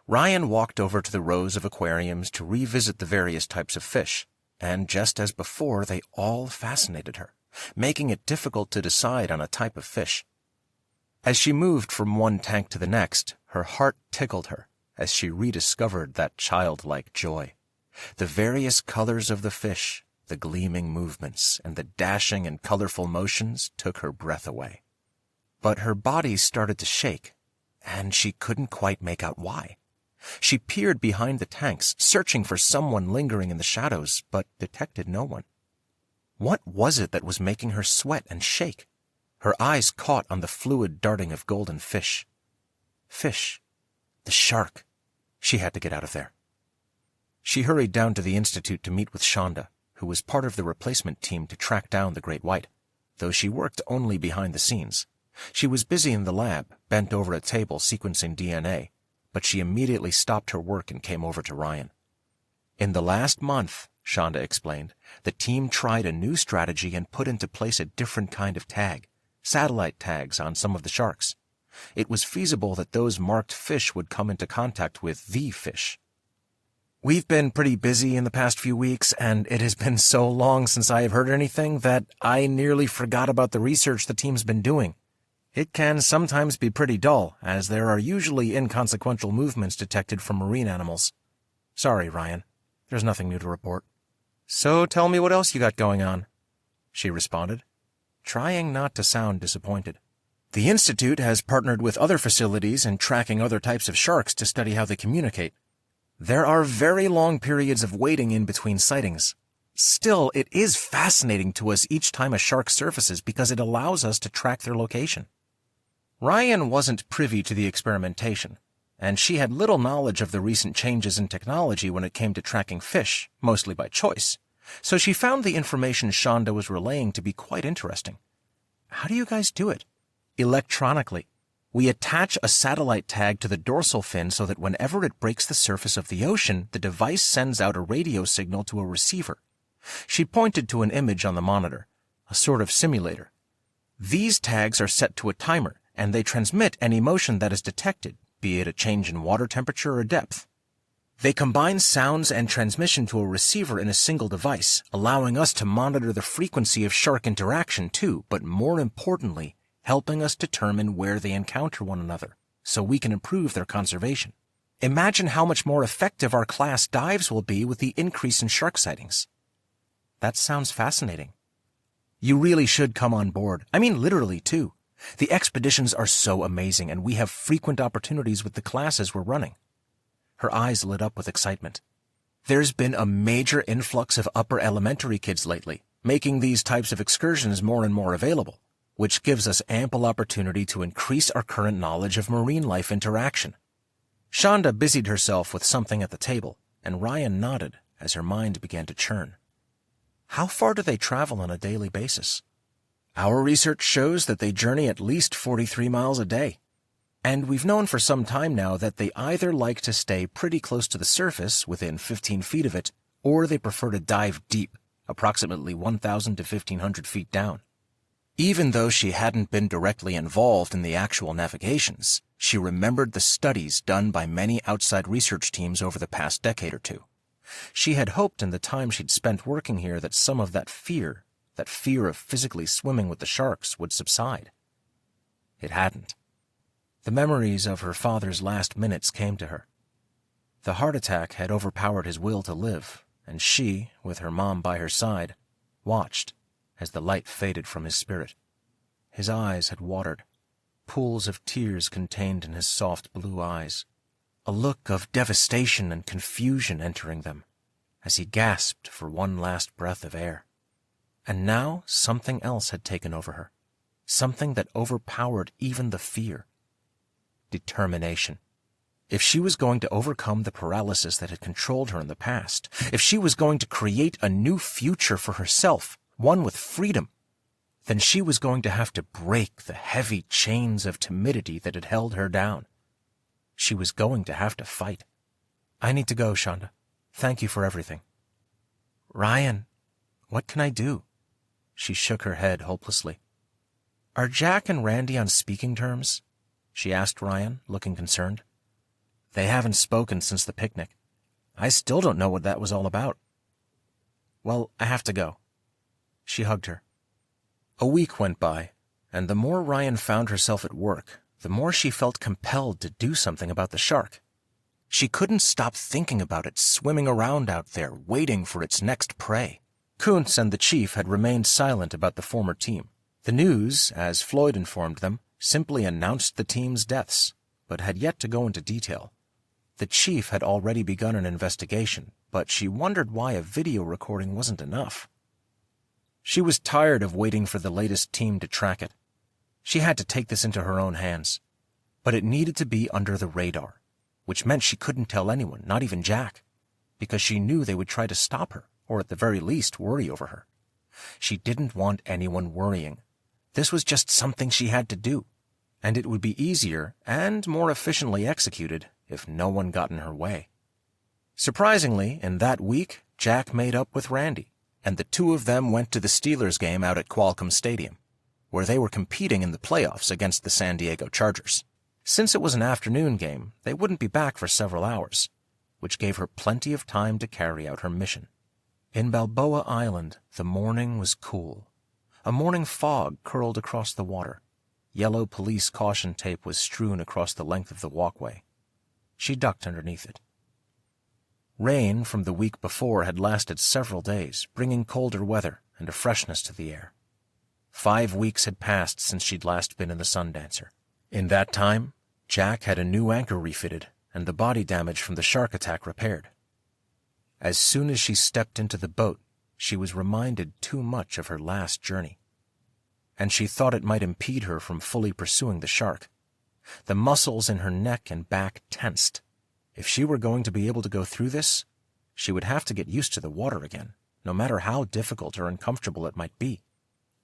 Rian walked over to the rows of aquariums to revisit the various types of fish, and just as before, they all fascinated her, making it difficult to decide on a type of fish. As she moved from one tank to the next, her heart tickled her as she rediscovered that childlike joy. The various colors of the fish, the gleaming movements, and the dashing and colorful motions took her breath away. But her body started to shake, and she couldn't quite make out why. She peered behind the tanks, searching for someone lingering in the shadows, but detected no one. What was it that was making her sweat and shake? Her eyes caught on the fluid darting of golden fish. Fish. The shark. She had to get out of there. She hurried down to the institute to meet with Shonda, who was part of the replacement team to track down the great white, though she worked only behind the scenes. She was busy in the lab, bent over a table sequencing DNA, but she immediately stopped her work and came over to Rian. In the last month, Shonda explained, the team tried a new strategy and put into place a different kind of tag, satellite tags on some of the sharks. It was feasible that those marked fish would come into contact with the fish. "We've been pretty busy in the past few weeks, and it has been so long since I have heard anything that I nearly forgot about the research the team's been doing. It can sometimes be pretty dull, as there are usually inconsequential movements detected from marine animals. Sorry, Rian. There's nothing new to report." "So tell me what else you got going on," she responded, trying not to sound disappointed. "The Institute has partnered with other facilities in tracking other types of sharks to study how they communicate. There are very long periods of waiting in between sightings. Still, it is fascinating to us each time a shark surfaces because it allows us to track their location." Rian wasn't privy to the experimentation, and she had little knowledge of the recent changes in technology when it came to tracking fish, mostly by choice, so she found the information Shonda was relaying to be quite interesting. "How do you guys do it?" "Electronically. We attach a satellite tag to the dorsal fin so that whenever it breaks the surface of the ocean, the device sends out a radio signal to a receiver." She pointed to an image on the monitor, a sort of simulator. "These tags are set to a timer, and they transmit any motion that is detected, be it a change in water temperature or depth. They combine sounds and transmission to a receiver in a single device, allowing us to monitor the frequency of shark interaction too, but more importantly, helping us determine where they encounter one another, so we can improve their conservation. Imagine how much more effective our class dives will be with the increase in shark sightings." "That sounds fascinating." "You really should come on board. I mean literally, too. The expeditions are so amazing, and we have frequent opportunities with the classes we're running." Her eyes lit up with excitement. "There's been a major influx of upper elementary kids lately, making these types of excursions more and more available, which gives us ample opportunity to increase our current knowledge of marine life interaction." Shonda busied herself with something at the table, and Rian nodded as her mind began to churn. "How far do they travel on a daily basis?" "Our research shows that they journey at least 43 miles a day." And we've known for some time now that they either like to stay pretty close to the surface, within 15 feet of it, or they prefer to dive deep, approximately 1,000 to 1,500 feet down. Even though she hadn't been directly involved in the actual navigations, she remembered the studies done by many outside research teams over the past decade or two. She had hoped in the time she'd spent working here that some of that fear of physically swimming with the sharks, would subside. It hadn't. The memories of her father's last minutes came to her. The heart attack had overpowered his will to live, and she, with her mom by her side, watched as the light faded from his spirit. His eyes had watered, pools of tears contained in his soft blue eyes, a look of devastation and confusion entering them, as he gasped for one last breath of air. And now something else had taken over her, something that overpowered even the fear. Determination. If she was going to overcome the paralysis that had controlled her in the past, if she was going to create a new future for herself, one with freedom, then she was going to have to break the heavy chains of timidity that had held her down. She was going to have to fight. I need to go, Shonda. Thank you for everything. Ryan, what can I do? She shook her head hopelessly. Are Jack and Randy on speaking terms? She asked Ryan, looking concerned. They haven't spoken since the picnic. I still don't know what that was all about. Well, I have to go. She hugged her. A week went by, and the more Ryan found herself at work, the more she felt compelled to do something about the shark. She couldn't stop thinking about it swimming around out there, waiting for its next prey. Kuntz and the chief had remained silent about the former team. The news, as Floyd informed them, simply announced the team's deaths, but had yet to go into detail. The chief had already begun an investigation, but she wondered why a video recording wasn't enough. She was tired of waiting for the latest team to track it. She had to take this into her own hands. But it needed to be under the radar, which meant she couldn't tell anyone, not even Jack, because she knew they would try to stop her, or at the very least worry over her. She didn't want anyone worrying. This was just something she had to do, and it would be easier and more efficiently executed if no one got in her way. Surprisingly, in that week, Jack made up with Randy, and the two of them went to the Steelers game out at Qualcomm Stadium, where they were competing in the playoffs against the San Diego Chargers. Since it was an afternoon game, they wouldn't be back for several hours, which gave her plenty of time to carry out her mission. In Balboa Island, the morning was cool. A morning fog curled across the water. Yellow police caution tape was strewn across the length of the walkway. She ducked underneath it. Rain from the week before had lasted several days, bringing colder weather and a freshness to the air. 5 weeks had passed since she'd last been in the Sundancer. In that time, Jack had a new anchor refitted and the body damage from the shark attack repaired. As soon as she stepped into the boat, she was reminded too much of her last journey, and she thought it might impede her from fully pursuing the shark. The muscles in her neck and back tensed. If she were going to be able to go through this, she would have to get used to the water again, no matter how difficult or uncomfortable it might be.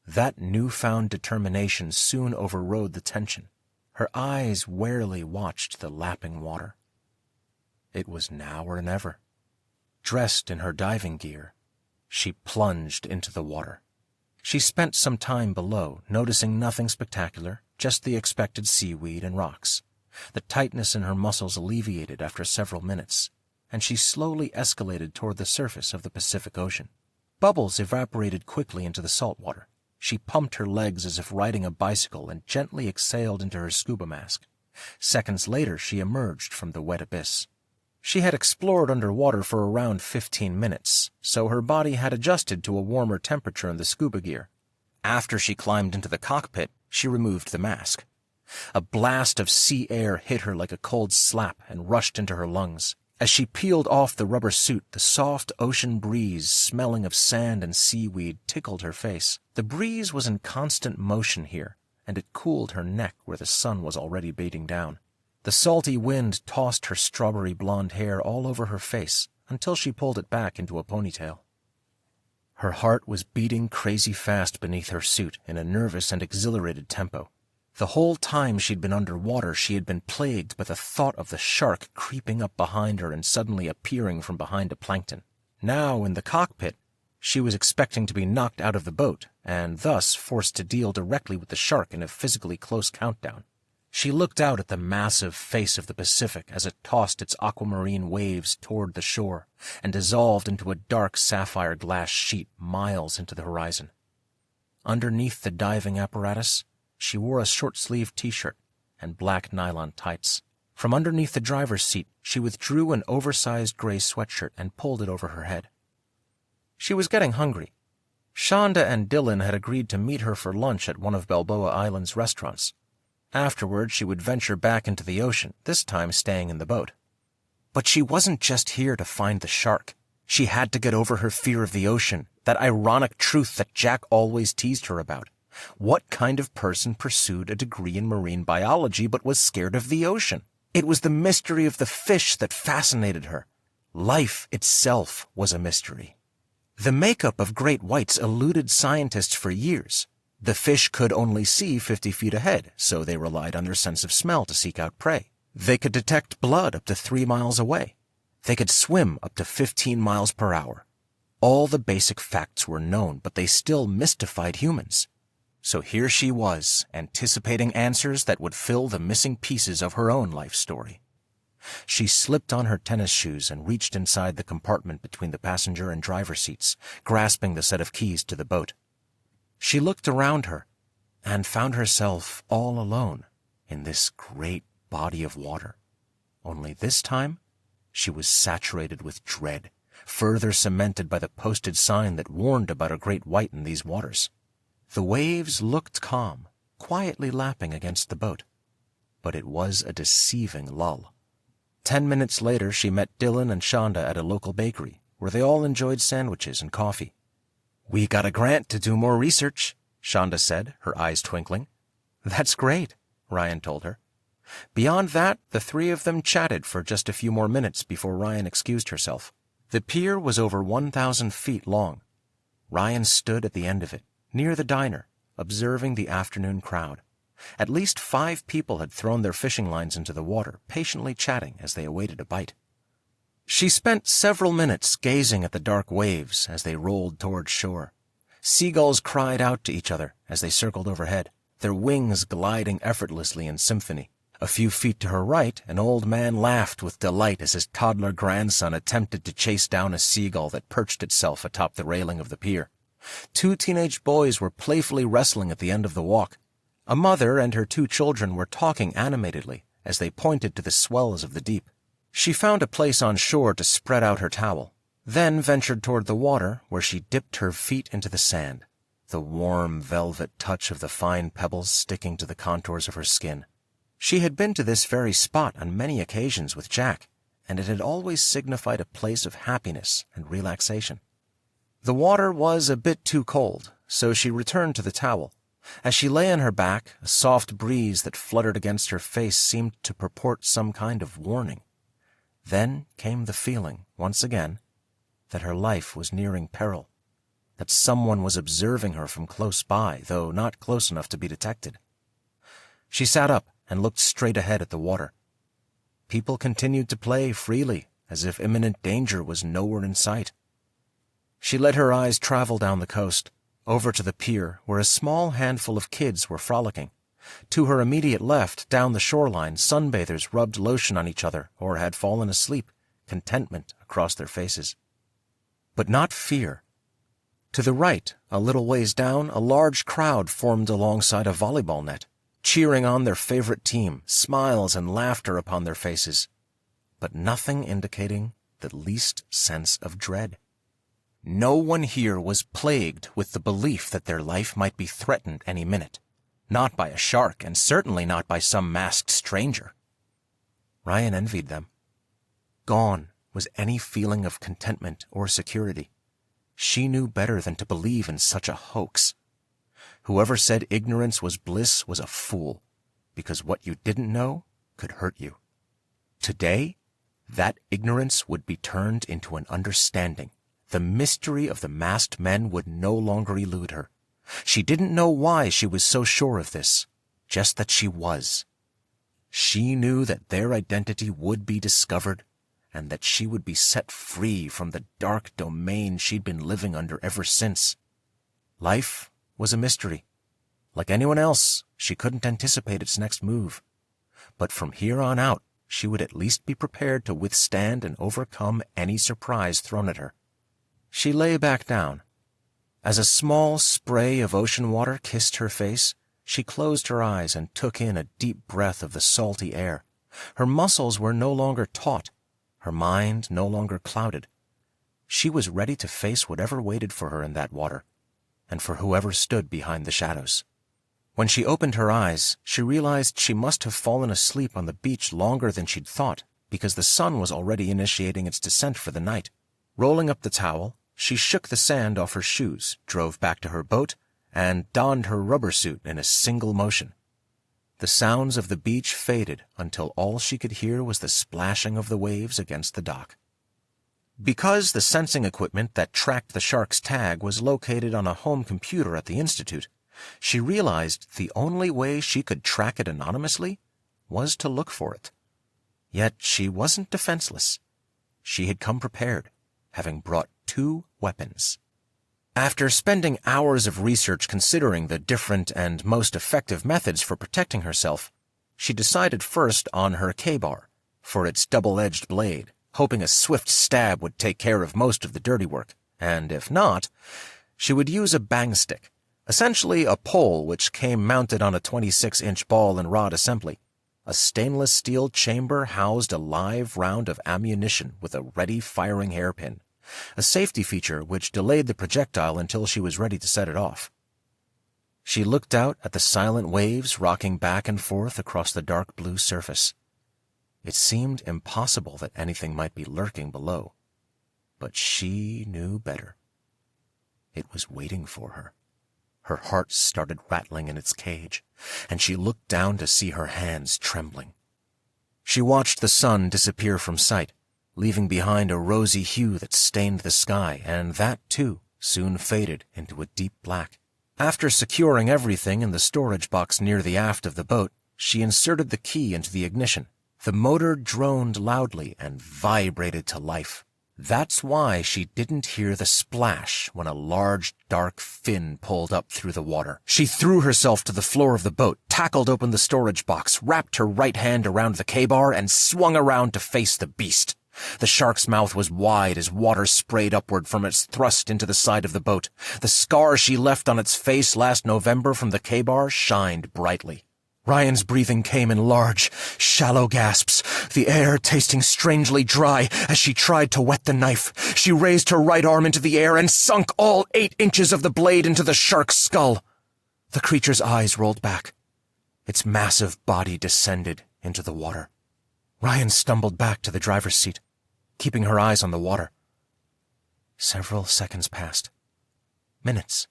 That newfound determination soon overrode the tension. Her eyes warily watched the lapping water. It was now or never. Dressed in her diving gear, she plunged into the water. She spent some time below, noticing nothing spectacular, just the expected seaweed and rocks. The tightness in her muscles alleviated after several minutes, and she slowly escalated toward the surface of the Pacific Ocean. Bubbles evaporated quickly into the salt water. She pumped her legs as if riding a bicycle and gently exhaled into her scuba mask. Seconds later, she emerged from the wet abyss. She had explored underwater for around 15 minutes, so her body had adjusted to a warmer temperature in the scuba gear. After she climbed into the cockpit, she removed the mask. A blast of sea air hit her like a cold slap and rushed into her lungs. As she peeled off the rubber suit, the soft ocean breeze, smelling of sand and seaweed, tickled her face. The breeze was in constant motion here, and it cooled her neck where the sun was already beating down. The salty wind tossed her strawberry blonde hair all over her face until she pulled it back into a ponytail. Her heart was beating crazy fast beneath her suit in a nervous and exhilarated tempo. The whole time she'd been underwater, she had been plagued by the thought of the shark creeping up behind her and suddenly appearing from behind a plankton. Now, in the cockpit, she was expecting to be knocked out of the boat, and thus forced to deal directly with the shark in a physically close countdown. She looked out at the massive face of the Pacific as it tossed its aquamarine waves toward the shore and dissolved into a dark sapphire glass sheet miles into the horizon. Underneath the diving apparatus, she wore a short-sleeved t-shirt and black nylon tights. From underneath the driver's seat, she withdrew an oversized gray sweatshirt and pulled it over her head. She was getting hungry. Shonda and Dylan had agreed to meet her for lunch at one of Balboa Island's restaurants. Afterward, she would venture back into the ocean, this time staying in the boat. But she wasn't just here to find the shark. She had to get over her fear of the ocean, that ironic truth that Jack always teased her about. What kind of person pursued a degree in marine biology but was scared of the ocean? It was the mystery of the fish that fascinated her. Life itself was a mystery. The makeup of great whites eluded scientists for years. The fish could only see 50 feet ahead, so they relied on their sense of smell to seek out prey. They could detect blood up to 3 miles away. They could swim up to 15 miles per hour. All the basic facts were known, but they still mystified humans. So here she was, anticipating answers that would fill the missing pieces of her own life story. She slipped on her tennis shoes and reached inside the compartment between the passenger and driver seats, grasping the set of keys to the boat. She looked around her and found herself all alone in this great body of water. Only this time, she was saturated with dread, further cemented by the posted sign that warned about a great white in these waters. The waves looked calm, quietly lapping against the boat, but it was a deceiving lull. 10 minutes later, she met Dylan and Shonda at a local bakery, where they all enjoyed sandwiches and coffee. "We got a grant to do more research," Shonda said, her eyes twinkling. "That's great," Rian told her. Beyond that, the three of them chatted for just a few more minutes before Rian excused herself. The pier was over 1,000 feet long. Rian stood at the end of it, near the diner, observing the afternoon crowd. At least 5 people had thrown their fishing lines into the water, patiently chatting as they awaited a bite. She spent several minutes gazing at the dark waves as they rolled toward shore. Seagulls cried out to each other as they circled overhead, their wings gliding effortlessly in symphony. A few feet to her right, an old man laughed with delight as his toddler grandson attempted to chase down a seagull that perched itself atop the railing of the pier. 2 teenage boys were playfully wrestling at the end of the walk. A mother and her 2 children were talking animatedly as they pointed to the swells of the deep. She found a place on shore to spread out her towel, then ventured toward the water where she dipped her feet into the sand, the warm velvet touch of the fine pebbles sticking to the contours of her skin. She had been to this very spot on many occasions with Jack, and it had always signified a place of happiness and relaxation. The water was a bit too cold, so she returned to the towel. As she lay on her back, a soft breeze that fluttered against her face seemed to purport some kind of warning. Then came the feeling, once again, that her life was nearing peril, that someone was observing her from close by, though not close enough to be detected. She sat up and looked straight ahead at the water. People continued to play freely, as if imminent danger was nowhere in sight. She let her eyes travel down the coast, over to the pier, where a small handful of kids were frolicking. To her immediate left, down the shoreline, sunbathers rubbed lotion on each other or had fallen asleep, contentment across their faces. But not fear. To the right, a little ways down, a large crowd formed alongside a volleyball net, cheering on their favorite team, smiles and laughter upon their faces, but nothing indicating the least sense of dread. No one here was plagued with the belief that their life might be threatened any minute, not by a shark and certainly not by some masked stranger. Rian envied them. Gone was any feeling of contentment or security. She knew better than to believe in such a hoax. Whoever said ignorance was bliss was a fool, because what you didn't know could hurt you. Today, that ignorance would be turned into an understanding. The mystery of the masked men would no longer elude her. She didn't know why she was so sure of this, just that she was. She knew that their identity would be discovered, and that she would be set free from the dark domain she'd been living under ever since. Life was a mystery. Like anyone else, she couldn't anticipate its next move. But from here on out, she would at least be prepared to withstand and overcome any surprise thrown at her. She lay back down. As a small spray of ocean water kissed her face, she closed her eyes and took in a deep breath of the salty air. Her muscles were no longer taut, her mind no longer clouded. She was ready to face whatever waited for her in that water, and for whoever stood behind the shadows. When she opened her eyes, she realized she must have fallen asleep on the beach longer than she'd thought, because the sun was already initiating its descent for the night. Rolling up the towel, she shook the sand off her shoes, drove back to her boat, and donned her rubber suit in a single motion. The sounds of the beach faded until all she could hear was the splashing of the waves against the dock. Because the sensing equipment that tracked the shark's tag was located on a home computer at the Institute, she realized the only way she could track it anonymously was to look for it. Yet she wasn't defenseless. She had come prepared, having brought 2 weapons. After spending hours of research considering the different and most effective methods for protecting herself, she decided first on her K-bar for its double-edged blade, hoping a swift stab would take care of most of the dirty work, and if not, she would use a bang stick, essentially a pole which came mounted on a 26-inch ball and rod assembly. A stainless steel chamber housed a live round of ammunition with a ready-firing hairpin, a safety feature which delayed the projectile until she was ready to set it off. She looked out at the silent waves rocking back and forth across the dark blue surface. It seemed impossible that anything might be lurking below, but she knew better. It was waiting for her. Her heart started rattling in its cage, and she looked down to see her hands trembling. She watched the sun disappear from sight, leaving behind a rosy hue that stained the sky, and that, too, soon faded into a deep black. After securing everything in the storage box near the aft of the boat, she inserted the key into the ignition. The motor droned loudly and vibrated to life. That's why she didn't hear the splash when a large, dark fin pulled up through the water. She threw herself to the floor of the boat, tackled open the storage box, wrapped her right hand around the K-bar, and swung around to face the beast. The shark's mouth was wide as water sprayed upward from its thrust into the side of the boat. The scar she left on its face last November from the K-bar shined brightly. Ryan's breathing came in large, shallow gasps, the air tasting strangely dry as she tried to wet the knife. She raised her right arm into the air and sunk all 8 inches of the blade into the shark's skull. The creature's eyes rolled back. Its massive body descended into the water. Ryan stumbled back to the driver's seat, keeping her eyes on the water. Several seconds passed. Minutes.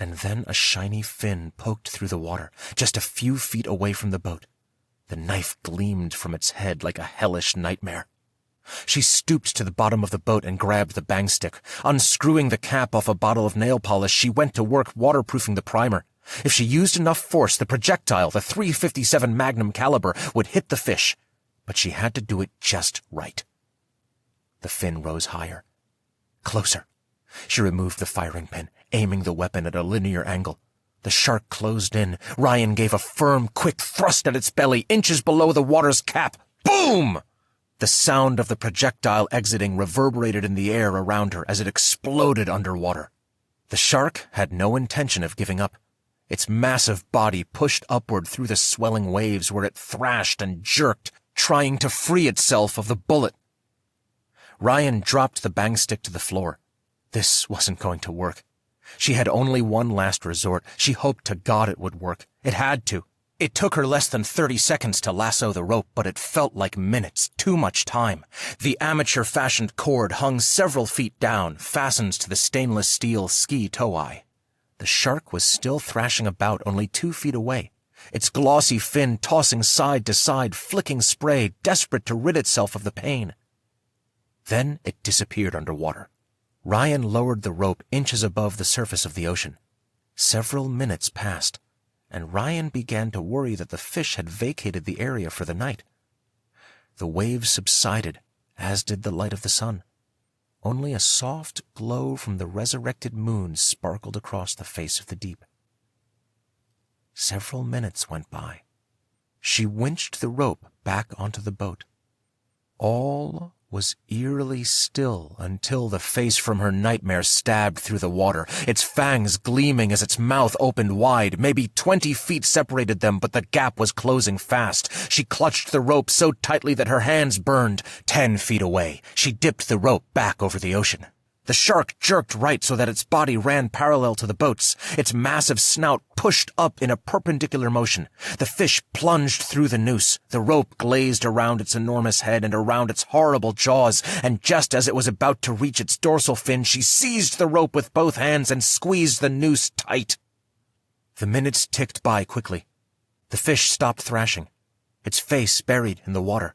And then a shiny fin poked through the water, just a few feet away from the boat. The knife gleamed from its head like a hellish nightmare. She stooped to the bottom of the boat and grabbed the bang stick. Unscrewing the cap off a bottle of nail polish, she went to work waterproofing the primer. If she used enough force, the projectile, the .357 Magnum caliber, would hit the fish. But she had to do it just right. The fin rose higher. Closer. She removed the firing pin, aiming the weapon at a linear angle. The shark closed in. Ryan gave a firm, quick thrust at its belly, inches below the water's cap. Boom! The sound of the projectile exiting reverberated in the air around her as it exploded underwater. The shark had no intention of giving up. Its massive body pushed upward through the swelling waves where it thrashed and jerked, trying to free itself of the bullet. Ryan dropped the bang stick to the floor. This wasn't going to work. She had only one last resort. She hoped to God it would work. It had to. It took her less than 30 seconds to lasso the rope, but it felt like minutes, too much time. The amateur-fashioned cord hung several feet down, fastened to the stainless steel ski tow-eye. The shark was still thrashing about only 2 feet away, its glossy fin tossing side to side, flicking spray, desperate to rid itself of the pain. Then it disappeared underwater. Ryan lowered the rope inches above the surface of the ocean. Several minutes passed, and Rian began to worry that the fish had vacated the area for the night. The waves subsided, as did the light of the sun. Only a soft glow from the resurrected moon sparkled across the face of the deep. Several minutes went by. She winched the rope back onto the boat. All was eerily still until the face from her nightmare stabbed through the water, its fangs gleaming as its mouth opened wide. Maybe 20 feet separated them, but the gap was closing fast. She clutched the rope so tightly that her hands burned. 10 feet away, she dipped the rope back over the ocean. The shark jerked right so that its body ran parallel to the boat's. Its massive snout pushed up in a perpendicular motion. The fish plunged through the noose. The rope glazed around its enormous head and around its horrible jaws, and just as it was about to reach its dorsal fin, she seized the rope with both hands and squeezed the noose tight. The minutes ticked by quickly. The fish stopped thrashing, its face buried in the water,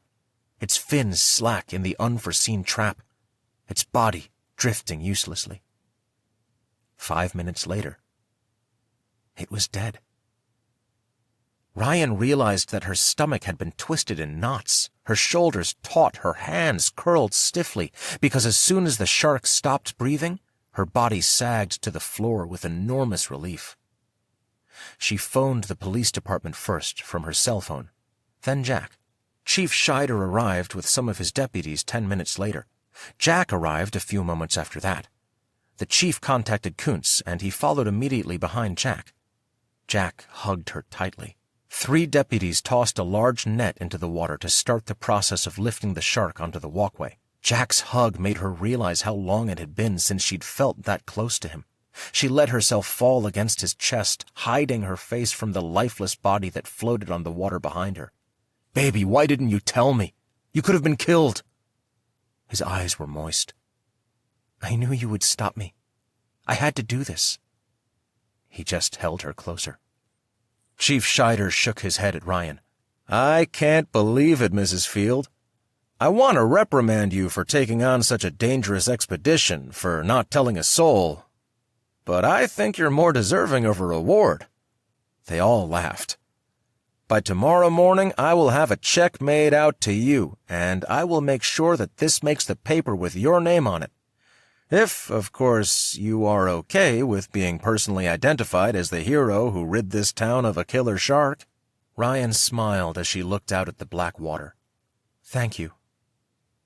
its fins slack in the unforeseen trap, its body drifting uselessly. 5 minutes later, it was dead. Rian realized that her stomach had been twisted in knots, her shoulders taut, her hands curled stiffly, because as soon as the shark stopped breathing, her body sagged to the floor with enormous relief. She phoned the police department first from her cell phone, then Jack. Chief Scheider arrived with some of his deputies 10 minutes later. Jack arrived a few moments after that. The chief contacted Kuntz, and he followed immediately behind Jack. Jack hugged her tightly. 3 deputies tossed a large net into the water to start the process of lifting the shark onto the walkway. Jack's hug made her realize how long it had been since she'd felt that close to him. She let herself fall against his chest, hiding her face from the lifeless body that floated on the water behind her. "Baby, why didn't you tell me? You could have been killed." His eyes were moist. "I knew you would stop me. I had to do this." He just held her closer. Chief Scheider shook his head at Rian. "I can't believe it, Mrs. Field. I want to reprimand you for taking on such a dangerous expedition, for not telling a soul. But I think you're more deserving of a reward." They all laughed. "By tomorrow morning, I will have a check made out to you, and I will make sure that this makes the paper with your name on it. If, of course, you are okay with being personally identified as the hero who rid this town of a killer shark." Rian smiled as she looked out at the black water. "Thank you."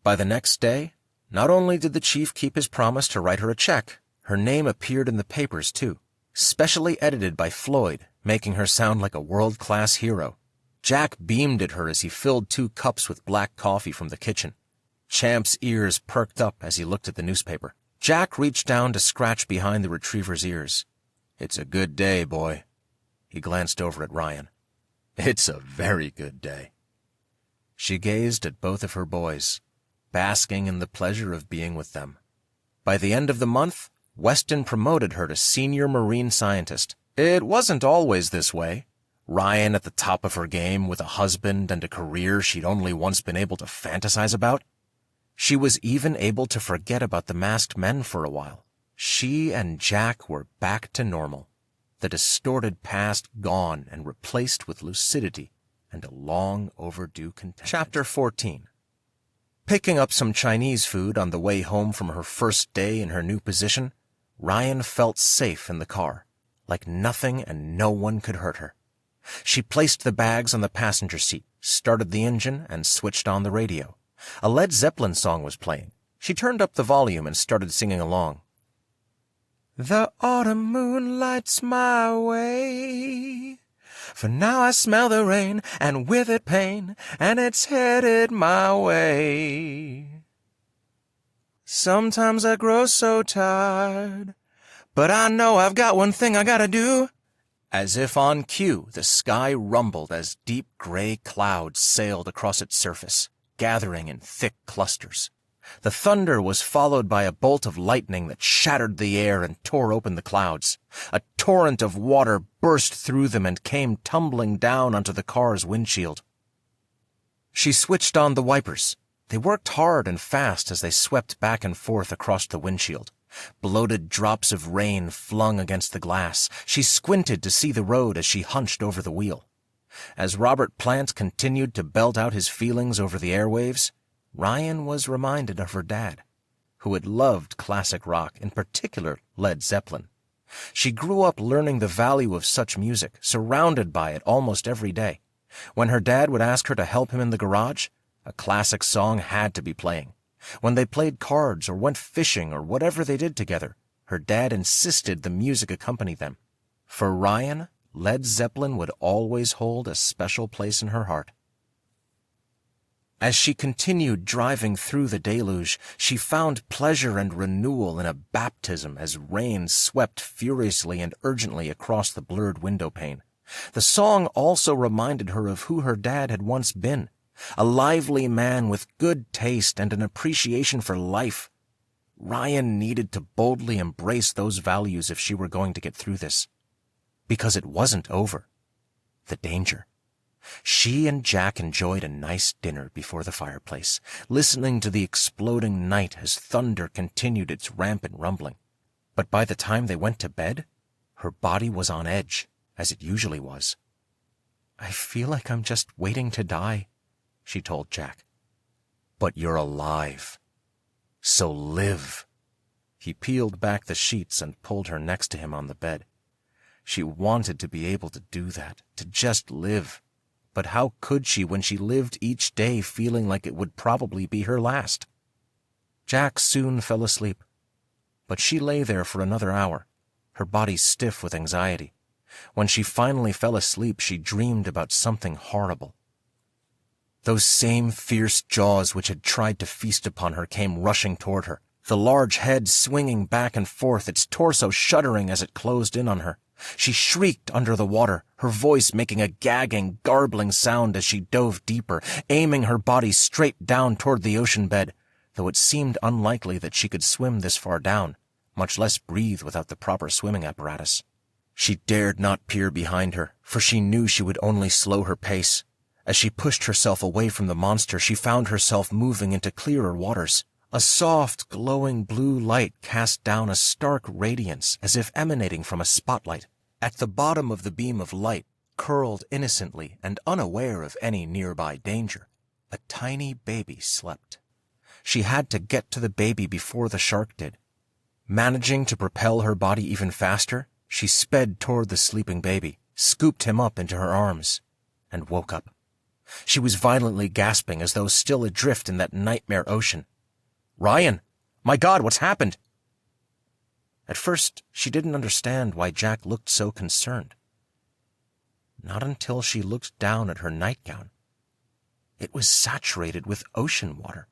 By the next day, not only did the chief keep his promise to write her a check, her name appeared in the papers, too. Specially edited by Floyd, making her sound like a world-class hero. Jack beamed at her as he filled 2 cups with black coffee from the kitchen. Champ's ears perked up as he looked at the newspaper. Jack reached down to scratch behind the retriever's ears. "It's a good day, boy." He glanced over at Rian. "It's a very good day." She gazed at both of her boys, basking in the pleasure of being with them. By the end of the month, Weston promoted her to senior marine scientist. It wasn't always this way. Rian at the top of her game with a husband and a career she'd only once been able to fantasize about. She was even able to forget about the masked men for a while. She and Jack were back to normal, the distorted past gone and replaced with lucidity and a long overdue contentment. Chapter 14. Picking up some Chinese food on the way home from her first day in her new position, Rian felt safe in the car, like nothing and no one could hurt her. She placed the bags on the passenger seat, started the engine, and switched on the radio. A Led Zeppelin song was playing. She turned up the volume and started singing along. "The autumn moon lights my way, for now I smell the rain, and with it pain, and it's headed my way. Sometimes I grow so tired, but I know I've got one thing I gotta do." As if on cue, the sky rumbled as deep gray clouds sailed across its surface, gathering in thick clusters. The thunder was followed by a bolt of lightning that shattered the air and tore open the clouds. A torrent of water burst through them and came tumbling down onto the car's windshield. She switched on the wipers. They worked hard and fast as they swept back and forth across the windshield. Bloated drops of rain flung against the glass. She squinted to see the road as she hunched over the wheel. As Robert Plant continued to belt out his feelings over the airwaves, Rian was reminded of her dad, who had loved classic rock, in particular Led Zeppelin. She grew up learning the value of such music, surrounded by it almost every day. When her dad would ask her to help him in the garage, a classic song had to be playing. When they played cards or went fishing or whatever they did together, her dad insisted the music accompany them. For Rian, Led Zeppelin would always hold a special place in her heart. As she continued driving through the deluge, she found pleasure and renewal in a baptism as rain swept furiously and urgently across the blurred window pane. The song also reminded her of who her dad had once been, a lively man with good taste and an appreciation for life. Rian needed to boldly embrace those values if she were going to get through this. Because it wasn't over. The danger. She and Jack enjoyed a nice dinner before the fireplace, listening to the exploding night as thunder continued its rampant rumbling. But by the time they went to bed, her body was on edge, as it usually was. "I feel like I'm just waiting to die," she told Jack. "But you're alive. So live." He peeled back the sheets and pulled her next to him on the bed. She wanted to be able to do that, to just live. But how could she when she lived each day feeling like it would probably be her last? Jack soon fell asleep, but she lay there for another hour, her body stiff with anxiety. When she finally fell asleep, she dreamed about something horrible. Those same fierce jaws which had tried to feast upon her came rushing toward her, the large head swinging back and forth, its torso shuddering as it closed in on her. She shrieked under the water, her voice making a gagging, garbling sound as she dove deeper, aiming her body straight down toward the ocean bed, though it seemed unlikely that she could swim this far down, much less breathe without the proper swimming apparatus. She dared not peer behind her, for she knew she would only slow her pace. As she pushed herself away from the monster, she found herself moving into clearer waters. A soft, glowing blue light cast down a stark radiance as if emanating from a spotlight. At the bottom of the beam of light, curled innocently and unaware of any nearby danger, a tiny baby slept. She had to get to the baby before the shark did. Managing to propel her body even faster, she sped toward the sleeping baby, scooped him up into her arms, and woke up. She was violently gasping as though still adrift in that nightmare ocean. "Rian! My God, what's happened?" At first, she didn't understand why Jack looked so concerned. Not until she looked down at her nightgown. It was saturated with ocean water.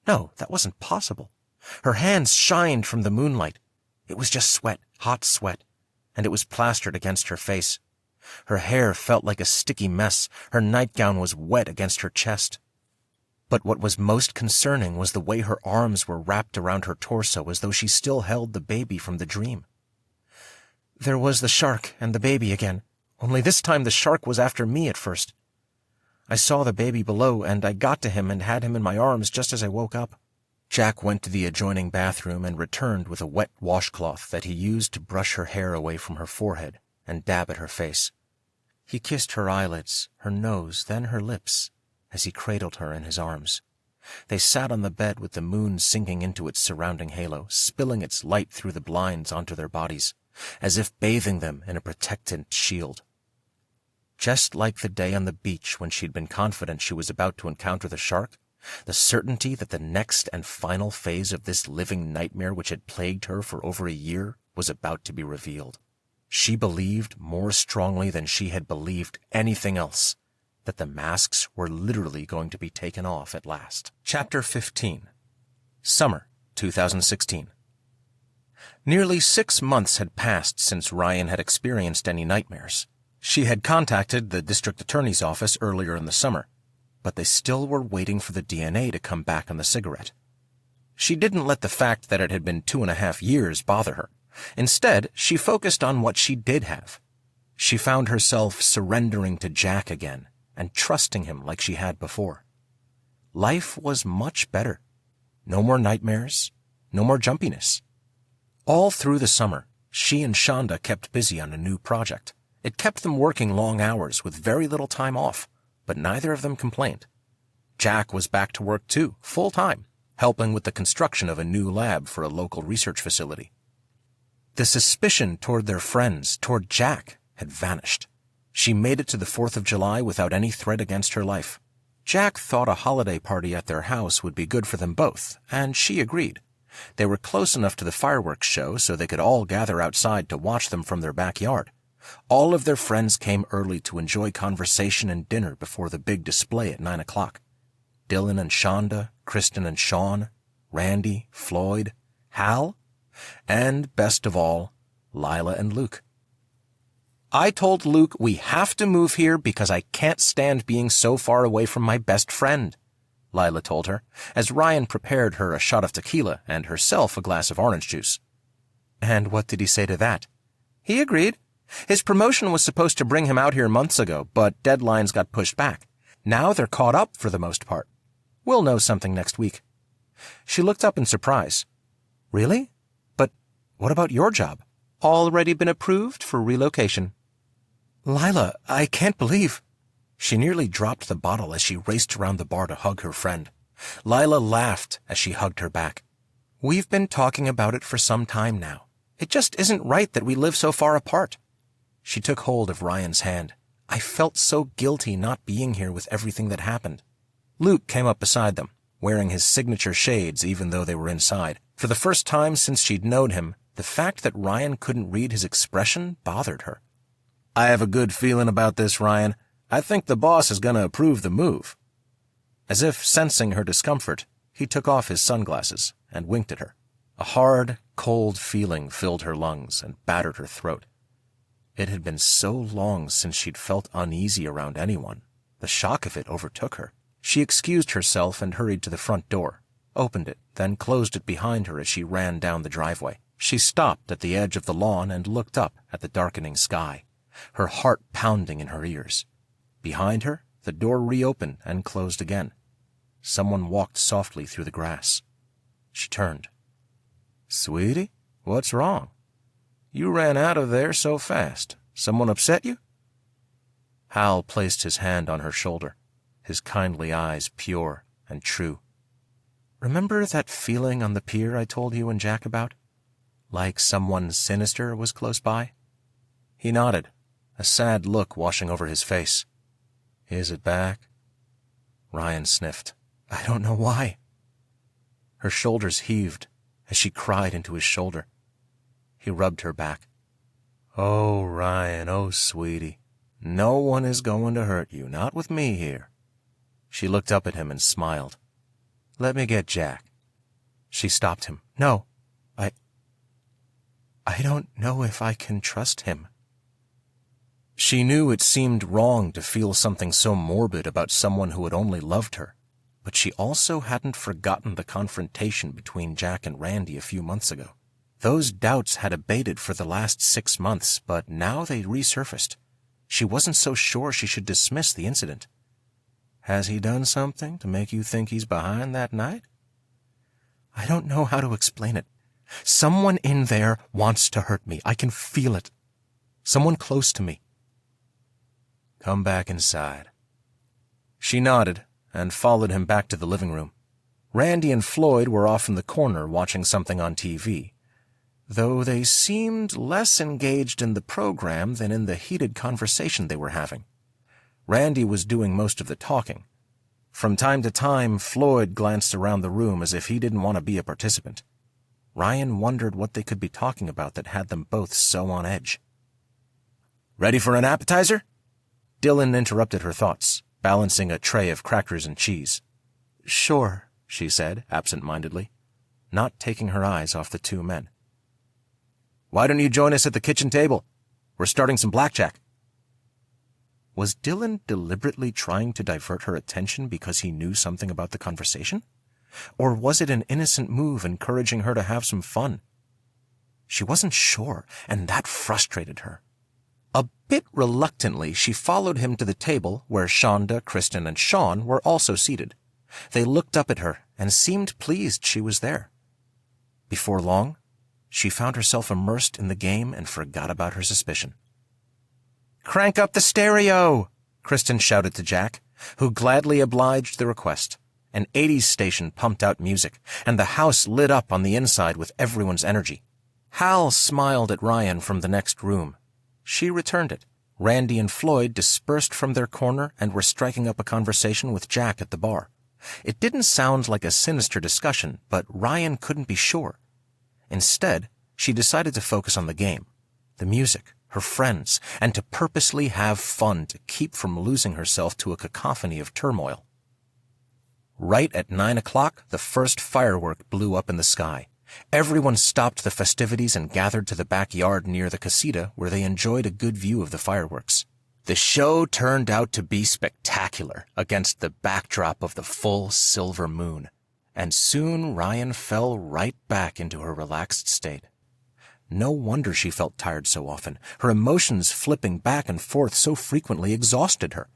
No, that wasn't possible. Her hands shined from the moonlight. It was just sweat, hot sweat, and it was plastered against her face. Her hair felt like a sticky mess. Her nightgown was wet against her chest. But what was most concerning was the way her arms were wrapped around her torso as though she still held the baby from the dream. There was the shark and the baby again, only this time the shark was after me at first. I saw the baby below, and I got to him and had him in my arms just as I woke up. Jack went to the adjoining bathroom and returned with a wet washcloth that he used to brush her hair away from her forehead and dab at her face. He kissed her eyelids, her nose, then her lips, as he cradled her in his arms. They sat on the bed with the moon sinking into its surrounding halo, spilling its light through the blinds onto their bodies, as if bathing them in a protectant shield. Just like the day on the beach when she'd been confident she was about to encounter the shark, the certainty that the next and final phase of this living nightmare which had plagued her for over a year was about to be revealed. She believed more strongly than she had believed anything else that the masks were literally going to be taken off at last. Chapter 15. Summer 2016. Nearly 6 months had passed since Rian had experienced any nightmares. She had contacted the district attorney's office earlier in the summer, but they still were waiting for the DNA to come back on the cigarette. She didn't let the fact that it had been 2.5 years bother her. Instead, she focused on what she did have. She found herself surrendering to Jack again and trusting him like she had before. Life was much better. No more nightmares, no more jumpiness. All through the summer, she and Shonda kept busy on a new project. It kept them working long hours with very little time off, but neither of them complained. Jack was back to work too, full-time, helping with the construction of a new lab for a local research facility. The suspicion toward their friends, toward Jack, had vanished. She made it to the 4th of July without any threat against her life. Jack thought a holiday party at their house would be good for them both, and she agreed. They were close enough to the fireworks show so they could all gather outside to watch them from their backyard. All of their friends came early to enjoy conversation and dinner before the big display at 9 o'clock. Dylan and Shonda, Kristen and Sean, Randy, Floyd, Hal, and, best of all, Lila and Luke. I told Luke we have to move here because I can't stand being so far away from my best friend, Lila told her, as Rian prepared her a shot of tequila and herself a glass of orange juice. And what did he say to that? He agreed. His promotion was supposed to bring him out here months ago, but deadlines got pushed back. Now they're caught up for the most part. We'll know something next week. She looked up in surprise. Really? But what about your job? Already been approved for relocation. Lila, I can't believe... She nearly dropped the bottle as she raced around the bar to hug her friend. Lila laughed as she hugged her back. We've been talking about it for some time now. It just isn't right that we live so far apart. She took hold of Ryan's hand. I felt so guilty not being here with everything that happened. Luke came up beside them, wearing his signature shades even though they were inside. For the first time since she'd known him, the fact that Rian couldn't read his expression bothered her. I have a good feeling about this, Rian. I think the boss is going to approve the move. As if sensing her discomfort, he took off his sunglasses and winked at her. A hard, cold feeling filled her lungs and battered her throat. It had been so long since she'd felt uneasy around anyone. The shock of it overtook her. She excused herself and hurried to the front door, opened it, then closed it behind her as she ran down the driveway. She stopped at the edge of the lawn and looked up at the darkening sky, her heart pounding in her ears. Behind her, the door reopened and closed again. Someone walked softly through the grass. She turned. Sweetie, what's wrong? You ran out of there so fast. Someone upset you? Hal placed his hand on her shoulder, his kindly eyes pure and true. Remember that feeling on the pier I told you and Jack about? Like someone sinister was close by? He nodded, a sad look washing over his face. Is it back? Rian sniffed. I don't know why. Her shoulders heaved as she cried into his shoulder. He rubbed her back. Oh, Rian, oh, sweetie. No one is going to hurt you, not with me here. She looked up at him and smiled. Let me get Jack. She stopped him. No, I don't know if I can trust him. She knew it seemed wrong to feel something so morbid about someone who had only loved her, but she also hadn't forgotten the confrontation between Jack and Randy a few months ago. Those doubts had abated for the last 6 months, but now they resurfaced. She wasn't so sure she should dismiss the incident. Has he done something to make you think he's behind that night? I don't know how to explain it. Someone in there wants to hurt me. I can feel it. Someone close to me. Come back inside. She nodded and followed him back to the living room. Randy and Floyd were off in the corner watching something on TV, though they seemed less engaged in the program than in the heated conversation they were having. Randy was doing most of the talking. From time to time, Floyd glanced around the room as if he didn't want to be a participant. Rian wondered what they could be talking about that had them both so on edge. Ready for an appetizer? Dylan interrupted her thoughts, balancing a tray of crackers and cheese. Sure, she said, absent-mindedly, not taking her eyes off the two men. Why don't you join us at the kitchen table? We're starting some blackjack. Was Dylan deliberately trying to divert her attention because he knew something about the conversation? Or was it an innocent move encouraging her to have some fun? She wasn't sure, and that frustrated her. A bit reluctantly, she followed him to the table where Shonda, Kristen, and Sean were also seated. They looked up at her and seemed pleased she was there. Before long, she found herself immersed in the game and forgot about her suspicion. "Crank up the stereo!" Kristen shouted to Jack, who gladly obliged the request. An 80s station pumped out music, and the house lit up on the inside with everyone's energy. Hal smiled at Rian from the next room. She returned it. Randy and Floyd dispersed from their corner and were striking up a conversation with Jack at the bar. It didn't sound like a sinister discussion, but Rian couldn't be sure. Instead, she decided to focus on the game, the music, her friends, and to purposely have fun to keep from losing herself to a cacophony of turmoil. Right at 9 o'clock, the first firework blew up in the sky. Everyone stopped the festivities and gathered to the backyard near the casita where they enjoyed a good view of the fireworks. The show turned out to be spectacular against the backdrop of the full silver moon, and soon Rian fell right back into her relaxed state. No wonder she felt tired so often. Her emotions flipping back and forth so frequently exhausted her.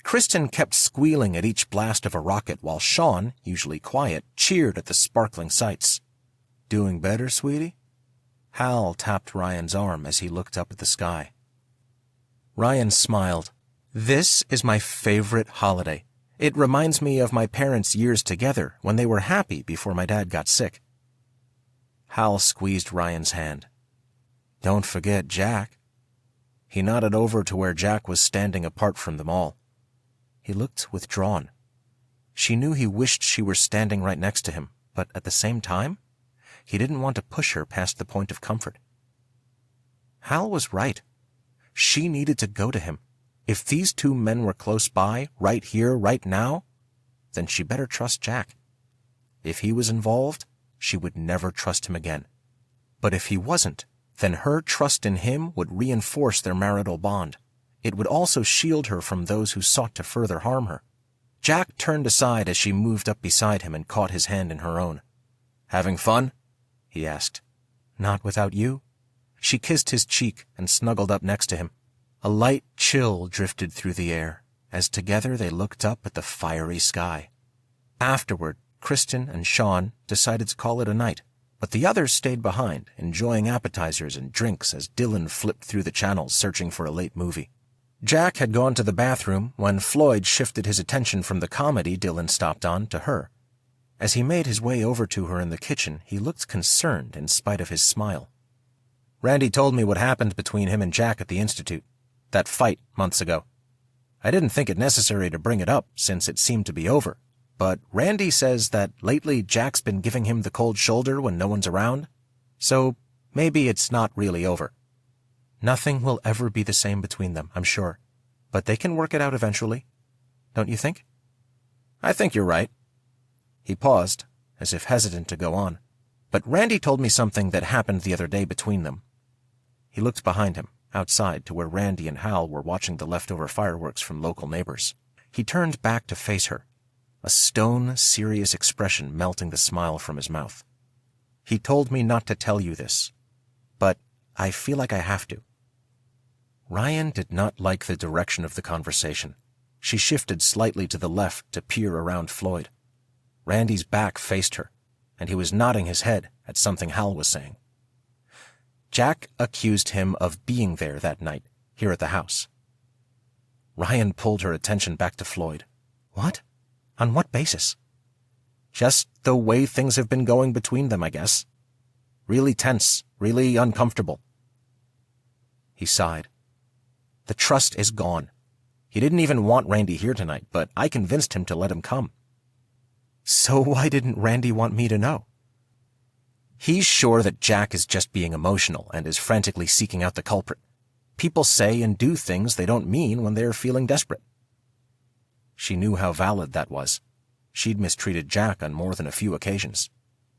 Kristen kept squealing at each blast of a rocket while Sean, usually quiet, cheered at the sparkling sights. "Doing better, sweetie?" Hal tapped Ryan's arm as he looked up at the sky. Rian smiled. "This is my favorite holiday. It reminds me of my parents' years together when they were happy before my dad got sick." Hal squeezed Ryan's hand. "Don't forget Jack." He nodded over to where Jack was standing apart from them all. He looked withdrawn. She knew he wished she were standing right next to him, but at the same time, he didn't want to push her past the point of comfort. Hal was right. She needed to go to him. If these two men were close by, right here, right now, then she better trust Jack. If he was involved, she would never trust him again. But if he wasn't, then her trust in him would reinforce their marital bond. It would also shield her from those who sought to further harm her. Jack turned aside as she moved up beside him and caught his hand in her own. "Having fun?" he asked. "Not without you." She kissed his cheek and snuggled up next to him. A light chill drifted through the air as together they looked up at the fiery sky. Afterward, Kristen and Sean decided to call it a night, but the others stayed behind, enjoying appetizers and drinks as Dylan flipped through the channels searching for a late movie. Jack had gone to the bathroom when Floyd shifted his attention from the comedy Dylan stopped on to her. As he made his way over to her in the kitchen, he looked concerned in spite of his smile. "Randy told me what happened between him and Jack at the Institute. That fight months ago. I didn't think it necessary to bring it up since it seemed to be over, but Randy says that lately Jack's been giving him the cold shoulder when no one's around, so maybe it's not really over. Nothing will ever be the same between them, I'm sure, but they can work it out eventually. Don't you think?" "I think you're right." He paused, as if hesitant to go on, but Randy told me something that happened the other day between them. He looked behind him, outside to where Randy and Hal were watching the leftover fireworks from local neighbors. He turned back to face her, a stone, serious expression melting the smile from his mouth. "He told me not to tell you this, but I feel like I have to." Rian did not like the direction of the conversation. She shifted slightly to the left to peer around Floyd. Randy's back faced her, and he was nodding his head at something Hal was saying. Jack accused him of being there that night, here at the house. Rian pulled her attention back to Floyd. "What? On what basis?" "Just the way things have been going between them, I guess. Really tense, really uncomfortable." He sighed. "The trust is gone. He didn't even want Randy here tonight, but I convinced him to let him come." "So why didn't Randy want me to know?" "He's sure that Jack is just being emotional and is frantically seeking out the culprit. People say and do things they don't mean when they are feeling desperate." She knew how valid that was. She'd mistreated Jack on more than a few occasions.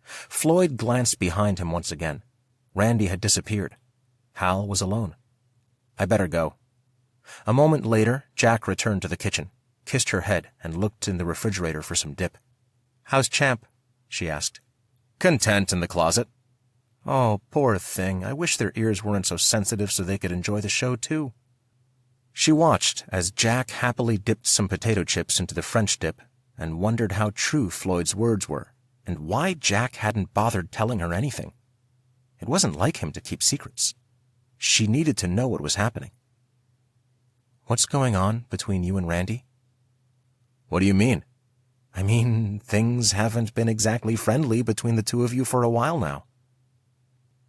Floyd glanced behind him once again. Randy had disappeared. Hal was alone. "I better go." A moment later, Jack returned to the kitchen, kissed her head, and looked in the refrigerator for some dip. "How's Champ?" she asked. "Content in the closet." "Oh, poor thing. I wish their ears weren't so sensitive so they could enjoy the show, too." She watched as Jack happily dipped some potato chips into the French dip and wondered how true Floyd's words were and why Jack hadn't bothered telling her anything. It wasn't like him to keep secrets. She needed to know what was happening. What's going on between you and Randy? What do you mean? I mean, things haven't been exactly friendly between the two of you for a while now.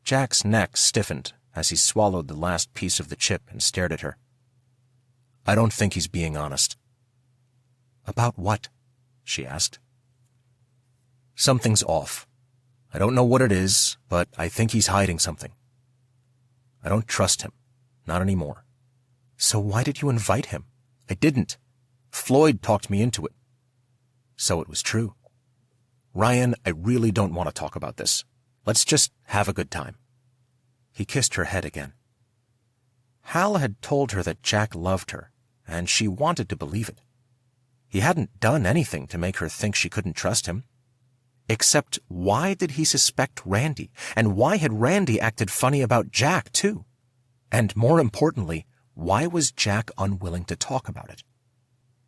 Jack's neck stiffened as he swallowed the last piece of the chip and stared at her. I don't think he's being honest. About what? She asked. Something's off. I don't know what it is, but I think he's hiding something. I don't trust him. Not anymore. So why did you invite him? I didn't. Floyd talked me into it. So it was true. Ryan, I really don't want to talk about this. Let's just have a good time. He kissed her head again. Hal had told her that Jack loved her, and she wanted to believe it. He hadn't done anything to make her think she couldn't trust him. Except, why did he suspect Randy? And why had Randy acted funny about Jack, too? And more importantly, why was Jack unwilling to talk about it?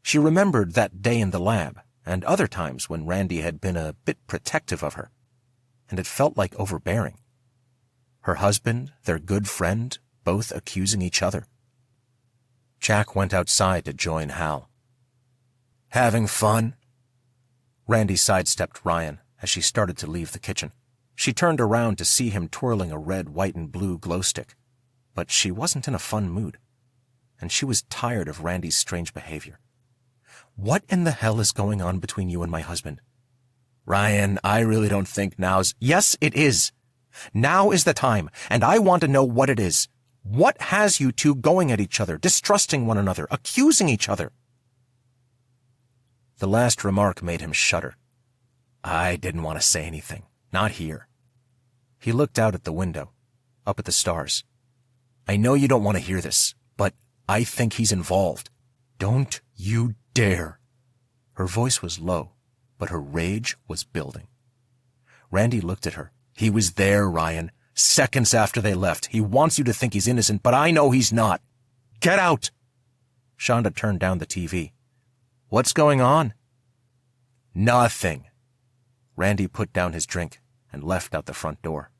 She remembered that day in the lab, and other times when Randy had been a bit protective of her, and it felt like overbearing. Her husband, their good friend, both accusing each other. Jack went outside to join Hal. Having fun? Randy sidestepped Ryan as she started to leave the kitchen. She turned around to see him twirling a red, white, and blue glow stick. But she wasn't in a fun mood, and she was tired of Randy's strange behavior. What in the hell is going on between you and my husband? Ryan, I really don't think now's... Yes, it is. Now is the time, and I want to know what it is. What has you two going at each other, distrusting one another, accusing each other? The last remark made him shudder. I didn't want to say anything. Not here. He looked out at the window, up at the stars. I know you don't want to hear this, but I think he's involved. Don't you dare. Her voice was low, but her rage was building. Randy looked at her. He was there, Ryan. Seconds after they left. He wants you to think he's innocent, but I know he's not. Get out! Shonda turned down the TV. What's going on? Nothing. Randy put down his drink and left out the front door.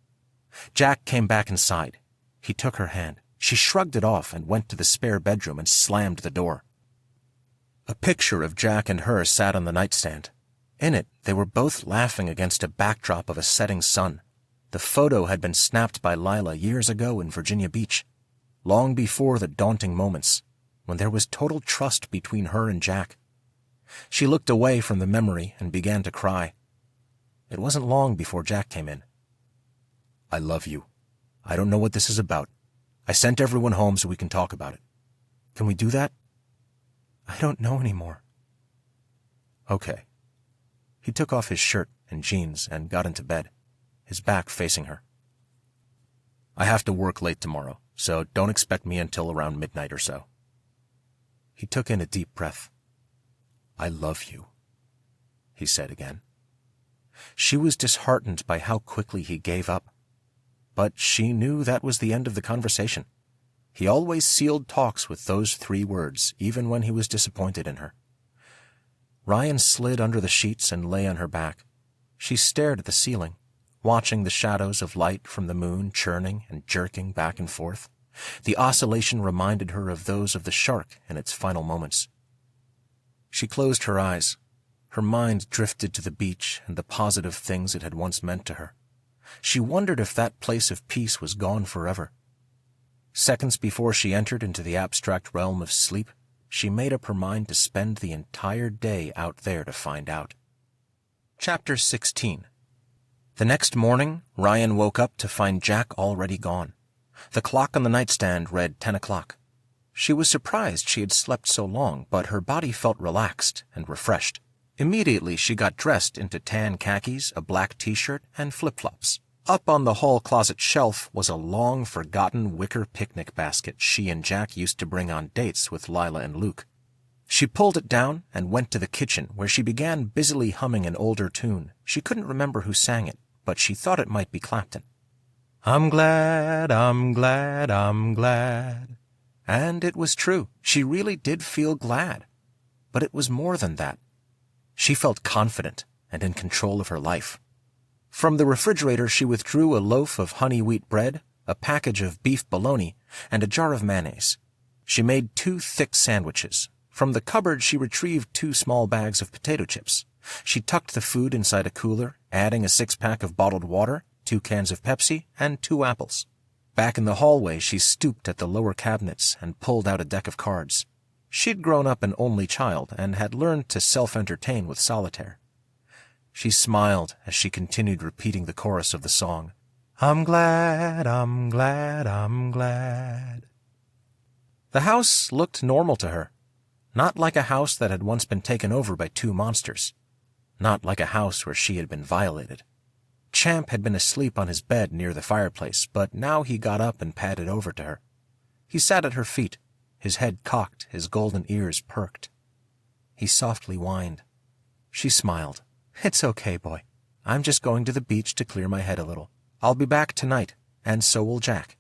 Jack came back inside. He took her hand. She shrugged it off and went to the spare bedroom and slammed the door. A picture of Jack and her sat on the nightstand. In it, they were both laughing against a backdrop of a setting sun. The photo had been snapped by Lila years ago in Virginia Beach, long before the daunting moments, when there was total trust between her and Jack. She looked away from the memory and began to cry. It wasn't long before Jack came in. I love you. I don't know what this is about. I sent everyone home so we can talk about it. Can we do that? I don't know anymore. Okay. He took off his shirt and jeans and got into bed, his back facing her. I have to work late tomorrow, so don't expect me until around midnight or so. He took in a deep breath. I love you, he said again. She was disheartened by how quickly he gave up. But she knew that was the end of the conversation. He always sealed talks with those 3 words, even when he was disappointed in her. Ryan slid under the sheets and lay on her back. She stared at the ceiling, watching the shadows of light from the moon churning and jerking back and forth. The oscillation reminded her of those of the shark in its final moments. She closed her eyes. Her mind drifted to the beach and the positive things it had once meant to her. She wondered if that place of peace was gone forever. Seconds before she entered into the abstract realm of sleep, she made up her mind to spend the entire day out there to find out. Chapter 16. The next morning, Ryan woke up to find Jack already gone. The clock on the nightstand read 10 o'clock. She was surprised she had slept so long, but her body felt relaxed and refreshed. Immediately, she got dressed into tan khakis, a black t-shirt, and flip-flops. Up on the hall closet shelf was a long, forgotten wicker picnic basket she and Jack used to bring on dates with Lila and Luke. She pulled it down and went to the kitchen, where she began busily humming an older tune. She couldn't remember who sang it, but she thought it might be Clapton. I'm glad, I'm glad, I'm glad. And it was true. She really did feel glad. But it was more than that. She felt confident and in control of her life. From the refrigerator she withdrew a loaf of honey wheat bread, a package of beef bologna, and a jar of mayonnaise. She made 2 thick sandwiches. From the cupboard she retrieved 2 small bags of potato chips. She tucked the food inside a cooler, adding a 6-pack of bottled water, 2 cans of Pepsi, and 2 apples. Back in the hallway she stooped at the lower cabinets and pulled out a deck of cards. She'd grown up an only child and had learned to self-entertain with solitaire. She smiled as she continued repeating the chorus of the song. I'm glad, I'm glad, I'm glad. The house looked normal to her. Not like a house that had once been taken over by 2 monsters. Not like a house where she had been violated. Champ had been asleep on his bed near the fireplace, but now he got up and padded over to her. He sat at her feet, his head cocked, his golden ears perked. He softly whined. She smiled. It's okay, boy. I'm just going to the beach to clear my head a little. I'll be back tonight, and so will Jack.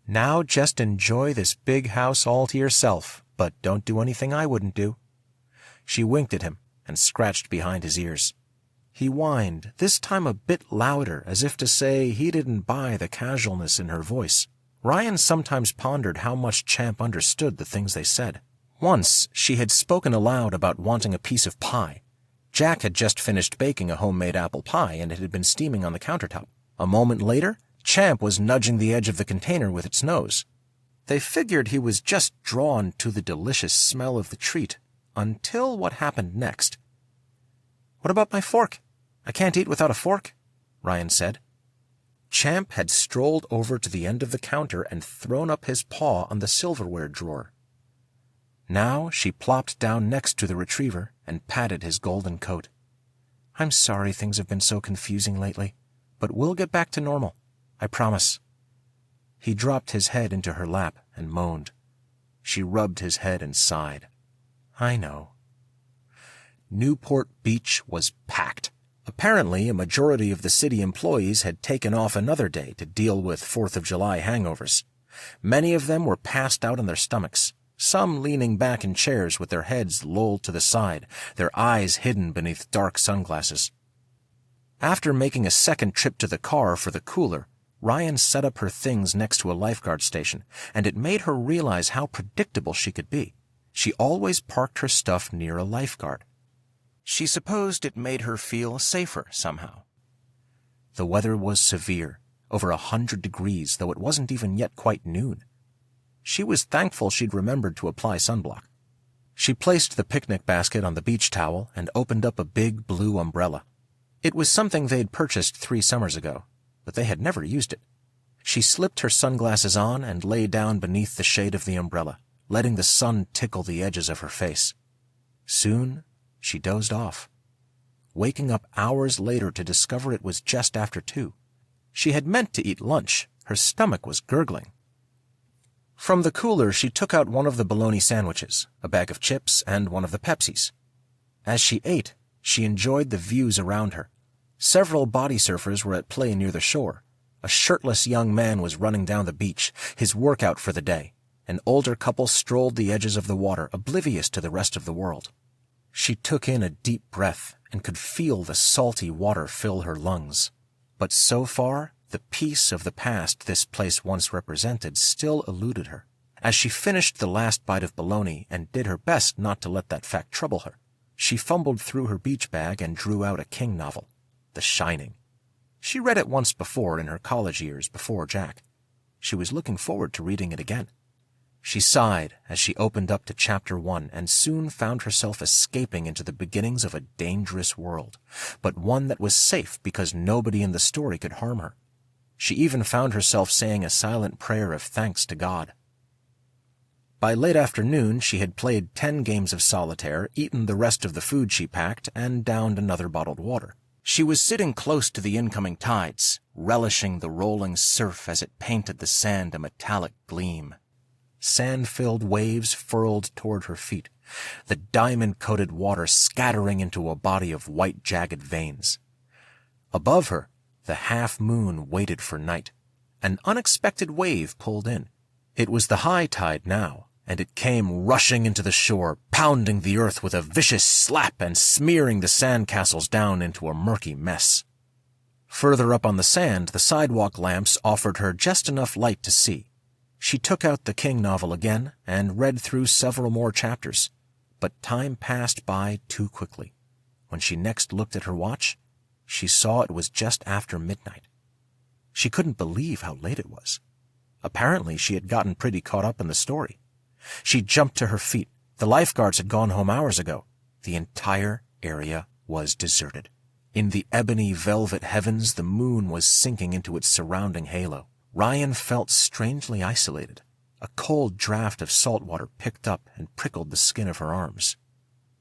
Now just enjoy this big house all to yourself, but don't do anything I wouldn't do. She winked at him and scratched behind his ears. He whined, this time a bit louder, as if to say he didn't buy the casualness in her voice. Rian sometimes pondered how much Champ understood the things they said. Once, she had spoken aloud about wanting a piece of pie. Jack had just finished baking a homemade apple pie, and it had been steaming on the countertop. A moment later, Champ was nudging the edge of the container with its nose. They figured he was just drawn to the delicious smell of the treat, until what happened next. What about my fork? I can't eat without a fork, Rian said. Champ had strolled over to the end of the counter and thrown up his paw on the silverware drawer. Now she plopped down next to the retriever and patted his golden coat. I'm sorry things have been so confusing lately, but we'll get back to normal. I promise. He dropped his head into her lap and moaned. She rubbed his head and sighed. I know. Newport Beach was packed. Apparently, a majority of the city employees had taken off another day to deal with 4th of July hangovers. Many of them were passed out on their stomachs, some leaning back in chairs with their heads lolled to the side, their eyes hidden beneath dark sunglasses. After making a second trip to the car for the cooler, Rian set up her things next to a lifeguard station, and it made her realize how predictable she could be. She always parked her stuff near a lifeguard. She supposed it made her feel safer somehow. The weather was severe, over 100 degrees, though it wasn't even yet quite noon. She was thankful she'd remembered to apply sunblock. She placed the picnic basket on the beach towel and opened up a big blue umbrella. It was something they'd purchased 3 summers ago, but they had never used it. She slipped her sunglasses on and lay down beneath the shade of the umbrella, letting the sun tickle the edges of her face. Soon, she dozed off, waking up hours later to discover it was just after 2. She had meant to eat lunch. Her stomach was gurgling. From the cooler, she took out one of the bologna sandwiches, a bag of chips, and one of the Pepsis. As she ate, she enjoyed the views around her. Several body surfers were at play near the shore. A shirtless young man was running down the beach, his workout for the day. An older couple strolled the edges of the water, oblivious to the rest of the world. She took in a deep breath and could feel the salty water fill her lungs. But so far, the peace of the past this place once represented still eluded her. As she finished the last bite of bologna and did her best not to let that fact trouble her, she fumbled through her beach bag and drew out a King novel, The Shining. She read it once before in her college years before Jack. She was looking forward to reading it again. She sighed as she opened up to Chapter 1 and soon found herself escaping into the beginnings of a dangerous world, but one that was safe because nobody in the story could harm her. She even found herself saying a silent prayer of thanks to God. By late afternoon, she had played 10 games of solitaire, eaten the rest of the food she packed, and downed another bottled water. She was sitting close to the incoming tides, relishing the rolling surf as it painted the sand a metallic gleam. Sand-filled waves furled toward her feet, the diamond-coated water scattering into a body of white jagged veins. Above her, the half-moon waited for night. An unexpected wave pulled in. It was the high tide now, and it came rushing into the shore, pounding the earth with a vicious slap and smearing the sandcastles down into a murky mess. Further up on the sand, the sidewalk lamps offered her just enough light to see. She took out the King novel again and read through several more chapters, but time passed by too quickly. When she next looked at her watch, she saw it was just after midnight. She couldn't believe how late it was. Apparently, she had gotten pretty caught up in the story. She jumped to her feet. The lifeguards had gone home hours ago. The entire area was deserted. In the ebony velvet heavens, the moon was sinking into its surrounding halo. Rian felt strangely isolated. A cold draft of salt water picked up and prickled the skin of her arms.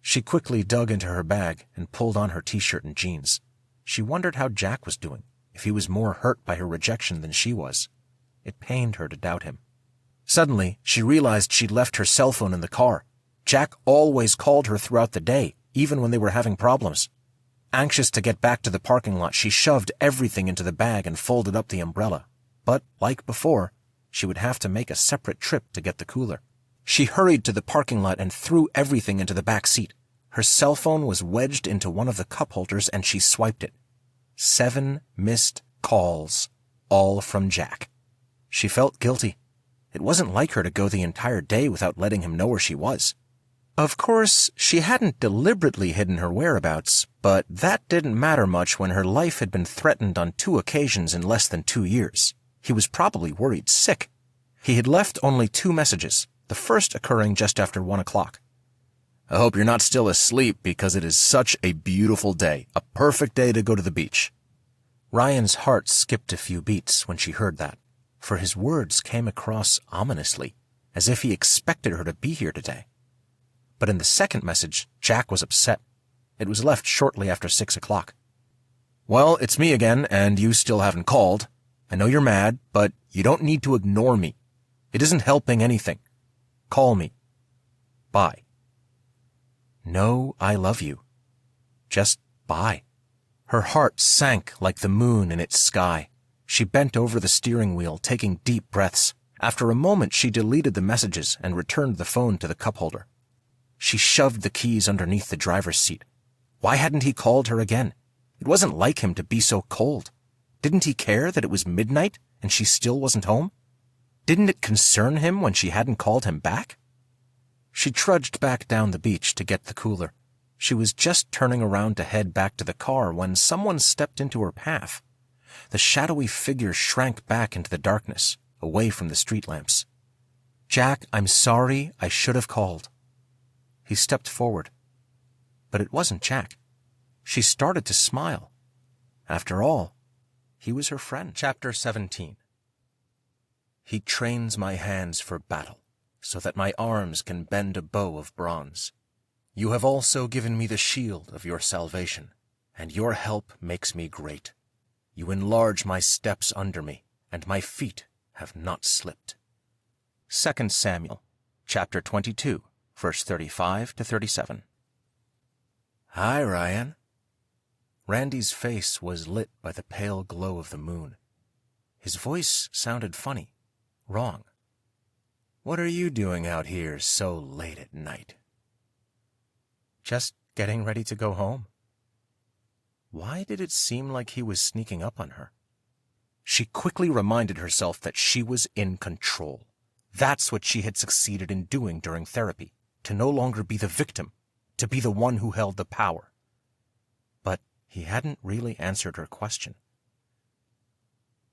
She quickly dug into her bag and pulled on her t-shirt and jeans. She wondered how Jack was doing, if he was more hurt by her rejection than she was. It pained her to doubt him. Suddenly, she realized she'd left her cell phone in the car. Jack always called her throughout the day, even when they were having problems. Anxious to get back to the parking lot, she shoved everything into the bag and folded up the umbrella. But, like before, she would have to make a separate trip to get the cooler. She hurried to the parking lot and threw everything into the back seat. Her cell phone was wedged into one of the cup holders and she swiped it. 7 missed calls, all from Jack. She felt guilty. It wasn't like her to go the entire day without letting him know where she was. Of course, she hadn't deliberately hidden her whereabouts, but that didn't matter much when her life had been threatened on 2 occasions in less than 2 years. He was probably worried sick. He had left only 2 messages, the first occurring just after 1 o'clock. I hope you're not still asleep because it is such a beautiful day, a perfect day to go to the beach. Ryan's heart skipped a few beats when she heard that, for his words came across ominously, as if he expected her to be here today. But in the second message, Jack was upset. It was left shortly after 6 o'clock. Well, it's me again, and you still haven't called. I know you're mad, but you don't need to ignore me. It isn't helping anything. Call me. Bye. No, I love you. Just bye. Her heart sank like the moon in its sky. She bent over the steering wheel, taking deep breaths. After a moment, she deleted the messages and returned the phone to the cup holder. She shoved the keys underneath the driver's seat. Why hadn't he called her again? It wasn't like him to be so cold. Didn't he care that it was midnight and she still wasn't home? Didn't it concern him when she hadn't called him back? She trudged back down the beach to get the cooler. She was just turning around to head back to the car when someone stepped into her path. The shadowy figure shrank back into the darkness, away from the street lamps. Jack, I'm sorry, I should have called. He stepped forward. But it wasn't Jack. She started to smile. After all, he was her friend. Chapter 17. He trains my hands for battle, so that my arms can bend a bow of bronze. You have also given me the shield of your salvation, and your help makes me great. You enlarge my steps under me, and my feet have not slipped. 2 Samuel, chapter 22, verse 35 to 37. Hi, Ryan. Randy's face was lit by the pale glow of the moon. His voice sounded funny, wrong. What are you doing out here so late at night? Just getting ready to go home. Why did it seem like he was sneaking up on her? She quickly reminded herself that she was in control. That's what she had succeeded in doing during therapy, to no longer be the victim, to be the one who held the power. But he hadn't really answered her question.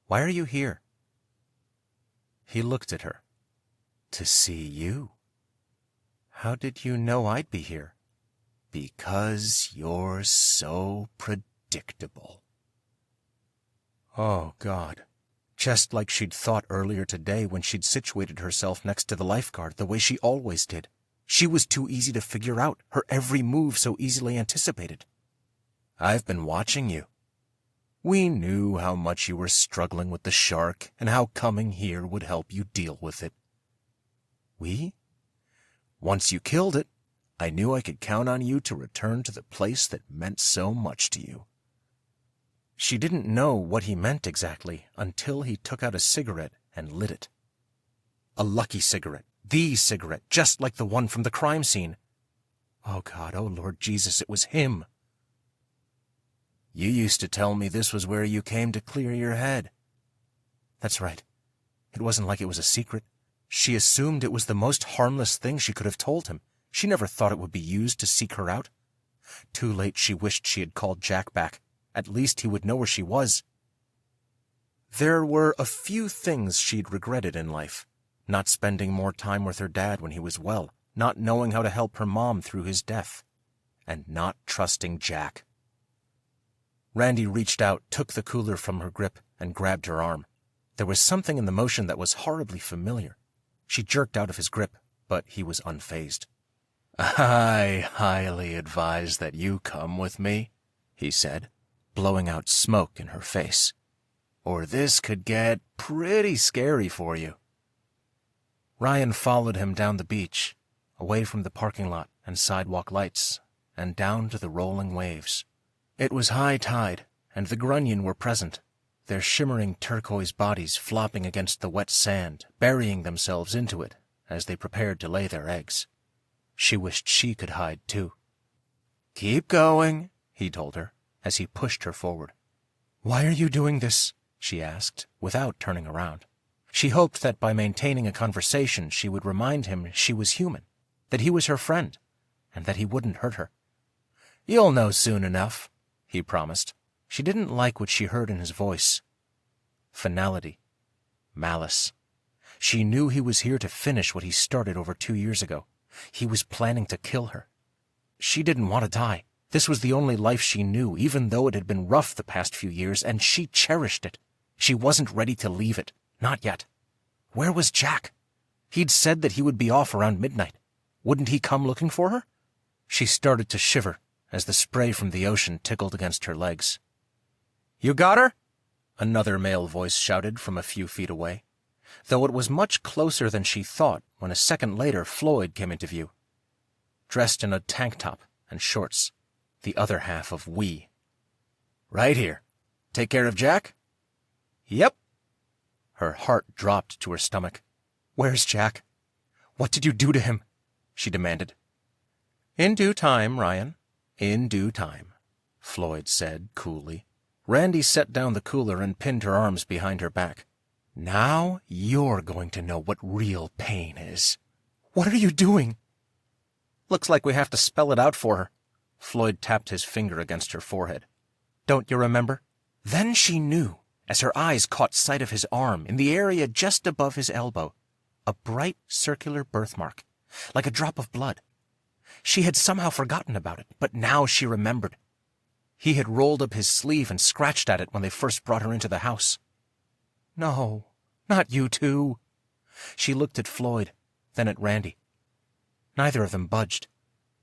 Why are you here? He looked at her. To see you. How did you know I'd be here? Because you're so predictable. Oh, God. Just like she'd thought earlier today when she'd situated herself next to the lifeguard the way she always did. She was too easy to figure out, her every move so easily anticipated. I've been watching you. We knew how much you were struggling with the shark and how coming here would help you deal with it. We? Once you killed it, I knew I could count on you to return to the place that meant so much to you. She didn't know what he meant exactly until he took out a cigarette and lit it. A lucky cigarette, the cigarette, just like the one from the crime scene. Oh God, oh Lord Jesus, it was him. You used to tell me this was where you came to clear your head." "That's right. It wasn't like it was a secret. She assumed it was the most harmless thing she could have told him. She never thought it would be used to seek her out. Too late she wished she had called Jack back. At least he would know where she was." There were a few things she'd regretted in life. Not spending more time with her dad when he was well, not knowing how to help her mom through his death, and not trusting Jack. Randy reached out, took the cooler from her grip, and grabbed her arm. There was something in the motion that was horribly familiar. She jerked out of his grip, but he was unfazed. "I highly advise that you come with me," he said, blowing out smoke in her face. "Or this could get pretty scary for you." Rian followed him down the beach, away from the parking lot and sidewalk lights, and down to the rolling waves. It was high tide, and the grunion were present, their shimmering turquoise bodies flopping against the wet sand, burying themselves into it as they prepared to lay their eggs. She wished she could hide, too. "Keep going," he told her, as he pushed her forward. "Why are you doing this?" she asked, without turning around. She hoped that by maintaining a conversation she would remind him she was human, that he was her friend, and that he wouldn't hurt her. "You'll know soon enough," he promised. She didn't like what she heard in his voice. Finality. Malice. She knew he was here to finish what he started over 2 years ago. He was planning to kill her. She didn't want to die. This was the only life she knew, even though it had been rough the past few years, and she cherished it. She wasn't ready to leave it. Not yet. Where was Jack? He'd said that he would be off around midnight. Wouldn't he come looking for her? She started to shiver as the spray from the ocean tickled against her legs. "You got her?" Another male voice shouted from a few feet away, though it was much closer than she thought when a second later Floyd came into view, dressed in a tank top and shorts, the other half of We. "Right here. Take care of Jack?" "Yep." Her heart dropped to her stomach. "Where's Jack? What did you do to him?" she demanded. "In due time, Rian. In due time," Floyd said coolly. Randy set down the cooler and pinned her arms behind her back. "Now you're going to know what real pain is." "What are you doing?" "Looks like we have to spell it out for her." Floyd tapped his finger against her forehead. "Don't you remember?" Then she knew, as her eyes caught sight of his arm in the area just above his elbow, a bright circular birthmark, like a drop of blood. She had somehow forgotten about it, but now she remembered. He had rolled up his sleeve and scratched at it when they first brought her into the house. "No, not you two." She looked at Floyd, then at Randy. Neither of them budged,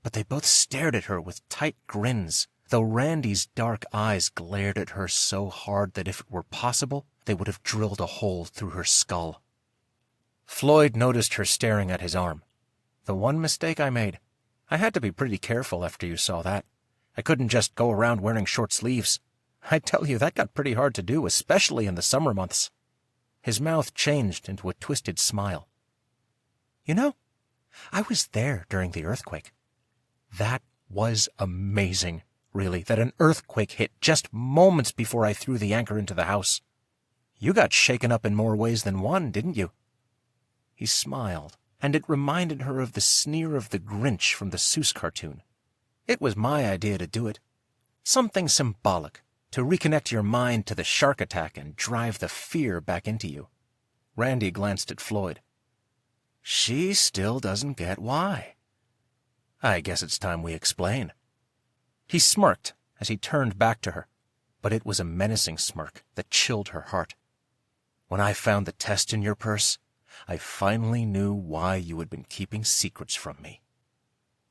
but they both stared at her with tight grins, though Randy's dark eyes glared at her so hard that if it were possible, they would have drilled a hole through her skull. Floyd noticed her staring at his arm. "The one mistake I made. I had to be pretty careful after you saw that. I couldn't just go around wearing short sleeves. I tell you, that got pretty hard to do, especially in the summer months." His mouth changed into a twisted smile. "You know, I was there during the earthquake. That was amazing, really, that an earthquake hit just moments before I threw the anchor into the house. You got shaken up in more ways than one, didn't you?" He smiled, and it reminded her of the sneer of the Grinch from the Seuss cartoon. "It was my idea to do it. Something symbolic, to reconnect your mind to the shark attack and drive the fear back into you." Randy glanced at Floyd. "She still doesn't get why." "I guess it's time we explain." He smirked as he turned back to her, but it was a menacing smirk that chilled her heart. "When I found the test in your purse, I finally knew why you had been keeping secrets from me."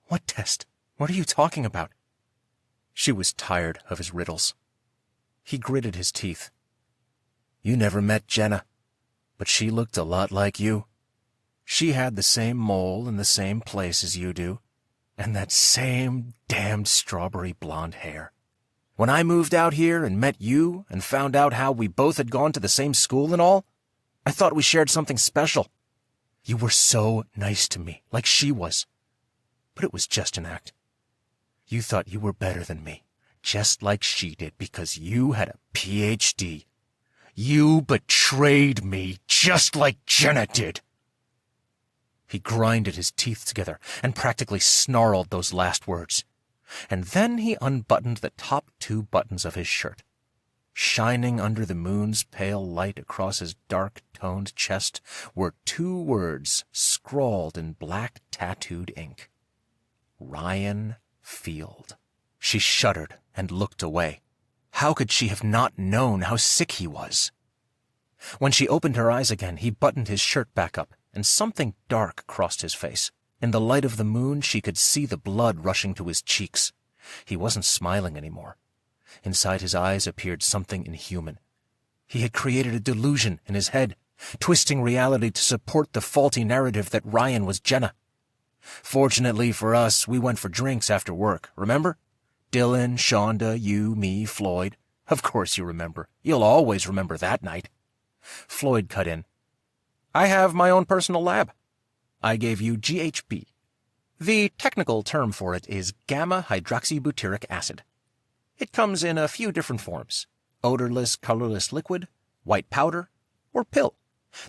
"What test? What are you talking about?" She was tired of his riddles. He gritted his teeth. "You never met Jenna, but she looked a lot like you. She had the same mole in the same place as you do, and that same damned strawberry blonde hair. When I moved out here and met you and found out how we both had gone to the same school and all, I thought we shared something special. You were so nice to me, like she was. But it was just an act. You thought you were better than me, just like she did because you had a PhD. You betrayed me just like Jenna did." He grinded his teeth together and practically snarled those last words. And then he unbuttoned the top 2 buttons of his shirt. Shining under the moon's pale light across his dark-toned chest were 2 words scrawled in black tattooed ink. Rian Field. She shuddered and looked away. How could she have not known how sick he was? When she opened her eyes again, he buttoned his shirt back up, and something dark crossed his face. In the light of the moon, she could see the blood rushing to his cheeks. He wasn't smiling anymore. Inside his eyes appeared something inhuman. He had created a delusion in his head, twisting reality to support the faulty narrative that Rian was Jenna. Fortunately for us, we went for drinks after work, remember? Dylan, Shonda, you, me, Floyd. Of course you remember. You'll always remember that night. Floyd cut in. "I have my own personal lab. I gave you GHB. The technical term for it is gamma-hydroxybutyric acid. It comes in a few different forms: odorless, colorless liquid, white powder, or pill.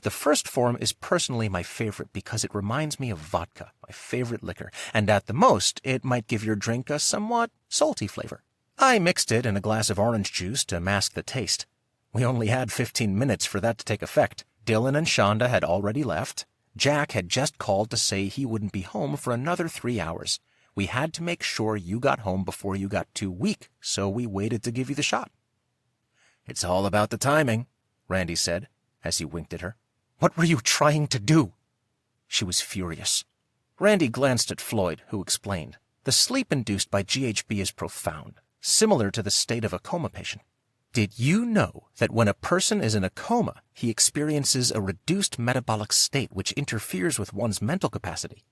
The first form is personally my favorite because it reminds me of vodka, my favorite liquor, and at the most, it might give your drink a somewhat salty flavor. I mixed it in a glass of orange juice to mask the taste. We only had 15 minutes for that to take effect. Dylan and Shonda had already left. Jack had just called to say he wouldn't be home for another 3 hours. We had to make sure you got home before you got too weak, so we waited to give you the shot." "It's all about the timing," Randy said, as he winked at her. "What were you trying to do?" She was furious. Randy glanced at Floyd, who explained. The sleep induced by GHB is profound, similar to the state of a coma patient. Did you know that when a person is in a coma, he experiences a reduced metabolic state which interferes with one's mental capacity?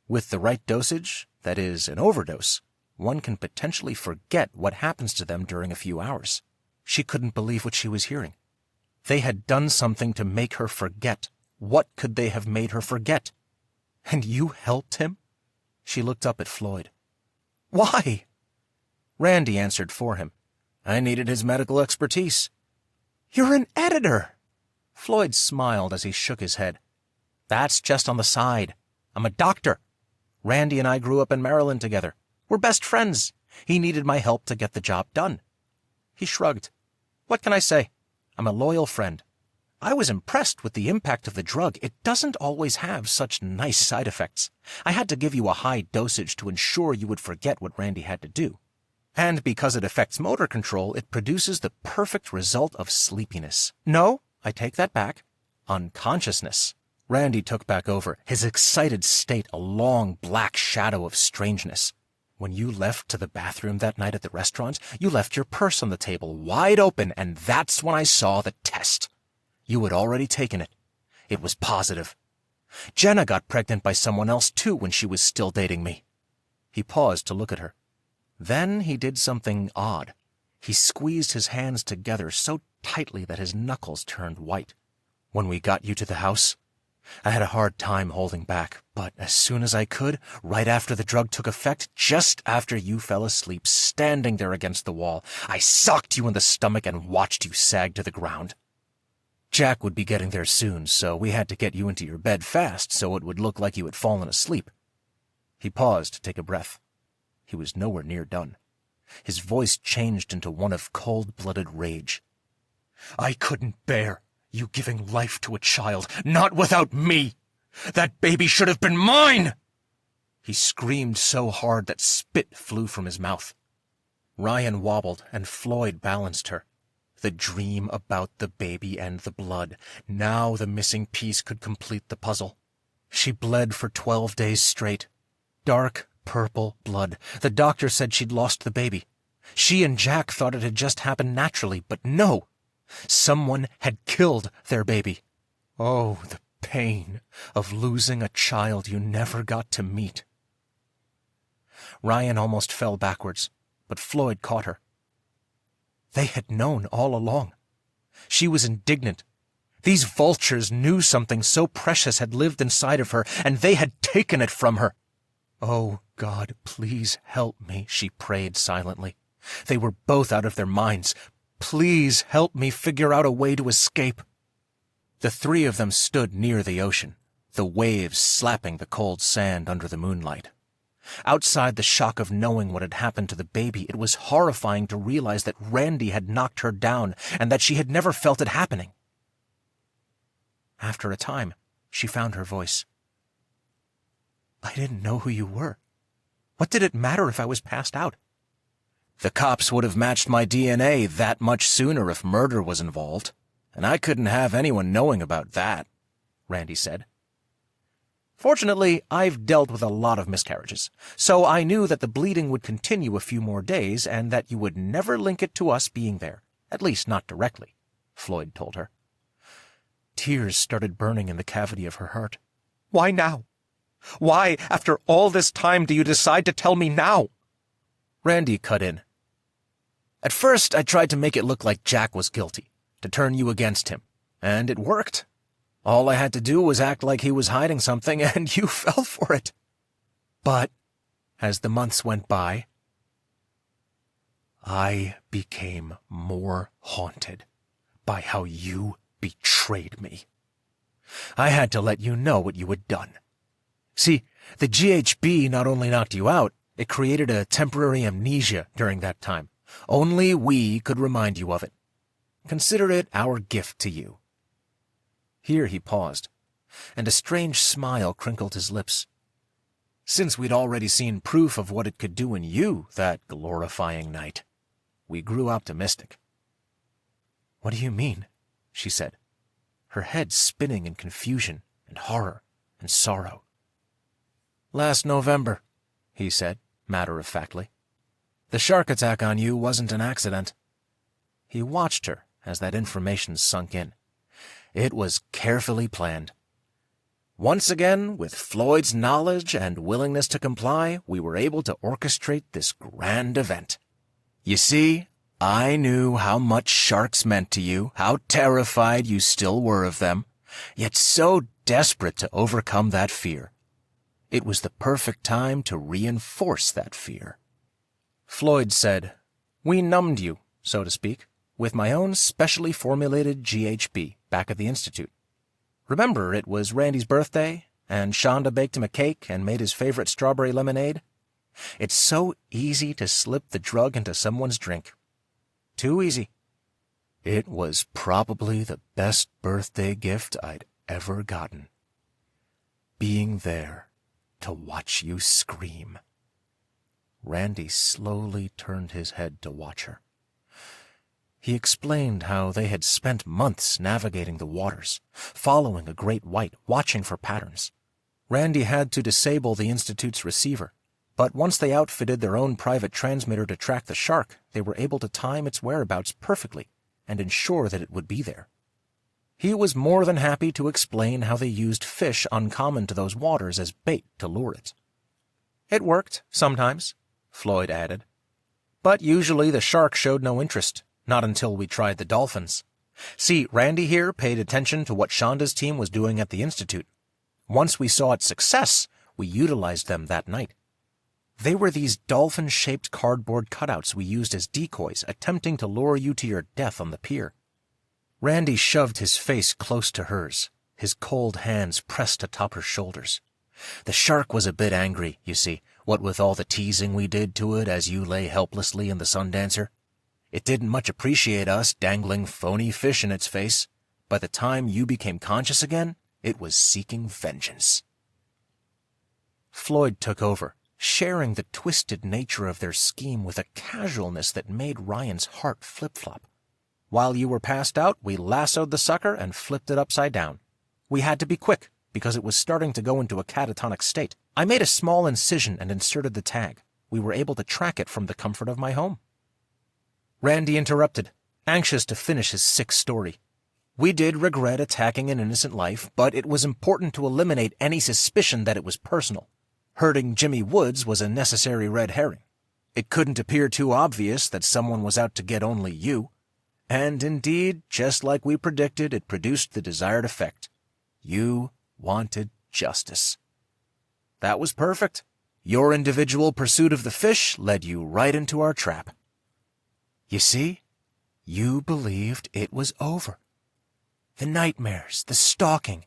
With the right dosage, that is, an overdose, one can potentially forget what happens to them during a few hours. She couldn't believe what she was hearing. They had done something to make her forget. What could they have made her forget? "And you helped him?" She looked up at Floyd. "Why?" Randy answered for him. "I needed his medical expertise." "You're an editor!" Floyd smiled as he shook his head. "That's just on the side. I'm a doctor. Randy and I grew up in Maryland together. We're best friends. He needed my help to get the job done." He shrugged. "What can I say? I'm a loyal friend. I was impressed with the impact of the drug. It doesn't always have such nice side effects. I had to give you a high dosage to ensure you would forget what Randy had to do. And because it affects motor control, it produces the perfect result of sleepiness. No, I take that back. Unconsciousness." Randy took back over, his excited state a long black shadow of strangeness. "When you left to the bathroom that night at the restaurant, you left your purse on the table wide open, and that's when I saw the test. You had already taken it. It was positive. Jenna got pregnant by someone else too when she was still dating me." He paused to look at her. Then he did something odd. He squeezed his hands together so tightly that his knuckles turned white. "When we got you to the house, I had a hard time holding back, but as soon as I could, right after the drug took effect, just after you fell asleep, standing there against the wall, I socked you in the stomach and watched you sag to the ground. Jack would be getting there soon, so we had to get you into your bed fast so it would look like you had fallen asleep." He paused to take a breath. He was nowhere near done. His voice changed into one of cold-blooded rage. "I couldn't bear you giving life to a child, not without me. That baby should have been mine!" He screamed so hard that spit flew from his mouth. Rian wobbled, and Floyd balanced her. The dream about the baby and the blood. Now the missing piece could complete the puzzle. She bled for 12 days straight. Dark purple blood. The doctor said she'd lost the baby. She and Jack thought it had just happened naturally, but no. Someone had killed their baby. Oh, the pain of losing a child you never got to meet. Rian almost fell backwards, but Floyd caught her. They had known all along. She was indignant. These vultures knew something so precious had lived inside of her, and they had taken it from her. "Oh, God, please help me," she prayed silently. They were both out of their minds. Please help me figure out a way to escape. The three of them stood near the ocean, the waves slapping the cold sand under the moonlight. Outside the shock of knowing what had happened to the baby, it was horrifying to realize that Randy had knocked her down and that she had never felt it happening. After a time, she found her voice. I didn't know who you were. What did it matter if I was passed out? The cops would have matched my DNA that much sooner if murder was involved, and I couldn't have anyone knowing about that, Randy said. Fortunately, I've dealt with a lot of miscarriages, so I knew that the bleeding would continue a few more days and that you would never link it to us being there, at least not directly, Floyd told her. Tears started burning in the cavity of her heart. Why now? Why, after all this time, do you decide to tell me now? Randy cut in. At first, I tried to make it look like Jack was guilty, to turn you against him, and it worked. All I had to do was act like he was hiding something, and you fell for it. But, as the months went by, I became more haunted by how you betrayed me. I had to let you know what you had done. See, the GHB not only knocked you out, it created a temporary amnesia during that time. Only we could remind you of it. Consider it our gift to you. Here he paused, and a strange smile crinkled his lips. Since we'd already seen proof of what it could do in you that glorifying night, we grew optimistic. What do you mean? She said, her head spinning in confusion and horror and sorrow. Last November, he said, matter-of-factly. The shark attack on you wasn't an accident. He watched her as that information sunk in. It was carefully planned. Once again, with Floyd's knowledge and willingness to comply, we were able to orchestrate this grand event. You see, I knew how much sharks meant to you, how terrified you still were of them, yet so desperate to overcome that fear. It was the perfect time to reinforce that fear. Floyd said, we numbed you, so to speak, with my own specially formulated GHB back at the Institute. Remember, it was Randy's birthday, and Shonda baked him a cake and made his favorite strawberry lemonade? It's so easy to slip the drug into someone's drink. Too easy. It was probably the best birthday gift I'd ever gotten. Being there to watch you scream. Randy slowly turned his head to watch her. He explained how they had spent months navigating the waters, following a great white, watching for patterns. Randy had to disable the Institute's receiver, but once they outfitted their own private transmitter to track the shark, they were able to time its whereabouts perfectly and ensure that it would be there. He was more than happy to explain how they used fish uncommon to those waters as bait to lure it. It worked, sometimes, Floyd added. But usually the shark showed no interest. Not until we tried the dolphins. See, Randy here paid attention to what Shonda's team was doing at the Institute. Once we saw its success, we utilized them that night. They were these dolphin-shaped cardboard cutouts we used as decoys, attempting to lure you to your death on the pier. Randy shoved his face close to hers, his cold hands pressed atop her shoulders. The shark was a bit angry, you see, what with all the teasing we did to it as you lay helplessly in the Sundancer. It didn't much appreciate us dangling phony fish in its face. By the time you became conscious again, it was seeking vengeance. Floyd took over, sharing the twisted nature of their scheme with a casualness that made Ryan's heart flip-flop. While you were passed out, we lassoed the sucker and flipped it upside down. We had to be quick, because it was starting to go into a catatonic state. I made a small incision and inserted the tag. We were able to track it from the comfort of my home. Randy interrupted, anxious to finish his sick story. We did regret attacking an innocent life, but it was important to eliminate any suspicion that it was personal. Hurting Jimmy Woods was a necessary red herring. It couldn't appear too obvious that someone was out to get only you. And indeed, just like we predicted, it produced the desired effect. You wanted justice. That was perfect. Your individual pursuit of the fish led you right into our trap. You see, you believed it was over. The nightmares, the stalking,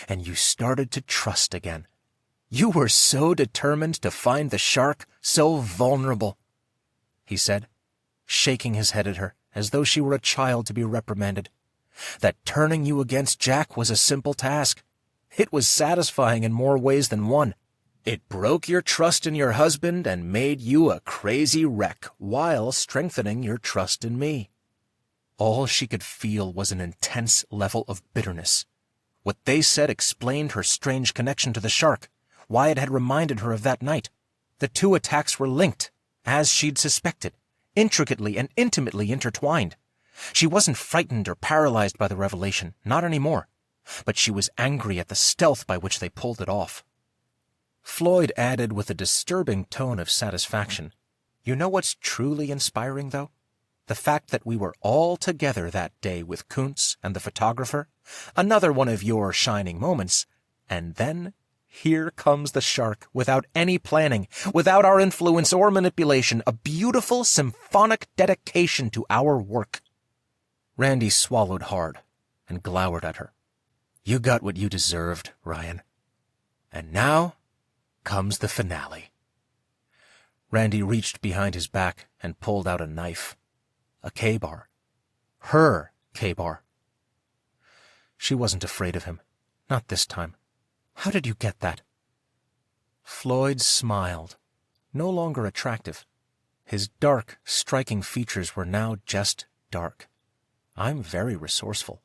and you started to trust again. You were so determined to find the shark, so vulnerable," he said, shaking his head at her as though she were a child to be reprimanded, "that turning you against Jack was a simple task. It was satisfying in more ways than one. It broke your trust in your husband and made you a crazy wreck while strengthening your trust in me." All she could feel was an intense level of bitterness. What they said explained her strange connection to the shark, why it had reminded her of that night. The two attacks were linked, as she'd suspected, intricately and intimately intertwined. She wasn't frightened or paralyzed by the revelation, not anymore, but she was angry at the stealth by which they pulled it off. Floyd added with a disturbing tone of satisfaction, "You know what's truly inspiring, though? The fact that we were all together that day with Kuntz and the photographer, another one of your shining moments, and then here comes the shark without any planning, without our influence or manipulation, a beautiful symphonic dedication to our work." Randy swallowed hard and glowered at her. "You got what you deserved, Rian. And now comes the finale." Randy reached behind his back and pulled out a knife. A K-bar. Her K-bar. She wasn't afraid of him. Not this time. "How did you get that?" Floyd smiled, no longer attractive. His dark, striking features were now just dark. "I'm very resourceful.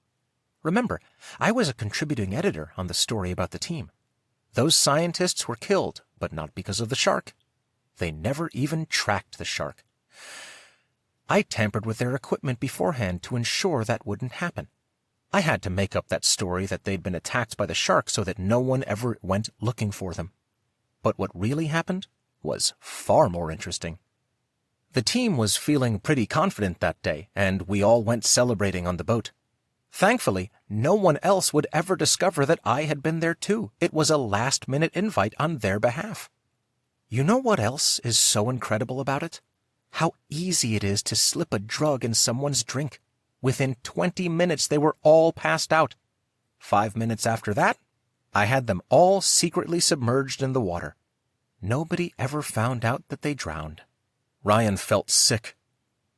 Remember, I was a contributing editor on the story about the team. Those scientists were killed, but not because of the shark. They never even tracked the shark. I tampered with their equipment beforehand to ensure that wouldn't happen. I had to make up that story that they'd been attacked by the shark so that no one ever went looking for them. But what really happened was far more interesting. The team was feeling pretty confident that day, and we all went celebrating on the boat. Thankfully, no one else would ever discover that I had been there too. It was a last-minute invite on their behalf. You know what else is so incredible about it? How easy it is to slip a drug in someone's drink. Within 20 minutes, they were all passed out. 5 minutes after that, I had them all secretly submerged in the water. Nobody ever found out that they drowned." Rian felt sick.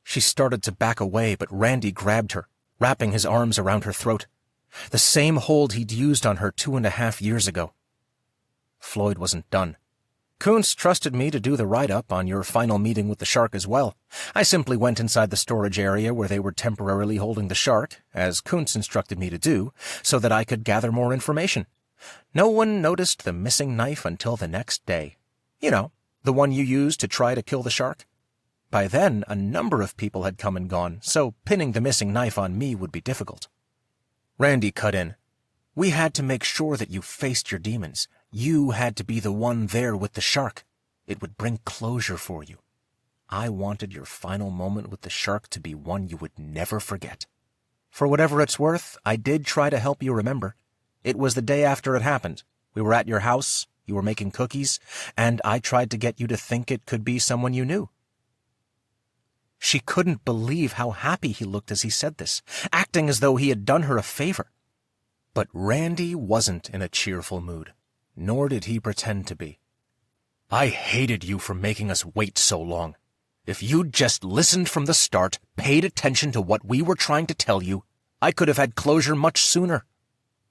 She started to back away, but Randy grabbed her, wrapping his arms around her throat. The same hold he'd used on her 2.5 years ago. Floyd wasn't done. "Kuntz trusted me to do the write-up on your final meeting with the shark as well. I simply went inside the storage area where they were temporarily holding the shark, as Kuntz instructed me to do, so that I could gather more information. No one noticed the missing knife until the next day. You know, the one you used to try to kill the shark. By then, a number of people had come and gone, so pinning the missing knife on me would be difficult." Randy cut in. "We had to make sure that you faced your demons. You had to be the one there with the shark. It would bring closure for you. I wanted your final moment with the shark to be one you would never forget. For whatever it's worth, I did try to help you remember. It was the day after it happened. We were at your house, you were making cookies, and I tried to get you to think it could be someone you knew." She couldn't believe how happy he looked as he said this, acting as though he had done her a favor. But Randy wasn't in a cheerful mood, nor did he pretend to be. "I hated you for making us wait so long. If you'd just listened from the start, paid attention to what we were trying to tell you, I could have had closure much sooner."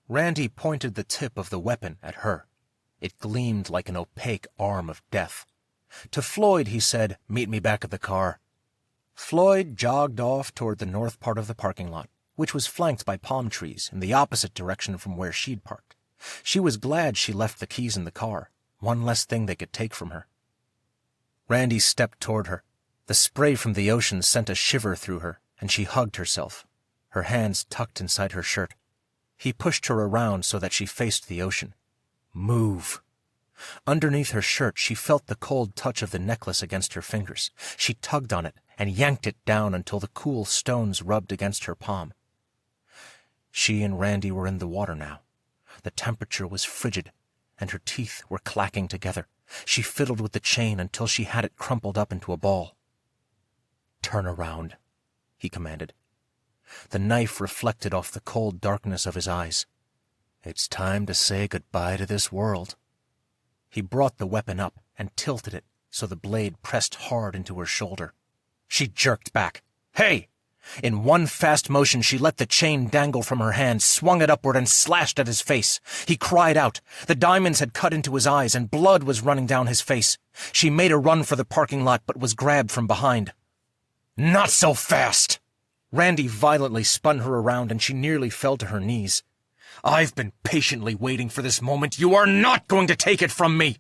Randy pointed the tip of the weapon at her. It gleamed like an opaque arm of death. To Floyd he said, "Meet me back at the car." Floyd jogged off toward the north part of the parking lot, which was flanked by palm trees in the opposite direction from where she'd parked. She was glad she left the keys in the car, one less thing they could take from her. Randy stepped toward her. The spray from the ocean sent a shiver through her, and she hugged herself, her hands tucked inside her shirt. He pushed her around so that she faced the ocean. "Move." Underneath her shirt, she felt the cold touch of the necklace against her fingers. She tugged on it and yanked it down until the cool stones rubbed against her palm. She and Randy were in the water now. The temperature was frigid, and her teeth were clacking together. She fiddled with the chain until she had it crumpled up into a ball. "Turn around," he commanded. The knife reflected off the cold darkness of his eyes. "It's time to say goodbye to this world." He brought the weapon up and tilted it so the blade pressed hard into her shoulder. She jerked back. "Hey!" In one fast motion, she let the chain dangle from her hand, swung it upward, and slashed at his face. He cried out. The diamonds had cut into his eyes, and blood was running down his face. She made a run for the parking lot, but was grabbed from behind. "Not so fast!" Randy violently spun her around, and she nearly fell to her knees. "I've been patiently waiting for this moment. You are not going to take it from me!"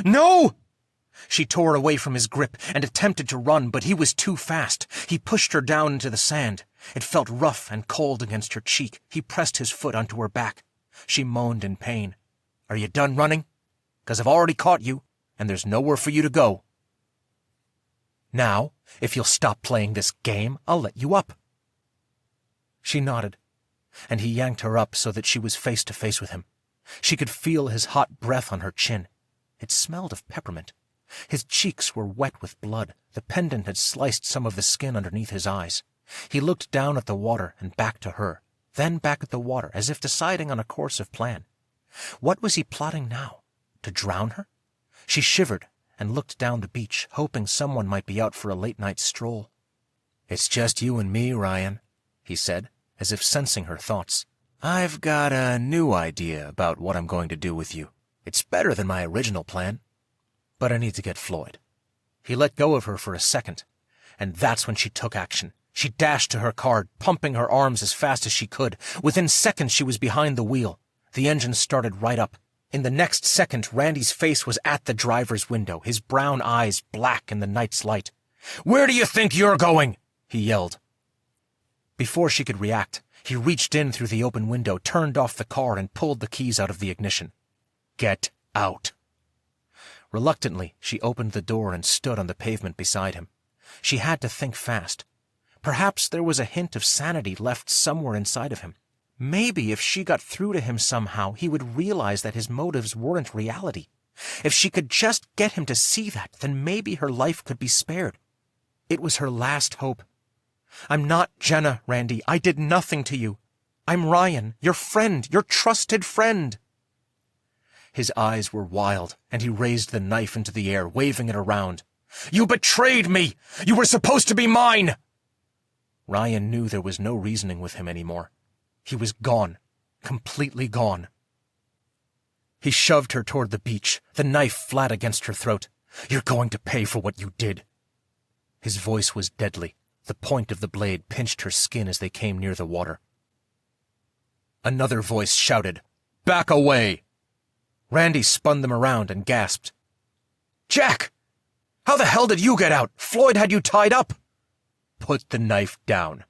"No!" She tore away from his grip and attempted to run, but he was too fast. He pushed her down into the sand. It felt rough and cold against her cheek. He pressed his foot onto her back. She moaned in pain. "Are you done running? 'Cause I've already caught you, and there's nowhere for you to go. Now, if you'll stop playing this game, I'll let you up." She nodded, and he yanked her up so that she was face to face with him. She could feel his hot breath on her chin. It smelled of peppermint. His cheeks were wet with blood. The pendant had sliced some of the skin underneath his eyes. He looked down at the water and back to her, then back at the water, as if deciding on a course of plan. What was he plotting now? To drown her? She shivered and looked down the beach, hoping someone might be out for a late-night stroll. "It's just you and me, Rian," he said, as if sensing her thoughts. "I've got a new idea about what I'm going to do with you. It's better than my original plan. But I need to get Floyd." He let go of her for a second, and that's when she took action. She dashed to her car, pumping her arms as fast as she could. Within seconds, she was behind the wheel. The engine started right up. In the next second, Randy's face was at the driver's window, his brown eyes black in the night's light. "Where do you think you're going?" he yelled. Before she could react, he reached in through the open window, turned off the car, and pulled the keys out of the ignition. "Get out." Reluctantly, she opened the door and stood on the pavement beside him. She had to think fast. Perhaps there was a hint of sanity left somewhere inside of him. Maybe if she got through to him somehow, he would realize that his motives weren't reality. If she could just get him to see that, then maybe her life could be spared. It was her last hope. "I'm not Jenna, Randy. I did nothing to you. I'm Rian, your friend, your trusted friend." His eyes were wild, and he raised the knife into the air, waving it around. "You betrayed me! You were supposed to be mine!" Rian knew there was no reasoning with him anymore. He was gone, completely gone. He shoved her toward the beach, the knife flat against her throat. "You're going to pay for what you did." His voice was deadly. The point of the blade pinched her skin as they came near the water. Another voice shouted, "Back away!" Randy spun them around and gasped. "Jack! How the hell did you get out? Floyd had you tied up!" "Put the knife down."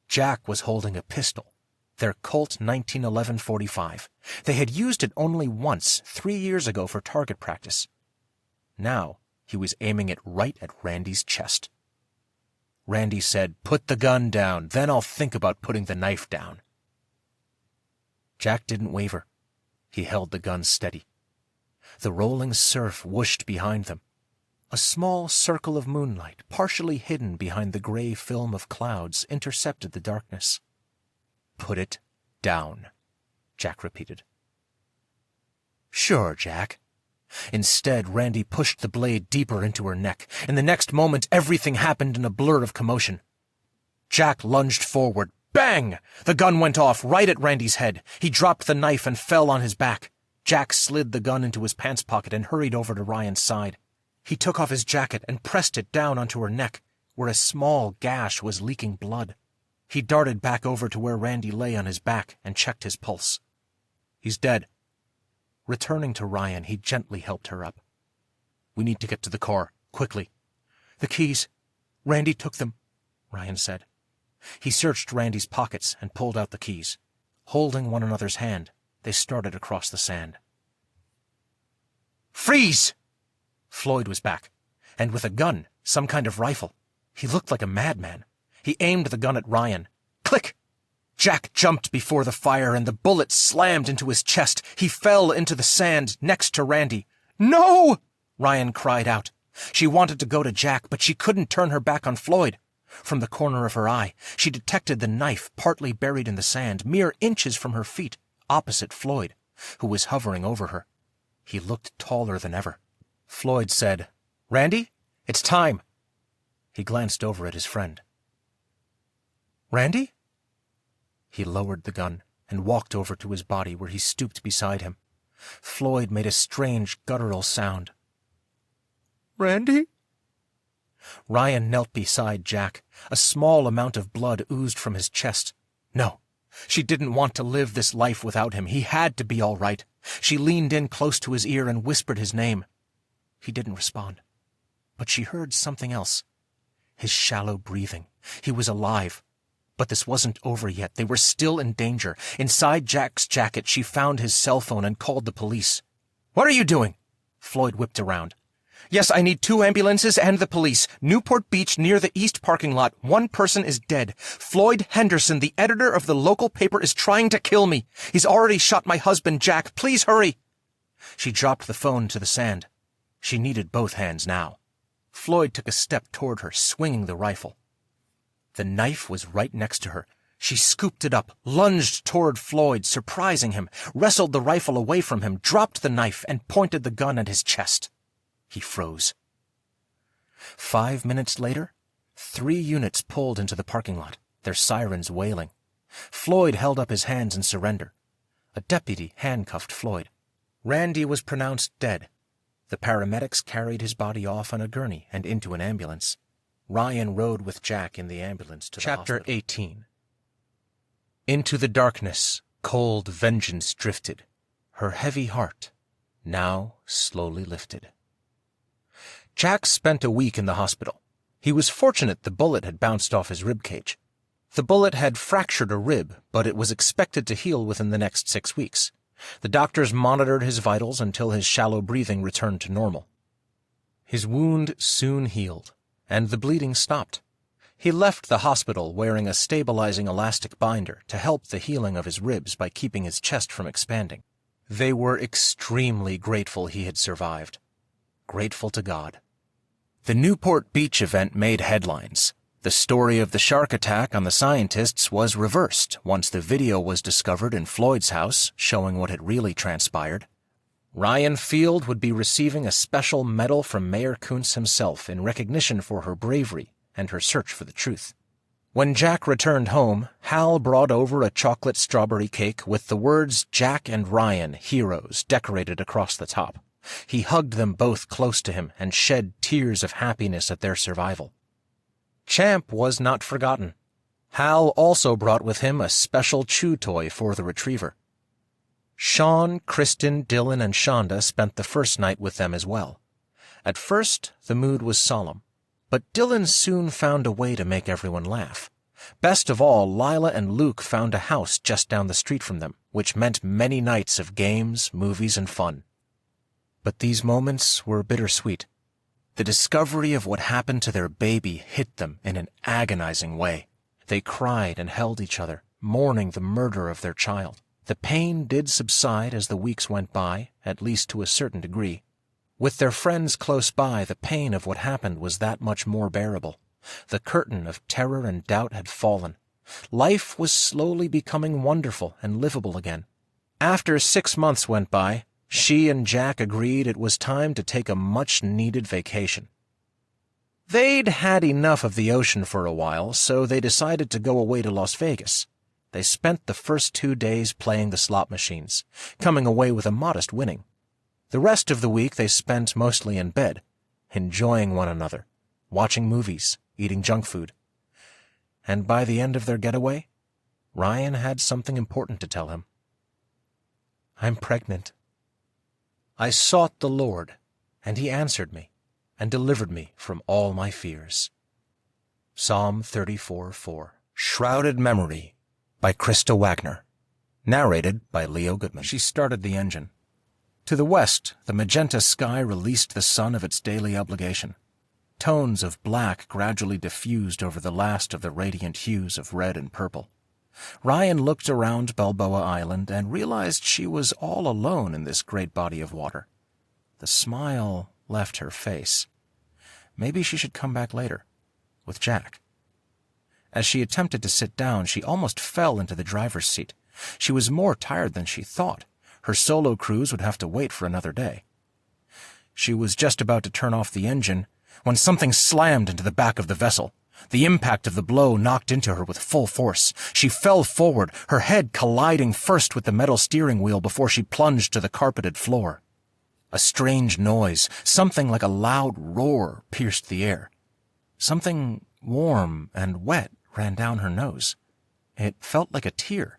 Jack was holding a pistol, their Colt 1911 .45. They had used it only once, 3 years ago for target practice. Now he was aiming it right at Randy's chest. Randy said, "Put the gun down, then I'll think about putting the knife down." Jack didn't waver. He held the gun steady. The rolling surf whooshed behind them. A small circle of moonlight, partially hidden behind the gray film of clouds, intercepted the darkness. "Put it down," Jack repeated. "Sure, Jack." Instead, Randy pushed the blade deeper into her neck. In the next moment, everything happened in a blur of commotion. Jack lunged forward. Bang! The gun went off right at Randy's head. He dropped the knife and fell on his back. Jack slid the gun into his pants pocket and hurried over to Ryan's side. He took off his jacket and pressed it down onto her neck, where a small gash was leaking blood. He darted back over to where Randy lay on his back and checked his pulse. "He's dead." Returning to Rian, he gently helped her up. "We need to get to the car, quickly." "The keys. Randy took them," Rian said. He searched Randy's pockets and pulled out the keys. Holding one another's hand, they started across the sand. "Freeze!" Floyd was back, and with a gun, some kind of rifle. He looked like a madman. He aimed the gun at Rian. Click! Jack jumped before the fire, and the bullet slammed into his chest. He fell into the sand next to Randy. "No!" Rian cried out. She wanted to go to Jack, but she couldn't turn her back on Floyd. From the corner of her eye, she detected the knife partly buried in the sand, mere inches from her feet, opposite Floyd, who was hovering over her. He looked taller than ever. Floyd said, "Randy, it's time." He glanced over at his friend. "Randy?" He lowered the gun and walked over to his body where he stooped beside him. Floyd made a strange guttural sound. "Randy?" Rian knelt beside Jack. A small amount of blood oozed from his chest. No, she didn't want to live this life without him. He had to be all right. She leaned in close to his ear and whispered his name. He didn't respond. But she heard something else. His shallow breathing. He was alive. But this wasn't over yet. They were still in danger. Inside Jack's jacket, she found his cell phone and called the police. "What are you doing?" Floyd whipped around. "Yes, I need 2 ambulances and the police. Newport Beach near the east parking lot. 1 person is dead. Floyd Henderson, the editor of the local paper, is trying to kill me. He's already shot my husband, Jack. Please hurry." She dropped the phone to the sand. She needed both hands now. Floyd took a step toward her, swinging the rifle. The knife was right next to her. She scooped it up, lunged toward Floyd, surprising him, wrestled the rifle away from him, dropped the knife, and pointed the gun at his chest. He froze. 5 minutes later, 3 units pulled into the parking lot, their sirens wailing. Floyd held up his hands in surrender. A deputy handcuffed Floyd. Randy was pronounced dead. The paramedics carried his body off on a gurney and into an ambulance. Rian rode with Jack in the ambulance to the hospital. Chapter 18. Into the darkness, cold vengeance drifted, her heavy heart now slowly lifted. Jack spent a week in the hospital. He was fortunate the bullet had bounced off his rib cage. The bullet had fractured a rib, but it was expected to heal within the next 6 weeks. The doctors monitored his vitals until his shallow breathing returned to normal. His wound soon healed, and the bleeding stopped. He left the hospital wearing a stabilizing elastic binder to help the healing of his ribs by keeping his chest from expanding. They were extremely grateful he had survived. Grateful to God. The Newport Beach event made headlines. The story of the shark attack on the scientists was reversed once the video was discovered in Floyd's house, showing what had really transpired. Rian Field would be receiving a special medal from Mayor Kuntz himself in recognition for her bravery and her search for the truth. When Jack returned home, Hal brought over a chocolate strawberry cake with the words "Jack and Rian, heroes," decorated across the top. He hugged them both close to him and shed tears of happiness at their survival. Champ was not forgotten. Hal also brought with him a special chew toy for the retriever. Sean, Kristen, Dylan, and Shonda spent the first night with them as well. At first, the mood was solemn, but Dylan soon found a way to make everyone laugh. Best of all, Lila and Luke found a house just down the street from them, which meant many nights of games, movies, and fun. But these moments were bittersweet. The discovery of what happened to their baby hit them in an agonizing way. They cried and held each other, mourning the murder of their child. The pain did subside as the weeks went by, at least to a certain degree. With their friends close by, the pain of what happened was that much more bearable. The curtain of terror and doubt had fallen. Life was slowly becoming wonderful and livable again. After 6 months went by, she and Jack agreed it was time to take a much-needed vacation. They'd had enough of the ocean for a while, so they decided to go away to Las Vegas. They spent the first 2 days playing the slot machines, coming away with a modest winning. The rest of the week they spent mostly in bed, enjoying one another, watching movies, eating junk food. And by the end of their getaway, Rian had something important to tell him. "I'm pregnant. I sought the Lord, and he answered me, and delivered me from all my fears." Psalm 34:4. Shrouded Memory by Krista Wagner. Narrated by Goodman. She started the engine. To the west, the magenta sky released the sun of its daily obligation. Tones of black gradually diffused over the last of the radiant hues of red and purple. Rian looked around Balboa Island and realized she was all alone in this great body of water. The smile left her face. Maybe she should come back later, with Jack. As she attempted to sit down, she almost fell into the driver's seat. She was more tired than she thought. Her solo cruise would have to wait for another day. She was just about to turn off the engine when something slammed into the back of the vessel. The impact of the blow knocked into her with full force. She fell forward, her head colliding first with the metal steering wheel before she plunged to the carpeted floor. A strange noise, something like a loud roar, pierced the air. Something warm and wet ran down her nose. It felt like a tear.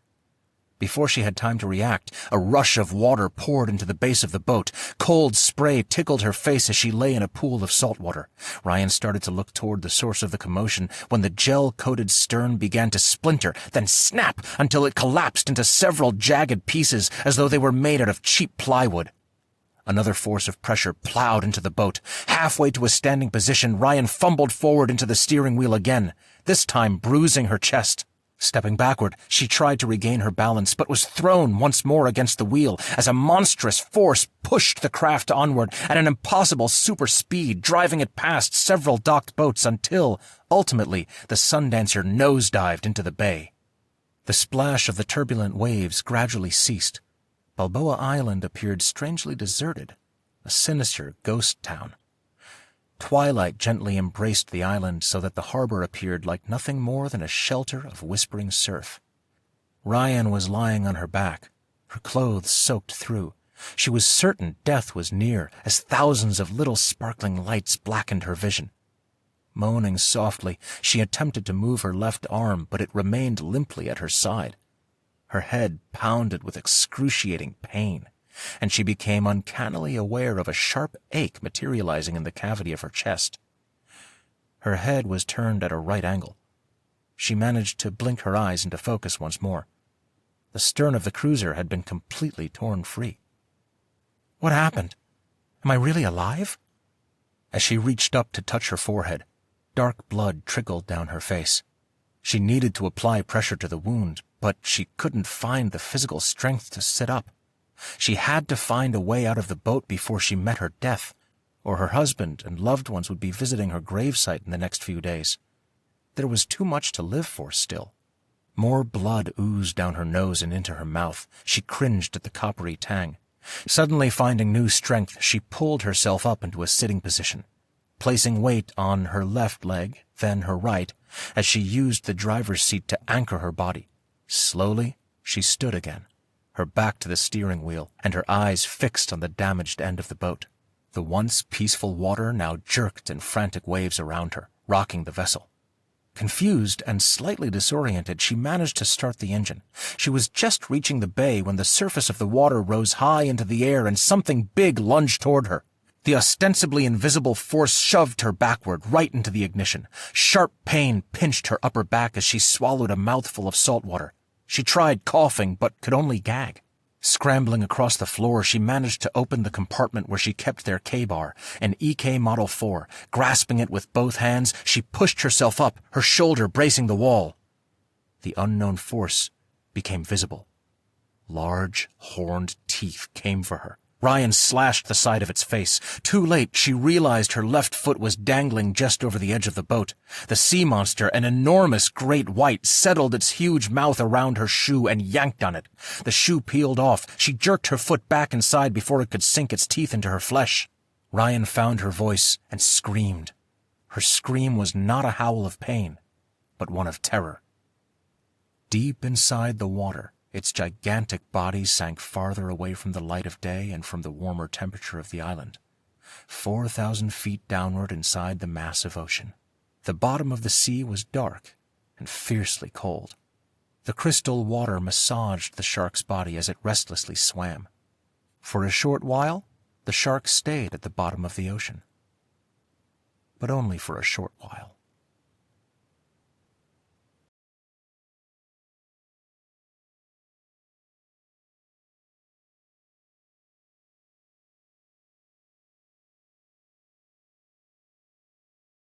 Before she had time to react, a rush of water poured into the base of the boat. Cold spray tickled her face as she lay in a pool of salt water. Rian started to look toward the source of the commotion when the gel-coated stern began to splinter, then snap until it collapsed into several jagged pieces as though they were made out of cheap plywood. Another force of pressure plowed into the boat. Halfway to a standing position, Rian fumbled forward into the steering wheel again, this time bruising her chest. Stepping backward, she tried to regain her balance, but was thrown once more against the wheel as a monstrous force pushed the craft onward at an impossible super speed, driving it past several docked boats until, ultimately, the Sundancer nosedived into the bay. The splash of the turbulent waves gradually ceased. Balboa Island appeared strangely deserted, a sinister ghost town. Twilight gently embraced the island so that the harbor appeared like nothing more than a shelter of whispering surf. Rian was lying on her back, her clothes soaked through. She was certain death was near as thousands of little sparkling lights blackened her vision. Moaning softly, she attempted to move her left arm, but it remained limply at her side. Her head pounded with excruciating pain, and she became uncannily aware of a sharp ache materializing in the cavity of her chest. Her head was turned at a right angle. She managed to blink her eyes into focus once more. The stern of the cruiser had been completely torn free. What happened? Am I really alive? As she reached up to touch her forehead, dark blood trickled down her face. She needed to apply pressure to the wound, but she couldn't find the physical strength to sit up. She had to find a way out of the boat before she met her death, or her husband and loved ones would be visiting her gravesite in the next few days. There was too much to live for still. More blood oozed down her nose and into her mouth. She cringed at the coppery tang. Suddenly finding new strength, she pulled herself up into a sitting position, placing weight on her left leg, then her right, as she used the driver's seat to anchor her body. Slowly, she stood again, her back to the steering wheel and her eyes fixed on the damaged end of the boat. The once peaceful water now jerked in frantic waves around her, rocking the vessel. Confused and slightly disoriented, she managed to start the engine. She was just reaching the bay when the surface of the water rose high into the air and something big lunged toward her. The ostensibly invisible force shoved her backward, right into the ignition. Sharp pain pinched her upper back as she swallowed a mouthful of salt water. She tried coughing, but could only gag. Scrambling across the floor, she managed to open the compartment where she kept their K-bar, an EK Model 4. Grasping it with both hands, she pushed herself up, her shoulder bracing the wall. The unknown force became visible. Large, horned teeth came for her. Rian slashed the side of its face. Too late, she realized her left foot was dangling just over the edge of the boat. The sea monster, an enormous great white, settled its huge mouth around her shoe and yanked on it. The shoe peeled off. She jerked her foot back inside before it could sink its teeth into her flesh. Rian found her voice and screamed. Her scream was not a howl of pain, but one of terror. Deep inside the water, its gigantic body sank farther away from the light of day and from the warmer temperature of the island, 4,000 feet downward inside the massive ocean. The bottom of the sea was dark and fiercely cold. The crystal water massaged the shark's body as it restlessly swam. For a short while, the shark stayed at the bottom of the ocean. But only for a short while.